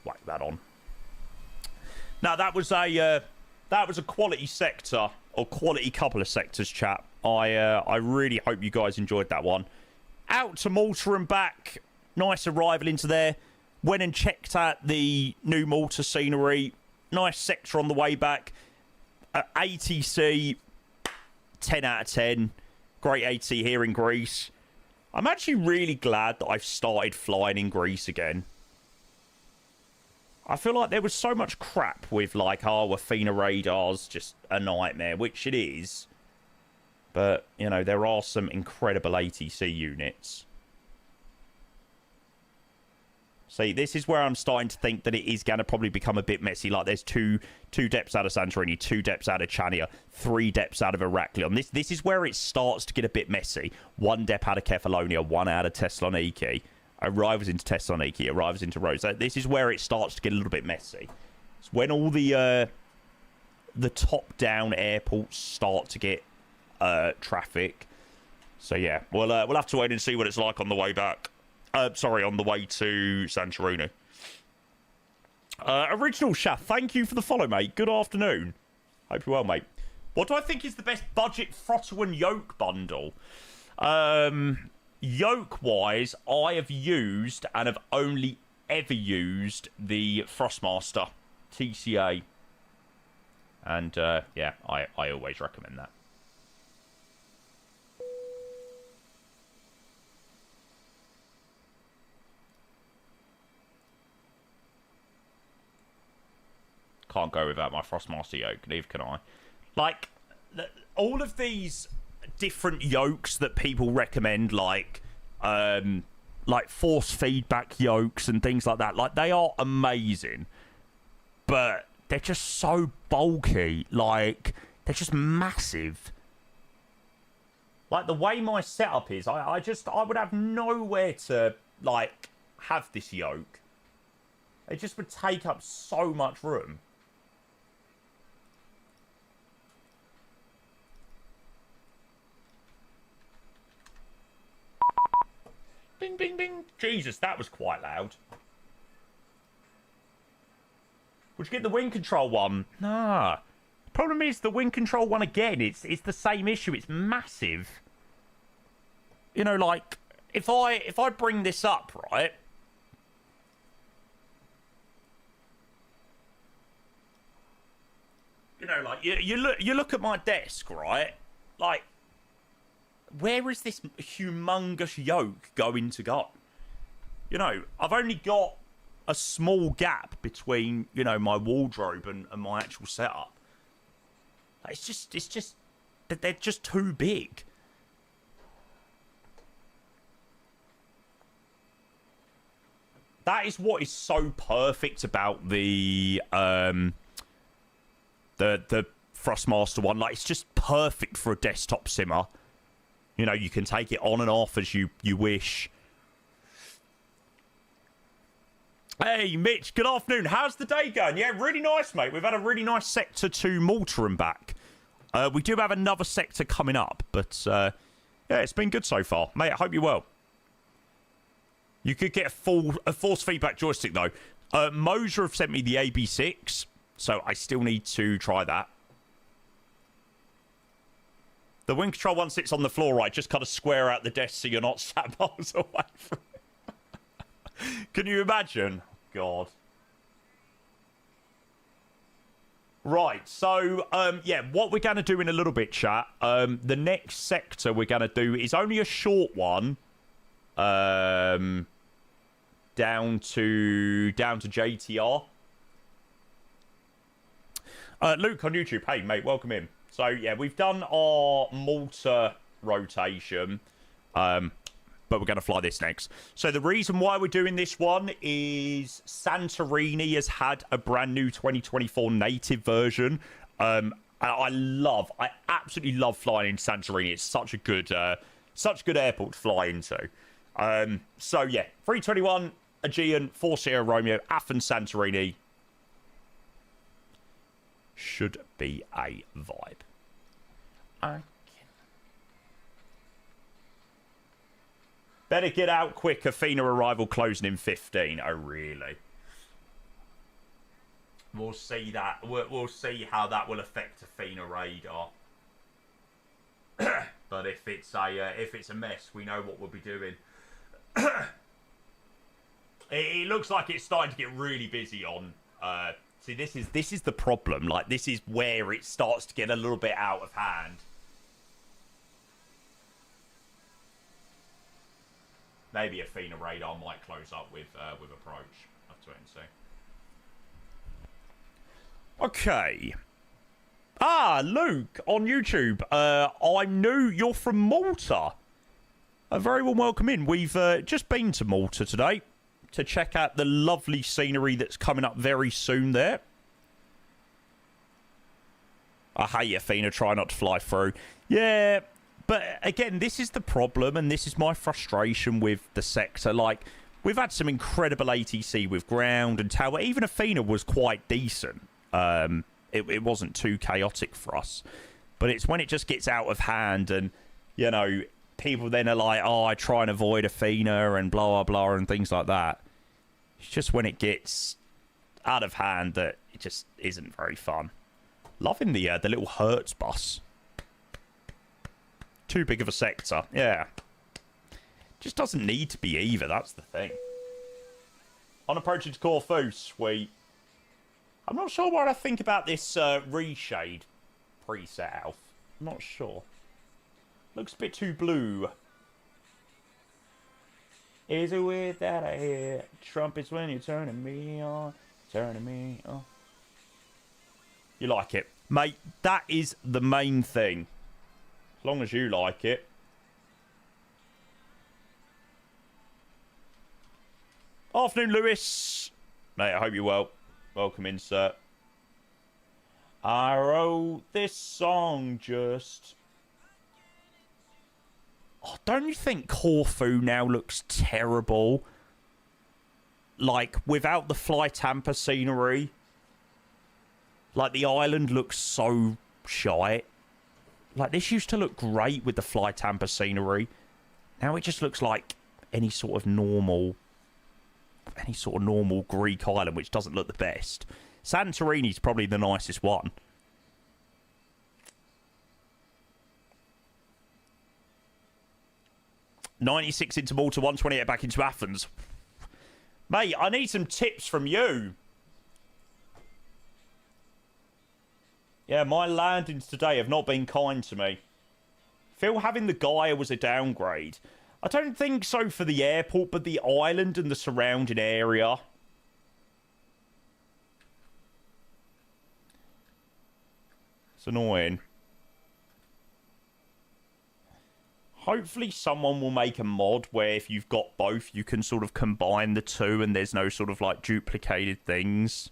Whack that on. Now, that was a quality sector, or quality couple of sectors, chap. I really hope you guys enjoyed that one. Out to Malta and back. Nice arrival into there. Went and checked out the new Malta scenery. Nice sector on the way back. ATC, 10 out of 10. Great ATC here in Greece. I'm actually really glad that I've started flying in Greece again. I feel like there was so much crap with, like, Athena radars, just a nightmare, which it is. But, you know, there are some incredible ATC units. See, this is where I'm starting to think that it is going to probably become a bit messy. Like, there's two depths out of Santorini, 2 depths out of Chania, 3 depths out of Heraklion. This is where it starts to get a bit messy. 1 depth out of Kefalonia, 1 out of Thessaloniki. Arrivals into Thessaloniki, arrivals into Rhodes. This is where it starts to get a little bit messy. It's when all the top-down airports start to get traffic. So, yeah, we'll have to wait and see what it's like on the way back. Sorry, on the way to Santorini. Original Chef, thank you for the follow, mate. Good afternoon. Hope you're well, mate. What do I think is the best budget throttle and yoke bundle? Yoke-wise, I have used and have only ever used the Thrustmaster. TCA. And, yeah, I always recommend that. Can't go without my Thrustmaster yoke, neither can I. Like, all of these different yokes that people recommend, like force feedback yokes and things like that, like, they are amazing. But they're just so bulky. Like, they're just massive. Like, the way my setup is, I would have nowhere to, like, have this yoke. It just would take up so much room. Bing, bing, bing. Jesus, that was quite loud. Would you get the wind control one? Nah. Problem is, the wind control one, again, it's the same issue. It's massive. You know, like, if I bring this up, right? You know, like, you look at my desk, right? Like, where is this humongous yoke going to go? You know, I've only got a small gap between, you know, my wardrobe and my actual setup. It's just, they're just too big. That is what is so perfect about the Thrustmaster one. Like, it's just perfect for a desktop simmer. You know, you can take it on and off as you wish. Hey, Mitch, good afternoon. How's the day going? Yeah, really nice, mate. We've had a really nice sector to Malta and back. We do have another sector coming up, but yeah, it's been good so far. Mate, I hope you're well. You could get a force feedback joystick, though. Moser have sent me the AB6, so I still need to try that. The wind control one sits on the floor, right? Just kind of square out the desk so you're not sat miles away from it. Can you imagine? God. Right, so, yeah, what we're going to do in a little bit, chat, the next sector we're going to do is only a short one, down to JTR. Luke on YouTube, hey, mate, welcome in. So, yeah, we've done our Malta rotation, but we're going to fly this next. So, the reason why we're doing this one is Santorini has had a brand new 2024 native version. I absolutely love flying in Santorini. It's such a good airport to fly into. So, yeah, 321, Aegean, 4 Sierra Romeo, Athens, Santorini. Should be a vibe. Okay. Better get out quick. Athena arrival closing in 15. Oh, really? We'll see that. We'll see how that will affect Athena radar. But if it's a mess, we know what we'll be doing. It looks like it's starting to get really busy on. See, this is the problem. Like, this is where it starts to get a little bit out of hand. Maybe Athena radar might close up with approach. I'll have to wait and see. Okay. Ah, Luke on YouTube. I'm new. You're from Malta. A very warm welcome in. We've just been to Malta today to check out the lovely scenery that's coming up very soon there. I hate Athena, try not to fly through. Yeah, but again, this is the problem, and this is my frustration with the sector. Like, we've had some incredible ATC with ground and tower. Even Athena was quite decent. It wasn't too chaotic for us. But it's when it just gets out of hand and, you know, people then are like, oh, I try and avoid Athena and blah, blah, blah, and things like that. It's just when it gets out of hand that it just isn't very fun. Loving the little Hertz bus. Too big of a sector. Yeah. Just doesn't need to be either. That's the thing. On approaching to Corfu. Sweet. I'm not sure what I think about this reshade preset, Alf. I'm not sure. Looks a bit too blue. Is it weird that I hear trumpets when you're turning me on? Turning me on. You like it. Mate, that is the main thing. As long as you like it. Afternoon, Lewis. Mate, I hope you're well. Welcome in, sir. I wrote this song just... Oh, don't you think Corfu now looks terrible? Like, without the fly tamper scenery. Like, the island looks so shite. Like, this used to look great with the fly tamper scenery. Now it just looks like any sort of normal Greek island, which doesn't look the best. Santorini's probably the nicest one. $96 into Malta, $128 back into Athens. Mate, I need some tips from you. Yeah, my landings today have not been kind to me. Feel having the Gaia was a downgrade. I don't think so for the airport, but the island and the surrounding area. It's annoying. Hopefully someone will make a mod where if you've got both, you can sort of combine the two and there's no sort of like duplicated things.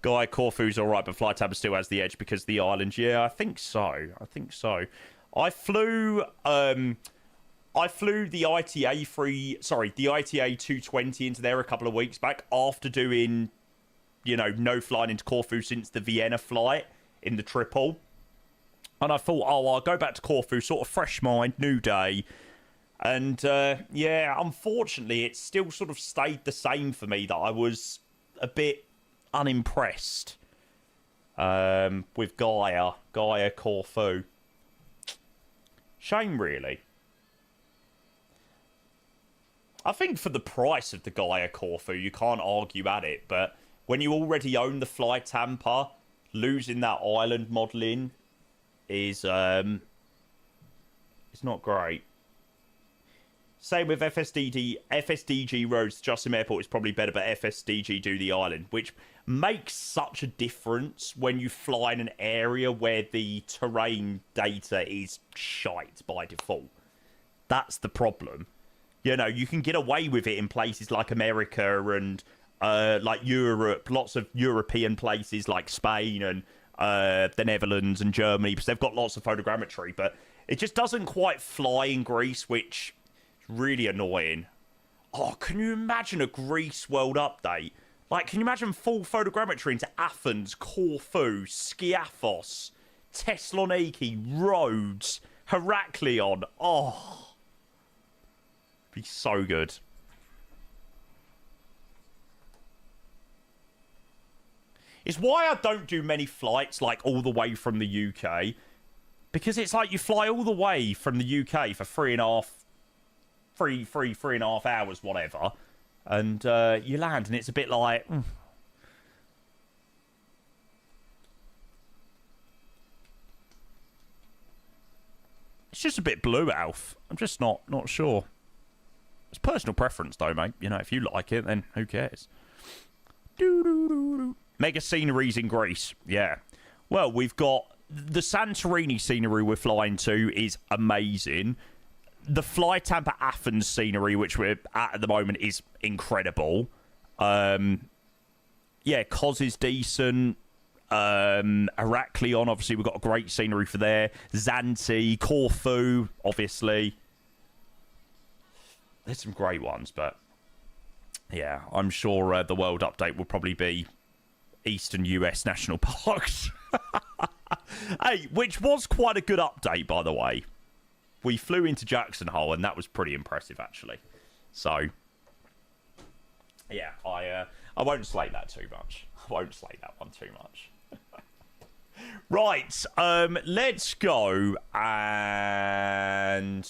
Guy, Corfu's alright, but Flight Tab still has the edge because the island. Yeah, I think so. I think so. I flew the ITA 220 into there a couple of weeks back after doing, you know, no flying into Corfu since the Vienna flight in the triple. And I thought, oh, I'll go back to Corfu, sort of fresh mind, new day. And, yeah, unfortunately, it still sort of stayed the same for me, that I was a bit unimpressed with Gaia Corfu. Shame, really. I think for the price of the Gaia Corfu, you can't argue at it. But when you already own the Fly Tamper, losing that island modelling is it's not great. Same with FSDG roads to Justin Airport is probably better, but FSDG do the island, which makes such a difference when you fly in an area where the terrain data is shite by default. That's the problem. You know, you can get away with it in places like America and like Europe, lots of European places like Spain and the Netherlands and Germany, because they've got lots of photogrammetry, but it just doesn't quite fly in Greece, which is really annoying. Oh, can you imagine a Greece World Update? Like, can you imagine full photogrammetry into Athens, Corfu, Skiathos, Thessaloniki, Rhodes, Heraklion? Oh, be so good. It's why I don't do many flights, like, all the way from the UK. Because it's like you fly all the way from the UK for three and a half hours, whatever. And you land, and it's a bit like... It's just a bit blue, Alf. I'm just not sure. It's personal preference, though, mate. You know, if you like it, then who cares? Mega sceneries in Greece. Yeah. Well, we've got... The Santorini scenery we're flying to is amazing. The Fly Tampa Athens scenery, which we're at the moment, is incredible. Yeah, Kos is decent. Heraklion, obviously, we've got a great scenery for there. Zante, Corfu, obviously. There's some great ones, but yeah, I'm sure the World Update will probably be Eastern US National Parks. Hey, which was quite a good update, by the way. We flew into Jackson Hole, and that was pretty impressive, actually. So, yeah, I won't slate that too much. I won't slate that one too much. Right, let's go and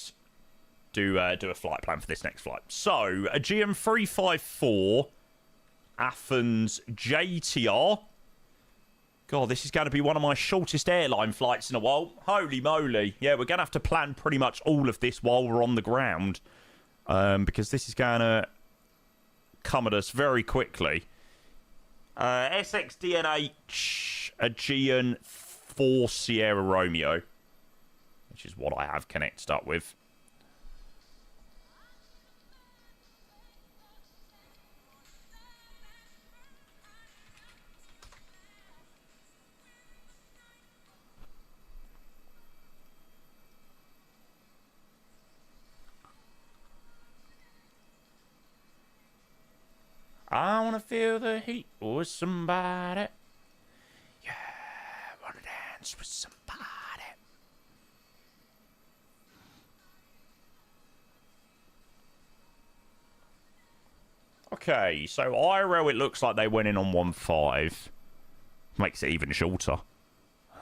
do a flight plan for this next flight. So, Aegean 354 Athens JTR. God, this is going to be one of my shortest airline flights in a while. Holy moly. Yeah, we're going to have to plan pretty much all of this while we're on the ground. Because this is going to come at us very quickly. SXDNH Aegean 4 Sierra Romeo. Which is what I have connected up with. I wanna feel the heat with somebody. Yeah, I wanna dance with somebody. Okay, so IRL, it looks like they went in on 1.5. Makes it even shorter.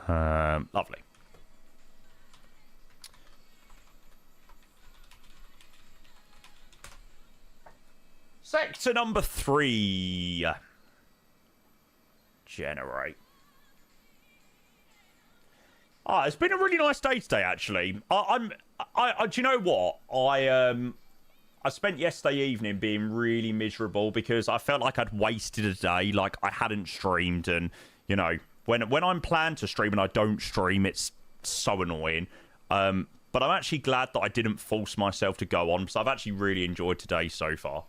Lovely. Sector number 3. Generate. It's been a really nice day today, actually. Do you know what? I spent yesterday evening being really miserable because I felt like I'd wasted a day, like I hadn't streamed, and you know, when I'm planned to stream and I don't stream, it's so annoying. But I'm actually glad that I didn't force myself to go on, because I've actually really enjoyed today so far.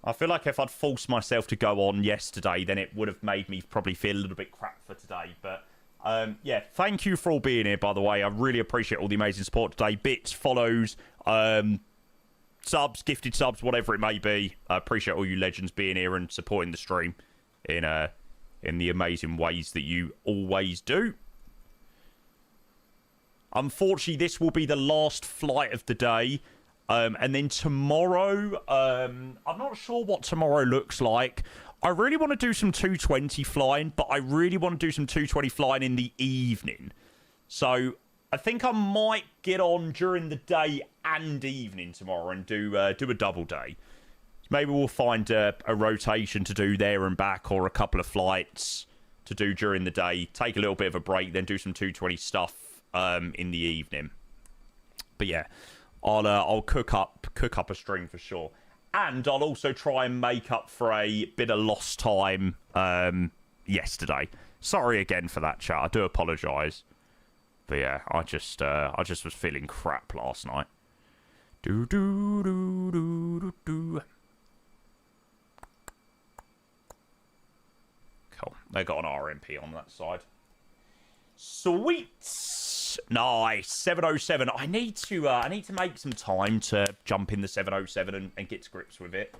I feel like if I'd forced myself to go on yesterday, then it would have made me probably feel a little bit crap for today. But yeah, thank you for all being here, by the way. I really appreciate all the amazing support today. Bits, follows, subs, gifted subs, whatever it may be. I appreciate all you legends being here and supporting the stream in the amazing ways that you always do. Unfortunately, this will be the last flight of the day. And then tomorrow, I'm not sure what tomorrow looks like. I really want to do some 220 flying, but I really want to do some 220 flying in the evening. So I think I might get on during the day and evening tomorrow and do a double day. Maybe we'll find a rotation to do there and back, or a couple of flights to do during the day. Take a little bit of a break, then do some 220 stuff in the evening. But yeah, I'll cook up a string for sure. And I'll also try and make up for a bit of lost time yesterday. Sorry again for that, chat. I do apologise. But yeah, I just was feeling crap last night. Do do do do do do. Cool. They got an RMP on that side. Sweet. Nice. 707. I need to make some time to jump in the 707 and get to grips with it.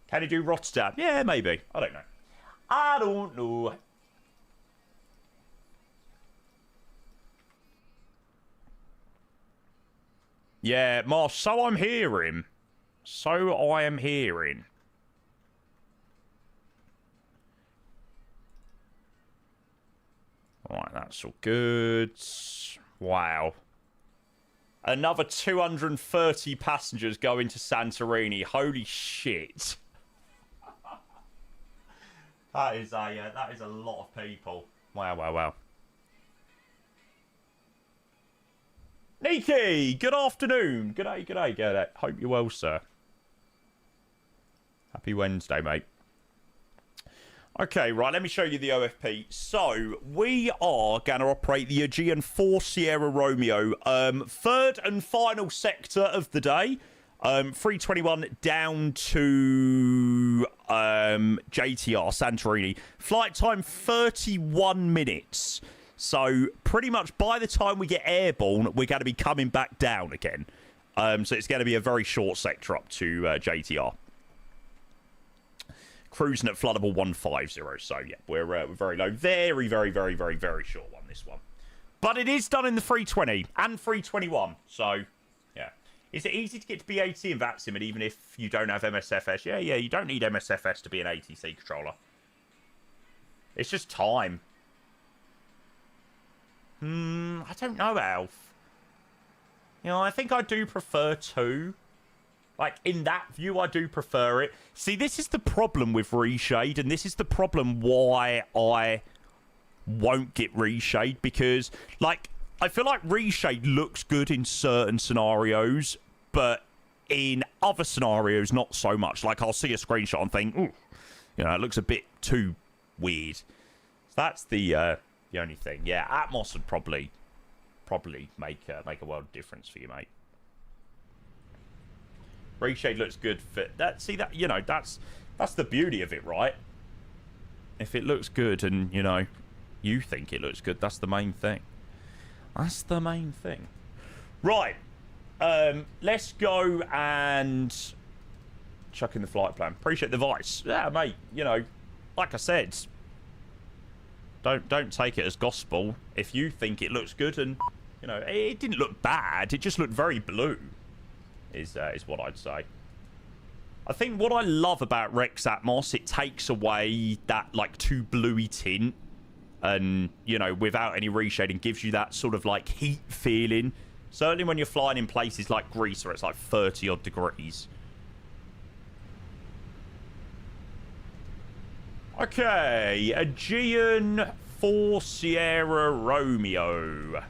Can you do Rotterdam? Yeah, maybe. I don't know. I don't know. Yeah, Marsh, so I'm hearing. So I am hearing. Alright, that's all good. Wow. Another 230 passengers going to Santorini. Holy shit. That is a lot of people. Wow, wow, wow. Nikki, good afternoon. Good day, good day, good day. Hope you're well, sir. Happy Wednesday, mate. Okay, right, let me show you the OFP. So, we are going to operate the Aegean 4 Sierra Romeo, third and final sector of the day. 321 down to JTR, Santorini. Flight time 31 minutes. So, pretty much by the time we get airborne, we're going to be coming back down again. So, it's going to be a very short sector up to JTR. Cruising at floodable 150. So, yeah, we're very low. Very, very, very, very, very short one, this one. But it is done in the 320 and 321. So, yeah. Is it easy to get to BAT in VATSIM, even if you don't have MSFS? Yeah, you don't need MSFS to be an ATC controller. It's just time. I don't know, Alf. You know, I think I do prefer 2. Like, in that view, I do prefer it. See, this is the problem with reshade, and this is the problem why I won't get reshade, because, like, I feel like reshade looks good in certain scenarios, but in other scenarios, not so much. Like, I'll see a screenshot and think, ooh, you know, it looks a bit too weird. So that's the only thing. Yeah, Atmos would probably make a world of difference for you, mate. Reshade looks good for that. See that, you know, that's the beauty of it, right? If it looks good and, you know, you think it looks good, that's the main thing. That's the main thing. Right. Let's go and chuck in the flight plan. Appreciate the advice. Yeah, mate, you know, like I said, don't take it as gospel. If you think it looks good, and, you know, it didn't look bad, it just looked very blue. Is what I'd say. I think what I love about Rex Atmos, it takes away that, like, too bluey tint, and, you know, without any reshading, gives you that sort of, like, heat feeling. Certainly when you're flying in places like Greece where it's like 30 odd degrees. Okay, Aegean 4 Sierra Romeo.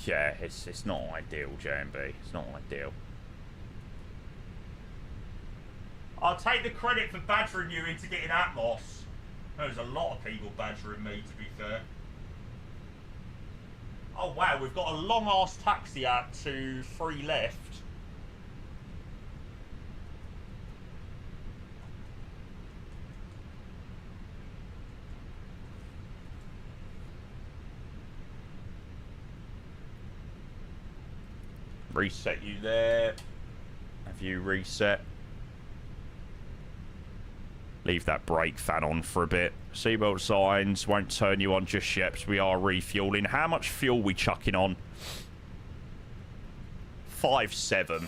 Yeah, it's not ideal, JMB. It's not ideal. I'll take the credit for badgering you into getting Atmos. There's a lot of people badgering me, to be fair. Oh wow, we've got a long-ass taxi out to 3 left. Reset you there. Have you reset? Leave that brake fan on for a bit. Seatbelt signs won't turn you on just yet, because we are refueling. How much fuel we chucking on? 5.7.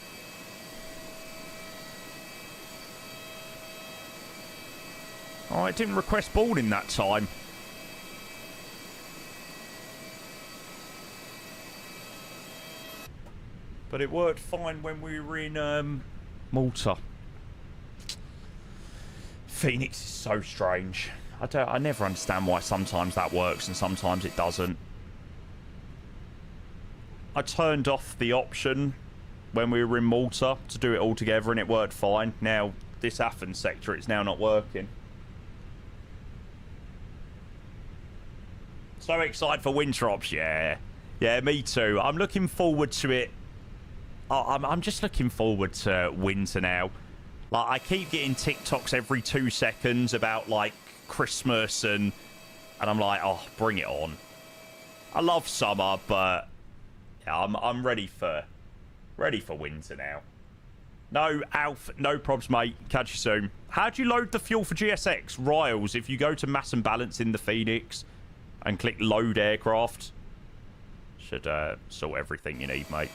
Oh, it didn't request boarding that time. But it worked fine when we were in Malta. Phoenix is so strange. I never understand why sometimes that works and sometimes it doesn't. I turned off the option when we were in Malta to do it all together and it worked fine. Now, this Athens sector, it's now not working. So excited for Wintrops, yeah. Yeah, me too. I'm looking forward to it. I'm just looking forward to winter now. Like, I keep getting TikToks every 2 seconds about, like, Christmas, and I'm like, oh, bring it on. I love summer, but yeah, I'm ready for winter now. No, Alf, no probs, mate. Catch you soon. How do you load the fuel for GSX? Riles, if you go to mass and balance in the Phoenix and click load aircraft, should sort everything you need, mate.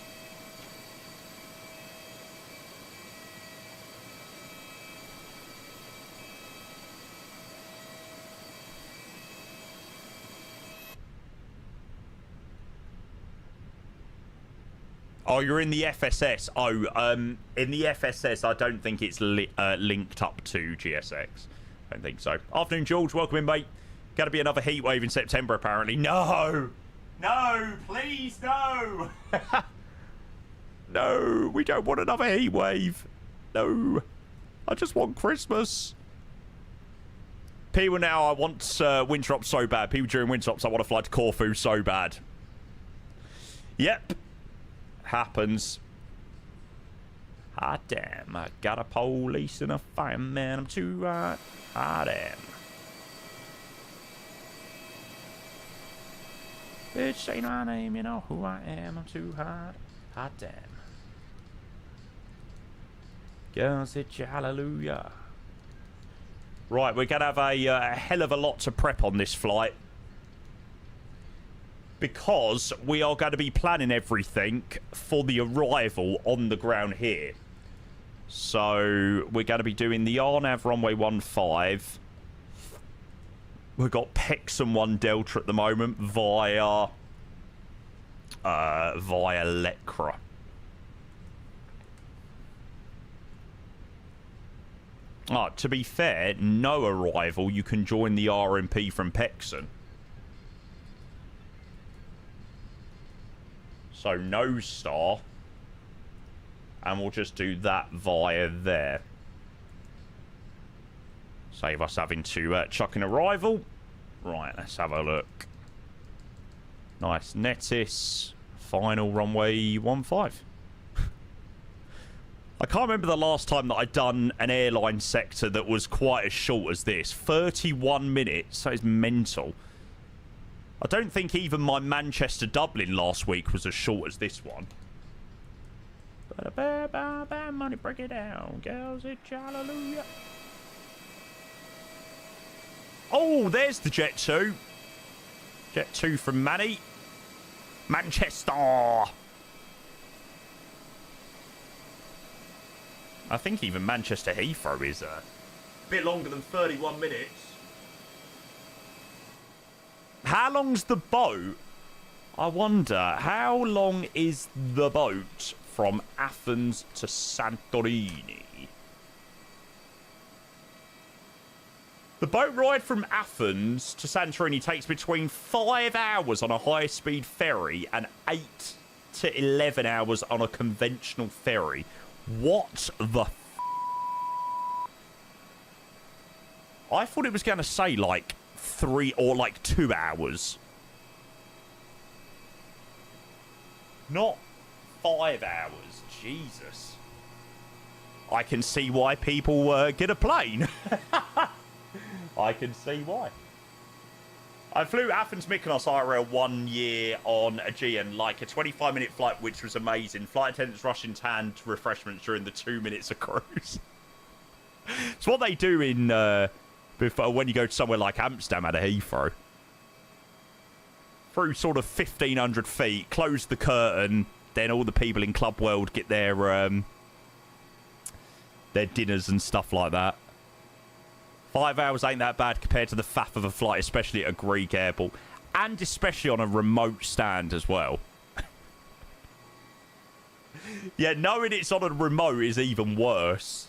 Oh, you're in the FSS. Oh, in the FSS, I don't think it's linked up to GSX. I don't think so. Afternoon, George. Welcome in, mate. Got to be another heat wave in September, apparently. No! No! Please, no! No, we don't want another heat wave. No. I just want Christmas. People now, I want Wintrops so bad. People during Wintrops, I want to fly to Corfu so bad. Yep. Happens. Hot damn, I got a police and a fireman. I'm too hot. Hot damn. Bitch, say my name, you know who I am. I'm too hot. Hot damn. Girls, hit you hallelujah. Right, we're going to have a hell of a lot to prep on this flight, because we are going to be planning everything for the arrival on the ground here. So we're going to be doing the RNAV runway 15. We've got Pexham 1 Delta at the moment via Lecra. To be fair, no arrival. You can join the RMP from Pexham. So no star. And we'll just do that via there. Save us having to chuck an arrival. Right, let's have a look. Nice. Netis. Final runway 15. I can't remember the last time that I'd done an airline sector that was quite as short as this. 31 minutes. That is mental. I don't think even my Manchester-Dublin last week was as short as this one. Money, break it down. Girls, it's hallelujah. Oh, there's the Jet 2. Jet 2 from Manny. Manchester. I think even Manchester Heathrow is a bit longer than 31 minutes. How long's the boat? I wonder, how long is the boat from Athens to Santorini? The boat ride from Athens to Santorini takes between 5 hours on a high-speed ferry and 8 to 11 hours on a conventional ferry. What the f... I thought it was going to say, like, 3 or, like, 2 hours. Not 5 hours. Jesus. I can see why people get a plane. I can see why. I flew Athens Mykonos IRL 1 year on Aegean, like a 25-minute flight, which was amazing. Flight attendants rushing canned refreshments during the 2 minutes of cruise. It's what they do in before when you go to somewhere like Amsterdam at a Heathrow. Through sort of 1,500 feet, close the curtain, then all the people in Club World get their dinners and stuff like that. 5 hours ain't that bad compared to the faff of a flight, especially at a Greek airport. And especially on a remote stand as well. Yeah, knowing it's on a remote is even worse.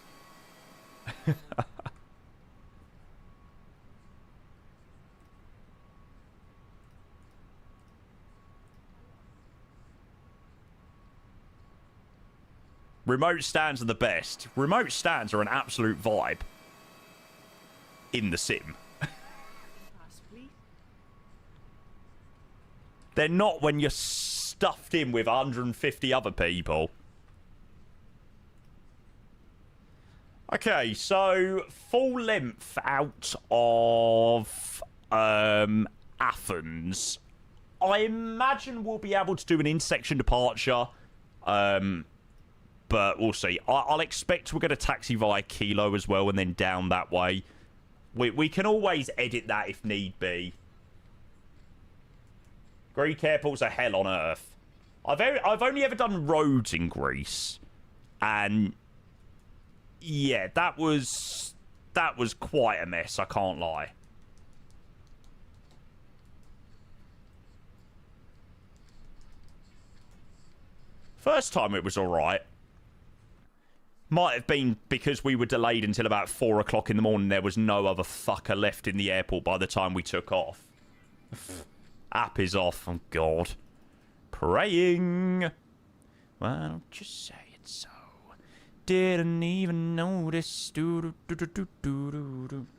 Remote stands are the best. Remote stands are an absolute vibe. In the sim. They're not when you're stuffed in with 150 other people. Okay, so full length out of Athens. I imagine we'll be able to do an in-section departure. But we'll see. I'll expect we're going to taxi via Kilo as well and then down that way. We can always edit that if need be. Greek airports are hell on earth. I've only ever done roads in Greece. And yeah, that was quite a mess, I can't lie. First time it was alright. Might have been because we were delayed until about 4 o'clock in the morning. There was no other fucker left in the airport by the time we took off. App is off. Oh, God. Praying. Why don't you say it so? Didn't even notice.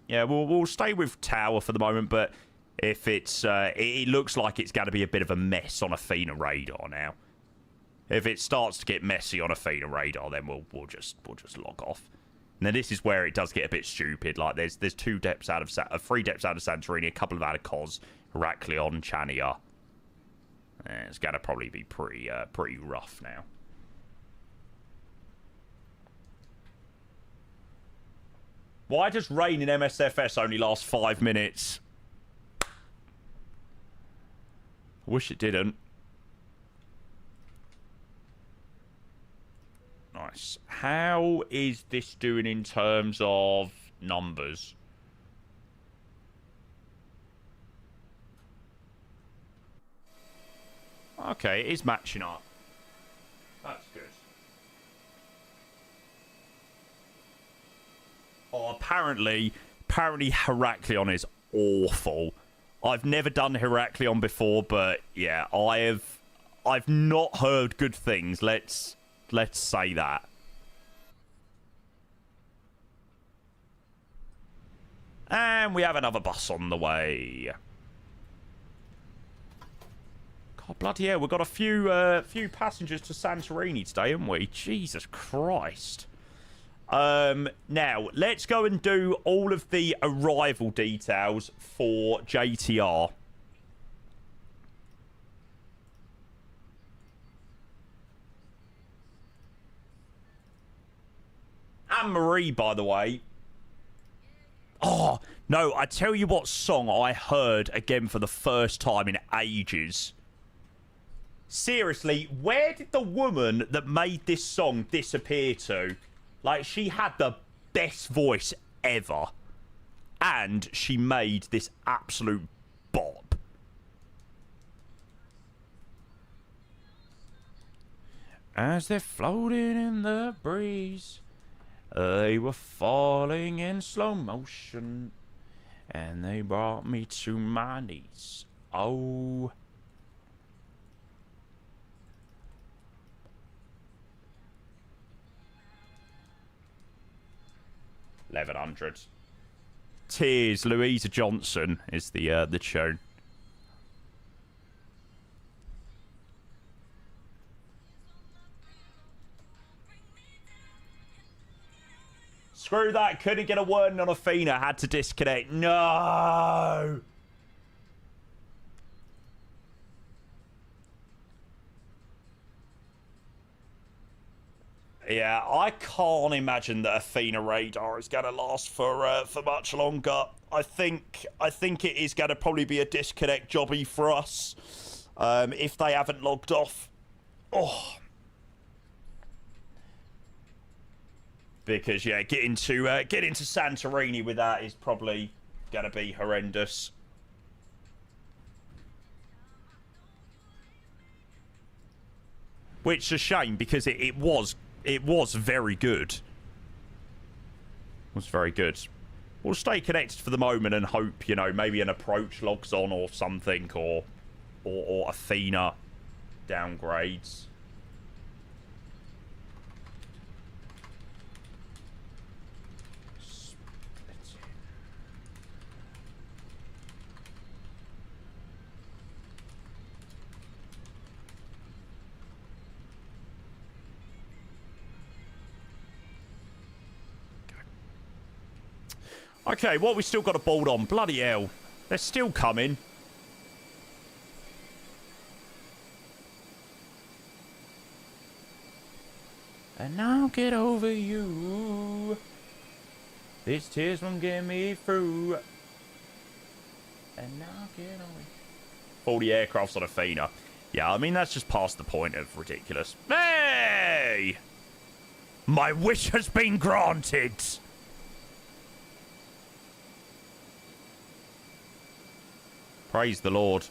Yeah, we'll stay with Tower for the moment, but if it's... it looks like it's going to be a bit of a mess on Athena radar now. If it starts to get messy on Athena radar, then we'll just log off. Now this is where it does get a bit stupid. Like there's 3 depths out of Santorini, a couple of out of Kos, Heraklion, Chania. It's gonna probably be pretty rough now. Why does rain in MSFS only last 5 minutes? I wish it didn't. Nice. How is this doing in terms of numbers? Okay, it is matching up. That's good. Oh, apparently Heraklion is awful. I've never done Heraklion before, but yeah, I've not heard good things. Let's say that. And we have another bus on the way. God bloody hell, we've got a few passengers to Santorini today, haven't we? Jesus Christ. Now, let's go and do all of the arrival details for JTR. Anne-Marie, by the way. Oh, no, I tell you what song I heard again for the first time in ages. Seriously, where did the woman that made this song disappear to? Like, she had the best voice ever. And she made this absolute bop. As they're floating in the breeze, they were falling in slow motion. And they brought me to my knees. Oh. $1,100. Tears, Louisa Johnson is the tune. Screw that, couldn't get a word in on Athena, had to disconnect. No! Yeah, I can't imagine that Athena radar is going to last for much longer. I think it is going to probably be a disconnect jobby for us if they haven't logged off. Oh, because yeah, getting to Santorini with that is probably going to be horrendous. Which is a shame because it was very good. It was very good. We'll stay connected for the moment and hope, you know, maybe an approach logs on or something, or Athena downgrades. Okay, what we still got a board on? Bloody hell. They're still coming. And I'll get over you. These tears won't get me through. And I'll get over 40 aircrafts on Athena. Yeah, I mean, that's just past the point of ridiculous. Hey! My wish has been granted. Praise the Lord.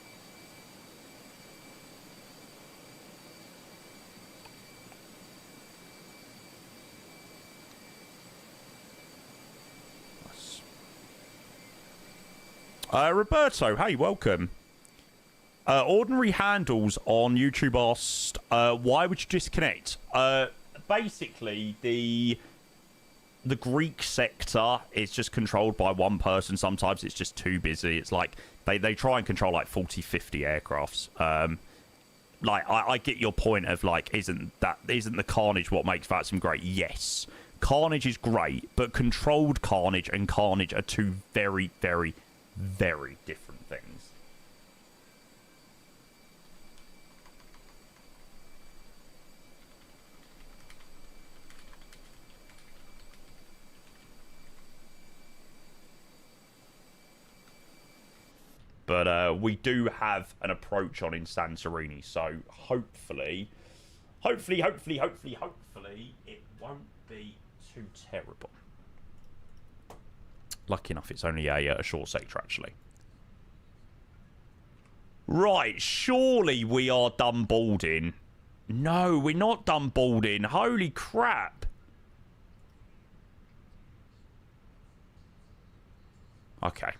Roberto, hey, welcome. Ordinary Handles on YouTube asked, why would you disconnect? Basically, the Greek sector is just controlled by one person. Sometimes it's just too busy. It's like they try and control like 40, 50 aircrafts. Like I get your point of like, isn't the carnage what makes VATSIM great? Yes, carnage is great, but controlled carnage and carnage are two very, very, very different things. But we do have an approach on in Santorini, so hopefully it won't be too terrible. Lucky enough, it's only a short sector, actually. Right, surely we are done boarding. No, we're not done boarding. Holy crap. Okay.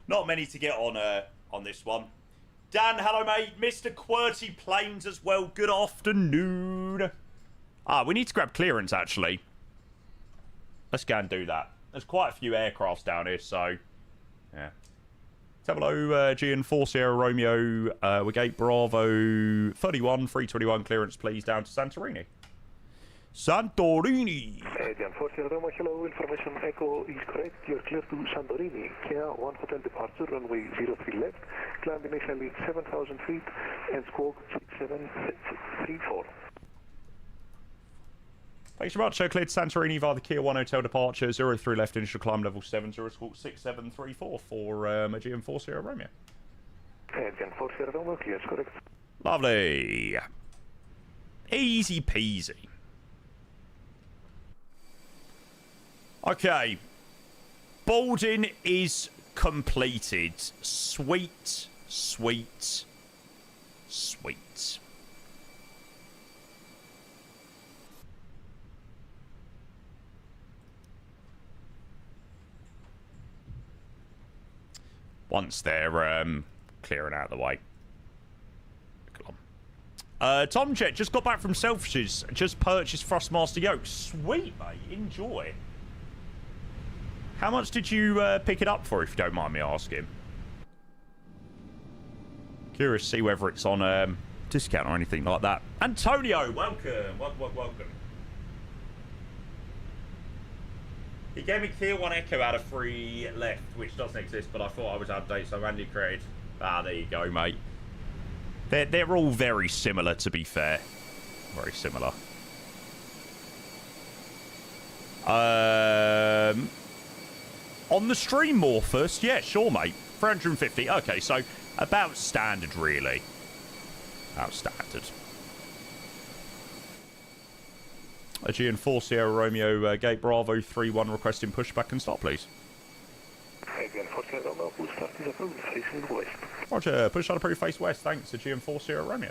Not many to get on this one. Dan, hello, mate. Mr. QWERTY Planes as well. Good afternoon. Ah, we need to grab clearance, actually. Let's go and do that. There's quite a few aircrafts down here, so... Yeah. Hello, Aegean 4 Sierra Romeo. We gate Bravo 31, 321 clearance, please, down to Santorini. Santorini! Aegean 4 Sierra Romeo, hello. Information Echo is correct. You're clear to Santorini. Kia 1 Hotel departure, runway 03 left. Climb initially 7,000 feet and squawk 6734. Thanks very much. Cleared Santorini via the Kia 1 Hotel departure. 03 left, initial climb level 70, squawk 6734 for Aegean 4 Sierra Romeo. Aegean 4 Sierra Romeo, clear, correct. Lovely. Easy peasy. Okay. Boarding is completed. Sweet, sweet, sweet. Once they're clearing out the way. Come on. Tom Jet just got back from Selfridges. Just purchased Thrustmaster yoke. Sweet, mate. Enjoy. How much did you pick it up for, if you don't mind me asking? Curious to see whether it's on discount or anything like that. Antonio, welcome. Welcome. He gave me Kia 1 Echo out of 3 left, which doesn't exist, but I thought I was out of date, so I randomly created. Ah, there you go, mate. They're all very similar, to be fair. Very similar. On the stream Morphus, yeah, sure, mate. 350. Okay, so about standard, really. About standard. Aegean 4 Sierra Romeo, gate Bravo 31, requesting pushback and start, please. Aegean 4 Sierra Romeo, full start is approved, facing west. Roger, push start approved, face west, thanks. Aegean 4 Sierra Romeo.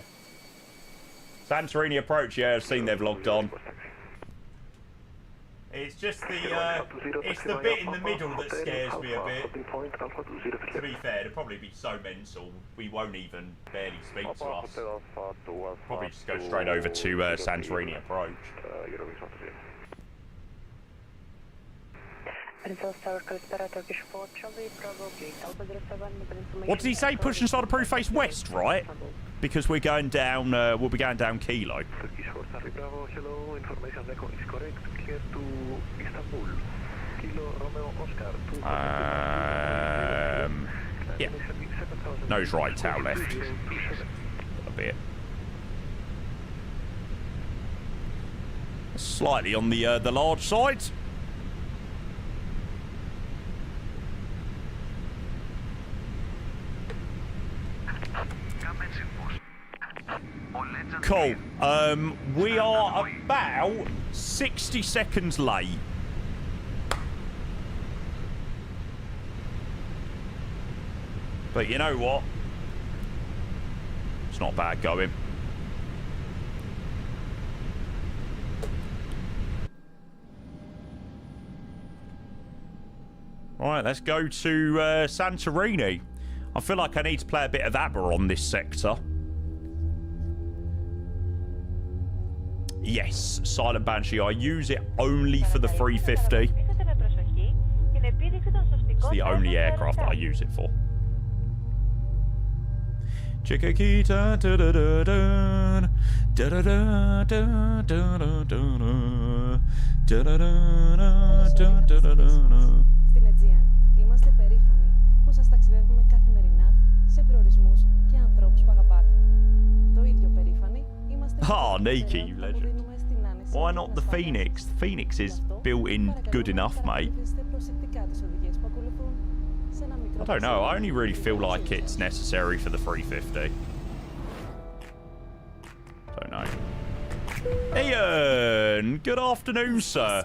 Santorini approach, yeah, I've seen they've logged on. It's just the bit in the middle that scares me a bit. To be fair, it'll probably be so mental, we won't even barely speak to us. Probably just go straight over to Santorini approach. What did he say? Push and start approved face west, right? Because we're going down, we'll be going down Kilo. Yeah. Nose right, tail left. A bit. Slightly on the large side. Cool. We are about 60 seconds late. But you know what? It's not bad going. Right, let's go to Santorini. I feel like I need to play a bit of ABBA on this sector. Yes, Silent Banshee. I use it only for the 350. It's the only aircraft that I use it for. Chiquita, da da da da, da da da da da da da da da da da. Στην Aegean, είμαστε περήφανοι που σας ταξιδεύουμε καθημερινά σε προορισμούς και ανθρώπους που αγαπάτε. Το ίδιο περήφανοι είμαστε. Ah, Nikki, you legend. Why not the Phoenix? The Phoenix is built in good enough, mate. I don't know. I only really feel like it's necessary for the 350. Don't know. Ian, good afternoon, sir.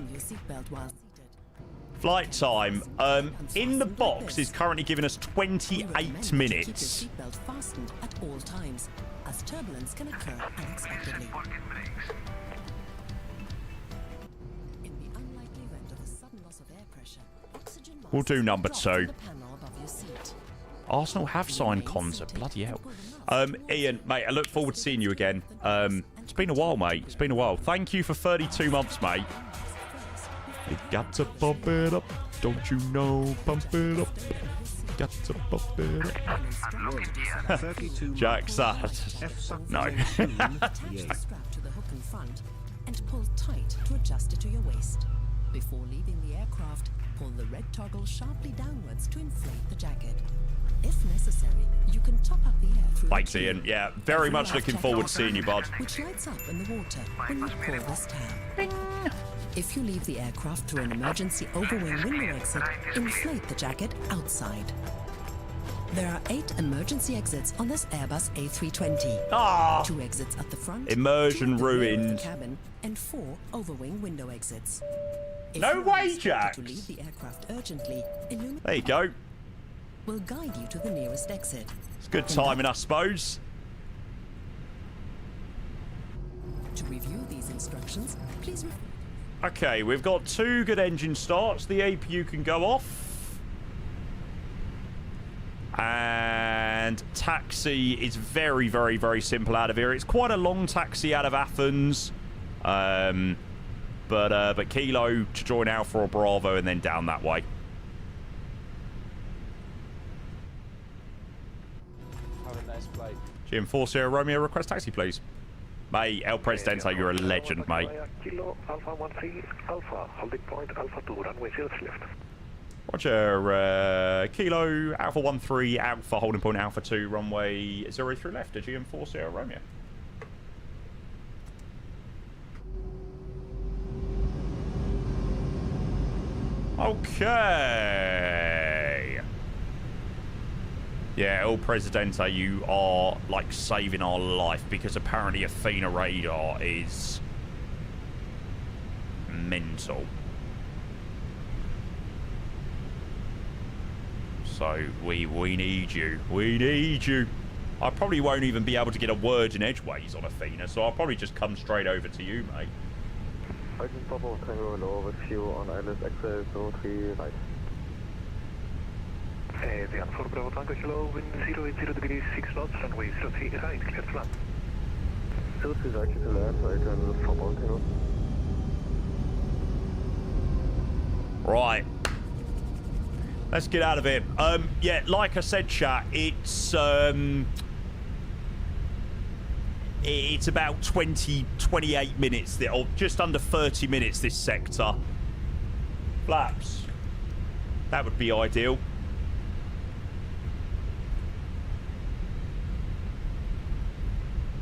Flight time. In the box is currently giving us 28 minutes. Keep your seatbelt fastened at all times, as turbulence can occur unexpectedly. In the unlikely event of a sudden loss of air pressure, oxygen We'll do number masks drop 2. from the panel above your seat. Arsenal have signed Konza. Bloody hell. Ian, mate, I look forward to seeing you again. It's been a while, mate. It's been a while. Thank you for 32 months, mate. You got to pump it up. Don't you know? Pump it up. Got to pump it up. Jack Sad. No. Attach the strap to the hook in front and pull tight to adjust it to your waist. Before leaving the aircraft, pull the red toggle sharply downwards to inflate the jacket. If necessary, you can top up the air through Thanks, the Ian. Yeah, very much looking forward to seeing you, bud. which lights up in the water when you pull this tab. If you leave the aircraft through an emergency overwing window exit, inflate the jacket outside. There are 8 emergency exits on this Airbus A320. 2 exits at the front, Immersion 2 at the rear of the ruined. cabin, and 4 overwing window exits. If No you are way, instructed Jax. to leave the aircraft urgently, There you go. will guide you to the nearest exit. It's good timing, I suppose. To review these instructions, please Okay, we've got 2 good engine starts. The APU can go off. And taxi is very, very, very simple out of here. It's quite a long taxi out of Athens. But Kilo to join Alpha or Bravo and then down that way. Have a nice flight. GM4 Sierra Romeo, request taxi, please. Mate, El Presidente, you're a legend, mate. Kilo Alpha 13 Alpha, holding point Alpha 2, runway 0 left. Roger, Kilo Alpha 13 Alpha, holding point Alpha 2, runway 03 left, to GM4 Sierra Romeo. Okay. Yeah, El Presidente, you are, like, saving our life because apparently Athena radar is mental. So, we need you. We need you. I probably won't even be able to get a word in edgeways on Athena, so I'll probably just come straight over to you, mate. I can pop over Tango low with you on ILS XL 03 right. The Alpha Bravo Tango Kilo, wind 080 degrees 6 knots, runway 03 right, clear to land. 03 right to land, right turn from Tango. Right. Let's get out of here. Yeah, like I said, chat, it's about 28 minutes, or just under 30 minutes, this sector. Flaps. That would be ideal.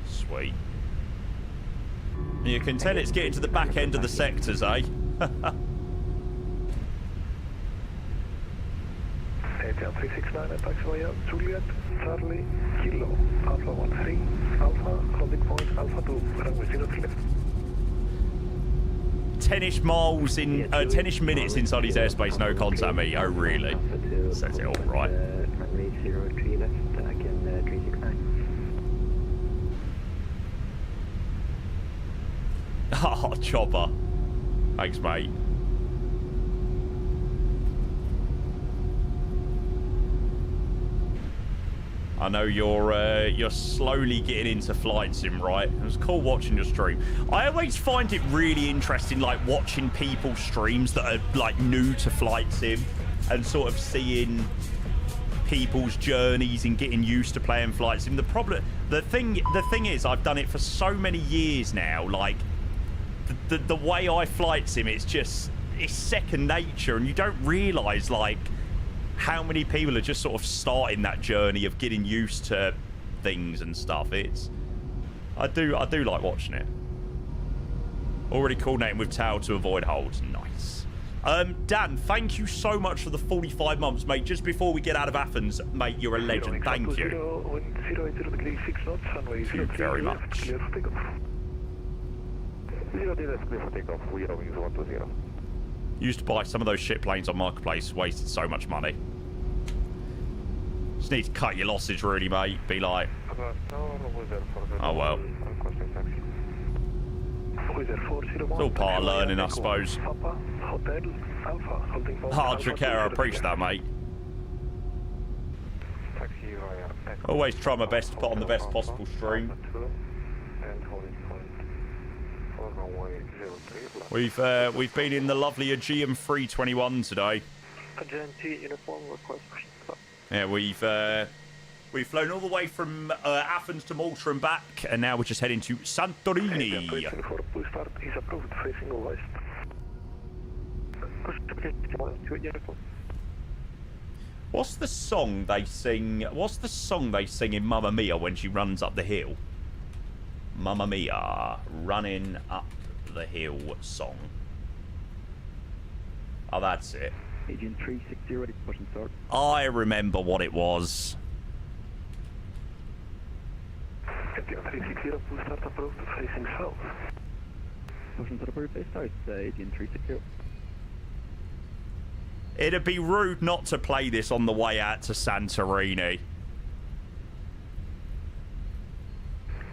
Sweet. You can tell it's getting to the back end of the sectors, eh? Aegean 369 and taxi via Juliet, Charlie, Kilo, Alpha 13, Alpha, holding point Alpha 2, runway 0 left. 10-ish miles in, 10-ish minutes inside his airspace, no contact me. Oh, really? Says it all right. Runway 03 left, again 369. Oh, chopper. Thanks, mate. I know you're slowly getting into flight sim, right? It was cool watching your stream. I always find it really interesting, like, watching people's streams that are, like, new to flight sim and sort of seeing people's journeys and getting used to playing flight sim. The thing is, I've done it for so many years now. Like, the way I flight sim, it's second nature, and you don't realise, like, how many people are just sort of starting that journey of getting used to things and stuff. I do like watching it. Already coordinating with Tao to avoid holds. Nice. Dan, thank you so much for the 45 months, mate. Just before we get out of Athens, mate, you're a legend. Thank you. Thank you very much. 0 DLS clear for takeoff, we are wings 120. Used to buy some of those shit planes on Marketplace. Wasted so much money. Just need to cut your losses, really, mate. Be like, oh well. It's all part of learning, I suppose. Hard to care, I appreciate that, mate. Always try my best to put on the best possible stream. We've been in the lovely Aegean A321 today. Yeah, we've flown all the way from Athens to Malta and back, and now we're just heading to Santorini. What's the song they sing? What's the song they sing in Mamma Mia when she runs up the hill? Mamma Mia, running up the hill song. Oh, that's it. Aegean 360, ready for push and start. I remember what it was. Aegean 360, full start approved, facing south. Push and start approved, face start, Aegean 360. It'd be rude not to play this on the way out to Santorini.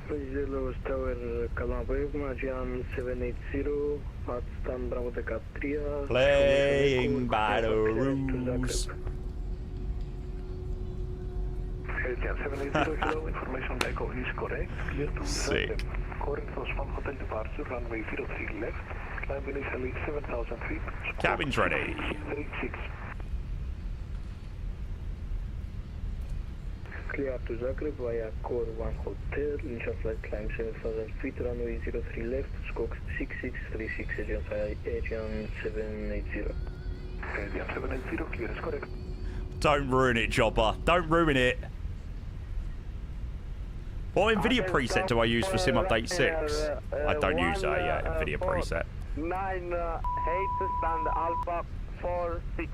Zero Tower Kalavevma, Aegean 780, Potsdam Bravo Deca 3. Playing by the rules. Aegean 780, hello, information echo is correct. Clear to Sick. Corinthos 1 hotel departure, runway 03 left. Climb initially 7,000 feet. Cabin's ready. 36. Clear to Zagreb via Core 1 Hotel, initial flight climb 7,000 feet, runway 03 left, squawk 6636, Aegean 780. Aegean 780, clear is correct. Don't ruin it, Jobber. Don't ruin it. What NVIDIA preset do I use for Sim Update 6? I don't use a NVIDIA preset. 9 8 stand Alpha 46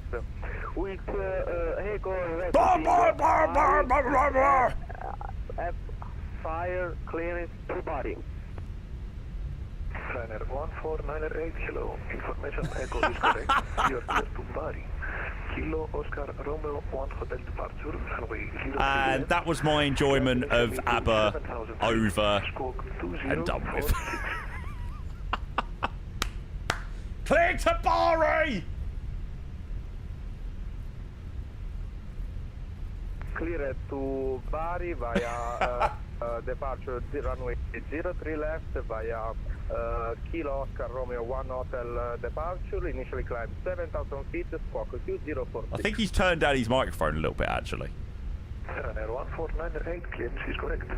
with Echo fire clearance to body. Liner 14908, hello, information echo is correct. You are clear to body. Kilo Oscar Romeo 1 hotel departure, runway 03. And that was my enjoyment of ABBA over and done with. Clear to Bari! Clear to Bari via departure runway 03 left via Kilo Oscar Romeo 1 hotel departure. Initially climb 7,000 feet, squawk 2046. I think he's turned down his microphone a little bit, actually. Runner 14908, clearance is correct.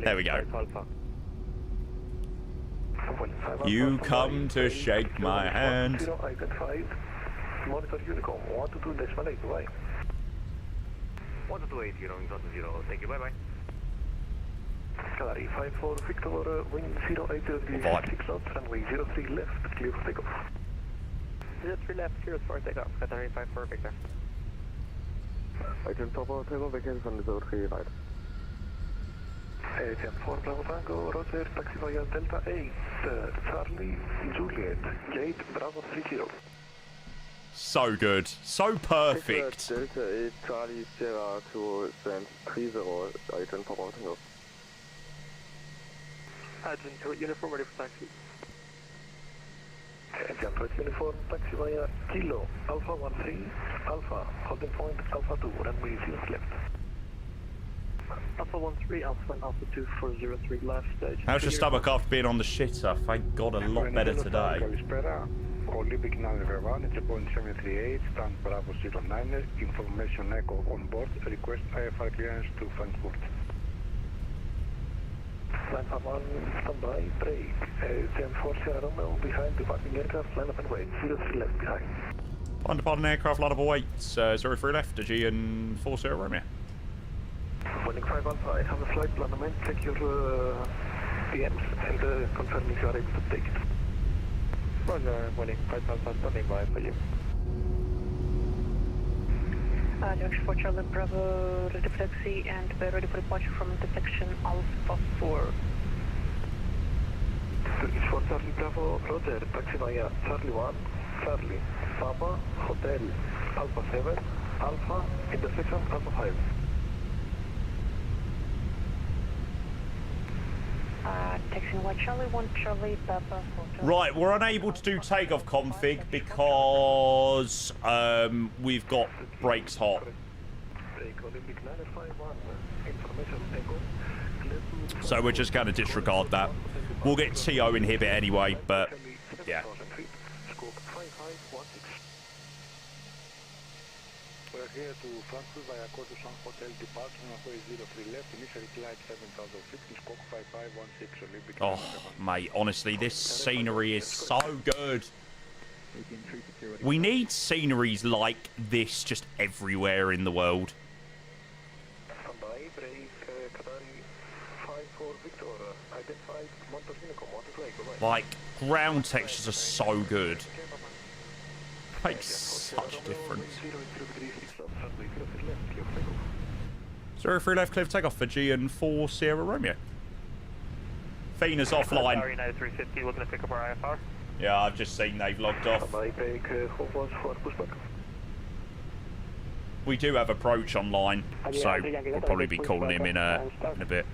There we go. You come to shake my hand. Monitor Unicom 122.8, bye. 1280, thank you, bye bye. Calari 54 Victor, wind 08 degrees 6 knots, runway 03 left, clear for takeoff. 03 left, clear for takeoff, Calari 54 Victor. Agent Topo, takeoff again from the 03 right. Agent 4 Bravo Tango, Roger, taxi via Delta 8, Charlie, Juliet, Gate Bravo 30. So good. So perfect. Delta 8, Charlie, Sierra to Stand 30, Agent Bravo Tango. Agent 2, uniform ready for taxi. Agent 2, uniform, taxi via Kilo, Alpha 13, Alpha, holding point Alpha 2, runway 0 left. Alpha 13, Alpha and Alpha 2 for 03 left. How's your stomach after being on the shitter? Thank God, a lot better today. Olympic 901, it's a Boeing 738, stand Bravo 09, information echo on board, request IFR clearance to Frankfurt. Line 1, standby, break. Gen 4 Sierra Romeo behind departing aircraft, line up and wait, 03 left behind. On departing aircraft, line up and wait, 03 left, Aegean 40 Romeo. Boeing 5 Alpha, I have a flight plan, check your PMs and confirm if you are able to take it. Roger, Boeing 5 Alpha standing by for you. Launch 4 Charlie Bravo, ready for taxi and be ready for departure from intersection Alpha 4. Turkish for Charlie Bravo, Roger, taxi via Charlie 1, Charlie, Papa, Hotel, Alpha 7, Alpha, intersection Alpha 5. Taxi 1, Charlie 1, Charlie, Papa, Hotel. Right, we're unable to do takeoff config because we've got brakes hot. So we're just going to disregard that. We'll get TO inhibit anyway, but yeah. We're here to Frankfurt via Corto San Hotel departure runway 03 left, initially climb 7,000 feet, squawk 5516 Olympic. Oh, mate, honestly, this scenery is so good. We need sceneries like this just everywhere in the world. Like, ground textures are so good. Makes such a difference. 03 left, clear for takeoff for Aegean 4 Sierra Romeo. Fina's offline. Sorry, 350, looking to pick up our IFR. Yeah, I've just seen they've logged off. We do have approach online, so we'll probably be calling him in a bit.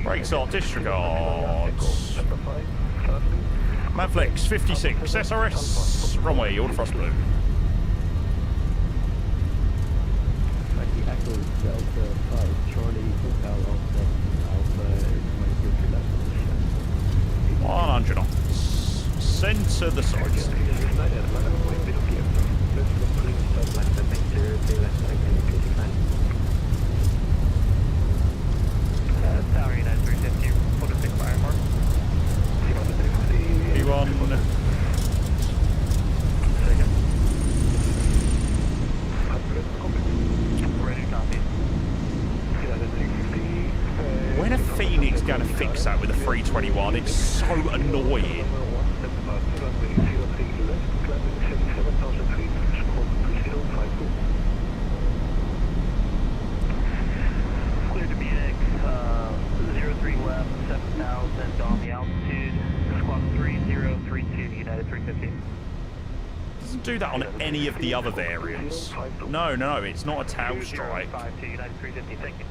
Brakes off, disregard. Manflex 56, SRS, runway, order thrust blue. Echo Delta 5, Charlie, Hotel Alpha, Alpha, 100 knots. Center the side stick. Sorry, 350, put a big fire mark. P1. When a Phoenix going to fix that with a 321? It's so annoying. Clear to Munich, 03 left, 7,000 on the altitude, squawk 3032, United 350. Doesn't do that on any of the other variants. No, it's not a tail strike. 2052, United 350, thank you.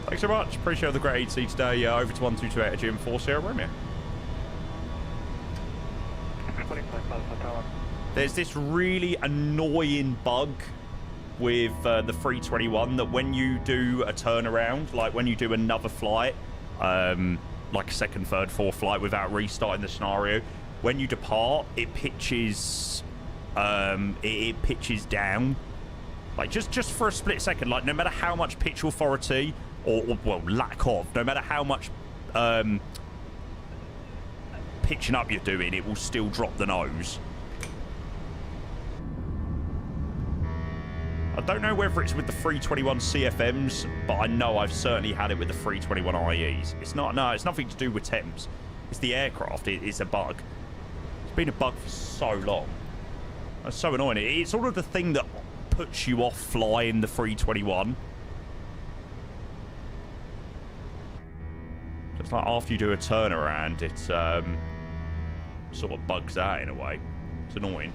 Thanks so much. Appreciate the great AT today. Over to 1228 Aegean 4 Sierra Romeo. There's this really annoying bug with the 321 that when you do a turnaround, like when you do another flight, like a second, third, fourth flight without restarting the scenario, when you depart, it pitches down, like just for a split second. Like no matter how much pitch authority or well lack of, no matter how much pitching up you're doing, it will still drop the nose. I don't know whether it's with the 321 CFMs, but I know I've certainly had it with the 321 IEs. It's nothing to do with temps. It's the aircraft. It's a bug. It's been a bug for so long. It's so annoying. It's sort of the thing that puts you off flying the 321. It's like after you do a turnaround, it sort of bugs out in a way. It's annoying.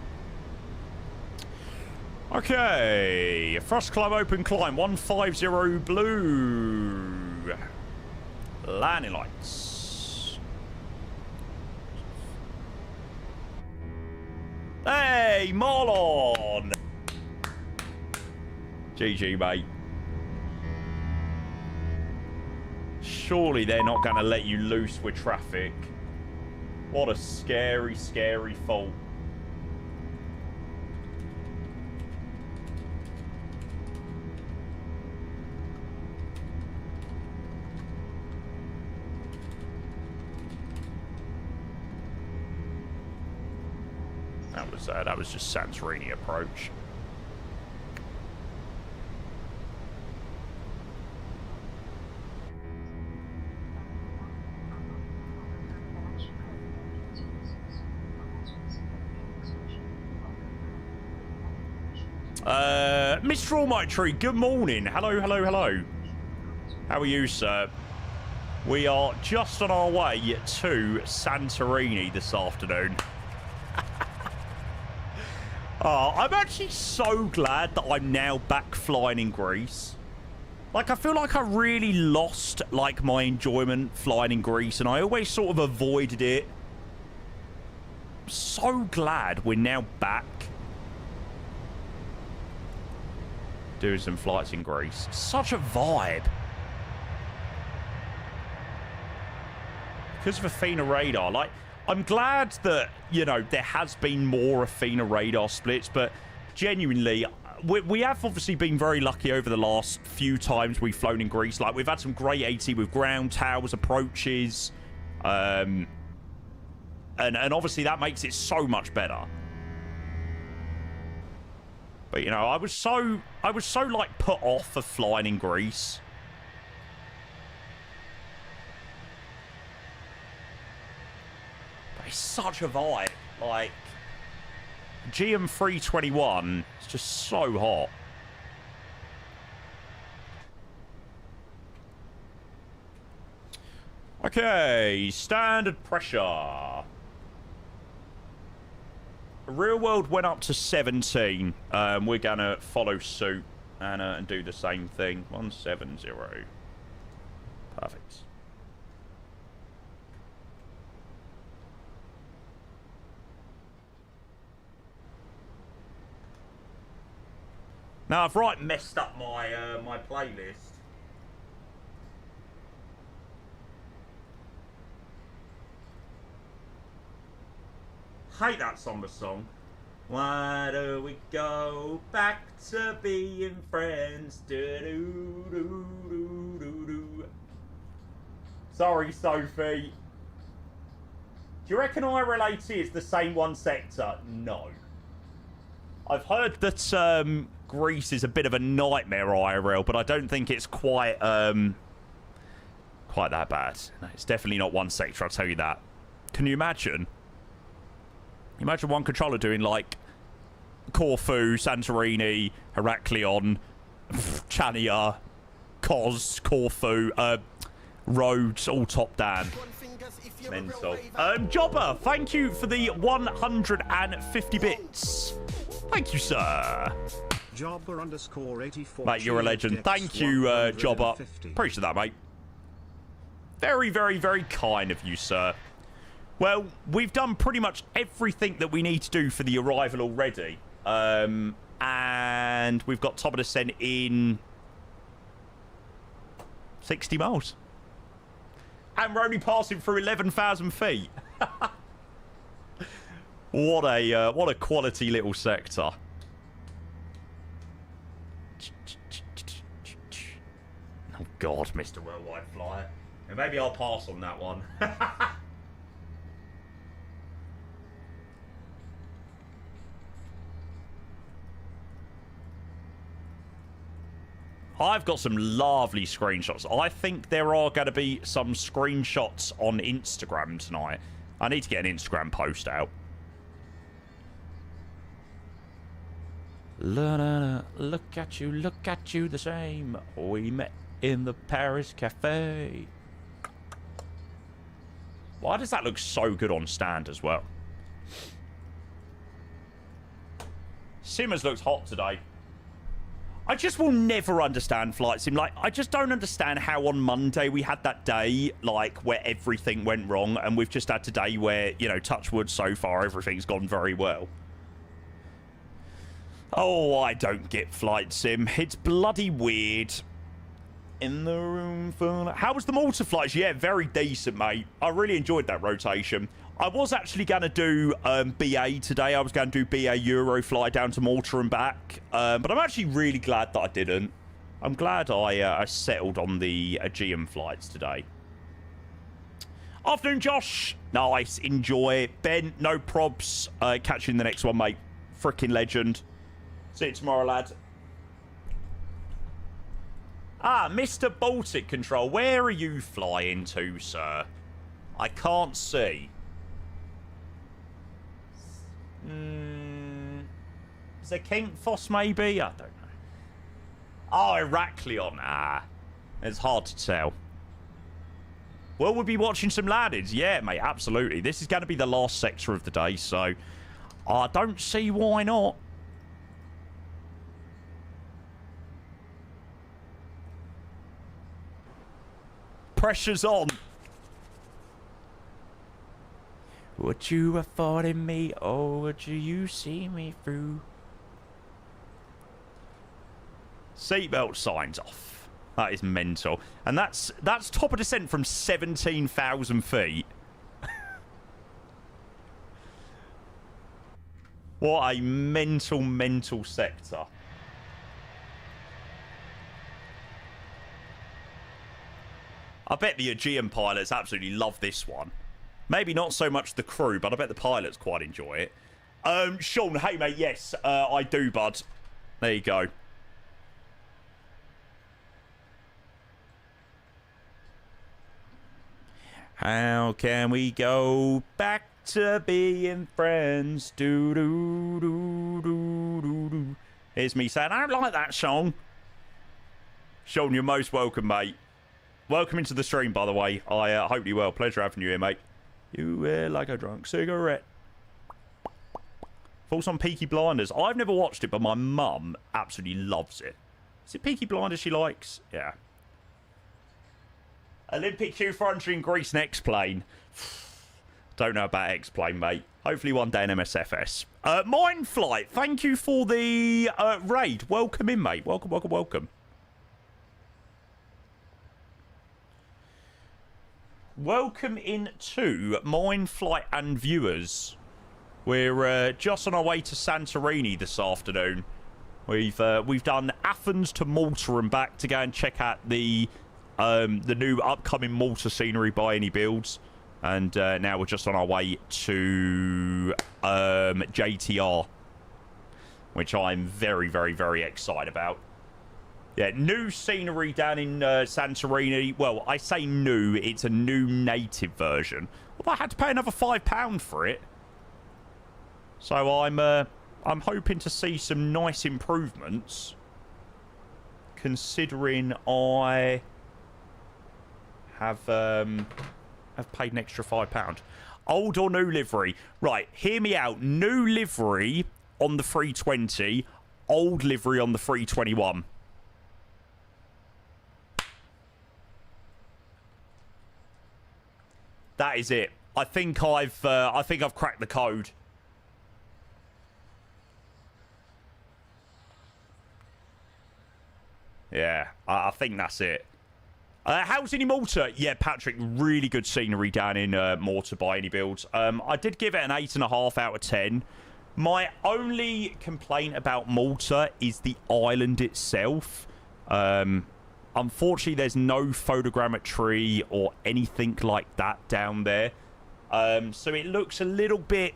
Okay, first climb, open climb, 150 blue. Landing lights. Hey, Marlon! GG, mate. Surely they're not going to let you loose with traffic. What a scary, scary fault. That was just Santorini approach. Mr. Almighty Tree, good morning. Hello, hello, hello. How are you, sir? We are just on our way to Santorini this afternoon. I'm actually so glad that I'm now back flying in Greece. Like, I feel like I really lost, like, my enjoyment flying in Greece, and I always sort of avoided it. So glad we're now back doing some flights in Greece. Such a vibe. Because of Athena radar, like, I'm glad that, you know, there has been more Athena radar splits, but genuinely, we have obviously been very lucky over the last few times we've flown in Greece. Like, we've had some great AT with ground towers, approaches, and obviously that makes it so much better. But, you know, I was so like put off of flying in Greece. But it's such a vibe. Like, GM321 is just so hot. Okay, standard pressure. Real world went up to 17. We're gonna follow suit and do the same thing. 170. Perfect. Now I've right messed up my my playlist. Hate that somber song. Why do we go back to being friends? Do-do-do-do-do-do. Sorry, Sophie. Do you reckon IRL-AT is the same one sector? No. I've heard that Greece is a bit of a nightmare IRL, but I don't think it's quite quite that bad. No, it's definitely not one sector, I'll tell you that. Can you imagine? Imagine one controller doing, like, Corfu, Santorini, Heraklion, Chania, Kos, Corfu, Rhodes, all top down. Mental. Jobber, thank you for the 150 bits. Thank you, sir. Jobber_84. Mate, you're a legend. Thank you, Jobber. Appreciate that, mate. Very, very, very kind of you, sir. Well, we've done pretty much everything that we need to do for the arrival already. And we've got top of descent in 60 miles. And we're only passing through 11,000 feet. What a quality little sector. Oh, God, Mr. Worldwide Flyer. And maybe I'll pass on that one. I've got some lovely screenshots. I think there are going to be some screenshots on Instagram tonight. I need to get an Instagram post out. Look at you the same. We met in the Paris Cafe. Why does that look so good on stand as well? Simmers looks hot today. I just will never understand flight sim. Like, I just don't understand how on Monday we had that day, like, where everything went wrong, and we've just had today where, you know, touch wood, so far everything's gone very well. Oh, I don't get flight sim. It's bloody weird. In the room full... How was the Malta flights? Yeah, very decent, mate. I really enjoyed that rotation. I was actually going to do BA today. I was going to do BA Euro fly down to Malta and back. But I'm actually really glad that I didn't. I'm glad I settled on the Aegean flights today. Afternoon, Josh. Nice. Enjoy. Ben, no probs. Catch you in the next one, mate. Frickin' legend. See you tomorrow, lad. Ah, Mr. Baltic Control. Where are you flying to, sir? I can't see. Is there Kent Foss, maybe? I don't know. Oh, Heraklion. Ah, it's hard to tell. Well, we'll be watching some landings. Yeah, mate, absolutely. This is going to be the last sector of the day, so I don't see why not. Pressure's on. Would you affording me, or would you see me through? Seatbelt signs off. That is mental. And that's top of descent from 17,000 feet. What a mental sector. I bet the Aegean pilots absolutely love this one. Maybe not so much the crew, but I bet the pilots quite enjoy it. Sean, hey mate, yes, I do, bud. There you go. How can we go back to being friends? Do do do do do do. Here's me saying, I don't like that song. Sean, you're most welcome, mate. Welcome into the stream, by the way. I hope you're well. Pleasure having you here, mate. You wear like a drunk cigarette. Thoughts on Peaky Blinders? I've never watched it, but my mum absolutely loves it. Is it Peaky Blinders she likes? Yeah. Olympic Q400 in Greece and X-Plane. Don't know about X-Plane, mate. Hopefully one day in MSFS. Mind Flight, thank you for the raid. Welcome in, mate. Welcome, welcome, welcome. Welcome in to Mind Flight and viewers. We're just on our way to Santorini this afternoon. We've done Athens to Malta and back to go and check out the new upcoming Malta scenery by iniBuilds, and now we're just on our way to JTR, which I'm very excited about. Yeah, new scenery down in Santorini. Well, I say new, it's a new native version. Although I had to pay another £5 for it. So I'm hoping to see some nice improvements, considering I have paid an extra £5. Old or new livery? Right, hear me out. New livery on the 320, old livery on the 321. That is it. I think I've cracked the code. Yeah, I think that's it. How's in Malta? Yeah, Patrick, really good scenery down in Malta by iniBuilds. I did give it an 8.5 out of 10. My only complaint about Malta is the island itself. Unfortunately, there's no photogrammetry or anything like that down there. So it looks a little bit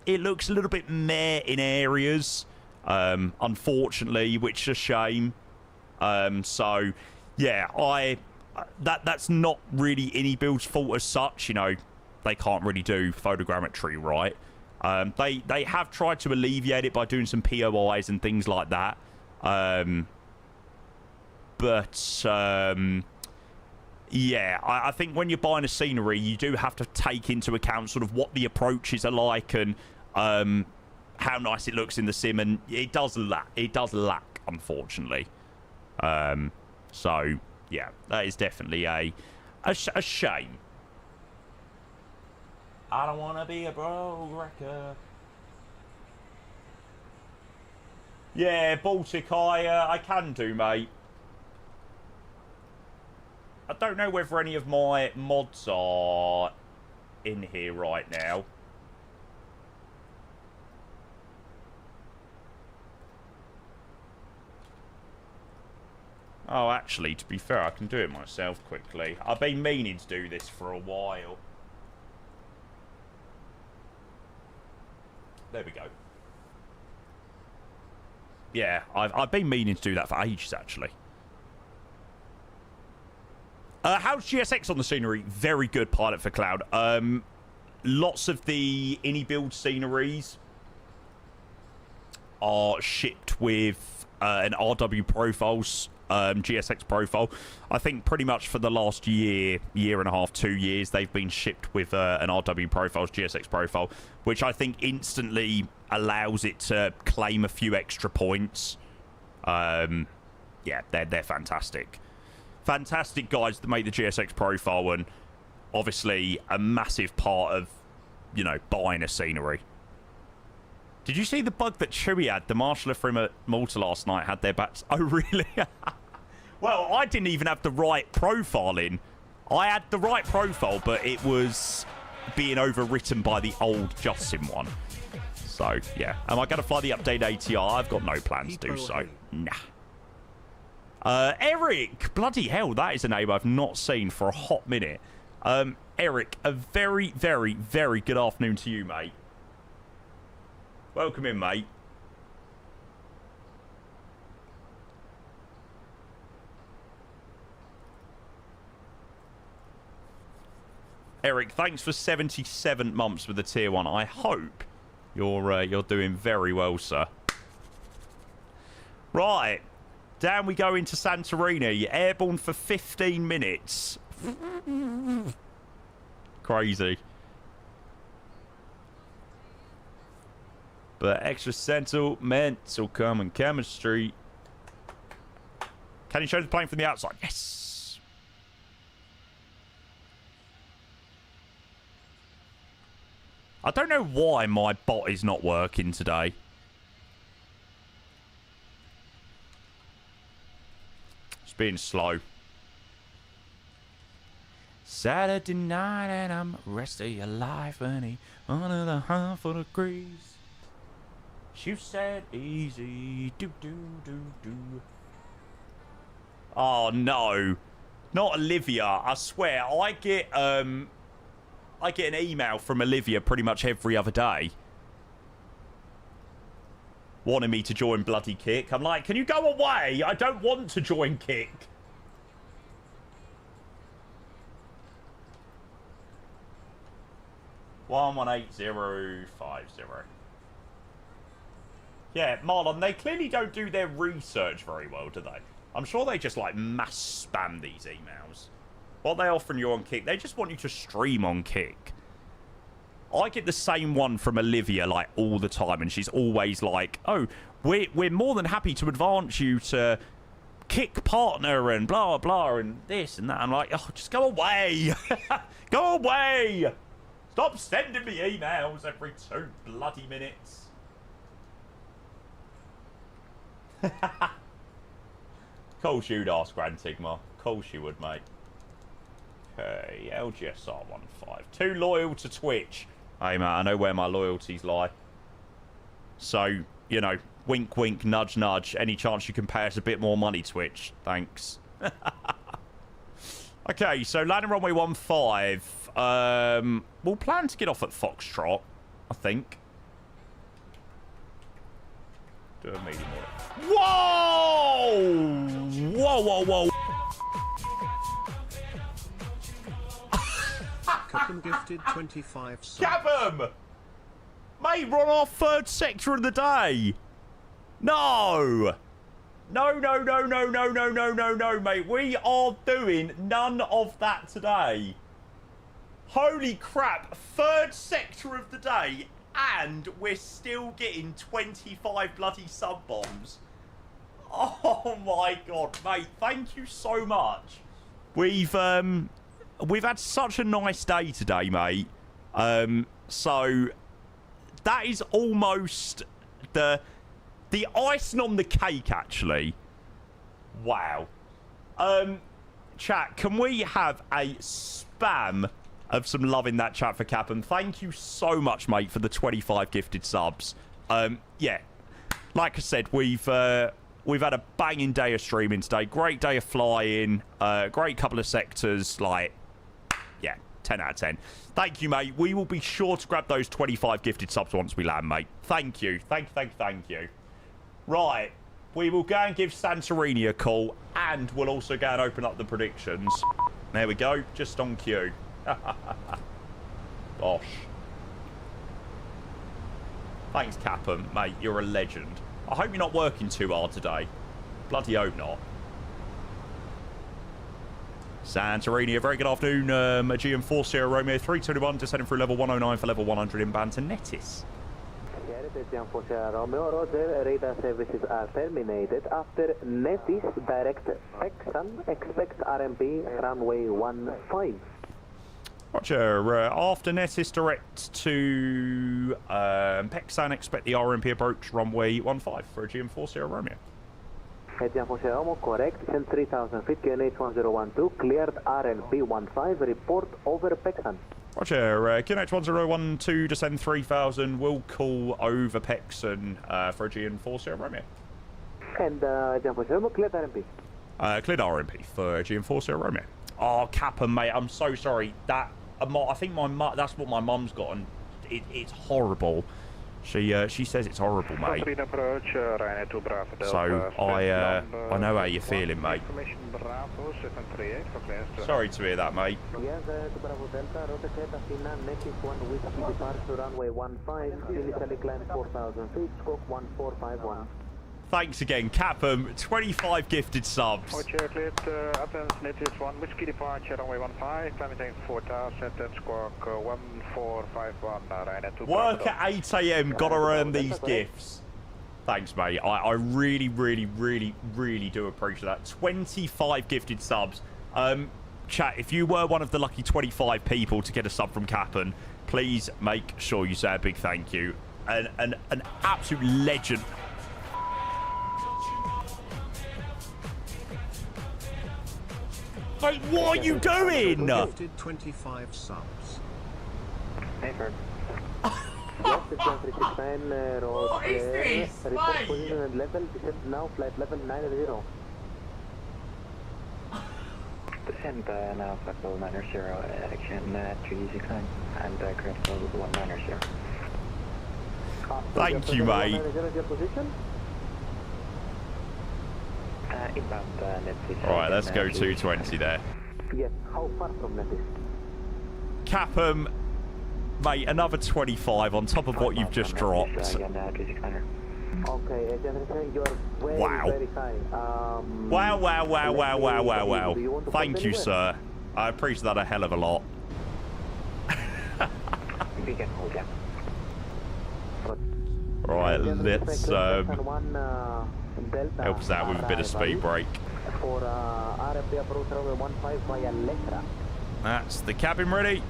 meh in areas. Unfortunately, which is a shame. So yeah, that's not really iniBuilds' fault as such. You know, they can't really do photogrammetry right. They have tried to alleviate it by doing some POIs and things like that. But yeah, I think when you're buying a scenery, you do have to take into account sort of what the approaches are like and how nice it looks in the sim, and it does lack, unfortunately. So yeah, that is definitely a shame. I don't want to be a broke wrecker. Yeah, Baltic, I can do, mate. I don't know whether any of my mods are in here right now. Oh, actually, to be fair, I can do it myself quickly. I've been meaning to do this for a while. There we go. Yeah, I've been meaning to do that for ages, actually. How's GSX on the scenery? Very good, Pilot for Cloud. Lots of the iniBuild sceneries are shipped with an RW Profiles GSX profile. I think pretty much for the last year and a half, 2 years, they've been shipped with an RW Profiles GSX profile, which I think instantly allows it to claim a few extra points. Yeah, they're fantastic. Fantastic guys that make the GSX profile, and obviously a massive part of, you know, buying a scenery. Did you see the bug that Chewy had? The marshaller from Malta last night had their bats. Oh, really? Well, I didn't even have the right profile in. I had the right profile, but it was being overwritten by the old Justin one. So, yeah. Am I going to fly the update ATR? I've got no plans to do so. Nah. Eric! Bloody hell, that is a name I've not seen for a hot minute. Eric, a very, very, very good afternoon to you, mate. Welcome in, mate. Eric, thanks for 77 months with the tier 1. I hope you're doing very well, sir. Right. Down we go into Santorini. Airborne for 15 minutes. Crazy. But extra mental common chemistry. Can you show the plane from the outside? Yes. I don't know why my bot is not working today. It's being slow. Saturday night and I'm rest of your life, honey. Under the hunt for the grease. You said easy. Do. Oh no, not Olivia! I swear, I get an email from Olivia pretty much every other day, wanting me to join bloody Kick. I'm like, can you go away? I don't want to join Kick. (118,050). Yeah, Marlon, they clearly don't do their research very well, do they? I'm sure they just, like, mass spam these emails. What are they offering you on Kick? They just want you to stream on Kick. I get the same one from Olivia, like, all the time, and she's always like, oh, we're more than happy to advance you to Kick partner and blah, blah, and this and that. I'm like, oh, just go away. Go away. Stop sending me emails every 2 bloody minutes. Course you'd ask, Grand Sigma. Course you would, mate. Okay, LGSR15. Too loyal to Twitch. Hey, mate, I know where my loyalties lie. So, you know, wink, wink, nudge, nudge. Any chance you can pay us a bit more money, Twitch? Thanks. Okay, so landing runway 15. We'll plan to get off at Foxtrot, I think. Do a medium order. Whoa! Whoa! Captain gifted 25 subs. Captain! Mate, we're on our 3rd sector of the day. No, mate. We are doing none of that today. Holy crap. 3rd sector of the day. And we're still getting 25 bloody sub-bombs. Oh my god, mate. Thank you so much. We've had such a nice day today, mate. So that is almost the icing on the cake, actually. Wow. Chat, can we have a spam of some love in that chat for Cap'n? Thank you so much, mate, for the 25 gifted subs. Yeah, like I said, we've had a banging day of streaming today. Great day of flying. Great couple of sectors. Like, yeah, 10 out of 10. Thank you, mate. We will be sure to grab those 25 gifted subs once we land, mate. Thank you. Thank you. Right. We will go and give Santorini a call, and we'll also go and open up the predictions. There we go. Just on cue. Gosh. Thanks, Cap'n, mate. You're a legend. I hope you're not working too hard today. Bloody hope not. Santorini, a very good afternoon. Aegean 40 Romeo 321, descending through level 109 for level 100 inbound to Netis. Aegean 40 Romeo, Roger. Radar services are terminated. After Netis, direct Texan, expect RMP runway 15. Roger. After Netis, direct to Pexan, expect the RMP approach runway 15 for Aegean 40 Romeo. Aegean 40 Romeo, correct. Send 3000 feet, QNH 1012, cleared RMP 15, report over Pexan. Roger. QNH 1012, descend 3000, will call over Pexan for Aegean 40 Romeo. And Aegean 40 Romeo, cleared RMP. Cleared RMP for Aegean 40 Romeo. Oh, Kappa, mate, I'm so sorry. That I think that's what my mum's got, and it's horrible. She says it's horrible, mate. So I know how you're feeling, mate. Sorry to hear that, mate. Yes, to Bravo Delta, rotate Athena, Netis 1 whiskey departure runway 15, initially climb 4000 feet, scope 1451. Thanks again, Capum. 25 gifted subs. Roger, cleared Athens, Netis 1 whiskey departure runway 15, climbing 4000 and squawk 1451. Work at 8 AM, gotta earn these gifts. Thanks, mate. I really, really, really, really do appreciate that. 25 gifted subs. Chat, if you were one of the lucky 25 people to get a sub from Capon, please make sure you say a big thank you. An absolute legend. Mate, what are you doing? Gifted 25 subs. What is this? Report position and level, descend now, flight level 90. Descend now, flight level 90, action 369, and correct level 190. Thank you, mate. Inbound Netis. Alright, let's go 220 there. Yes, how far from Netis? Capum, mate, another 25 on top of what you've just dropped. Okay, you're very, very high. Wow. Thank you, sir. I appreciate that a hell of a lot. We can hold, yeah. Right, let's help us out with a bit of speed break. For RFP approach runway 15 via Letra. That's the cabin ready.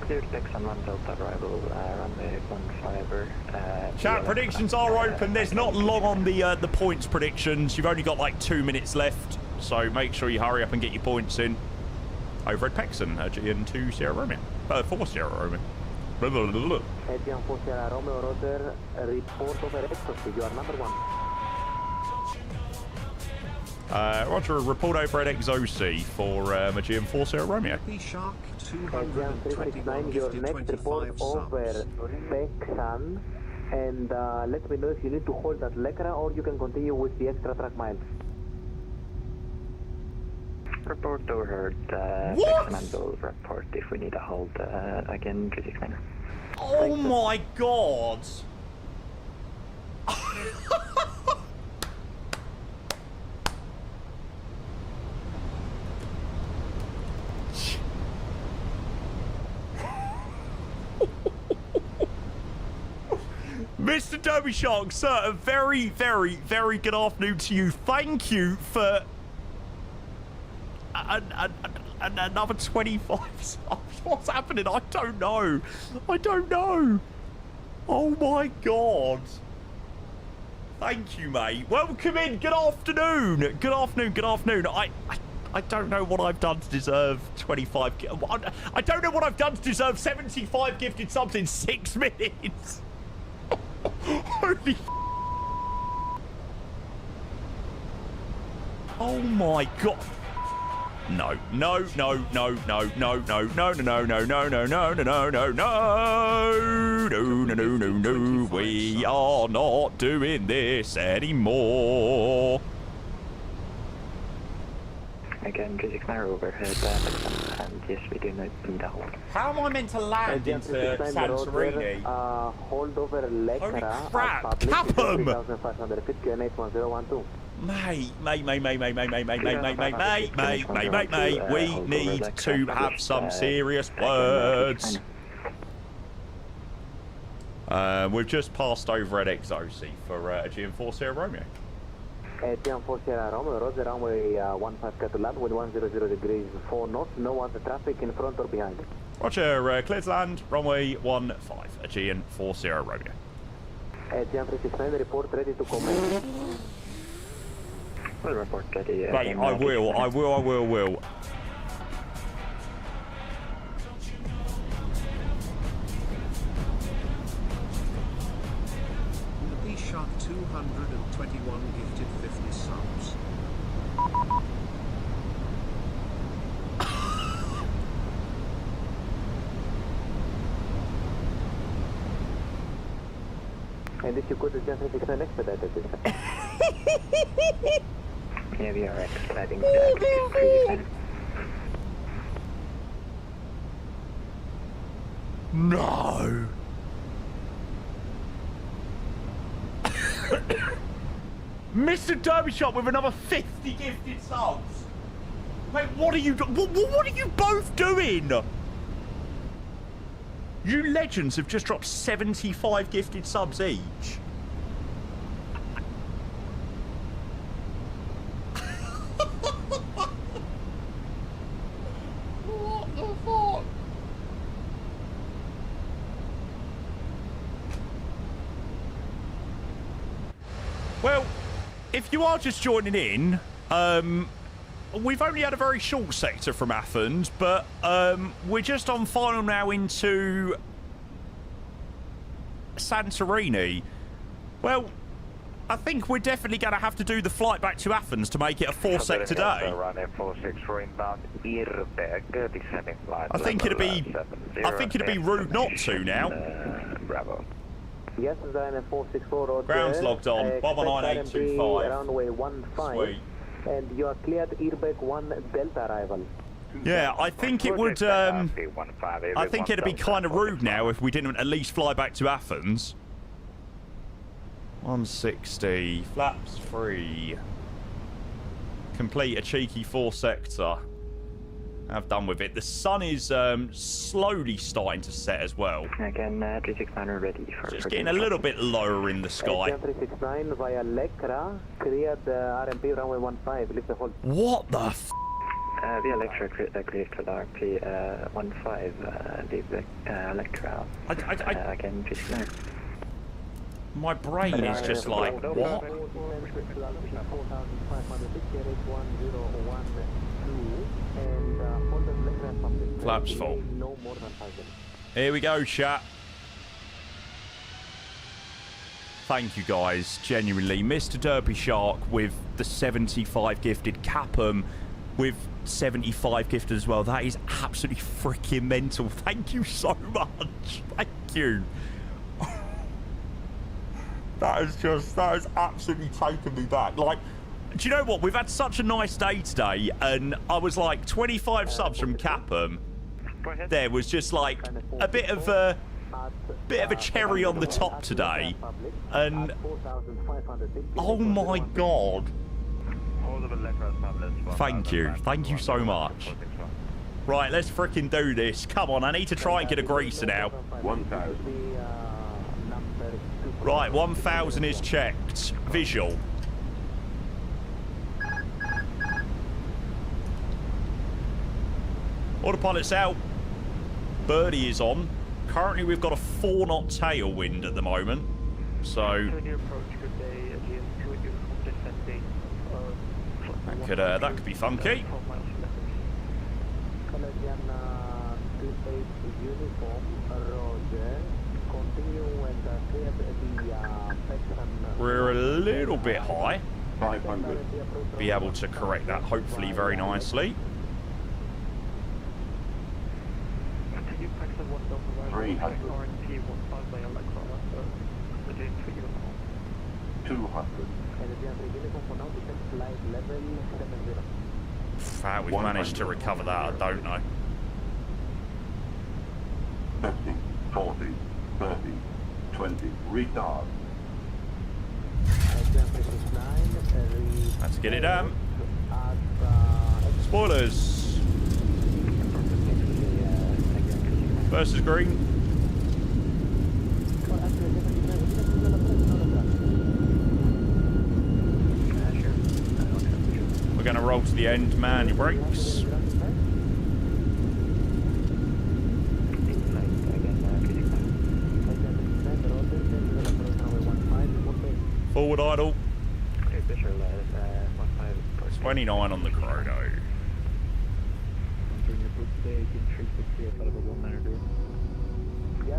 Clear Texan 1 Delta arrival, runway 15. Chat, predictions are open. There's not long on the points predictions. You've only got like 2 minutes left, so make sure you hurry up and get your points in. Over at Pexan, Aegean 2 Sierra Romeo. 4 Sierra Romeo. Aegean 4 Sierra Romeo, Roger. Report over Exocy. You are number 1. Roger, report over at Exocy for Aegean 4 Sierra Romeo. Happy Shark Aegean 369, your next report over Pexan. And let me know if you need to hold at Lekra or you can continue with the extra track miles. Report overheard. Pexan and will report if we need a hold again, 369. Oh my god! Mr. Derby Shark, sir, a very, very, very good afternoon to you. Thank you for another 25 subs. What's happening? I don't know. Oh my god. Thank you, mate. Welcome in. Good afternoon. Good afternoon. I don't know what I've done to deserve 25. I don't know what I've done to deserve 75 gifted subs in 6 minutes. Holy. Oh my god. No. We are not doing this anymore. Again, 369 overhead, and yes, we do need a hold. How am I meant to land into Santorini? Hold over Lekra. Holy crap! Capum! 3550 and 81012. Mate, we need to have some serious words. We've just passed over at Exosi for Aegean 40 Romeo. Aegean 40 Romeo, Roger, runway 15 cut to land with 100 degrees 4 knots, no other traffic in front or behind. Roger, clear to land, runway 15, Aegean 40 Romeo. Aegean 369, report ready to comment. We'll report ready. Mate, I will. Shark 221 gifted 50 subs. And if you could just explain expedited this. Yeah, we are expediting the No! Mr. Derbyshot with another 50 gifted subs. Mate, what are you what are you both doing? You legends have just dropped 75 gifted subs each. What the fuck? Well, if you are just joining in, we've only had a very short sector from Athens, but we're just on final now into Santorini. Well, I think we're definitely going to have to do the flight back to Athens to make it a 4-sector day. I think it'd be rude not to now. Bravo. Yes, Ryanair 464 Roger. Ground's logged on. 19825. Runway 15. Sweet. And you are cleared airbag 1 Delta arrival. Yeah, I think it would. I think it'd be kind of rude now if we didn't at least fly back to Athens. 160. Flaps free. Complete a cheeky 4-sector. Have done with it. The sun is slowly starting to set as well. Again, 369 ready for... Just getting a little bit lower in the sky. 369 via Lekra, cleared RMP runway 15, lift the hold. What the f***? Via Lekra, cleared to RMP 15, leave the Lekra. Again, 369. My brain is just like, what? Flaps full. Here we go, chat. Thank you guys, genuinely. Mr. Derby Shark with the 75 gifted, Capum with 75 gifted as well. That is absolutely freaking mental. Thank you so much. Thank you. That is absolutely taken me back. Like, do you know what? We've had such a nice day today, and I was like 25 subs from Capum. There was just like a bit of a cherry on the top today, and oh my god! Thank you so much. Right, let's freaking do this. Come on, I need to try and get a greaser now. 1,000. Right, 1,000 is checked. Visual. Autopilot's out. Birdie is on. Currently, we've got a 4-knot tailwind at the moment. So that could be funky. We're a little bit high. 500. Be able to correct that hopefully very nicely. 300. 200. How we've managed to recover that, I don't know. 50, 40, 30, 20, retard. Let's get it down. Spoilers. Versus green. We're going to roll to the end, man. Your brakes. Forward idle. 29 on the chrono.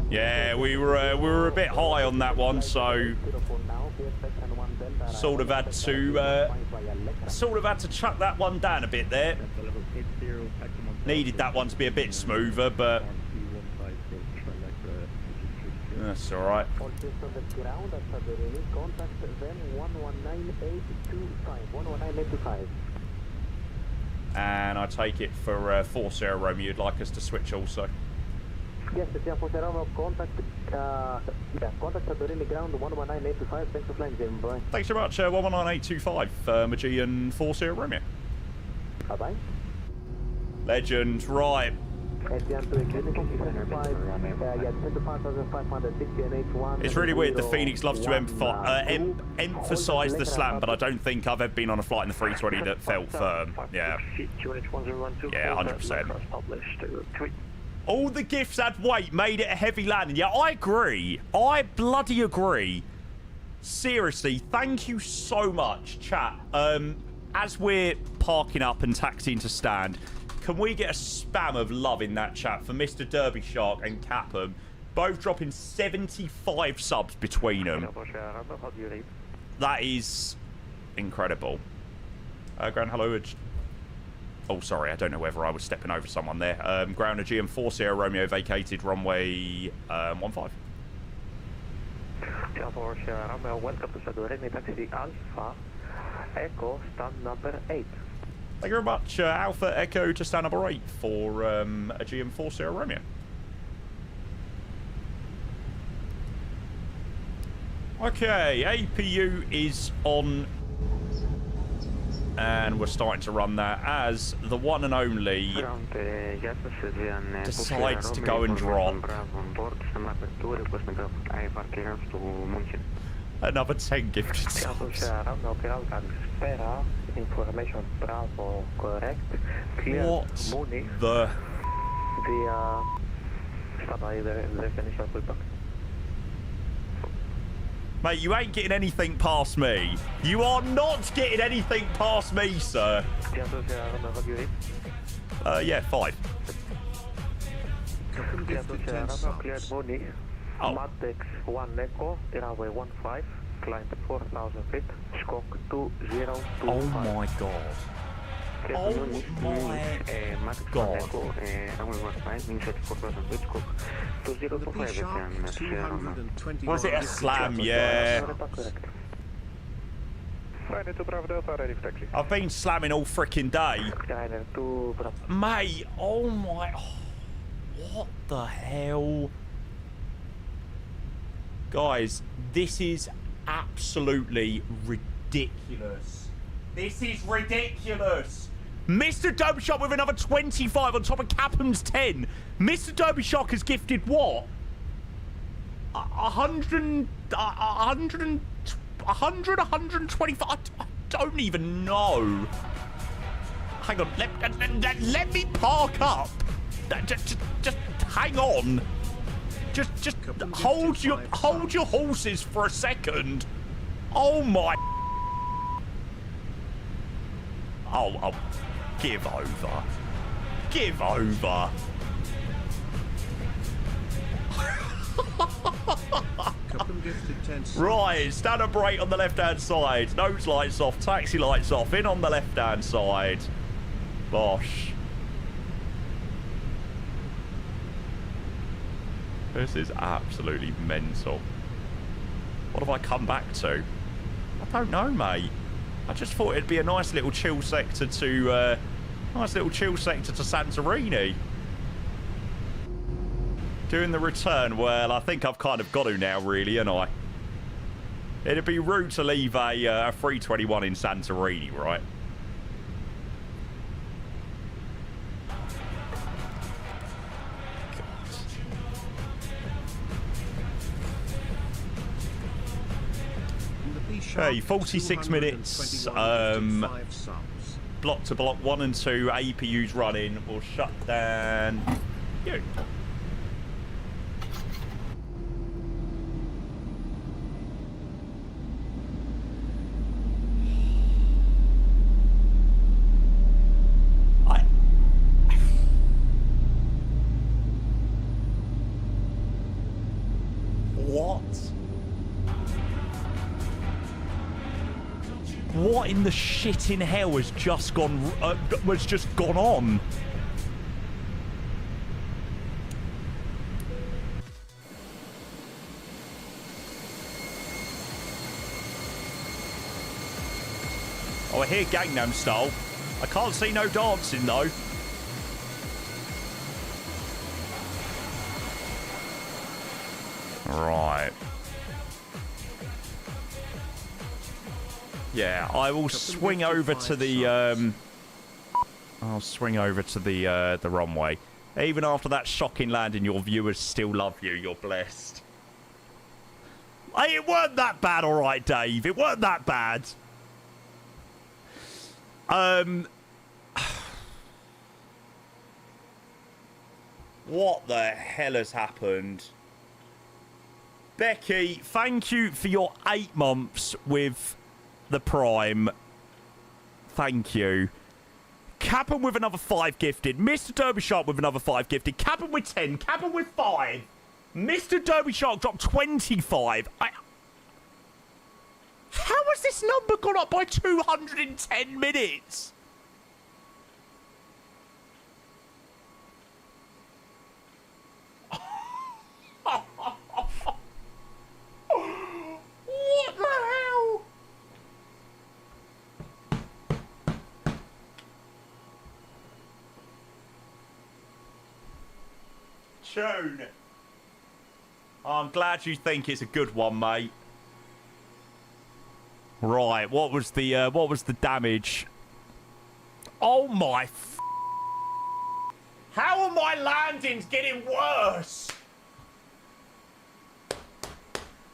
Yeah, we were a bit high on that one, so sort of had to chuck that one down a bit there. Needed that one to be a bit smoother, but that's all right. And I take it for 4 Sierra Romeo, you'd like us to switch also. Yes, it's 4 Sierra Romeo, contact Santorini ground 119825, thanks for flying, Jim, bye. Thanks very much, 119825, Aegean 4 Sierra Romeo. Bye-bye. Legend, right. It's really weird, the Phoenix loves to emphasise the slam, but I don't think I've ever been on a flight in the 320 that felt firm. Yeah. Yeah, 100%. All the gifts had weight, made it a heavy landing. Yeah, I agree. I bloody agree. Seriously, thank you so much, chat. As we're parking up and taxiing to stand, can we get a spam of love in that chat for Mr. Derby Shark and Capham? Both dropping 75 subs between them. That is incredible. Ground hello. Oh, sorry, I don't know whether I was stepping over someone there. Ground Aegean 4 Sierra Romeo vacated runway 15. Welcome to Santorini, taxi Alpha, Echo, stand number 8. Thank you very much. Alpha Echo to stand number 8 for Aegean 4 Sierra Romeo. Okay, APU is on, and we're starting to run that as the one and only decides to go and drop. Another 10 gifted subs. Information Bravo correct. What the? Mate, you ain't getting anything past me. You are not getting anything past me, sir. Yeah, 5. Oh. Madex 1 Echo, runway 15, climb 4,000 feet, squawk 2025. Oh my god. Oh my god. Was it a slam? Yeah. I've been slamming all freaking day. Mate, oh my... What the hell? Guys, this is absolutely ridiculous. This is ridiculous. Mr. Derbyshot with another 25 on top of Capham's 10. Mr. Derbyshot has gifted what? 125? I don't even know. Hang on, let me park up. Just hang on. Just hold your horses for a second. Oh my. Oh, give over. Give over. Right, stand up brake on the left-hand side. Nose lights off, taxi lights off. In on the left-hand side. Bosh. This is absolutely mental. What have I come back to? I don't know, mate. I just thought it'd be a nice little chill sector to Nice little chill sector to Santorini. Doing the return, well, I think I've kind of got to now, really, ain't I? It'd be rude to leave a 321 in Santorini, right? Hey, 46 minutes. Block to block 1 and 2. APU's running. We'll shut down you. What? What in the shit in hell has just gone on? Oh, I hear Gangnam Style. I can't see no dancing though. Right. Yeah, I will swing over to the I'll swing over to the runway. Even after that shocking landing, your viewers still love you. You're blessed. Hey, it weren't that bad, all right, Dave. It weren't that bad. What the hell has happened? Becky, thank you for your 8 months with the Prime. Thank you. Cap'n with another 5 gifted. Mr. Derby Shark with another 5 gifted. Cap'n with 10. Cap'n with 5. Mr. Derby Shark dropped 25. How has this number gone up by 210 minutes? What the hell? Tune. I'm glad you think it's a good one, mate. Right, what was the damage? Oh my How are my landings getting worse?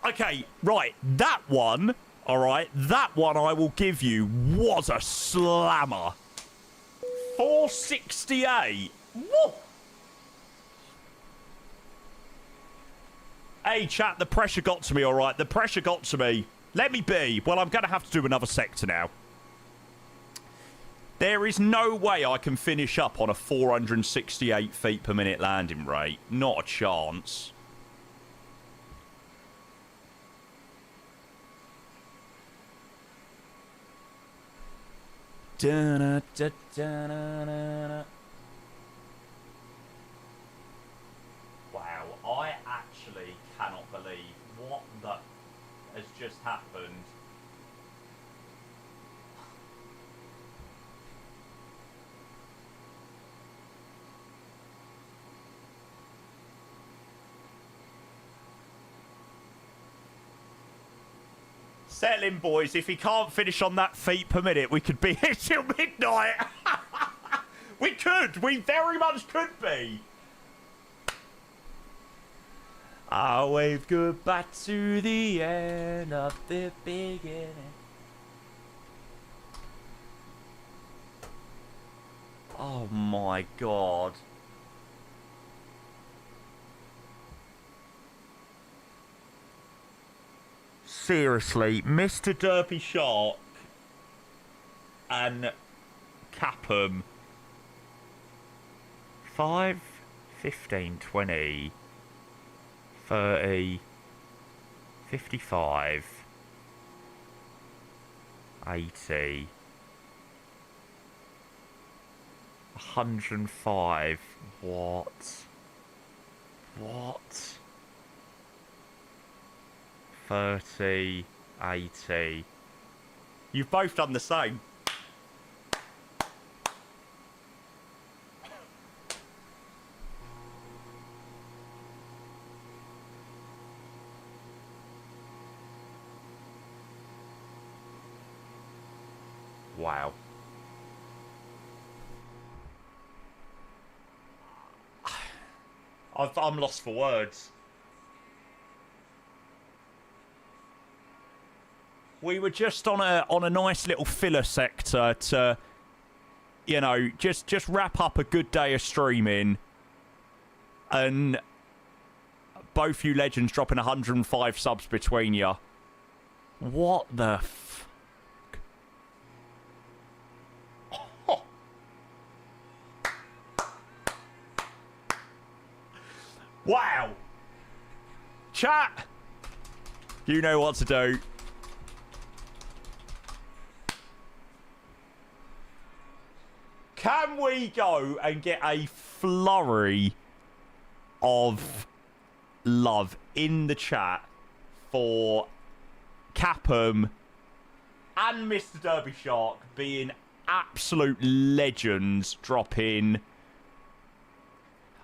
Okay, right, that one, alright, that one I will give you was a slammer. 468. Woo! Hey, chat, the pressure got to me, alright, the pressure got to me. Let me be. Well, I'm going to have to do another sector now. There is no way I can finish up on a 468 feet per minute landing rate. Not a chance. Wow, I actually cannot believe what the has just happened. Settle in, boys. If he can't finish on that feet per minute, we could be here till midnight. We could. We very much could be. I'll wave goodbye to the end of the beginning. Oh my god. Seriously, Mr. Derpy Shark and Cap'em 5, 15, 20, 30, 55, 80, 105. What? What? 30, 80. You've both done the same. Wow. I'm lost for words. We were just on a nice little filler sector to, you know, just wrap up a good day of streaming, and both you legends dropping 105 subs between you. What the fuck? Oh. Wow. Chat. You know what to do. Can we go and get a flurry of love in the chat for Cap'em and Mr. Derby Shark being absolute legends, dropping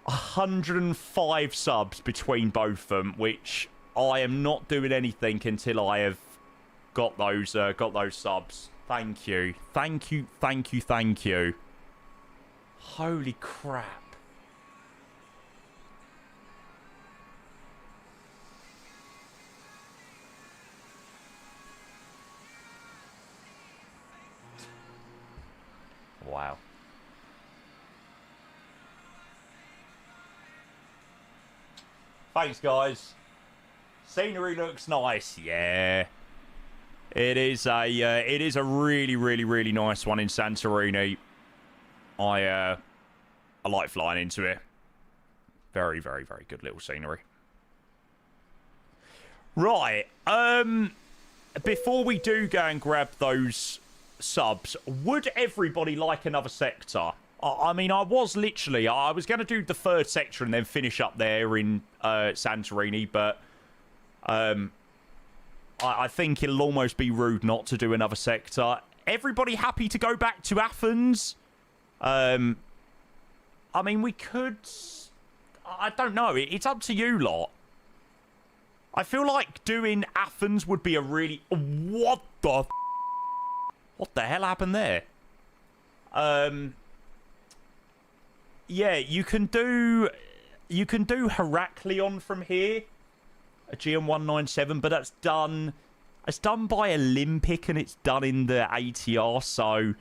105 subs between both of them, which I am not doing anything until I have got those subs. Thank you. Thank you, thank you, thank you. Holy crap. Wow. Thanks, guys. Scenery looks nice. Yeah. It is a really, really, really nice one in Santorini. I like flying into it. Very, very, very good little scenery. Right. Before we do go and grab those subs, would everybody like another sector? I mean, I was going to do the third sector and then finish up there in Santorini, but I think it'll almost be rude not to do another sector. Everybody happy to go back to Athens? I mean, we could... I don't know. It's up to you lot. I feel like doing Athens would be a really... What the hell happened there? Yeah, you can do Heraklion from here, Aegean 197, but it's done by Olympic and it's done in the ATR. So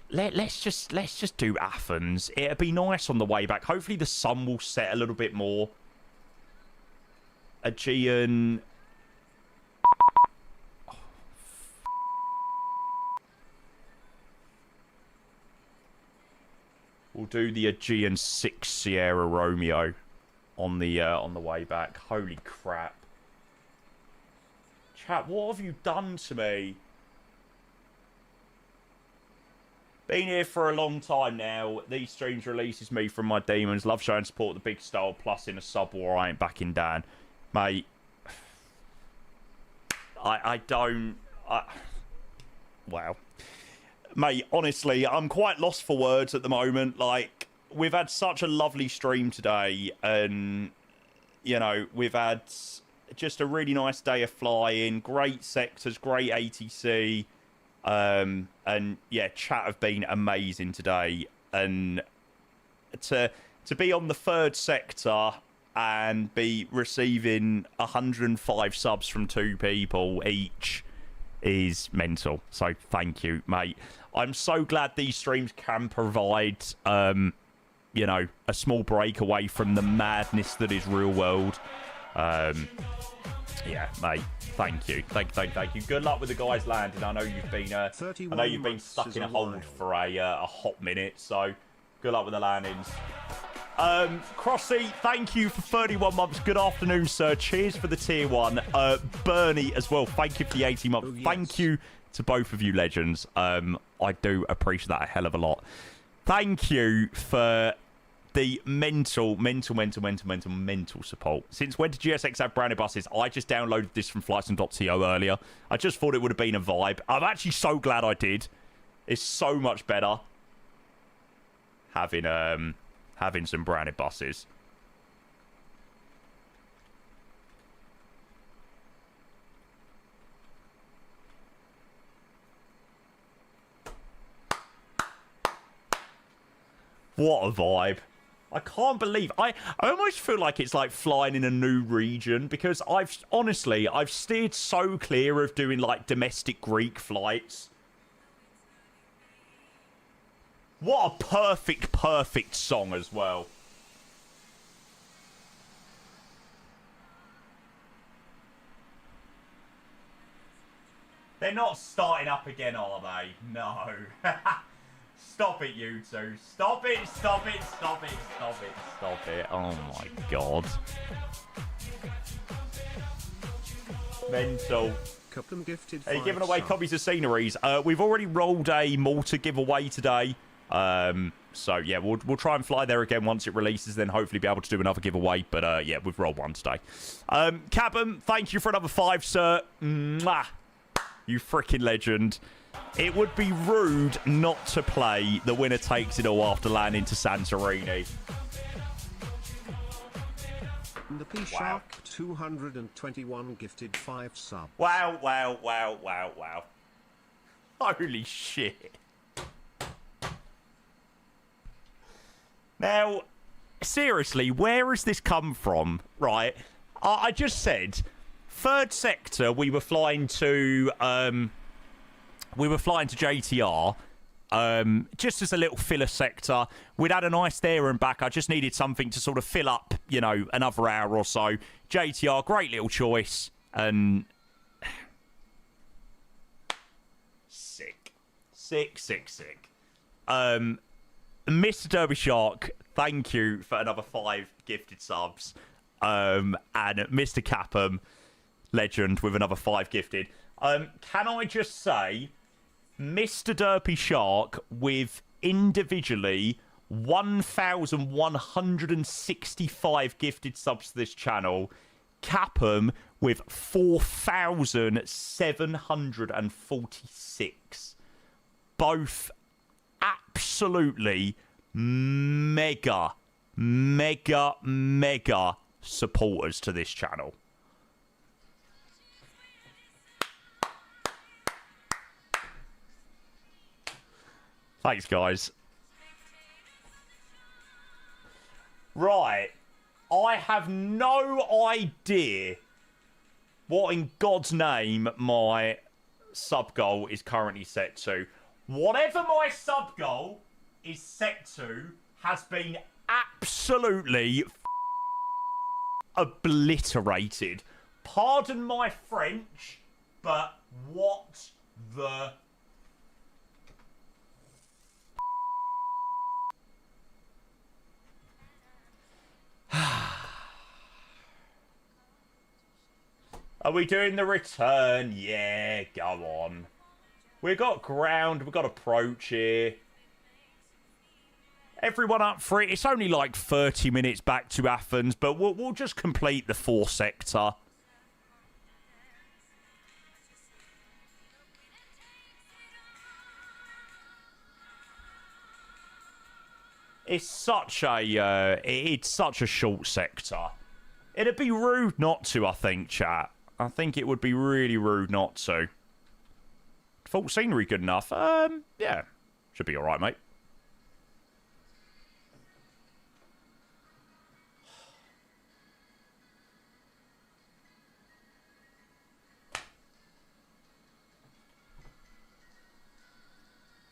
let's just do Athens. It'd be nice on the way back. Hopefully the sun will set a little bit more. Aegean. We'll do the Aegean 6 Sierra Romeo on the way back. Holy crap. Chat, what have you done to me? Been here for a long time now. These streams releases me from my demons. Love showing support the big style. Plus in a sub war, I ain't backing down. Mate. I don't... Wow. Mate, honestly, I'm quite lost for words at the moment. Like, we've had such a lovely stream today, and, you know, we've had just a really nice day of flying, great sectors, great ATC, and, yeah, chat have been amazing today, and to be on the third sector and be receiving 105 subs from 2 people each is mental. So thank you, mate. I'm so glad these streams can provide, you know, a small break away from the madness that is real world. Yeah, mate. Thank you. Thank you. Good luck with the guys landing. I know you've been stuck in a hold for a hot minute. So good luck with the landings. Crossy, thank you for 31 months. Good afternoon, sir. Cheers for the tier 1. Bernie as well. Thank you for the 18 months. Thank you to both of you legends. I do appreciate that a hell of a lot. Thank you for the mental support. Since when did GSX have branded buses? I just downloaded this from flightsim.to earlier. I just thought it would have been a vibe. I'm actually so glad I did. It's so much better having some branded buses. What a vibe. I can't believe... I almost feel like it's like flying in a new region because I've steered so clear of doing like domestic Greek flights. What a perfect song as well. They're not starting up again, are they? No. Stop it, you two. Stop it, stop it, stop it, stop it, stop it. Oh my god. Mental. Couple gifted. Are you giving away copies of sceneries? We've already rolled a Malta giveaway today. So yeah, we'll try and fly there again once it releases, then hopefully be able to do another giveaway. But yeah, we've rolled one today. Cabham, thank you for another 5, sir. Mwah. You freaking legend. It would be rude not to play The Winner Takes It All after landing to Santorini. The P Shark 221 gifted 5 subs. Wow, wow, wow, wow, wow. Holy shit. Now, seriously, where has this come from? Right, I just said, third sector, we were flying to JTR, just as a little filler sector. We'd had a nice there and back. I just needed something to sort of fill up, you know, another hour or so. JTR, great little choice, and sick. Mr. Derby Shark, thank you for another 5 gifted subs. And Mr. Capham, legend, with another 5 gifted. Can I just say, Mr. Derby Shark with individually 1,165 gifted subs to this channel. Capham with 4,746. Both absolutely mega supporters to this channel. Thanks, guys. Right. I have no idea what in God's name my sub goal is currently set to. Whatever my sub goal is set to has been absolutely obliterated. Pardon my French, but what the... Are we doing the return? Yeah, go on. We've got ground, we've got approach here. Everyone up for it. It's only like 30 minutes back to Athens, but we'll just complete the 4 sector. It's such a short sector. It'd be rude not to, I think, chat. I think it would be really rude not to. Default scenery good enough? Yeah. Should be alright, mate.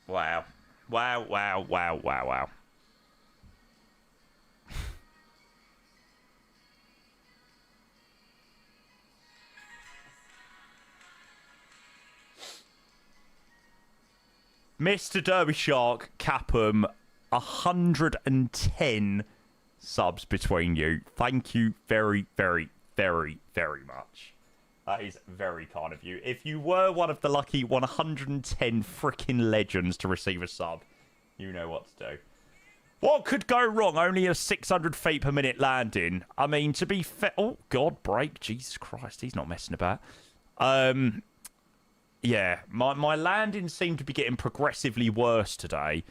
Wow. Wow, wow, wow, wow, wow. Mr. Derby Shark, Capham, 110 subs between you. Thank you very, very, very, very much. That is very kind of you. If you were one of the lucky 110 freaking legends to receive a sub, you know what to do. What could go wrong? Only a 600 feet per minute landing. I mean, to be fair... Oh, God, brake. Jesus Christ, he's not messing about. Yeah, my landing seemed to be getting progressively worse today.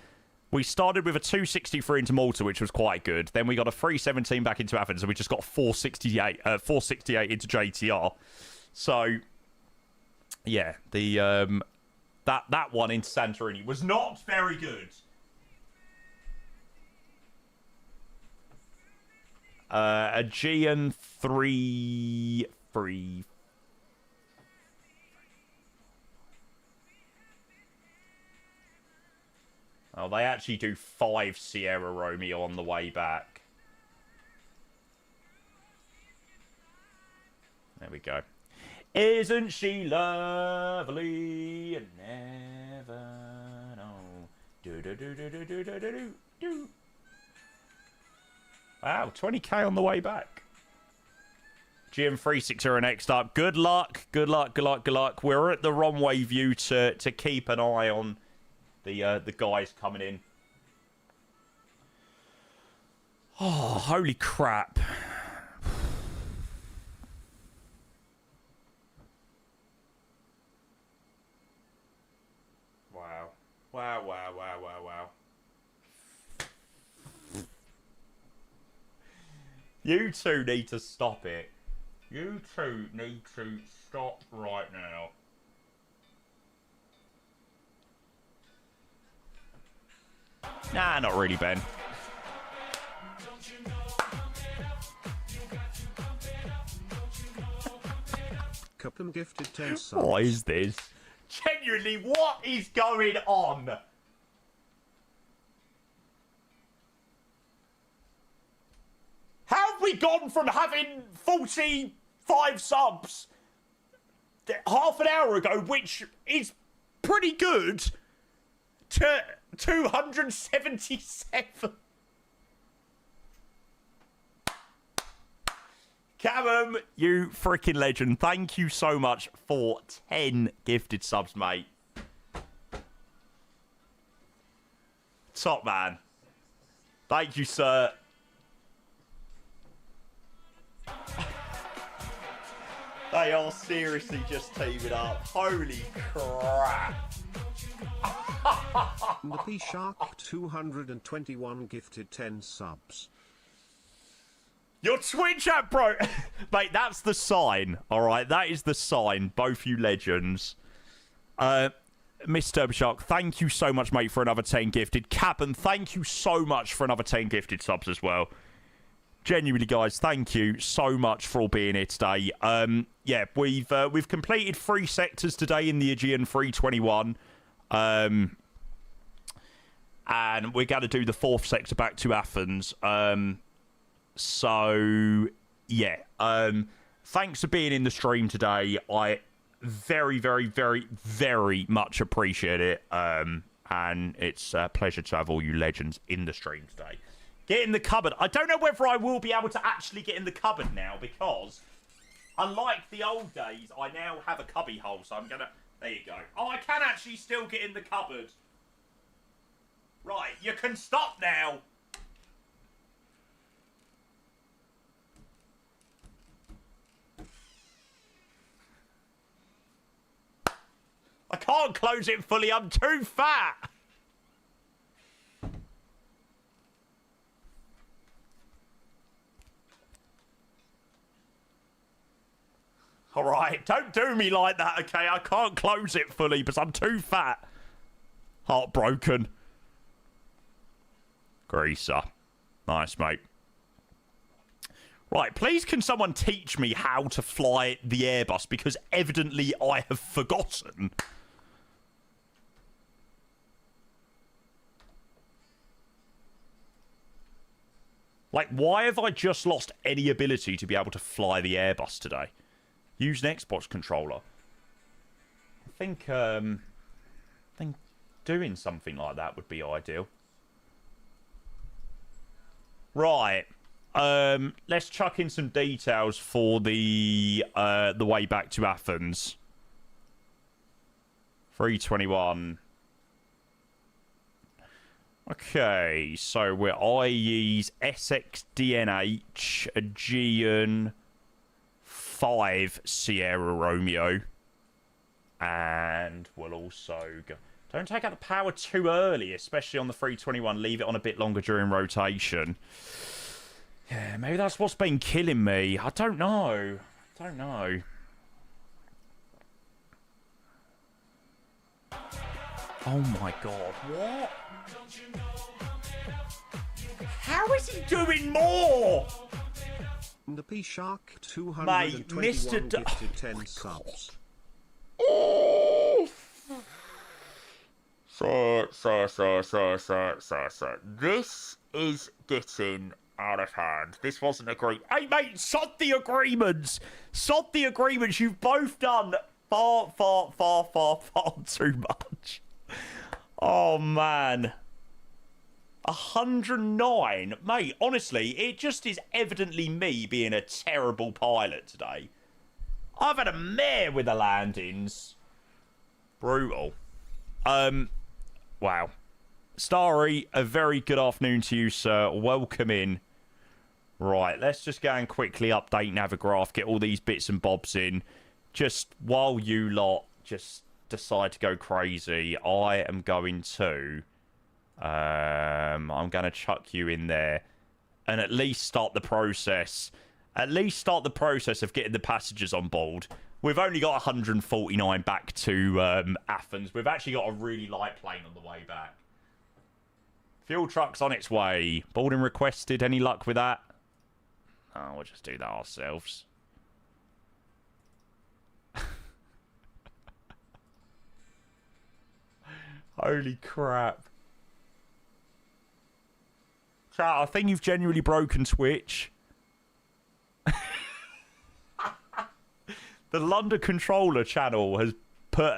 We started with a 263 into Malta, which was quite good. Then we got a 317 back into Athens, and we just got 468 into JTR. So, yeah, the that one into Santorini was not very good. Aegean 3... Oh, they actually do 5 Sierra Romeo on the way back. There we go. Isn't she lovely? You never know. Do. Wow, 20k on the way back. GM36 are next up. Good luck. Good luck. We're at the runway view to keep an eye on the guys coming in. Oh, holy crap. Wow. You two need to stop it. You two need to stop right now. Nah, not really, Ben. Couple gifted 10 subs. What is this? Genuinely, what is going on? How have we gone from having 45 subs half an hour ago, which is pretty good, to 277? Callum, you freaking legend. Thank you so much for 10 gifted subs, mate. Top man. Thank you, sir. They are seriously just teaming up. Holy crap. The P-Shark 221 gifted 10 subs. Your Twitch app, bro. Mate, that's the sign. All right, that is the sign. Both you legends. Miss Turboshark, thank you so much, mate, for another 10 gifted. Cap'n, thank you so much for another 10 gifted subs as well. Genuinely, guys, thank you so much for all being here today. Yeah, we've completed 3 sectors today in the Aegean 321. And we're going to do the 4th sector back to Athens. So, yeah. Thanks for being in the stream today. I very, very, very, very much appreciate it. And it's a pleasure to have all you legends in the stream today. Get in the cupboard. I don't know whether I will be able to actually get in the cupboard now, because unlike the old days, I now have a cubby hole. So I'm going to... There you go. Oh, I can actually still get in the cupboard. Right, you can stop now. I can't close it fully. I'm too fat. All right, don't do me like that, okay? I can't close it fully because I'm too fat. Heartbroken. Greaser. Nice, mate. Right, please can someone teach me how to fly the Airbus, because evidently I have forgotten. Like, why have I just lost any ability to be able to fly the Airbus today? Use an Xbox controller. I think doing something like that would be ideal. Right. Let's chuck in some details for the way back to Athens. 321. Okay, so we're IE's SXDNH Aegean 5 Sierra Romeo. And we'll also go... Don't take out the power too early, especially on the 321. Leave it on a bit longer during rotation. Yeah, maybe that's what's been killing me. I don't know. Oh my god. What? How is he doing more? The P Shark Mate, 221 gifted 10 subs. Oh! So. This is getting out of hand. This wasn't agreed. Hey, mate, sod the agreements. Sod the agreements. You've both done far too much. Oh, man. 109. Mate, honestly, it just is evidently me being a terrible pilot today. I've had a mare with the landings. Brutal. Wow. Starry, a very good afternoon to you, sir. Welcome in. Right, let's just go and quickly update Navigraph, get all these bits and bobs in. Just while you lot just decide to go crazy, I am going to... I'm going to chuck you in there and at least start the process. At least start the process of getting the passengers on board. We've only got 149 back to Athens. We've actually got a really light plane on the way back. Fuel truck's on its way. Boarding requested. Any luck with that? Oh, we'll just do that ourselves. Holy crap. Chat, I think you've genuinely broken Twitch. The London Controller channel has put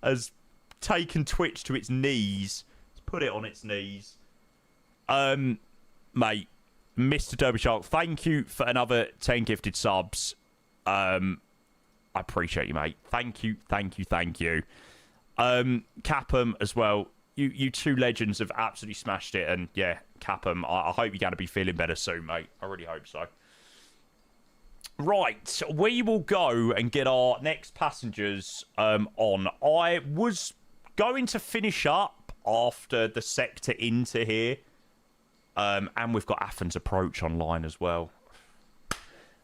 has taken Twitch to its knees. Let's put it on its knees. Mate, Mr. Derbyshark, thank you for another 10 gifted subs. I appreciate you, mate. Thank you. Capham as well. You two legends have absolutely smashed it, and yeah, Capham, I hope you're going to be feeling better soon, mate. I really hope so. Right, we will go and get our next passengers on. I was going to finish up after the sector into here, and we've got Athens Approach online as well.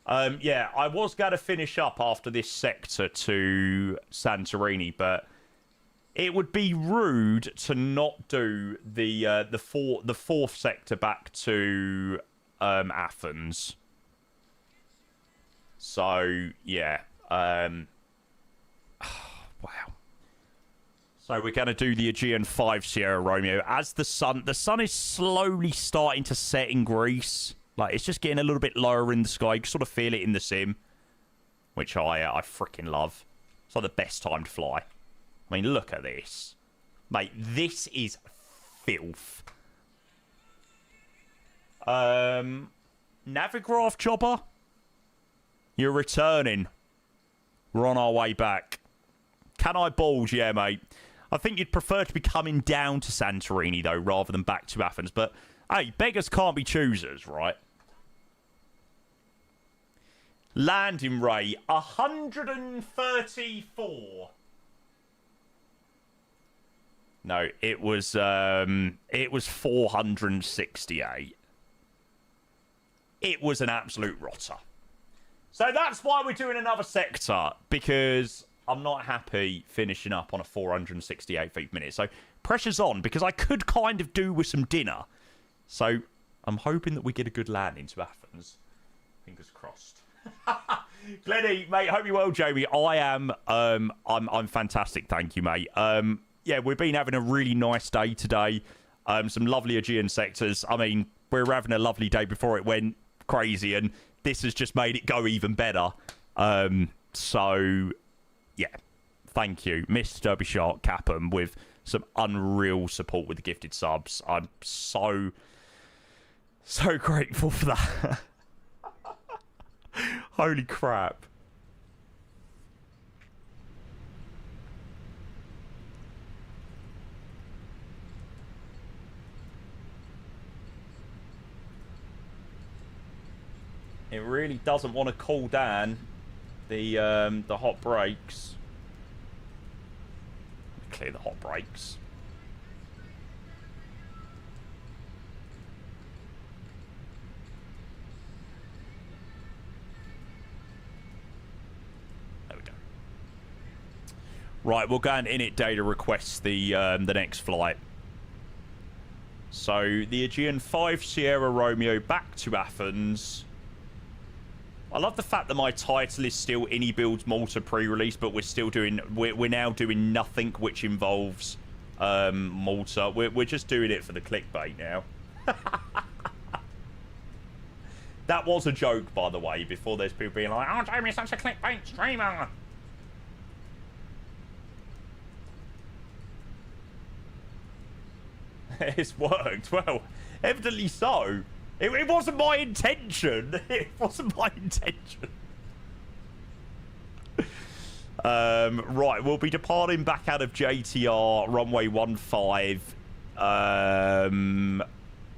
Yeah, I was going to finish up after this sector to Santorini, but it would be rude to not do the fourth sector back to Athens. So yeah, wow. So we're going to do the Aegean 5 Sierra Romeo as the sun is slowly starting to set in Greece. Like, it's just getting a little bit lower in the sky. You can sort of feel it in the sim, which I freaking love. It's like the best time to fly. I mean, look at this. Mate, this is filth. Navigraph Chopper? You're returning. We're on our way back. Can I bulge? Yeah, mate. I think you'd prefer to be coming down to Santorini, though, rather than back to Athens. But, hey, beggars can't be choosers, right? Landing rate, 134. No, it was 468. It was an absolute rotter. So that's why we're doing another sector, because I'm not happy finishing up on a 468 feet per minute. So pressure's on, because I could kind of do with some dinner. So I'm hoping that we get a good landing to Athens. Fingers crossed. Glenny, mate, hope you're well, Jamie. I am. I'm fantastic, thank you, mate. Yeah, we've been having a really nice day today. Some lovely Aegean sectors. I mean, we were having a lovely day before it went crazy, and this has just made it go even better. So, yeah, thank you, Mr. Derbyshark Capham, with some unreal support with the gifted subs. I'm so grateful for that. Holy crap. It really doesn't want to cool down the hot brakes. Clear the hot brakes. There we go. Right, we'll go and init data request the next flight. So the Aegean 5 Sierra Romeo back to Athens. I love the fact that my title is still iniBuilds Malta pre-release, but we're now doing nothing which involves Malta. We're just doing it for the clickbait now. That was a joke, by the way, before there's people being like, oh, Jamie's such a clickbait streamer. It's worked. Well, evidently so. It wasn't my intention. It wasn't my intention. Right, we'll be departing back out of JTR, runway 15.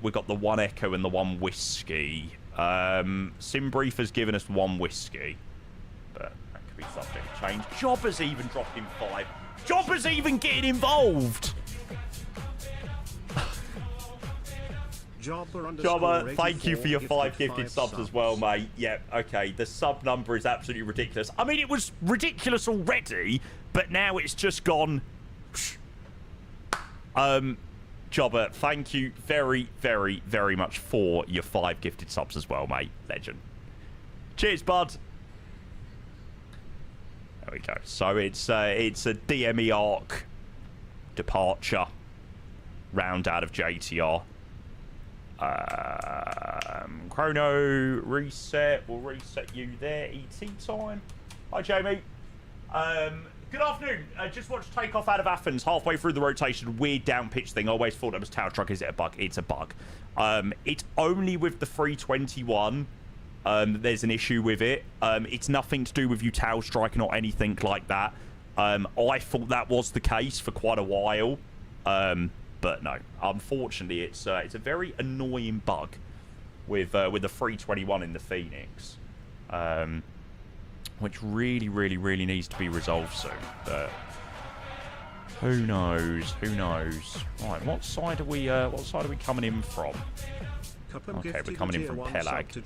We got the 1 Echo and the 1 Whiskey. Simbrief has given us 1 Whiskey. But that could be subject to change. Jobber's even dropped in 5. Jobber's even getting involved! Jobber, thank you for your 5 gifted subs as well, mate. Yeah, okay. The sub number is absolutely ridiculous. I mean, it was ridiculous already, but now it's just gone. Jobber, thank you very, very, very much for your 5 gifted subs as well, mate. Legend. Cheers, bud. There we go. So it's a DME arc departure round out of JTR. Chrono reset. We'll reset you there. ET time. Hi, Jamie. Good afternoon. Just watched takeoff out of Athens. Halfway through the rotation, weird down pitch thing. I always thought it was tower truck. Is it a bug? It's a bug. It's only with the 321. There's an issue with it. It's nothing to do with you tail striking or anything like that. I thought that was the case for quite a while. But no, unfortunately, it's a very annoying bug with the 321 in the Phoenix, which really, really, really needs to be resolved soon. But who knows? Who knows? Right, what side are we coming in from? Okay, we're coming in from Pelag.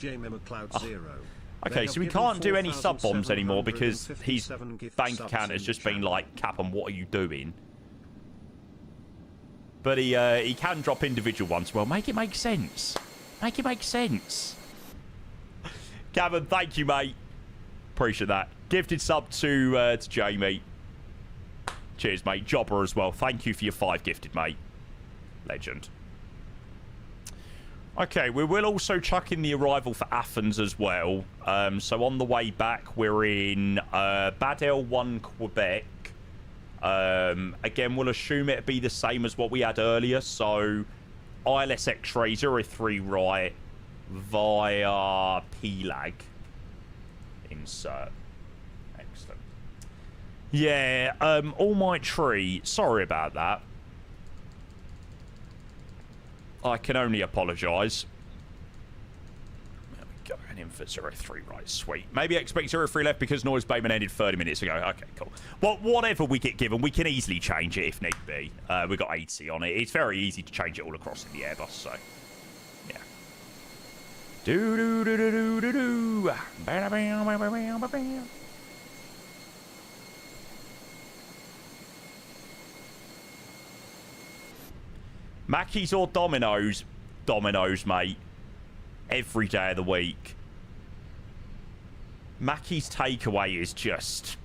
Okay, so we can't do any sub bombs anymore because his bank account has just been like, Captain, what are you doing? But he can drop individual ones. Well, make it make sense. Make it make sense. Gavin, thank you, mate. Appreciate that. Gifted sub to Jamie. Cheers, mate. Jobber as well. Thank you for your 5 gifted, mate. Legend. Okay, we will also chuck in the arrival for Athens as well. So on the way back, we're in Badel 1, Quebec. Again, we'll assume it'll be the same as what we had earlier. So, ILS X-ray 03 right via PLAG. Insert. Excellent. Yeah, All Might Tree. Sorry about that. I can only apologise. Going in for 03 right, sweet. Maybe expect 03 left because noise abatement ended 30 minutes ago. Okay, cool. Well, whatever we get given, we can easily change it if need be. We've got 80 on it. It's very easy to change it all across in the Airbus, so yeah. Do-do-do-do-do-do-do. Ba-da-bam-ba-bam-ba-bam. Mackey's or Domino's? Domino's, mate. Every day of the week. Mackey's takeaway is just...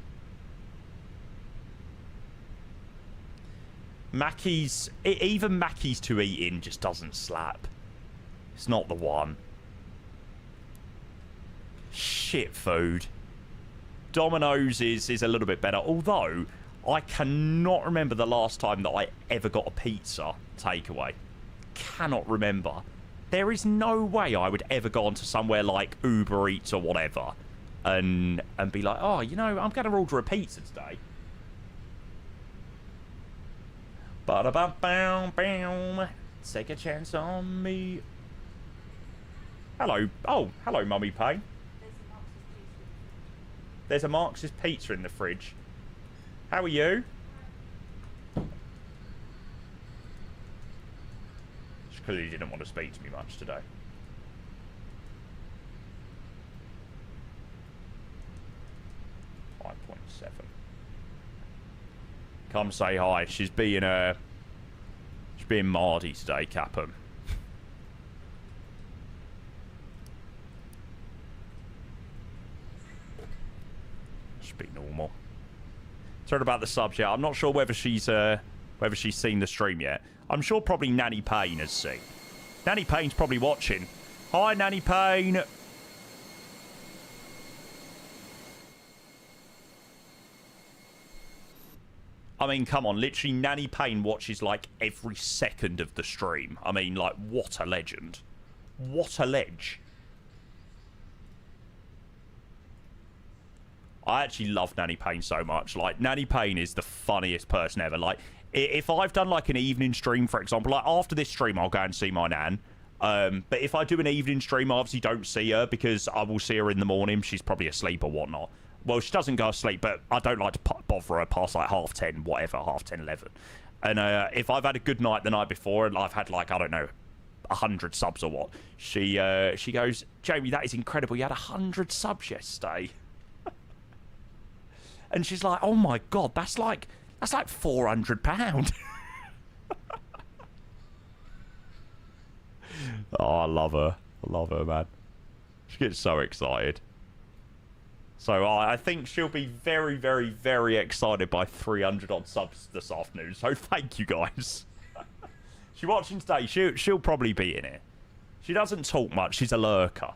Mackey's... Even Mackey's to eat in just doesn't slap. It's not the one. Shit food. Domino's is a little bit better. Although, I cannot remember the last time that I ever got a pizza takeaway. Cannot remember. There is no way I would ever go onto somewhere like Uber Eats or whatever and be like, oh, you know, I'm going to order a pizza today. Ba-da-bam-bam-bam. Take a chance on me. Hello. Oh, hello, Mummy Payne. There's a Marxist pizza in the fridge. How are you? She clearly didn't want to speak to me much today. Come say hi. She's being Mardy today, Capum. Sorry about the subs, yeah. I'm not sure whether she's seen the stream yet. I'm sure probably Nanny Payne has seen. Nanny Payne's probably watching. Hi, Nanny Payne. I mean, come on. Literally, Nanny Payne watches, like, every second of the stream. I mean, like, what a legend. What a ledge. I actually love Nanny Payne so much. Like, Nanny Payne is the funniest person ever. Like, if I've done, like, an evening stream, for example, like, after this stream, I'll go and see my nan. But if I do an evening stream, I obviously don't see her because I will see her in the morning. She's probably asleep or whatnot. Well, she doesn't go to sleep, but I don't like to bother her past, like, 10:30, whatever, 10:30, 11. And if I've had a good night the night before and I've had, like, I don't know, 100 subs or what, she goes, Jamie, that is incredible. You had 100 subs yesterday. And she's like, oh, my God, that's like £400. Oh, I love her. I love her, man. She gets so excited. So I think she'll be very, very, very excited by 300 odd subs this afternoon. So thank you, guys. She's watching today. She'll probably be in it. She doesn't talk much. She's a lurker.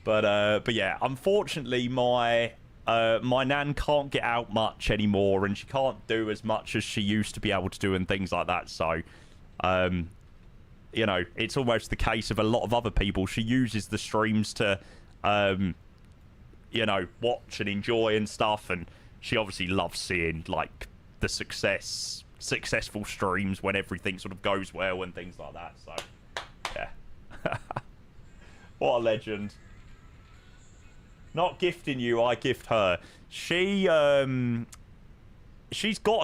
But yeah, unfortunately, my nan can't get out much anymore, and she can't do as much as she used to be able to do and things like that. So, you know, it's almost the case of a lot of other people. She uses the streams to, you know, watch and enjoy and stuff, and she obviously loves seeing, like, the successful streams when everything sort of goes well and things like that. So, yeah. What a legend. Not gifting you, I gift her. She's got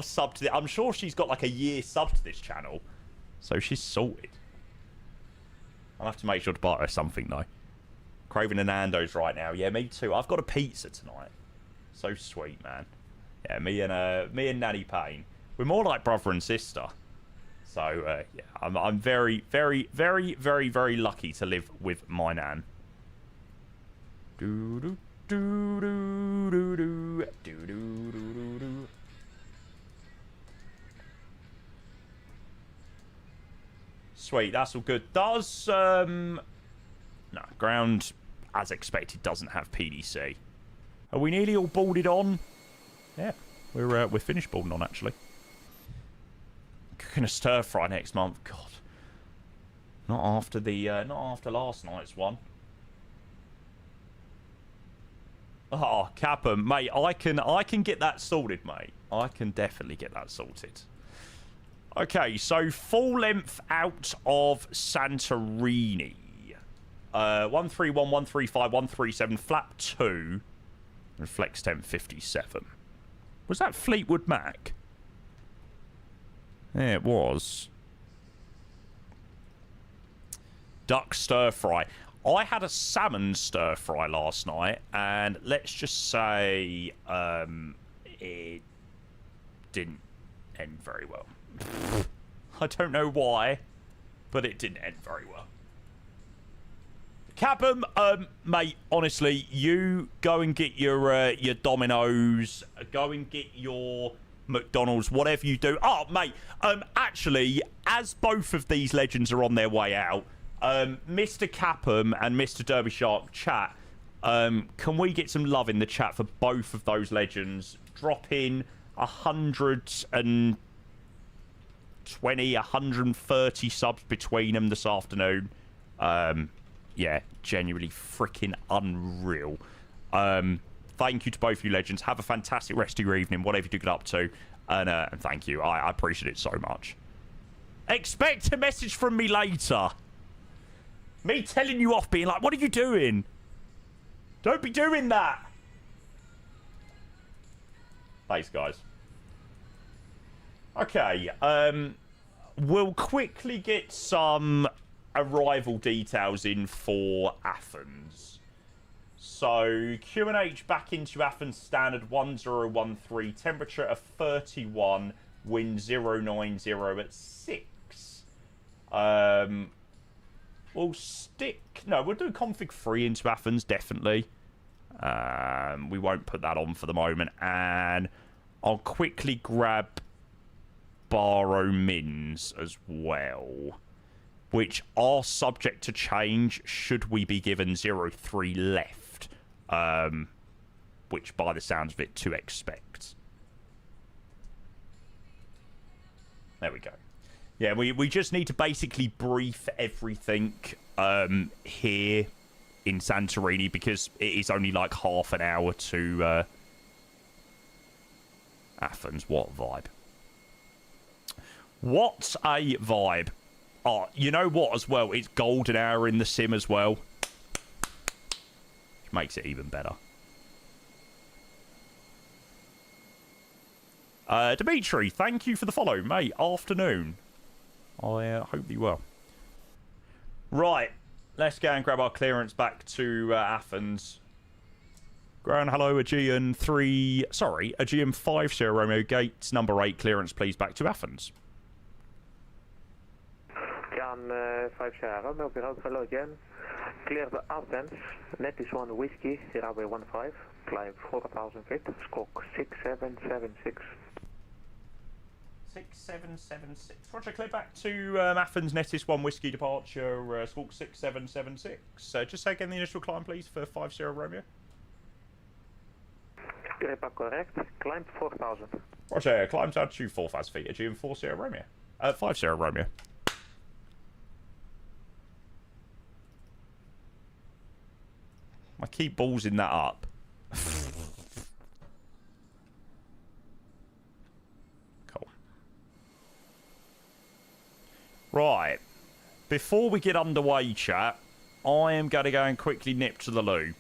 a sub to I'm sure she's got like a year sub to this channel. So she's sorted. I'll have to make sure to buy her something though. Craving a Nando's right now. Yeah, me too. I've got a pizza tonight. So sweet, man. Yeah, me and Nanny Payne. We're more like brother and sister. So yeah, I'm very, very, very, very, very lucky to live with my nan. Do do do do do do do do do do. Sweet, that's all good. Does no, ground as expected doesn't have PDC. Are we nearly all boarded on? Yeah, we're finished boarding on actually. Cooking a stir fry next month. God, not after last night's one. Oh, Capum, mate, I can get that sorted, mate. I can definitely get that sorted. Okay, so full length out of Santorini. 131, 135, 137, flap 2, and flex 1057. Was that Fleetwood Mac? Yeah, it was. Duck stir fry. I had a salmon stir fry last night, and let's just say it didn't end very well. I don't know why, but it didn't end very well. Capum, mate, honestly, you go and get your Domino's, go and get your McDonald's, whatever you do. Oh, mate, actually, as both of these legends are on their way out, Mr. Capum and Mr. Derby Shark chat, can we get some love in the chat for both of those legends? Drop in 120, 130 subs between them this afternoon. Yeah, genuinely freaking unreal. Thank you to both you legends. Have a fantastic rest of your evening, whatever you do get up to. And thank you. I appreciate it so much. Expect a message from me later. Me telling you off, being like, what are you doing? Don't be doing that. Thanks, guys. Okay, we'll quickly get some arrival details in for Athens. So, QNH back into Athens standard 1013, temperature of 31, wind 090 at 6. We'll stick... No, we'll do config 3 into Athens, definitely. We won't put that on for the moment. And I'll quickly grab Barrow Mins as well, which are subject to change should we be given 03 left, which by the sounds of it to expect. There we go. Yeah, we just need to basically brief everything here in Santorini, because it is only like half an hour to Athens. What a vibe. What a vibe. Oh, you know what as well? It's golden hour in the sim as well, which makes it even better. Dimitri, thank you for the follow, mate. Afternoon. I hope you well. Right, let's go and grab our clearance back to Athens. Ground, hello, Aegean 50 Romeo, gate number 8, clearance please back to Athens. Aegean 50 Romeo, ground, hello again. Clear to Athens, net is 1 whiskey, runway 15, climb 4,000 feet, squawk 6776. 6776. Roger, clear back to Athens, Netis 1 Whiskey departure, squawk 6776. Just say again the initial climb, please, for 50 Romeo. Clear back correct, climb 4,000. Roger, climb down to 4,000 feet, Aegean 40 Romeo. 50 Romeo. I keep ballsing that up. Right, before we get underway, chat, I am going to go and quickly nip to the loo,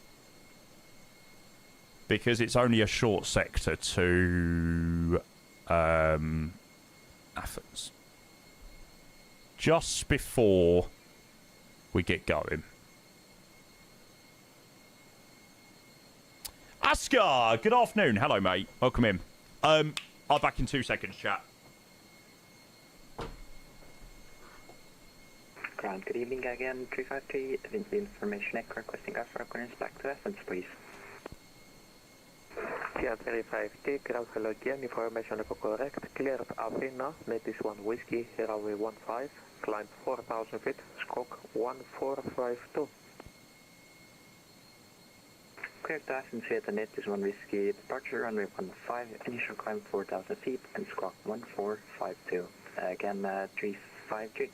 because it's only a short sector to Athens. Just before we get going. Askar, good afternoon. Hello, mate. Welcome in. I'll be back in 2 seconds, chat. Ground, good evening again, 353, Vinci Information Echo requesting for clearance back to Athens, please. Yeah, 350, ground, hello again, information echo correct, cleared Athena, net is 1 whiskey, runway 15, climb 4,000 feet, squawk 1452. Cleared to Athens here, the net is 1 whiskey, departure runway 15, initial climb 4,000 feet, and squawk 1452. Again, 353.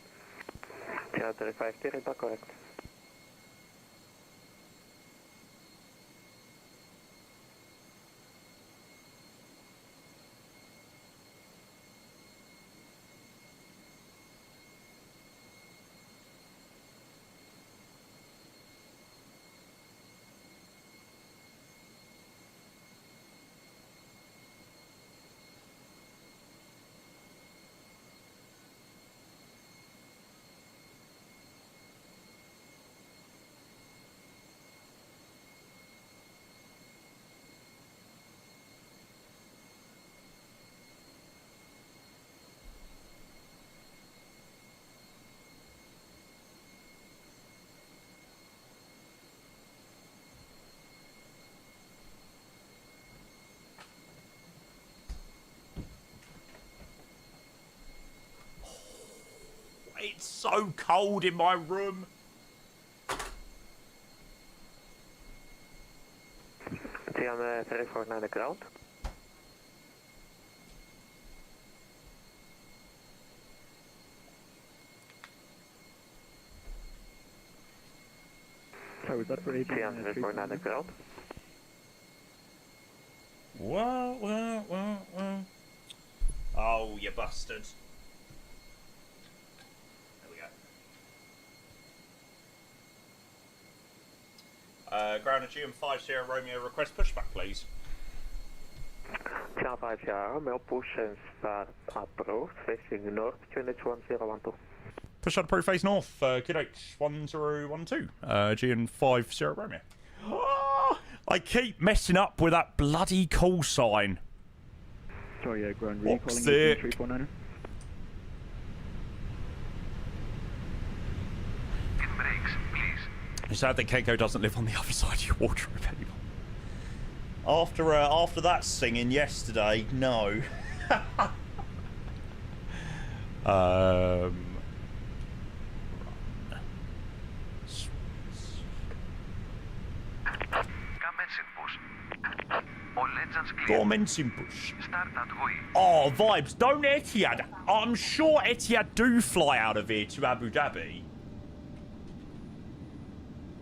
Yeah, 350, is that correct? It's so cold in my room. See on the 349 the ground. Sorry, was that for Aegean? See on the 349 the ground. Whoa. Oh, you bastard. There we go. Ground Aegean 50 Romeo, request pushback, please. Aegean 50 Romeo, push and start approach, facing north, unit 1012. Push out approach face north, QH 1012, Aegean 50 Romeo. Oh, I keep messing up with that bloody call sign. Sorry, ground recalling What's you it? 349er. It's sad that Keiko doesn't live on the other side of your wardrobe anymore. After that singing yesterday, no. Oh, vibes. Don't Etihad. I'm sure Etihad do fly out of here to Abu Dhabi.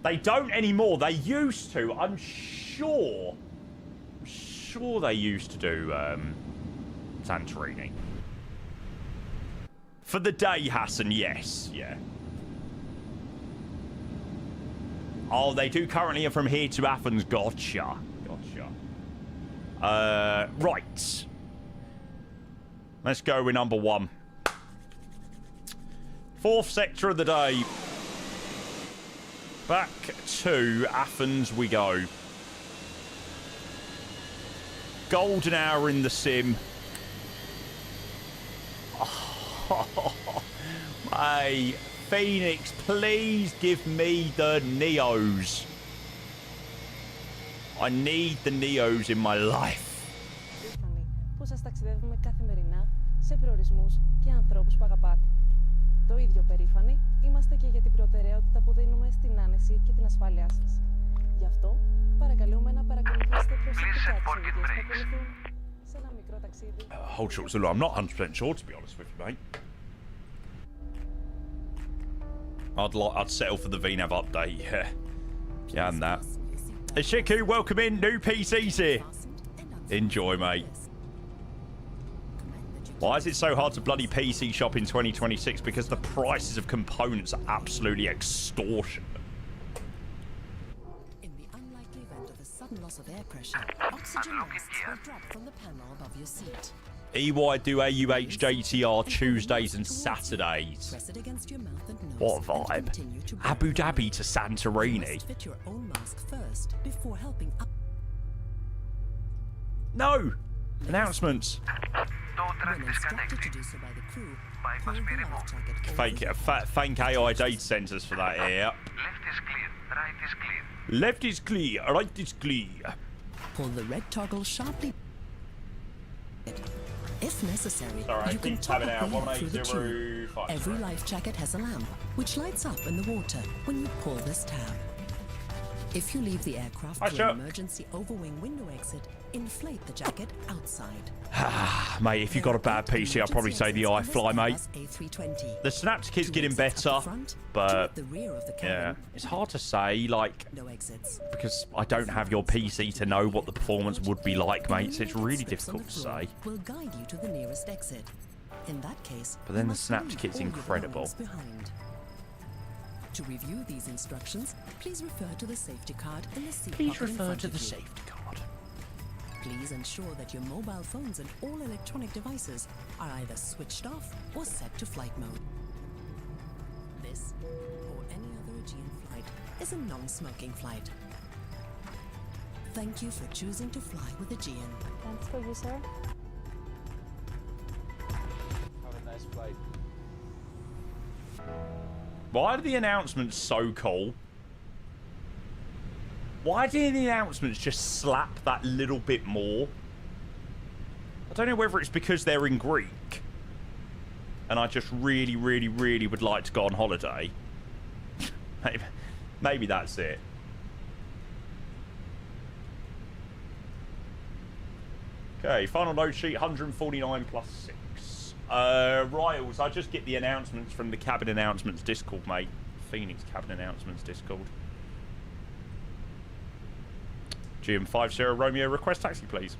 They don't anymore. They used to. I'm sure they used to do Santorini. For the day, Hassan, yes. Yeah. Oh, they do currently from here to Athens. Gotcha. Right. Let's go with number 1. 4th sector of the day. Back to Athens we go. Golden hour in the sim. Oh, hey, Phoenix, please give me the Neos. I need the Neos in my life. Που σας ταξιδεύουμε καθημερινά σε προορισμούς και ανθρώπους που αγαπάτε. Το ίδιο περήφανοι είμαστε και για την προτεραιότητα που δίνουμε στην άνεση και την ασφάλειά σας. Γι' αυτό παρακαλούμε να παρακολουθήσετε προσεκτικά τις οδηγίες που ακολουθούν σε ένα μικρό ταξίδι. Hold short, Zulu. I'm not 100% sure, to be honest with you, mate. I'd settle for the VNAV update, yeah. Yeah, and that. Ishiku, welcome in. New PCs here. Enjoy, mate. Why is it so hard to bloody PC shop in 2026? Because the prices of components are absolutely extortionate. In the unlikely event of a sudden loss of air pressure, oxygen masks will drop from the panel above your seat. EY do AUH JTR Tuesdays and Saturdays. Press it against your mouth and nose. What a vibe. Abu Dhabi to Santorini. Fit your own mask first before helping up. No! Announcements. When instructed to do so by the crew, pull the life jacket over Thank AI data centers for that here. Left is clear, right is clear. Pull the red toggle sharply. If necessary, Sorry, you can keep top tabbing up out. the light through the tube. 18055. Every life jacket has a lamp, which lights up in the water when you pull this tab. If you leave the aircraft through an emergency overwing window exit, inflate the jacket outside. Mate, if you've got a bad PC, I'll probably say the iFly, mate. A320. The Synaptic is getting better, but the rear of the yeah, it's hard to say, like, no exits. because I don't have your PC to know what the performance would be like, mate, so it's really difficult to say. Will guide you to the nearest exit. In that case, But then the Synaptic is incredible. Behind. To review these instructions, please refer to the safety card in the seat Please pocket in refer front to of the you. safety card. Please ensure that your mobile phones and all electronic devices are either switched off or set to flight mode. This, or any other Aegean flight, is a non-smoking flight. Thank you for choosing to fly with Aegean. Thanks for you, sir. Have a nice flight. Why are the announcements so cool? Why didn't the announcements just slap that little bit more? I don't know whether it's because they're in Greek and I just really, really, really would like to go on holiday. Maybe that's it. Okay, final note sheet, 149 plus 6. Riles, I just get the announcements from the cabin announcements Discord, mate. Phoenix cabin announcements Discord. GM50 Romeo, request taxi, please.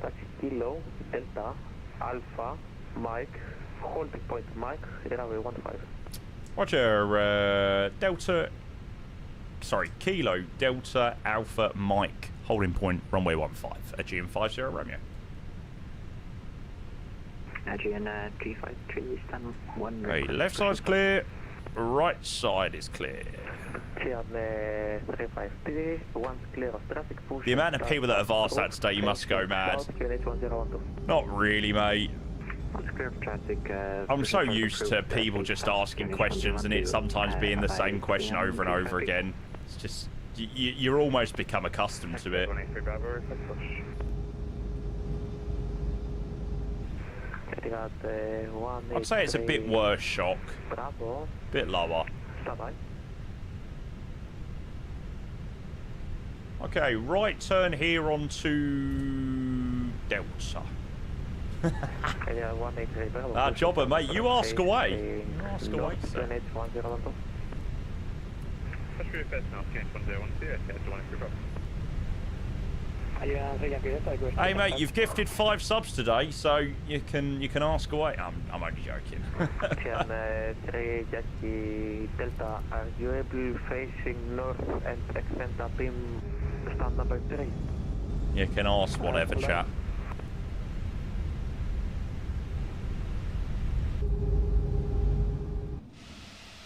taxi Kilo, Delta, Alpha, Mike, holding point Mike, runway 15. Roger, Delta... Sorry, Kilo, Delta, Alpha, Mike, holding point, runway 15. Aegean 50 Romeo. Aegean 353, stand 1. Hey, left side's clear, right side is clear. Aegean 353, one's clear of traffic. The amount of people that have asked that today, you must go mad. Not really, mate. I'm so used to people just asking questions and it sometimes being the same question over and over again. It's just you're almost become accustomed to it. I'd say it's a bit worse shock. Bit lower. Okay, right turn here onto Delta. Jobber, mate, you ask away. You ask away, sir. Hey mate, you've gifted 5 subs today, so you can ask away. I'm only joking. Delta, are you able facing north and extend the beam stand number 3? You can ask whatever, chap.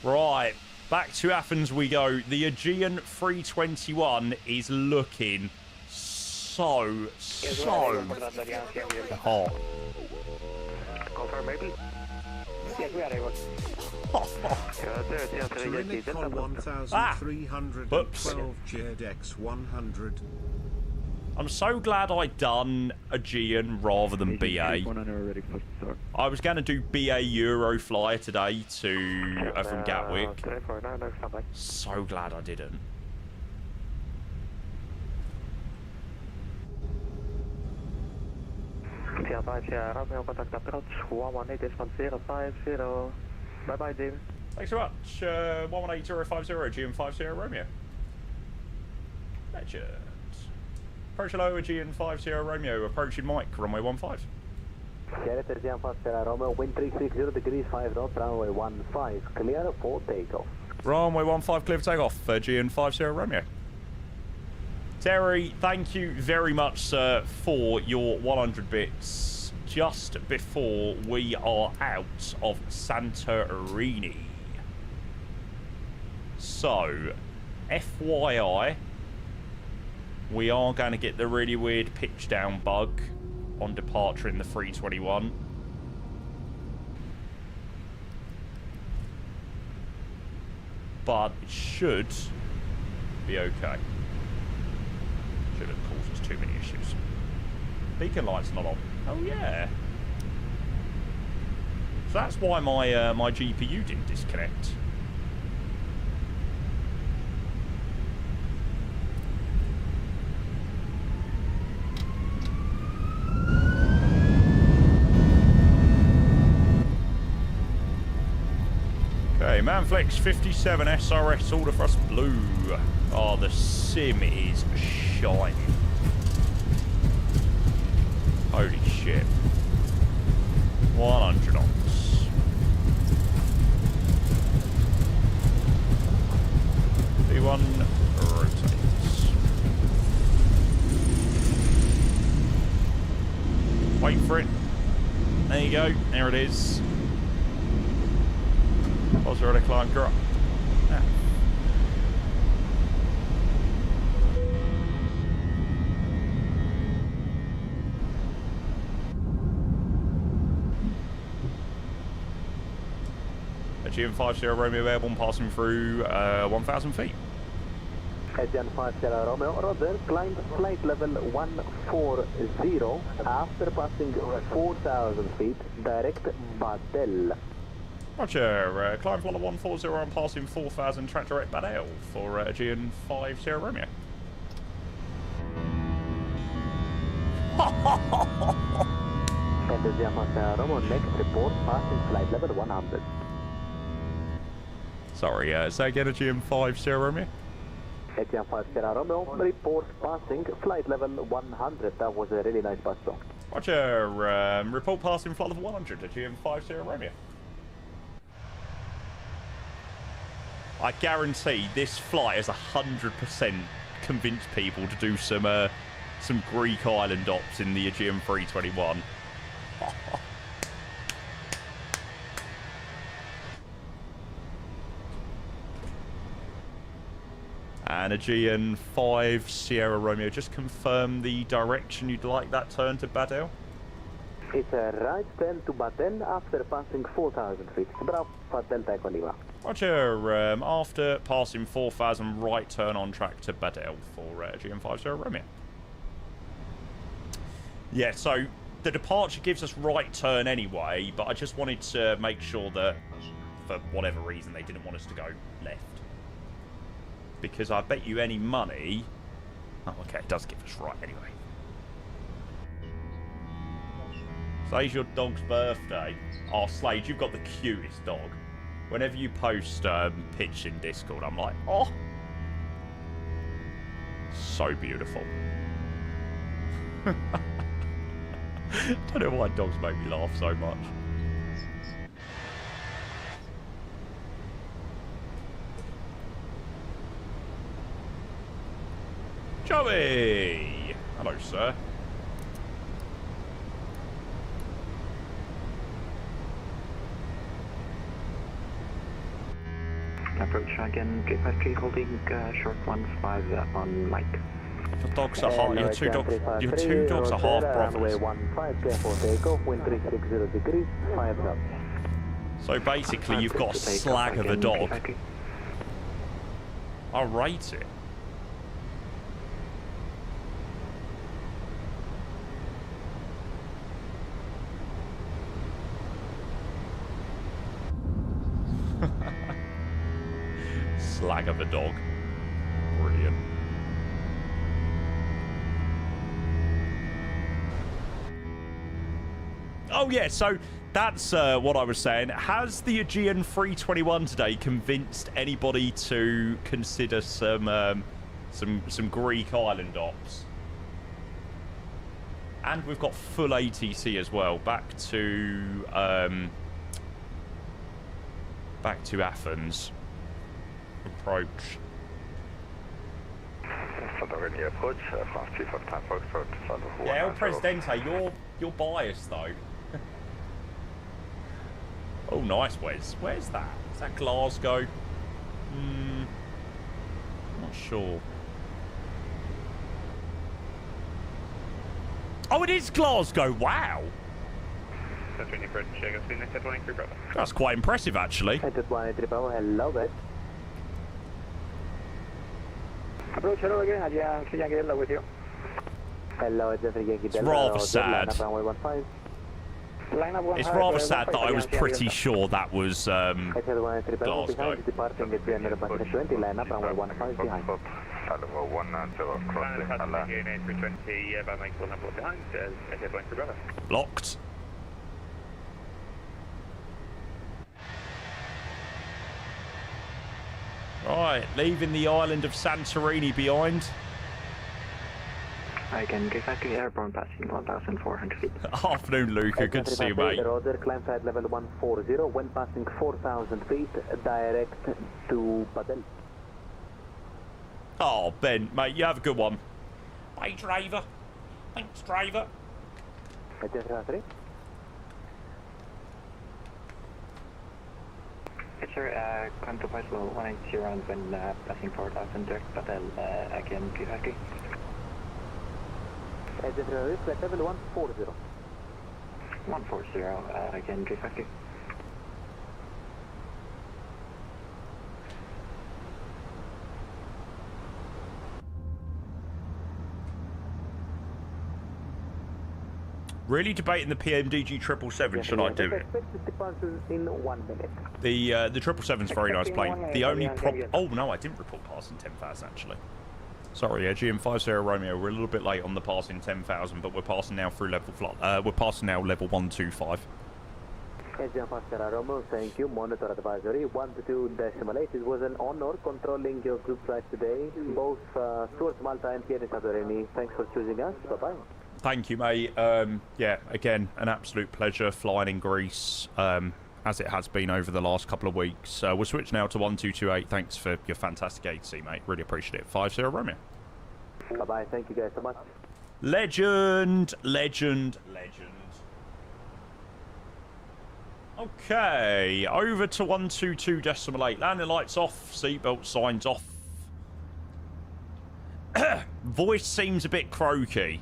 Right, back to Athens we go. The Aegean 321 is looking so hot. Confirm, maybe? Yes, we are able. Trinicol 1312 JEDX 100. I'm so glad I done Aegean rather than BA. I was going to do BA Euroflyer today to from Gatwick. So glad I didn't. Contact approach 118.050. Bye bye, David. Thanks so much. 118050 Aegean 50 Romeo. Legend. Approach hello, Aegean 50 Romeo. Approaching Mike, runway 15. Charlotte Aegean 50 Romeo, wind 360 degrees 5 knots, runway 15, clear for takeoff. Runway 15, clear for takeoff. Aegean 50 Romeo. Terry, thank you very much, sir, for your 100 bits just before we are out of Santorini. So, FYI, we are going to get the really weird pitch down bug on departure in the 321. But it should be okay. Shouldn't cause us too many issues. Beacon light's not on. Oh yeah. So that's why my my GPU didn't disconnect. Okay, Manflex 57 SRS order for us blue. Oh, the sim is shiny. Holy shit. 100 knots. V1 rotates. Wait for it. There you go. There it is. Also, to climb drop. Yeah. Aegean 50 Romeo Airborne passing through 1,000 feet. Aegean 50 Romeo, Roger, climb flight level 140 after passing 4,000 feet, direct Badel. Roger, climb flight 140 and passing 4,000, track direct Badel for Aegean 50 Romeo. And Aegean 50 Romeo, next report, passing flight level 100. Sorry, say again, Aegean 50 Romeo. Aegean 50 Romeo, report passing flight level 100. That was a really nice pass though. Roger, report passing flight level 100, Aegean 50 Romeo. I guarantee this flight has 100% convinced people to do some Greek island ops in the Aegean 321. And Aegean 5 Sierra Romeo, just confirm the direction you'd like that turn to Badel. It's a right turn to Badel after passing 4,000 feet. Bravo, Delta Eco Lima. Roger. After passing 4,000, right turn on track to Badel for Aegean 50 Romeo. Yeah, so the departure gives us right turn anyway, but I just wanted to make sure that, for whatever reason, they didn't want us to go left. Because I bet you any money... Oh, okay, it does give us right anyway. Today's your dog's birthday. Oh, Slade, you've got the cutest dog. Whenever you post pitch in Discord, I'm like, oh. So beautiful. Don't know why dogs make me laugh so much. Joey! Hello, sir. Approach again, K53 holding short 15 on mic. Your dogs are half. Your two dogs are half brothers. So basically, you've got a slag of a dog. I rate it. Slag of a dog. Brilliant. Oh yeah, so that's what I was saying. Has the Aegean 321 today convinced anybody to consider some Greek island ops? And we've got full ATC as well. Back to Athens. Approach. Yeah, El Presidente, you're biased though. Oh, nice, Wes. Where's that? Is that Glasgow? Not sure. Oh, it is Glasgow. Wow. That's quite impressive, actually. Approach hello again, Aegean with you. Hello, it's rather sad. It's rather sad that I was pretty sure that was Glasgow. Locked. Right, leaving the island of Santorini behind. I can get back to the airborne passing 1,400 feet. Afternoon, Luca. Good to see you, mate. Roger, climb side level 140, when passing 4,000 feet, direct to Badel. Oh, Ben, mate, you have a good one. Bye, driver. Thanks, driver. Yes, sir. Climb to flight level 180 round when passing 4,000 direct Badel, again, P50. Level 140. 140, again, P50. Really debating the PMDG 777. Should I do it? In 1 minute. The 777's a very nice plane. The only problem... Oh, no, I didn't report passing 10,000, actually. Sorry, Aegean 50 Romeo. We're a little bit late on the passing 10,000, but we're passing now through level... we're passing now level 125. Aegean 50 Romeo, thank you. Monitor advisory 122.8. It was an honor controlling your group flight today, both towards Malta and here in Santorini. Thanks for choosing us. Bye-bye. Thank you, mate. Yeah, again, an absolute pleasure flying in Greece, as it has been over the last couple of weeks. We'll switch now to 1228. Thanks for your fantastic ATC, mate. Really appreciate it. 50 Romeo. Bye-bye. Thank you guys so much. Legend, legend, legend. Okay, over to 122.8. Landing lights off, seatbelt signs off. Voice seems a bit croaky.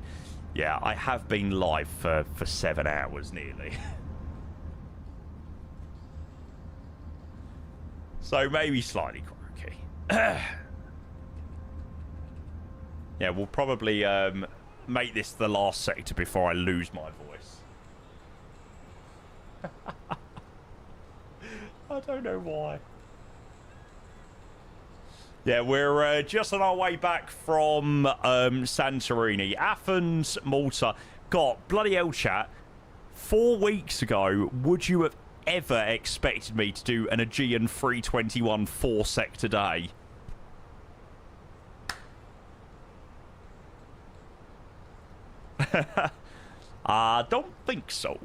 Yeah, I have been live for 7 hours nearly. So maybe slightly croaky. Yeah, we'll probably make this the last sector before I lose my voice. I don't know why. Yeah, we're just on our way back from Santorini. Athens, Malta. God, bloody hell, chat. 4 weeks ago, would you have ever expected me to do an Aegean 321 4-sector day? I don't think so.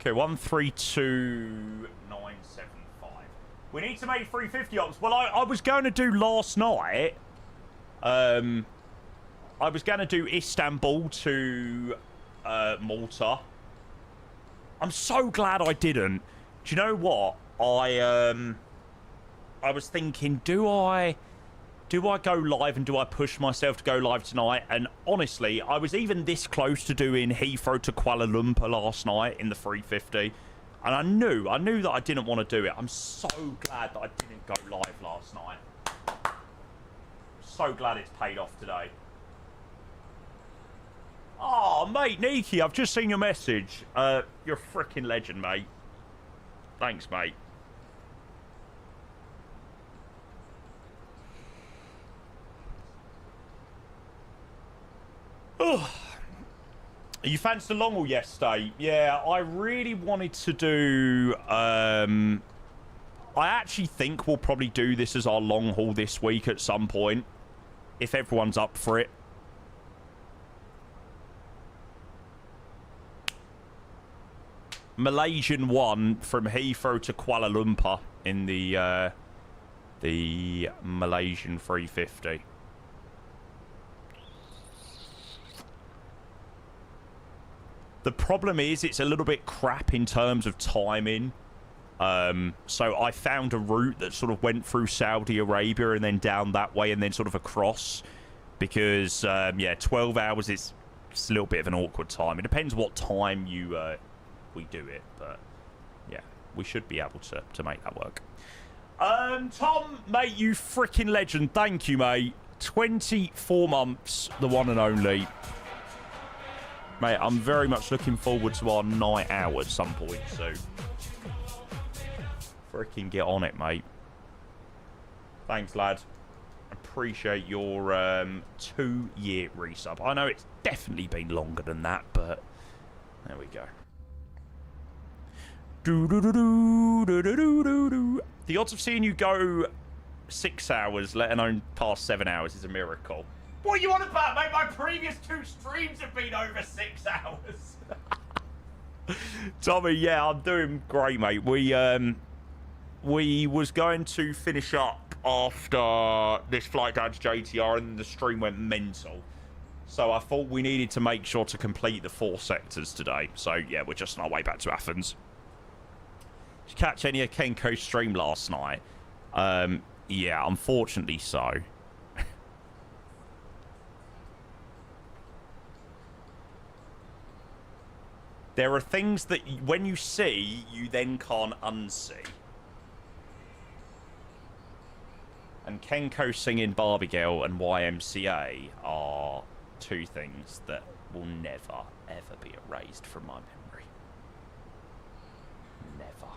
Okay, 132975. We need to make 350 ops. Well, I was going to do last night. I was going to do Istanbul to Malta. I'm so glad I didn't. Do you know what? I was thinking, do I go live and do I push myself to go live tonight? And honestly, I was even this close to doing Heathrow to Kuala Lumpur last night in the 350. And I knew that I didn't want to do it. I'm so glad that I didn't go live last night. So glad it's paid off today. Oh, mate, Niki, I've just seen your message. You're a freaking legend, mate. Thanks, mate. Oh, you fancied the long haul yesterday? Yeah, I really wanted to do. I actually think we'll probably do this as our long haul this week at some point, if everyone's up for it. Malaysian 1 from Heathrow to Kuala Lumpur in the Malaysian 350. The problem is it's a little bit crap in terms of timing. So I found a route that sort of went through Saudi Arabia and then down that way and then sort of across. Because, yeah, 12 hours is just a little bit of an awkward time. It depends what time we do it. But, yeah, we should be able to make that work. Tom, mate, you freaking legend. Thank you, mate. 24 months, the one and only. Mate, I'm very much looking forward to our night out at some point, so freaking get on it, mate. Thanks, lad. Appreciate your 2-year resub. I know it's definitely been longer than that, but there we go. The odds of seeing you go 6 hours, let alone past 7 hours, is a miracle. What are you on about, mate? My previous 2 streams have been over 6 hours. Tommy, yeah, I'm doing great, mate. We was going to finish up after this flight down to JTR, and the stream went mental. So I thought we needed to make sure to complete the 4 sectors today. So, yeah, we're just on our way back to Athens. Did you catch any of Kenko's stream last night? Yeah, unfortunately so. There are things that when you see, you then can't unsee. And Kenko singing Barbie Girl and YMCA are 2 things that will never, ever be erased from my memory. Never.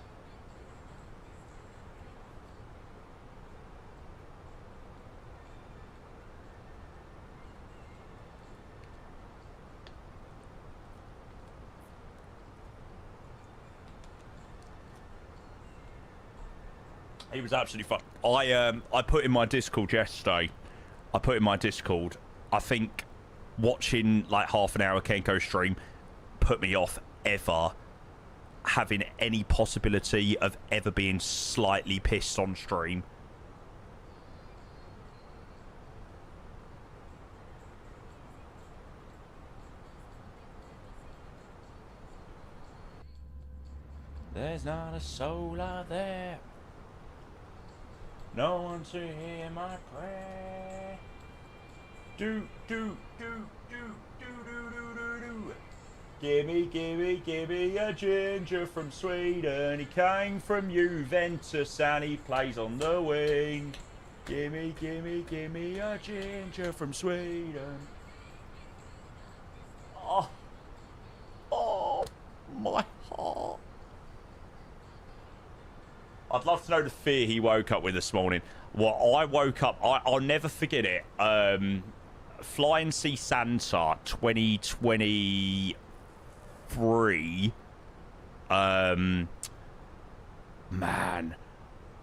He was absolutely fun. I put in my Discord yesterday. I think watching like half an hour Kenko stream put me off ever having any possibility of ever being slightly pissed on stream. There's not a soul out there. No one to hear my prayer. Do, do, do, do, do, do, do, do, do. Gimme, gimme, gimme a ginger from Sweden. He came from Juventus and he plays on the wing. Gimme, gimme, gimme a ginger from Sweden. Oh, oh, my heart. I'd love to know the fear he woke up with this morning. Well, I woke up, I'll never forget it. Flying Sea Santa 2023. Man.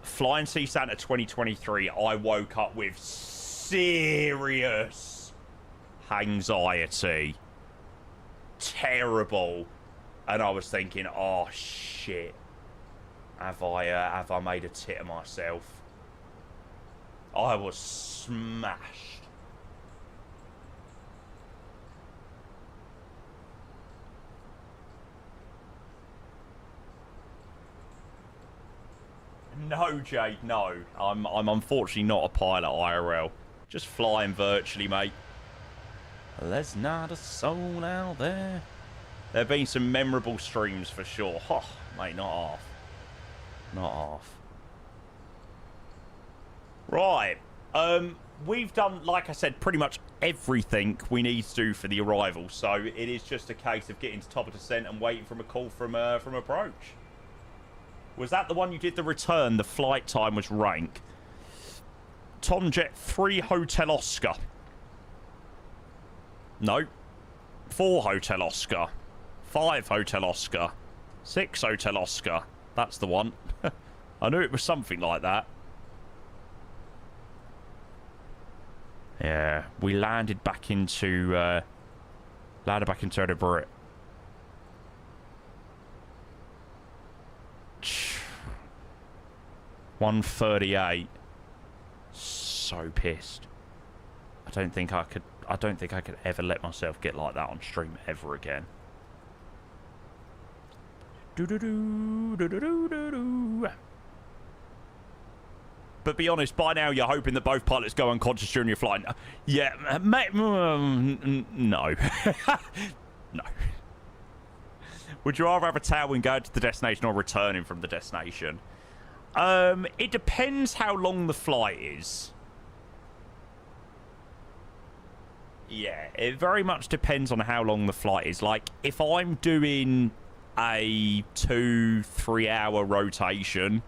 Flying Sea Santa 2023, I woke up with serious anxiety. Terrible. And I was thinking, oh shit. Have I made a tit of myself? I was smashed. No, Jade, no. I'm unfortunately not a pilot IRL. Just flying virtually, mate. There's not a soul out there. There have been some memorable streams for sure. Oh, mate, not half. Not half. Right. We've done, like I said, pretty much everything we need to do for the arrival. So it is just a case of getting to top of descent and waiting for a call from approach. Was that the one you did the return? The flight time was rank. Tomjet 3 Hotel Oscar. No. 4 Hotel Oscar. 5 Hotel Oscar. 6 Hotel Oscar. That's the one. I knew it was something like that. Yeah, we landed back into Edinburgh. 1:38. So pissed. I don't think I could ever let myself get like that on stream ever again. But be honest, by now you're hoping that both pilots go unconscious during your flight. Yeah, mate, no. No. Would you rather have a tailwind going to the destination or returning from the destination? It depends how long the flight is. Yeah, it very much depends on how long the flight is. Like, if I'm doing a 2-3 hour rotation,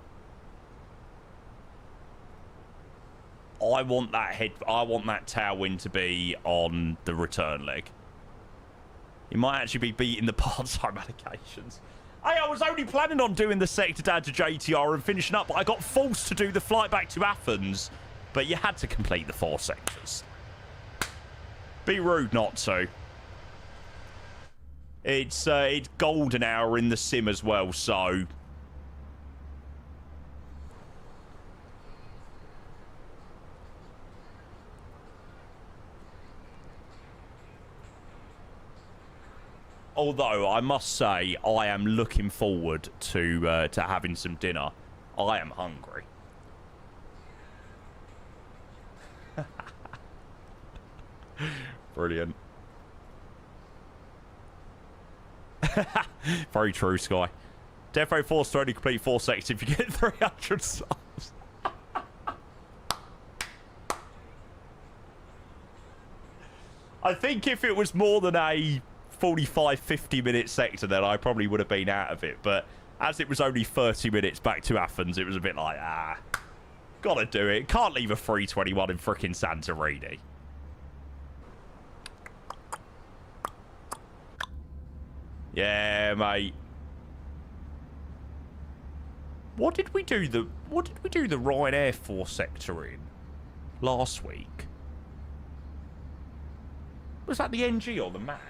I want that tailwind to be on the return leg. You might actually be beating the part-time allocations. Hey, I was only planning on doing the sector down to JTR and finishing up, but I got forced to do the flight back to Athens. But you had to complete the 4 sectors. Be rude not to. It's golden hour in the sim as well, so... Although, I must say, I am looking forward to having some dinner. I am hungry. Brilliant. Very true, Sky. Defo forced to only complete 4 sectors if you get 300 subs. I think if it was more than a 45-50 minute sector, then I probably would have been out of it. But as it was only 30 minutes back to Athens, it was a bit like, gotta do it. Can't leave a 321 in frickin' Santorini. Yeah, mate. What did we do the Ryanair 4 sector in last week? Was that the NG or the Max?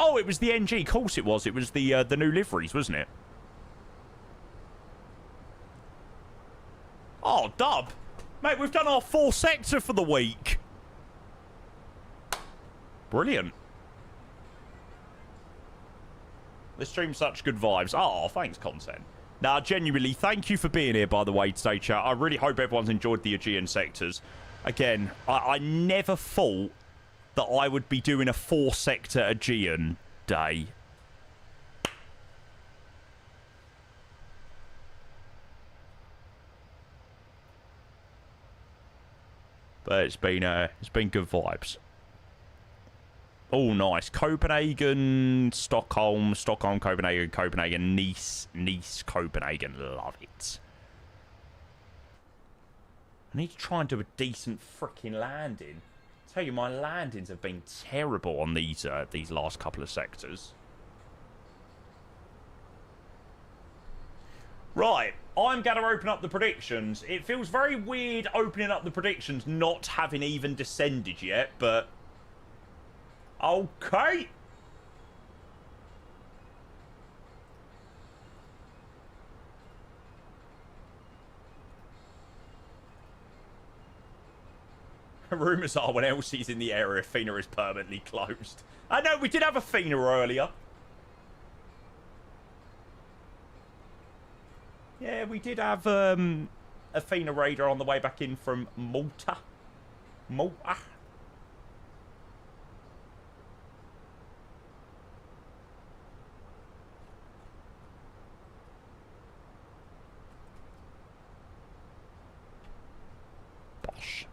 Oh, it was the NG. Of course it was. It was the new liveries, wasn't it? Oh, dub. Mate, we've done our 4 sector for the week. Brilliant. The stream's such good vibes. Oh, thanks, content. Now, genuinely, thank you for being here, by the way, today, chat. I really hope everyone's enjoyed the Aegean sectors. Again, I never thought that I would be doing a 4-sector Aegean day. But it's been good vibes. Oh, nice. Copenhagen, Stockholm, Copenhagen, Copenhagen, Nice, Copenhagen. Love it. I need to try and do a decent freaking landing. I tell you, my landings have been terrible on these last couple of sectors. Right, I'm going to open up the predictions. It feels very weird opening up the predictions, not having even descended yet, but... okay. Rumours are when Elsie's in the area, Athena is permanently closed. I know, we did have Athena earlier. Yeah, we did have Athena Raider on the way back in from Malta. Malta. Bosh.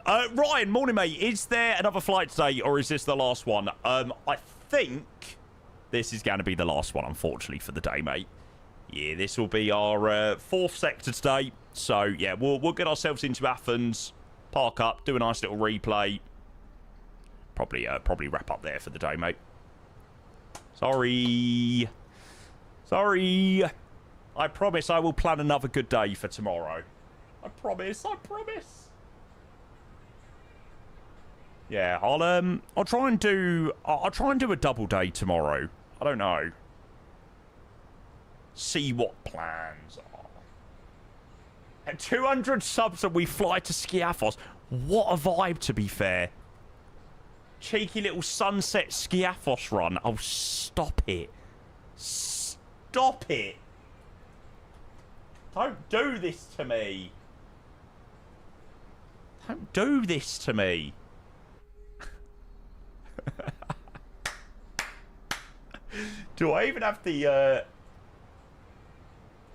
Ryan, morning, mate. Is there another flight today, or is this the last one? I think this is going to be the last one, unfortunately, for the day, mate. Yeah, this will be our 4th sector today. So, yeah, we'll get ourselves into Athens, park up, do a nice little replay. Probably wrap up there for the day, mate. Sorry. Sorry. I promise I will plan another good day for tomorrow. I promise. I promise. Yeah, I'll try and do a double day tomorrow. I don't know. See what plans are. At 200 subs and we fly to Skiathos. What a vibe, to be fair. Cheeky little sunset Skiathos run. Oh, stop it. Stop it. Don't do this to me. Don't do this to me. Do I even have the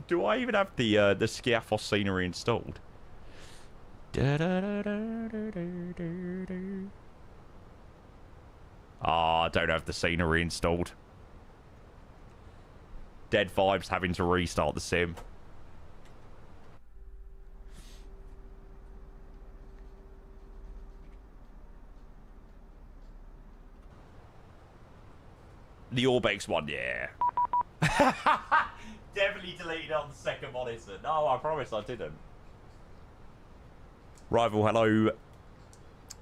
Skiathos scenery installed? Ah, I don't have the scenery installed. Dead vibes having to restart the sim. The Orbex one, yeah. Definitely deleted on the second monitor. No, I promise I didn't. Rival, hello.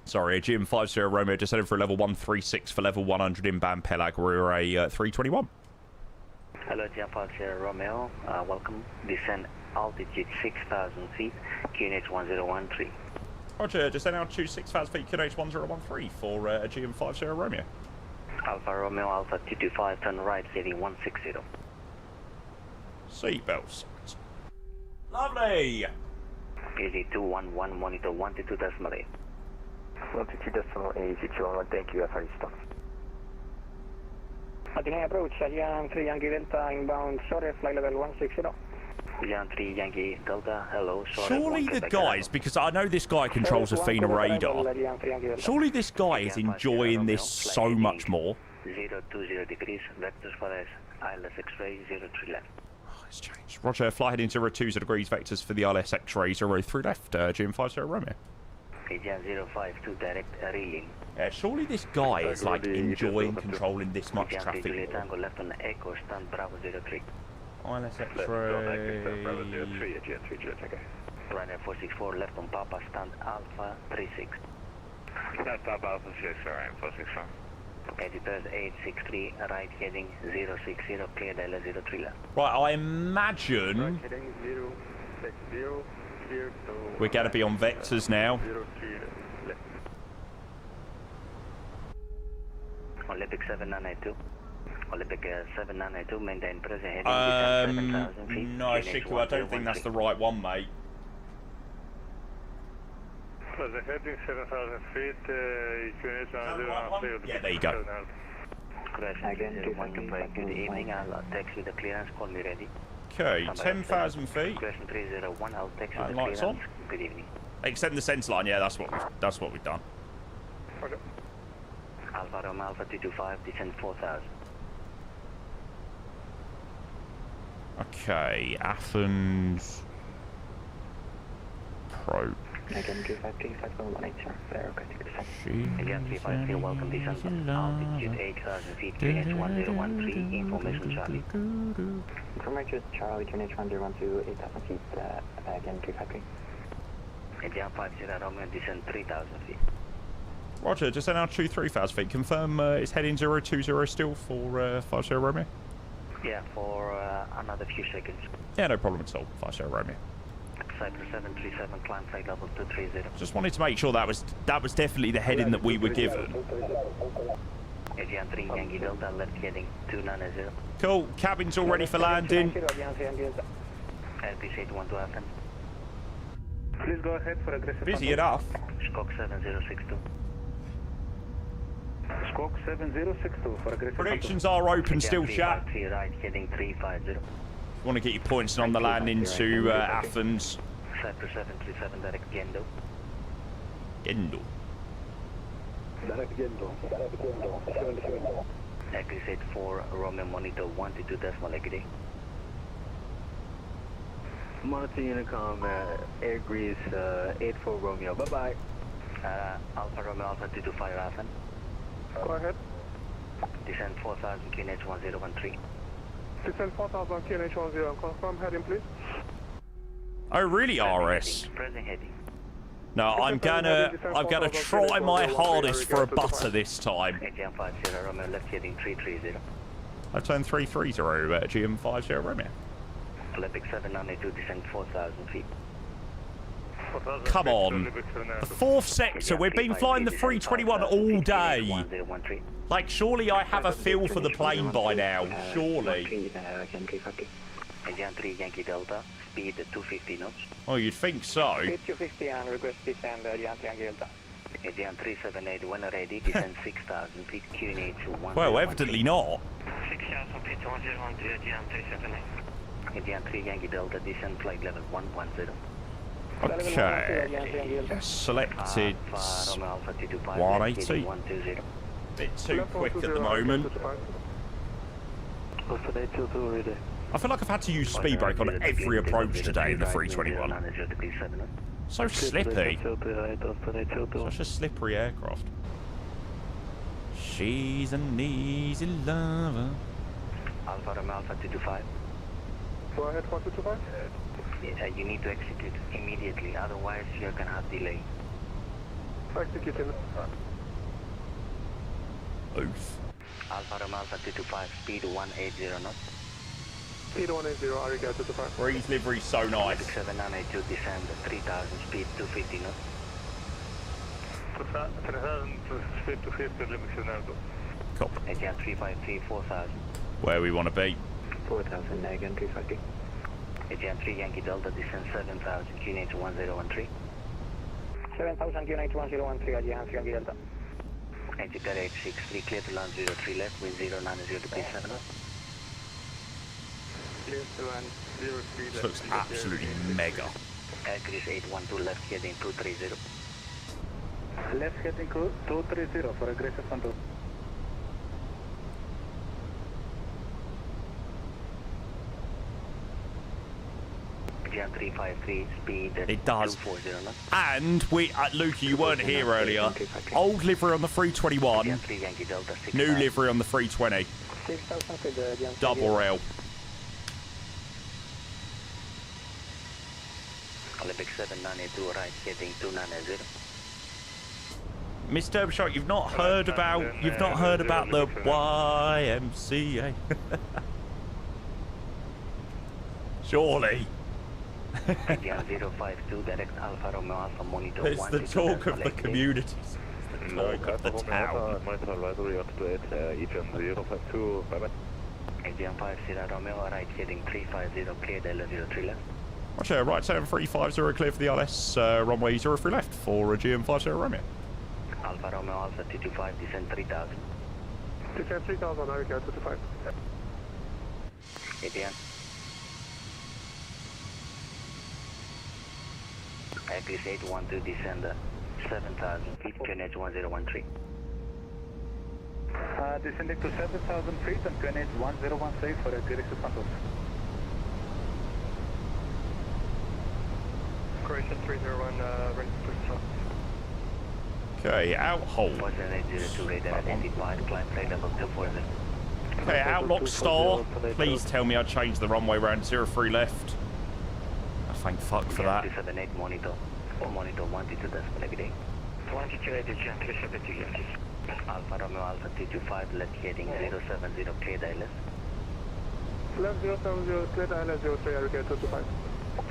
Sorry, Aegean 50 Romeo descended for level 136 for level 100 inbound Pelag. We're a 321. Hello, Aegean 50 Romeo. Welcome. Descend altitude 6,000 feet, QNH 1013. Roger, descend altitude 6,000 feet, QNH 1013 for Aegean 50 Romeo. Alpha Romeo, Alpha 225, turn right, heading 160. Seatbelts. Lovely. Easy 211, monitor 122.8. 122.8, G21, thank you, Afghanistan. Continuing approach, Aegean 3 Yankee Delta inbound, sorry, flight level 160. Aegean 3 Yankee Delta, hello, sorry. Surely the guys, because I know this guy controls Athena radar, surely this guy is enjoying this so much more. 020 degrees, vectors for us, ILS X-ray 03 left. Oh, it's changed. Roger, fly heading 020 degrees, vectors for the ILS X-ray 03 left, Aegean 50 Romeo. Aegean 052 direct reeling. Yeah, surely this guy is like enjoying controlling this much traffic. Tango left on Echo, stand Bravo 03. ILS X-ray. Bravo 03, Aegean 3 jet, okay. Ryanair 464 left on Papa, stand Alpha 36. Stand Papa Alpha 6, Ryanair 464. Editors 863, right heading 060, cleared ILS 03 left. Right, I imagine Heading 060, clear to... we're going to be on vectors now. 03 left. Olympic 7992. Olympic 792, maintain present heading No, 7,000 feet. Shiku, I don't think that's the right one, mate. Present heading 7,000 feet, Yeah, there you go. Again, good evening, I'll text you the clearance, call me ready. Okay, 10,000 feet. Question 301, I'll text you the Lights clearance. on. Good evening. Extend the sense line, yeah, that's what we've done. Alpha Romeo Alpha 225, descend 4,000. Okay, Athens. Approach. Again, 353, fair, again, 353, welcome descent, altitude 8,000 feet, QNH 1013, information Charlie. Information Charlie, QNH 1012, 8,000 feet, again, 353. Again, 50 Romeo, descend 3,000 feet. Roger, just now 3,000 feet. Confirm it's heading 020 still for 50 Romeo? Yeah, for another few seconds. Yeah, no problem at all. 50 Romeo. Cypress 737, climb flight level 230. Just wanted to make sure that was definitely the heading that we were given. Aegean 3 Yankee Delta, left heading 290. Cool, cabin's all ready for landing. LPC 812 FM. Please go ahead for aggressive. Busy enough. Squawk 7062. Squawk 7062 for aggressive. Predictions are open still, chat. Right, heading 350. Want to get you points on the landing to Athens. Cypress 737, direct Gendo. Gendo. Direct Gendo. 77. Accuracy 4, Romeo monitor 122 decimal equity. Monitor Unicom, Air Greece, 84 Romeo. Bye-bye. Alpha Romeo Alpha 225 Athens. Go ahead. Descend 4,000 QNH 1013. Descend 4,000 QNH 10. Confirm heading, please. Oh, really, RS? Present heading. No, I'm gonna try my hardest for a butter this time. Aegean 50 Romeo, left heading 330. I turned 330 at GM50 Romeo. Olympic 792, descend 4,000 feet. Come on. The fourth sector, we've been flying the 321 all day. Like, surely I have a feel for the plane by now. Surely. Aegean 3 Yankee Delta, speed 250 knots. Oh, you'd think so. Speed 250 and request descend Aegean 3 Yankee Delta. Aegean 378, when ready, descend 6,000 feet, QNH 1. Well, evidently not. 6,000 feet, 101 to Aegean 378. Aegean 3 Yankee Delta, descend flight level 110. Okay. Selected 180. Bit too quick at the moment. I feel like I've had to use speed brake on every approach today in the 321. So slippy. Such a slippery aircraft. She's an easy lover. Alpha Romeo Alpha 225. Go ahead, 1225. You need to execute immediately, otherwise you're gonna have delay. Executing. Oof. Alpha Romeo Alpha 225, speed 180 knots. Speed 180, Arigato 225. Breeze livery's so nice. 792, descend 3,000, speed 250 knots. 3,000, speed 250, limit Leonardo. Cool. Aegean 353, 4,000. Where we want to be. 4,000, Aegean 350. Aegean 3 Yankee Delta, descend 7,000, QNH 1013. 7,000 QNH 1013, Aegean 3 Yankee Delta. Enter 863, clear to land 03 left, wind 090 to base 7. Clear to land 03 left. This looks absolutely mega. Accuracy 812, left heading 230. Left heading 230 for aggressive control. Aegean 353, speed It does. 240 knots. And we, Luke, you weren't here earlier. Old livery on the 321. Aegean 3 Yankee Delta, 6,000. New livery on the 320. 6,000 feet, Aegean 3 Double rail. Olympic 792, right heading 290. Mr. Derbyshire, you've not heard about the YMCA. Surely. Aegean 052, direct Alpha Romeo Alpha monitor It's 1. the talk of the community. talk of the town. Monitor advisory on to it, Aegean 052, bye bye. Aegean 50 Romeo, right heading 350, clear Delta 03 left. Roger, right 7350, clear for the LS, runway 03 left for Aegean 50 Romeo. Alpha Romeo, Alpha 225, descend 3000. Descend 3000, Aegean 225. Aegean. Agris 812, descend 7000 feet, QNH 1013. Descending to 7,000 feet and QNH 1013 for a direct Santos. Croatian 301, ready to push up. Okay, out hold. 4802 radar identified, climb flight level 240. Okay, outlock star. Please tell me I changed the runway round 03 left. Oh, thank fuck for that. 278 monitor. Or monitor 122 every day. 22 Aegean 372 units. Alpha Romeo Alpha 225 left heading 070 clear ILS. Left 070 clear ILS 03 Aegean 225.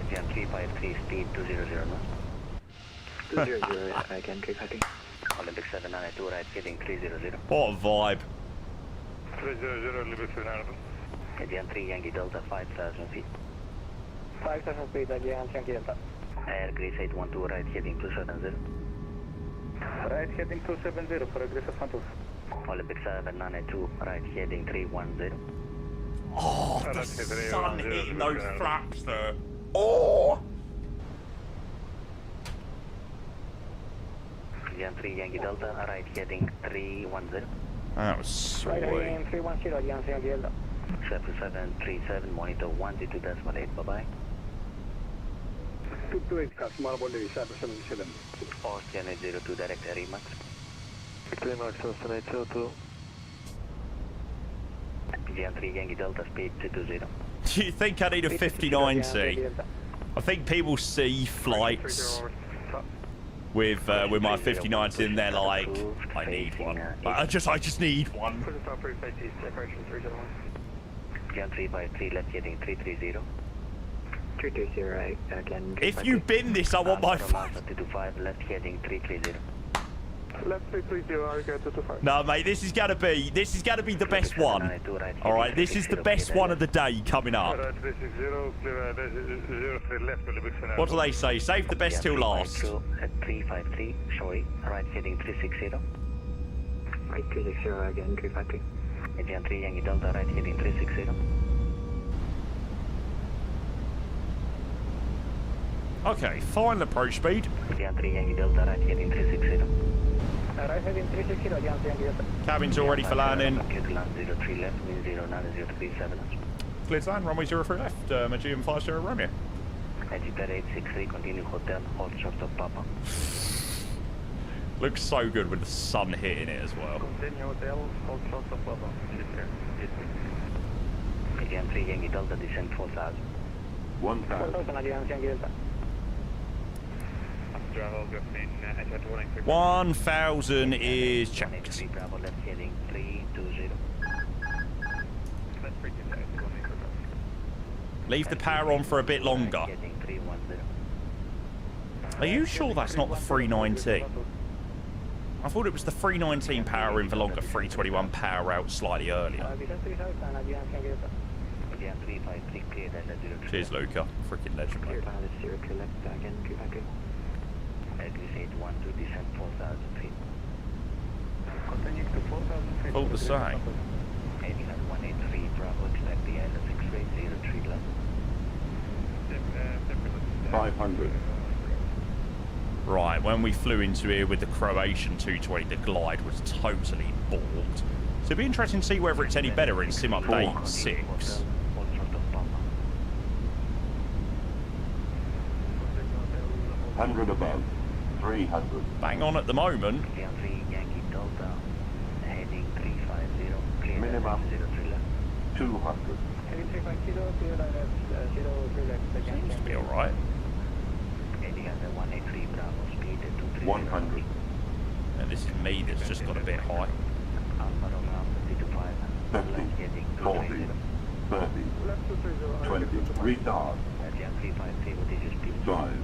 Aegean 353 speed 200 knots. 200 Aegean 330. Olympic 792 right heading 300. What a vibe. 300 Olympic 792. Aegean 3 Yankee Delta 5,000 feet. 5,000 feet Aegean Yankee Delta. Air Greece 812 right heading 270. Right heading 270 for aggressive Santos. Olympic 792 right heading 310. Oh, the sun hitting those flaps there. Oh! Aegean 3 Yankee Delta right heading 310. That was sweet. Right heading 310 Aegean Yankee Delta. 7737 monitor 122.8, bye bye. 228 Customer Body 777. Austrian 802 direct air Remax. Remax Austin 802. Aegean 3 Yankee Delta speed 220. Do you think I need a 59C? I think people see flights with my 59s in there like, I need one. I just need one. Aegean 353 left heading 330. 330 right, again. If you bin this, I want my phone. 225 left heading 330. Left 330 Aegean 225. No, mate, this is gonna be the best one. All right, this is the best one of the day coming up. What do they say? Save the best till last. At 353, sorry, right heading 360. Right 360 again, 353. Aegean 3 Yankee Delta right heading 360. Okay, final approach speed. Aegean 3 Yankee Delta right heading 360. Right heading 360 Aegean Yankee Delta. Cabin's all ready for landing. Clear to land 03 left, wind 09037. Clear to land, runway 03 left, Aegean 50 Romeo. Agitator 863, continue hotel, hold short of Papa. Looks so good with the sun hitting it as well. Continue hotel, hold short of Papa. Aegean 3 Yankee Delta, descend 4000. 1,000. Aegean Yankee Delta. 1,000 is checked. Bravo left heading 320. Leave the power on for a bit longer. Are you sure that's not the 319? I thought it was the 319 power in for longer, 321 power out slightly earlier. Cheers, Luca. Freaking legend, mate. Agris 812, descend 4,000 feet. Continue to 4,000 feet. All the same. Aegean 183, Bravo, expect the ILS X-ray 03 left. 500. Right, when we flew into here with the Croatian 220, the glide was totally balked. So it'd be interesting to see whether it's any better in Sim Update 6. 100 above. 300. Bang on at the moment. Yankee Delta, heading 350, clear Minimum 03 left. 200. Seems to be alright. Aegean 183, Bravo, speed 23. 100. And this is me that's just got a bit high. Alpha Romeo, 225, 50, left heading 40, 30, 20. Retard. Aegean 353, what is your speed? 5.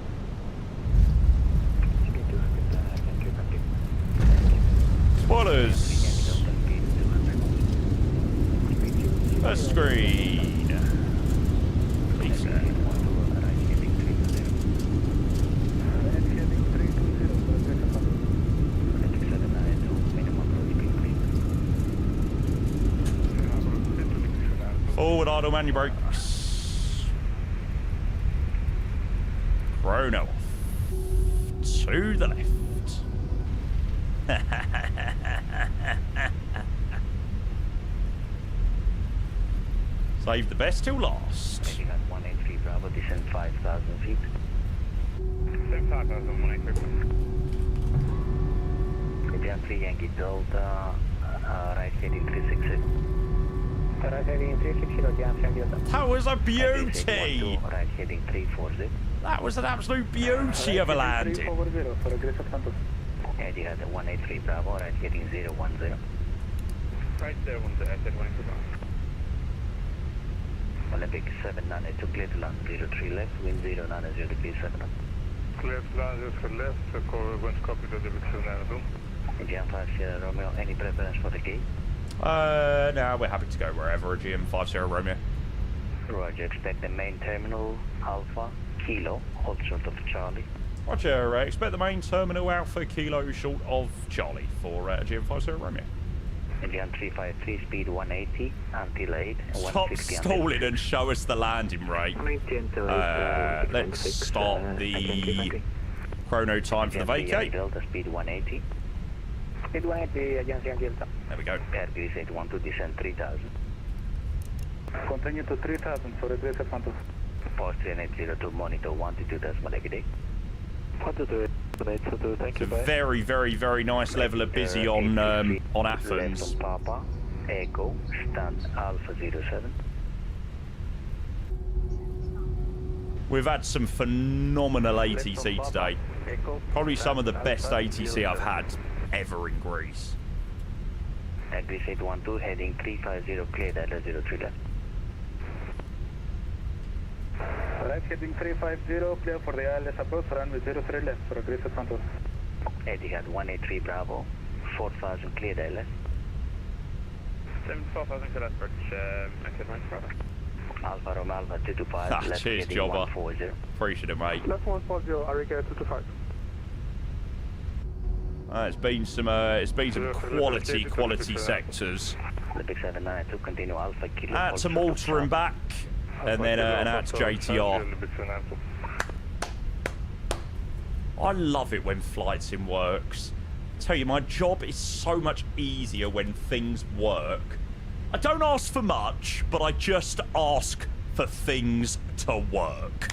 Numbers. First screen. Lisa. Forward idle manual brakes. Chrono off. To the left. Save the best till last. 183 Bravo, descend 5,000 feet. Descend 5,000, 183. Aegean 3 Yankee Delta, right heading 360. Right heading 360, Aegean 3 Delta. That was a beauty. Right heading 340. That was an absolute beauty of a landing. Aegean 183 Bravo, right heading 010. Right there, 183. Olympic 792, clear to land 03 left, wind 090 degrees 7 up. Clear to land 03 left, wind copy the debit 792. Aegean 5 Sierra Romeo, any preference for the gate? No, we're happy to go wherever. Aegean 5 Sierra Romeo. Roger, expect the main terminal Alpha Kilo, hold short of Charlie. Roger, expect the main terminal Alpha Kilo short of Charlie for Aegean 5 Sierra Romeo. Aegean 353, speed 180 until 8. Stop stalling and show us the landing rate. Let's start the chrono time for the vacate. Delta, speed 180. Speed 180, Aegean 3 Delta. There we go. Airbus 812, descend 3,000. Continue to 3,000 for a greater quantum. Post 3802, monitor 122.8. 122, thank you. Very, very, very nice level of busy on Athens. Papa, Echo, stand Alpha 07. We've had some phenomenal ATC today. Probably some of the best ATC I've had ever in Greece. Airbus 812, heading 350, clear Delta 03 left. Right heading 350, clear for the ILS approach, runway 03 left for a greater quantum. Etihad 183 Bravo, 4,000 clear ILS. 74,000 clear approach, Maximum right Bravo. Alpha Romeo Alpha 225, left cheers, heading Jobber. 140. Appreciate it, mate. Left 140, Arica 225. It's been some quality sectors. Olympic 792, continue Alpha Kilo. Out to Malta and back, and then out to JTR. I love it when flight sim works. I tell you, my job is so much easier when things work. I don't ask for much, but I just ask for things to work.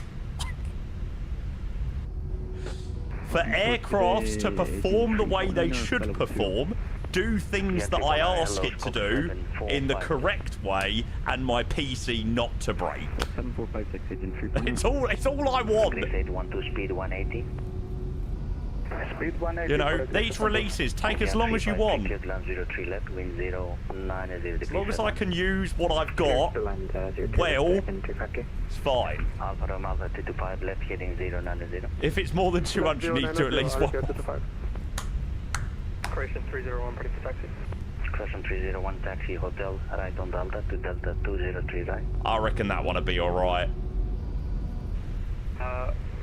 For aircrafts to perform the way they should perform, do things that I ask it to do in the correct way, and my PC not to break. It's all I want. Speed 180. Speed 180. You know, these releases take as long as you want. As long as I can use what I've got, well, it's fine. Alpha Romeo Alpha 225, left heading 090. If it's more than 200, you need to at least one. Crescent 301, ready for taxi. Crescent 301, taxi, hotel, right on Delta to Delta 203 right. I reckon that one'll be alright.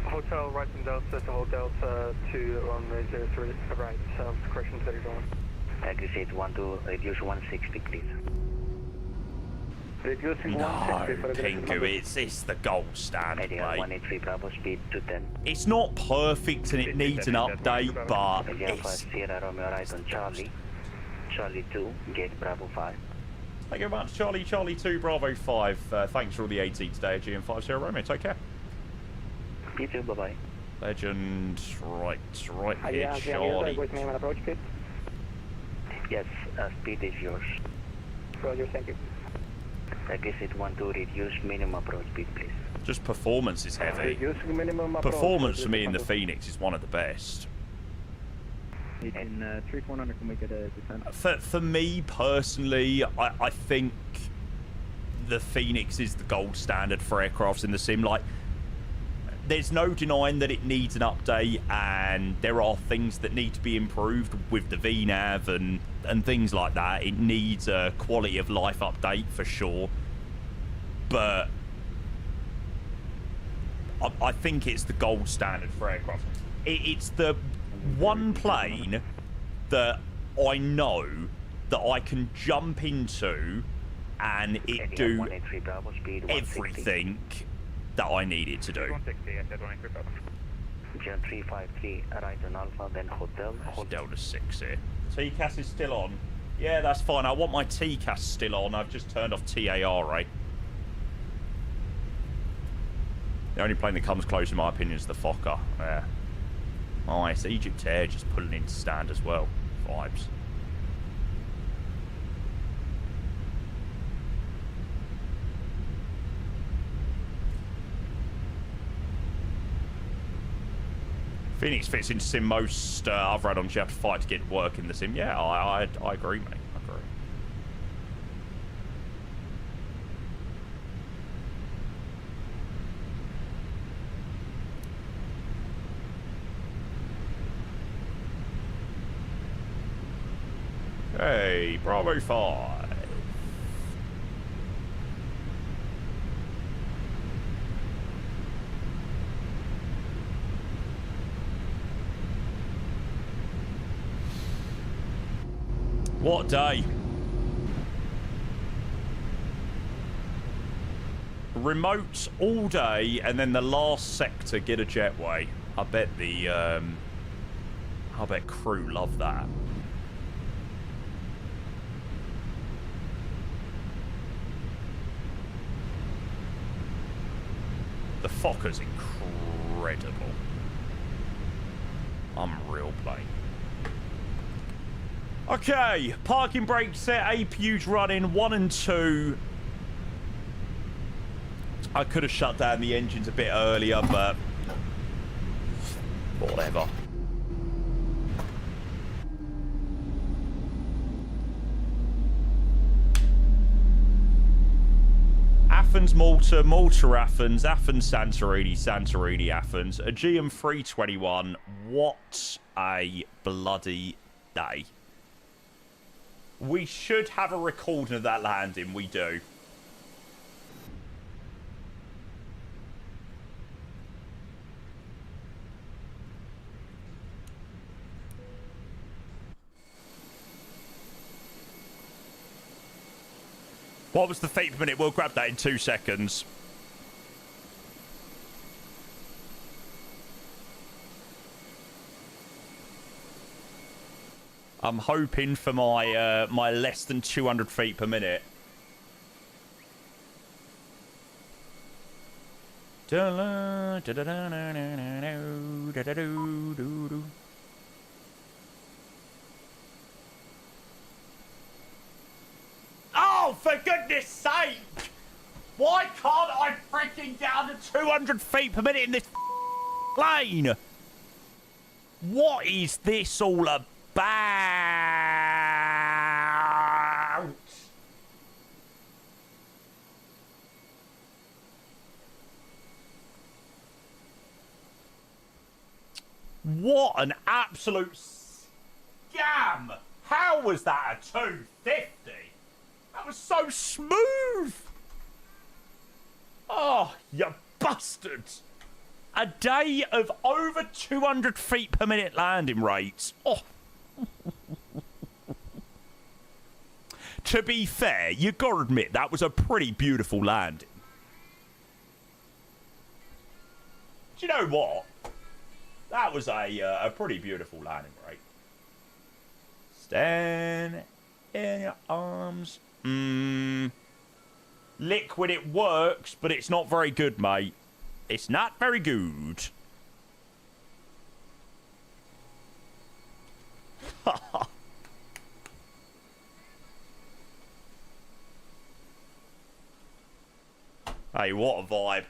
Hotel right from Delta to hold Delta to runway 03 right, correction 31. Exit 12, reduce 160 please. Reducing No, 160 for a Pingu, it's the gold standard, mate. 183 Bravo, speed 210. It's not perfect and it needs an update, but it's... Sierra Romeo right on Charlie. Charlie 2, gate Bravo 5. Thank you very much, Charlie 2, Bravo 5. Thanks for all the AT today, Aegean 5 Sierra Romeo. Take care. You too, bye-bye. Legend, right here, Aegean 3 Charlie. with minimum approach speed. Yes, speed is yours. Roger, thank you. Exit 12, reduce minimum approach speed, please. Just performance is heavy. Reducing minimum approach. Performance for me in the Phoenix is one of the best. In 3400, can we get a descent? For me personally, I think the Phoenix is the gold standard for aircrafts in the sim. Like, there's no denying that it needs an update, and there are things that need to be improved with the VNAV and things like that. It needs a quality of life update for sure. But I think it's the gold standard for aircraft. It's the one plane that I know that I can jump into and it do everything that I need it to do. Gen 353, arrive on Alpha, then Hotel. Delta 6 here. TCAS is still on. Yeah, that's fine. I want my TCAS still on. I've just turned off TARA. The only plane that comes close, in my opinion, is the Fokker. Yeah. Oh, it's Egypt Air just pulling into stand as well. Vibes. Phoenix fits into sim most other add-ons you have to fight to get work in the sim. Yeah, I agree, mate. I agree. Hey, Bravo 5. What day? Remote all day, and then the last sector get a jetway. I bet crew love that. The Fokker's incredible. Unreal plane. Okay, parking brake set, APU's running, 1 and 2. I could have shut down the engines a bit earlier, but whatever. Athens, Malta, Malta, Athens, Athens, Santorini, Santorini, Athens, Aegean 321. What a bloody day. We should have a recording of that landing. We do. What was the feet per minute? We'll grab that in 2 seconds. I'm hoping for my my less than 200 feet per minute. Oh, for goodness sake! Why can't I freaking get under 200 feet per minute in this plane? What is this all about? What an absolute scam! How was that a 250? That was so smooth! Oh, you bastards! A day of over 200 feet per minute landing rates. Oh. To be fair, you gotta admit, that was a pretty beautiful landing. Do you know what? That was a pretty beautiful landing rate. Stand in your arms. Liquid, it works, but it's not very good, mate. It's not very good. Hey, what a vibe.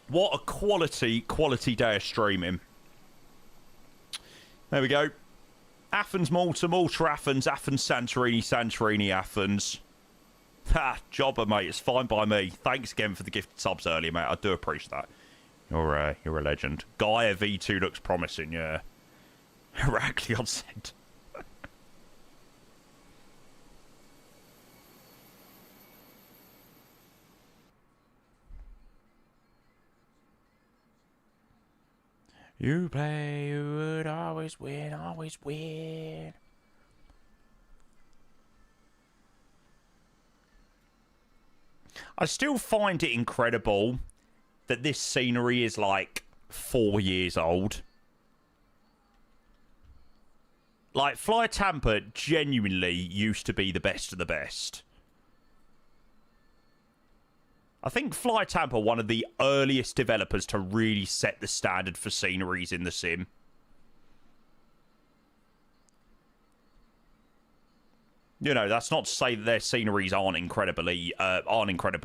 What a quality day of streaming. There we go. Athens, Malta, Malta, Athens, Athens, Santorini, Santorini, Athens. Ha, jobber, mate. It's fine by me. Thanks again for the gifted subs earlier, mate. I do appreciate that. You're a legend. Gaia V2 looks promising, yeah. Heraklion said. You play, you would always win, always win. I still find it incredible that this scenery is like 4 years old. Like, Fly Tampa genuinely used to be the best of the best. I think Fly Tampa, one of the earliest developers to really set the standard for sceneries in the sim. You know, that's not to say that their sceneries aren't incredible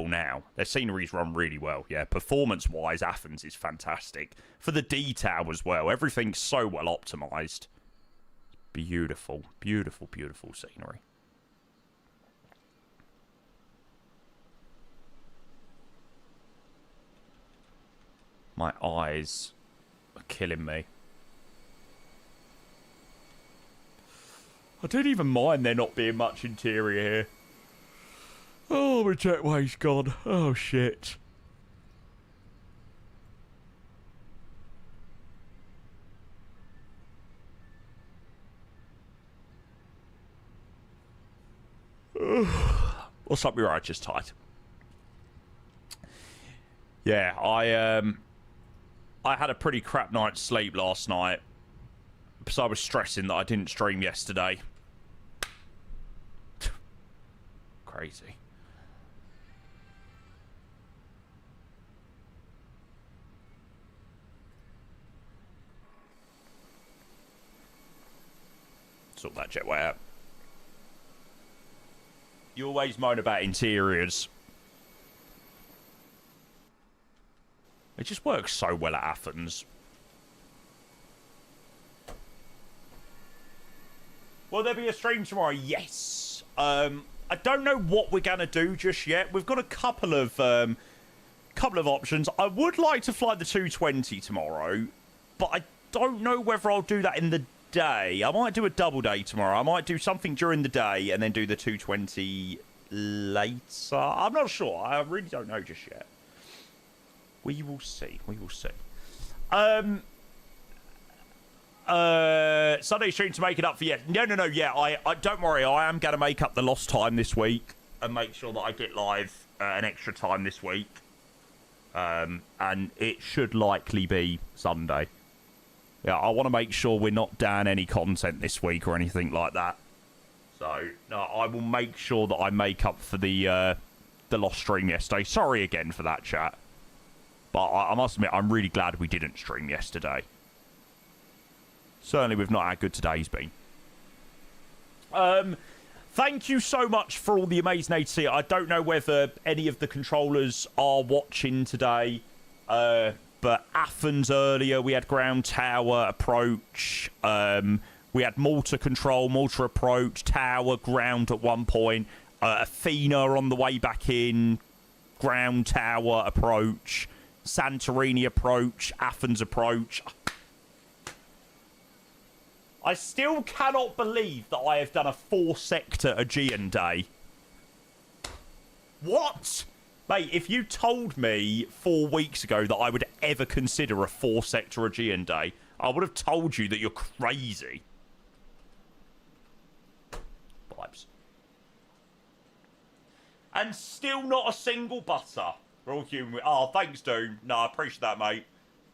now. Their sceneries run really well. Yeah, performance-wise, Athens is fantastic. For the detail as well, everything's so well optimized. Beautiful, beautiful, beautiful scenery. My eyes are killing me. I don't even mind there not being much interior here. Oh, my jetway's gone. Oh, shit. What's up, your righteous tight? Yeah, I had a pretty crap night's sleep last night because I was stressing that I didn't stream yesterday. Crazy. Sort that jetway out. You always moan about interiors. It just works so well at Athens. Will there be a stream tomorrow? Yes. I don't know what we're gonna do just yet. We've got a couple of options. I would like to fly the 220 tomorrow, but I don't know whether I'll do that in the day. I might do a double day tomorrow. I might do something during the day and then do the 220 later. I'm not sure. I really don't know just yet. We will see. We will see. Sunday stream to make it up for No. Yeah, I don't worry. I am going to make up the lost time this week and make sure that I get live an extra time this week. And it should likely be Sunday. Yeah, I want to make sure we're not down any content this week or anything like that. So, no, I will make sure that I make up for the lost stream yesterday. Sorry again for that, chat. But I must admit, I'm really glad we didn't stream yesterday. Certainly, we've not how good today's been. Thank you so much for all the amazing ATC. I don't know whether any of the controllers are watching today. But Athens earlier, we had ground tower approach. We had Malta control, Malta approach, tower, ground at one point. Athena on the way back in, ground tower approach. Santorini approach, Athens approach. I still cannot believe that I have done a 4-sector Aegean day. What? Mate, if you told me 4 weeks ago that I would ever consider a 4-sector Aegean day, I would have told you that you're crazy. Vibes. And still not a single butter. We're all human. Oh, thanks, Doom. No, I appreciate that, mate.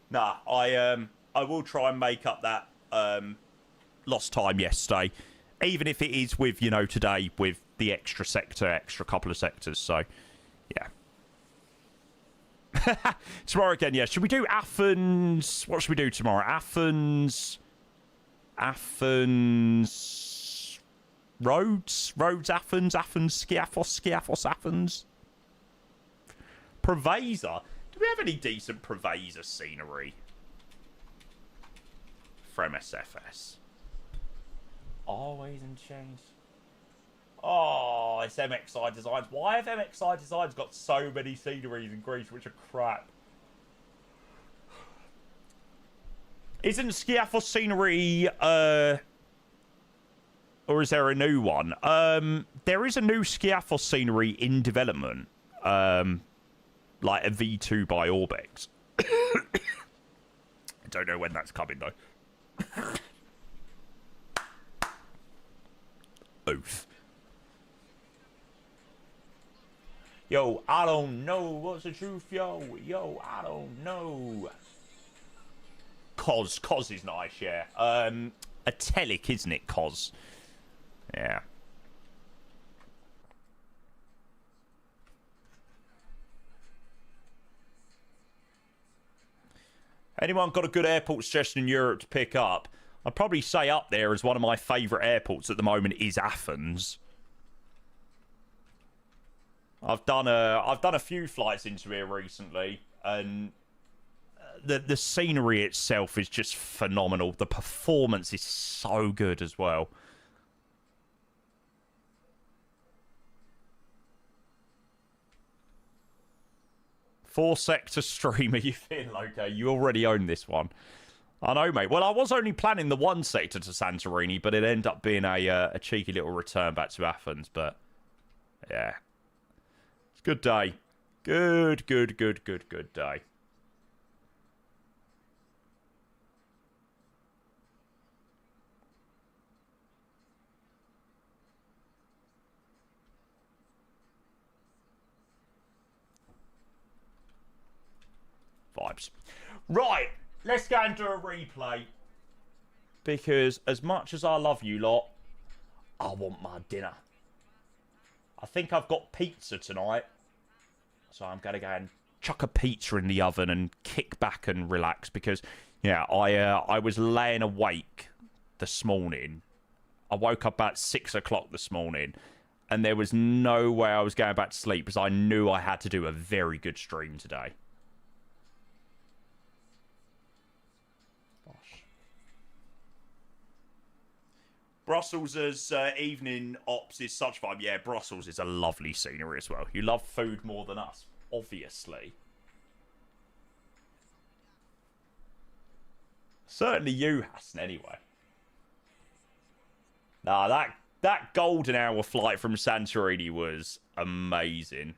Nah, I will try and make up that lost time yesterday, even if it is with, you know, today with the extra couple of sectors. So, yeah. Tomorrow again, yeah. Should we do Athens? What should we do tomorrow? Athens, Rhodes, Athens, Skiathos, Athens. Preveza. Do we have any decent Preveza scenery from SFS? Always in change. Oh, it's MXI Designs. Why have MXI Designs got so many sceneries in Greece which are crap? Isn't Skiathos scenery, or is there a new one? There is a new Skiathos scenery in development. Like a V2 by Orbex. I don't know when that's coming, though. Oath. Yo, I don't know what's the truth, yo. Yo, I don't know. Cos is nice, yeah. A Telic, isn't it, Cos? Yeah. Anyone got a good airport suggestion in Europe to pick up? I'd probably say up there as one of my favourite airports at the moment is Athens. I've done a few flights into here recently, and the scenery itself is just phenomenal. The performance is so good as well. Four sector streamer, you feeling okay? You already own this one. I know, mate. Well, I was only planning the one sector to Santorini, but it ended up being a cheeky little return back to Athens. But yeah, it's a good day. Good day. Vibes. Right, let's go and do a replay. Because as much as I love you lot, I want my dinner. I think I've got pizza tonight. So I'm going to go and chuck a pizza in the oven and kick back and relax. Because, yeah, I was laying awake this morning. I woke up at 6 o'clock this morning. And there was no way I was going back to sleep. Because I knew I had to do a very good stream today. Brussels as evening ops is such fun. Yeah, Brussels is a lovely scenery as well. You love food more than us, obviously. Certainly you, Hassan, anyway. Nah, that golden hour flight from Santorini was amazing.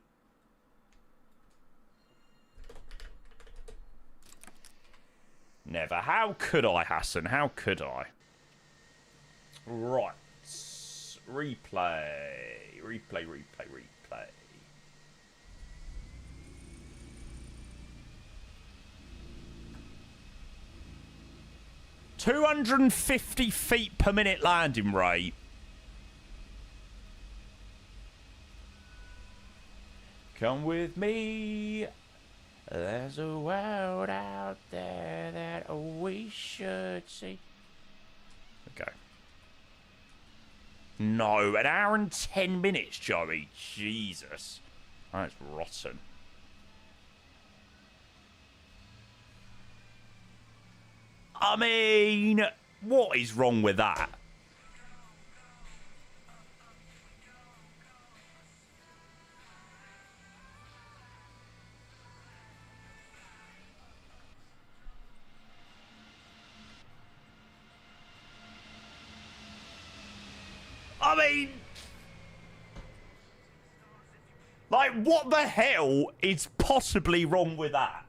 Never. How could I, Hassan? How could I? Right. Replay. 250 feet per minute landing rate. Come with me. There's a world out there that we should see. Okay. No, an hour and 10 minutes, Joey. Jesus. That's rotten. I mean, what is wrong with that? I mean, like, what the hell is possibly wrong with that?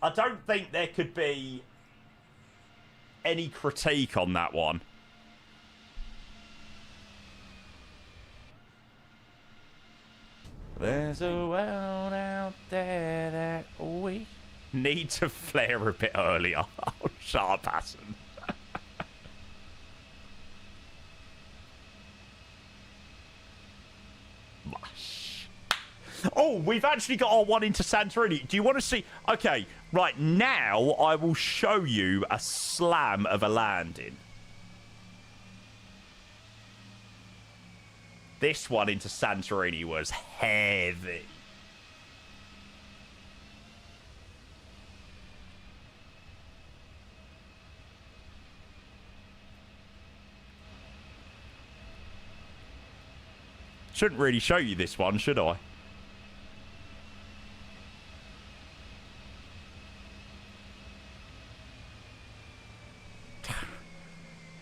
I don't think there could be any critique on that one. There's a world out there that we need to flare a bit earlier. Oh, shut up, Hassan. Oh, we've actually got our one into Santorini. Do you want to see? Okay, right, now I will show you a slam of a landing. This one into Santorini was heavy. Shouldn't really show you this one, should I?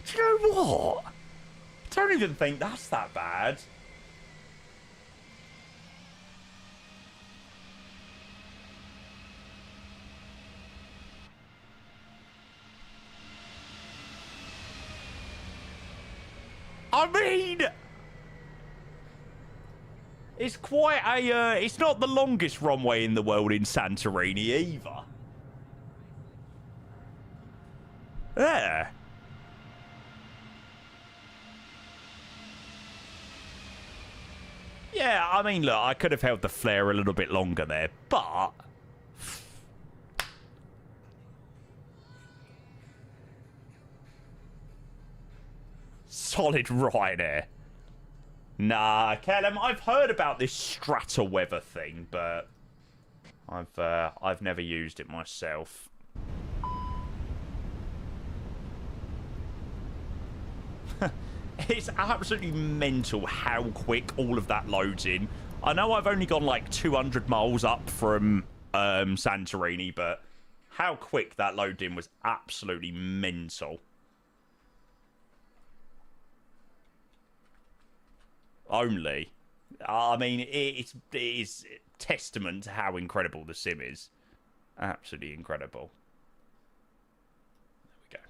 Do you know what? I don't even think that's that bad. I mean, it's quite a, it's not the longest runway in the world in Santorini either. Yeah. Yeah, I mean, look, I could have held the flare a little bit longer there, but... Solid Ryanair. Nah, Callum, I've heard about this strata weather thing, but I've never used it myself. It's absolutely mental how quick all of that loads in. I know I've only gone like 200 miles up from Santorini, but how quick that load in was absolutely mental. Only. I mean, it is testament to how incredible the sim is. Absolutely incredible. There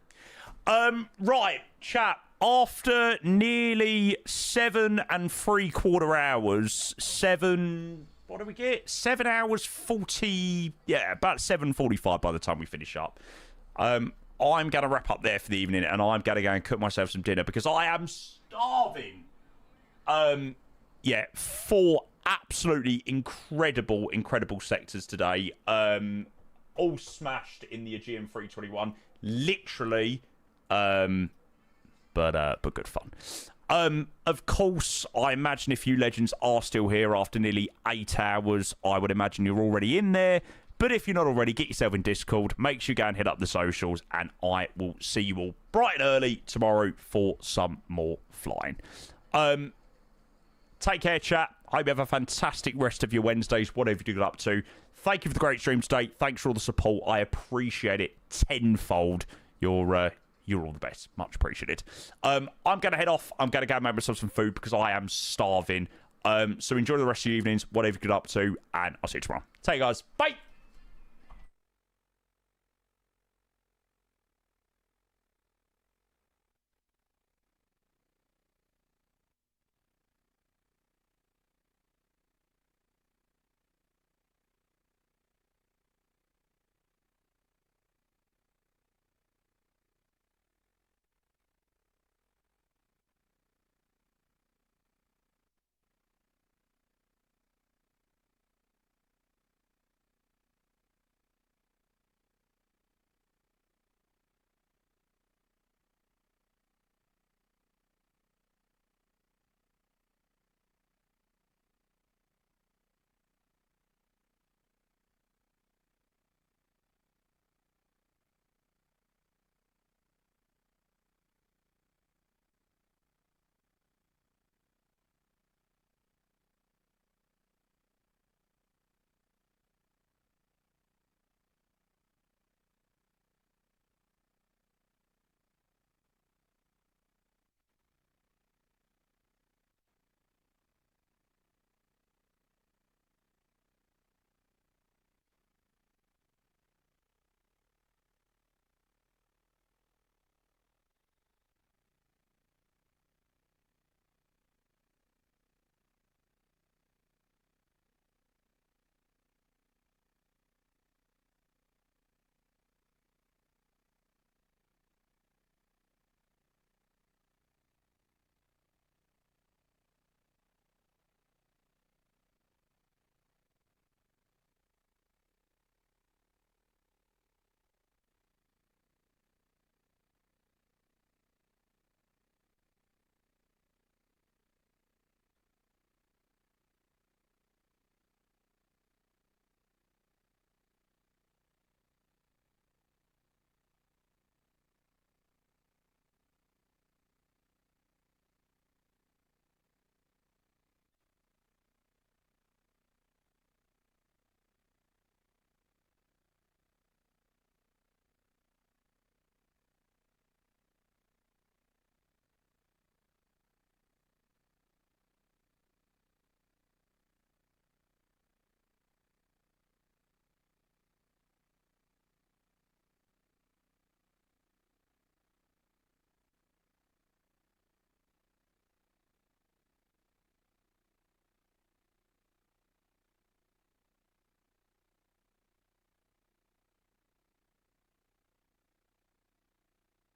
we go. Right, chat. After nearly 7 3/4 hours, what do we get? 7 hours 40, yeah, about 7:45 by the time we finish up. I'm going to wrap up there for the evening, and I'm going to go and cook myself some dinner because I am starving. Yeah, 4 absolutely incredible sectors today. All smashed in the Aegean 321. Literally, but good fun. Of course, I imagine if you legends are still here after nearly 8 hours, I would imagine you're already in there. But if you're not already, get yourself in Discord. Make sure you go and hit up the socials, and I will see you all bright and early tomorrow for some more flying. Take care, chat. Hope you have a fantastic rest of your Wednesdays, whatever you get up to. Thank you for the great stream today. Thanks for all the support. I appreciate it tenfold. You're all the best. Much appreciated. I'm going to head off. I'm going to go and make myself some food because I am starving. So enjoy the rest of your evenings, whatever you get up to, and I'll see you tomorrow. Take care, guys. Bye.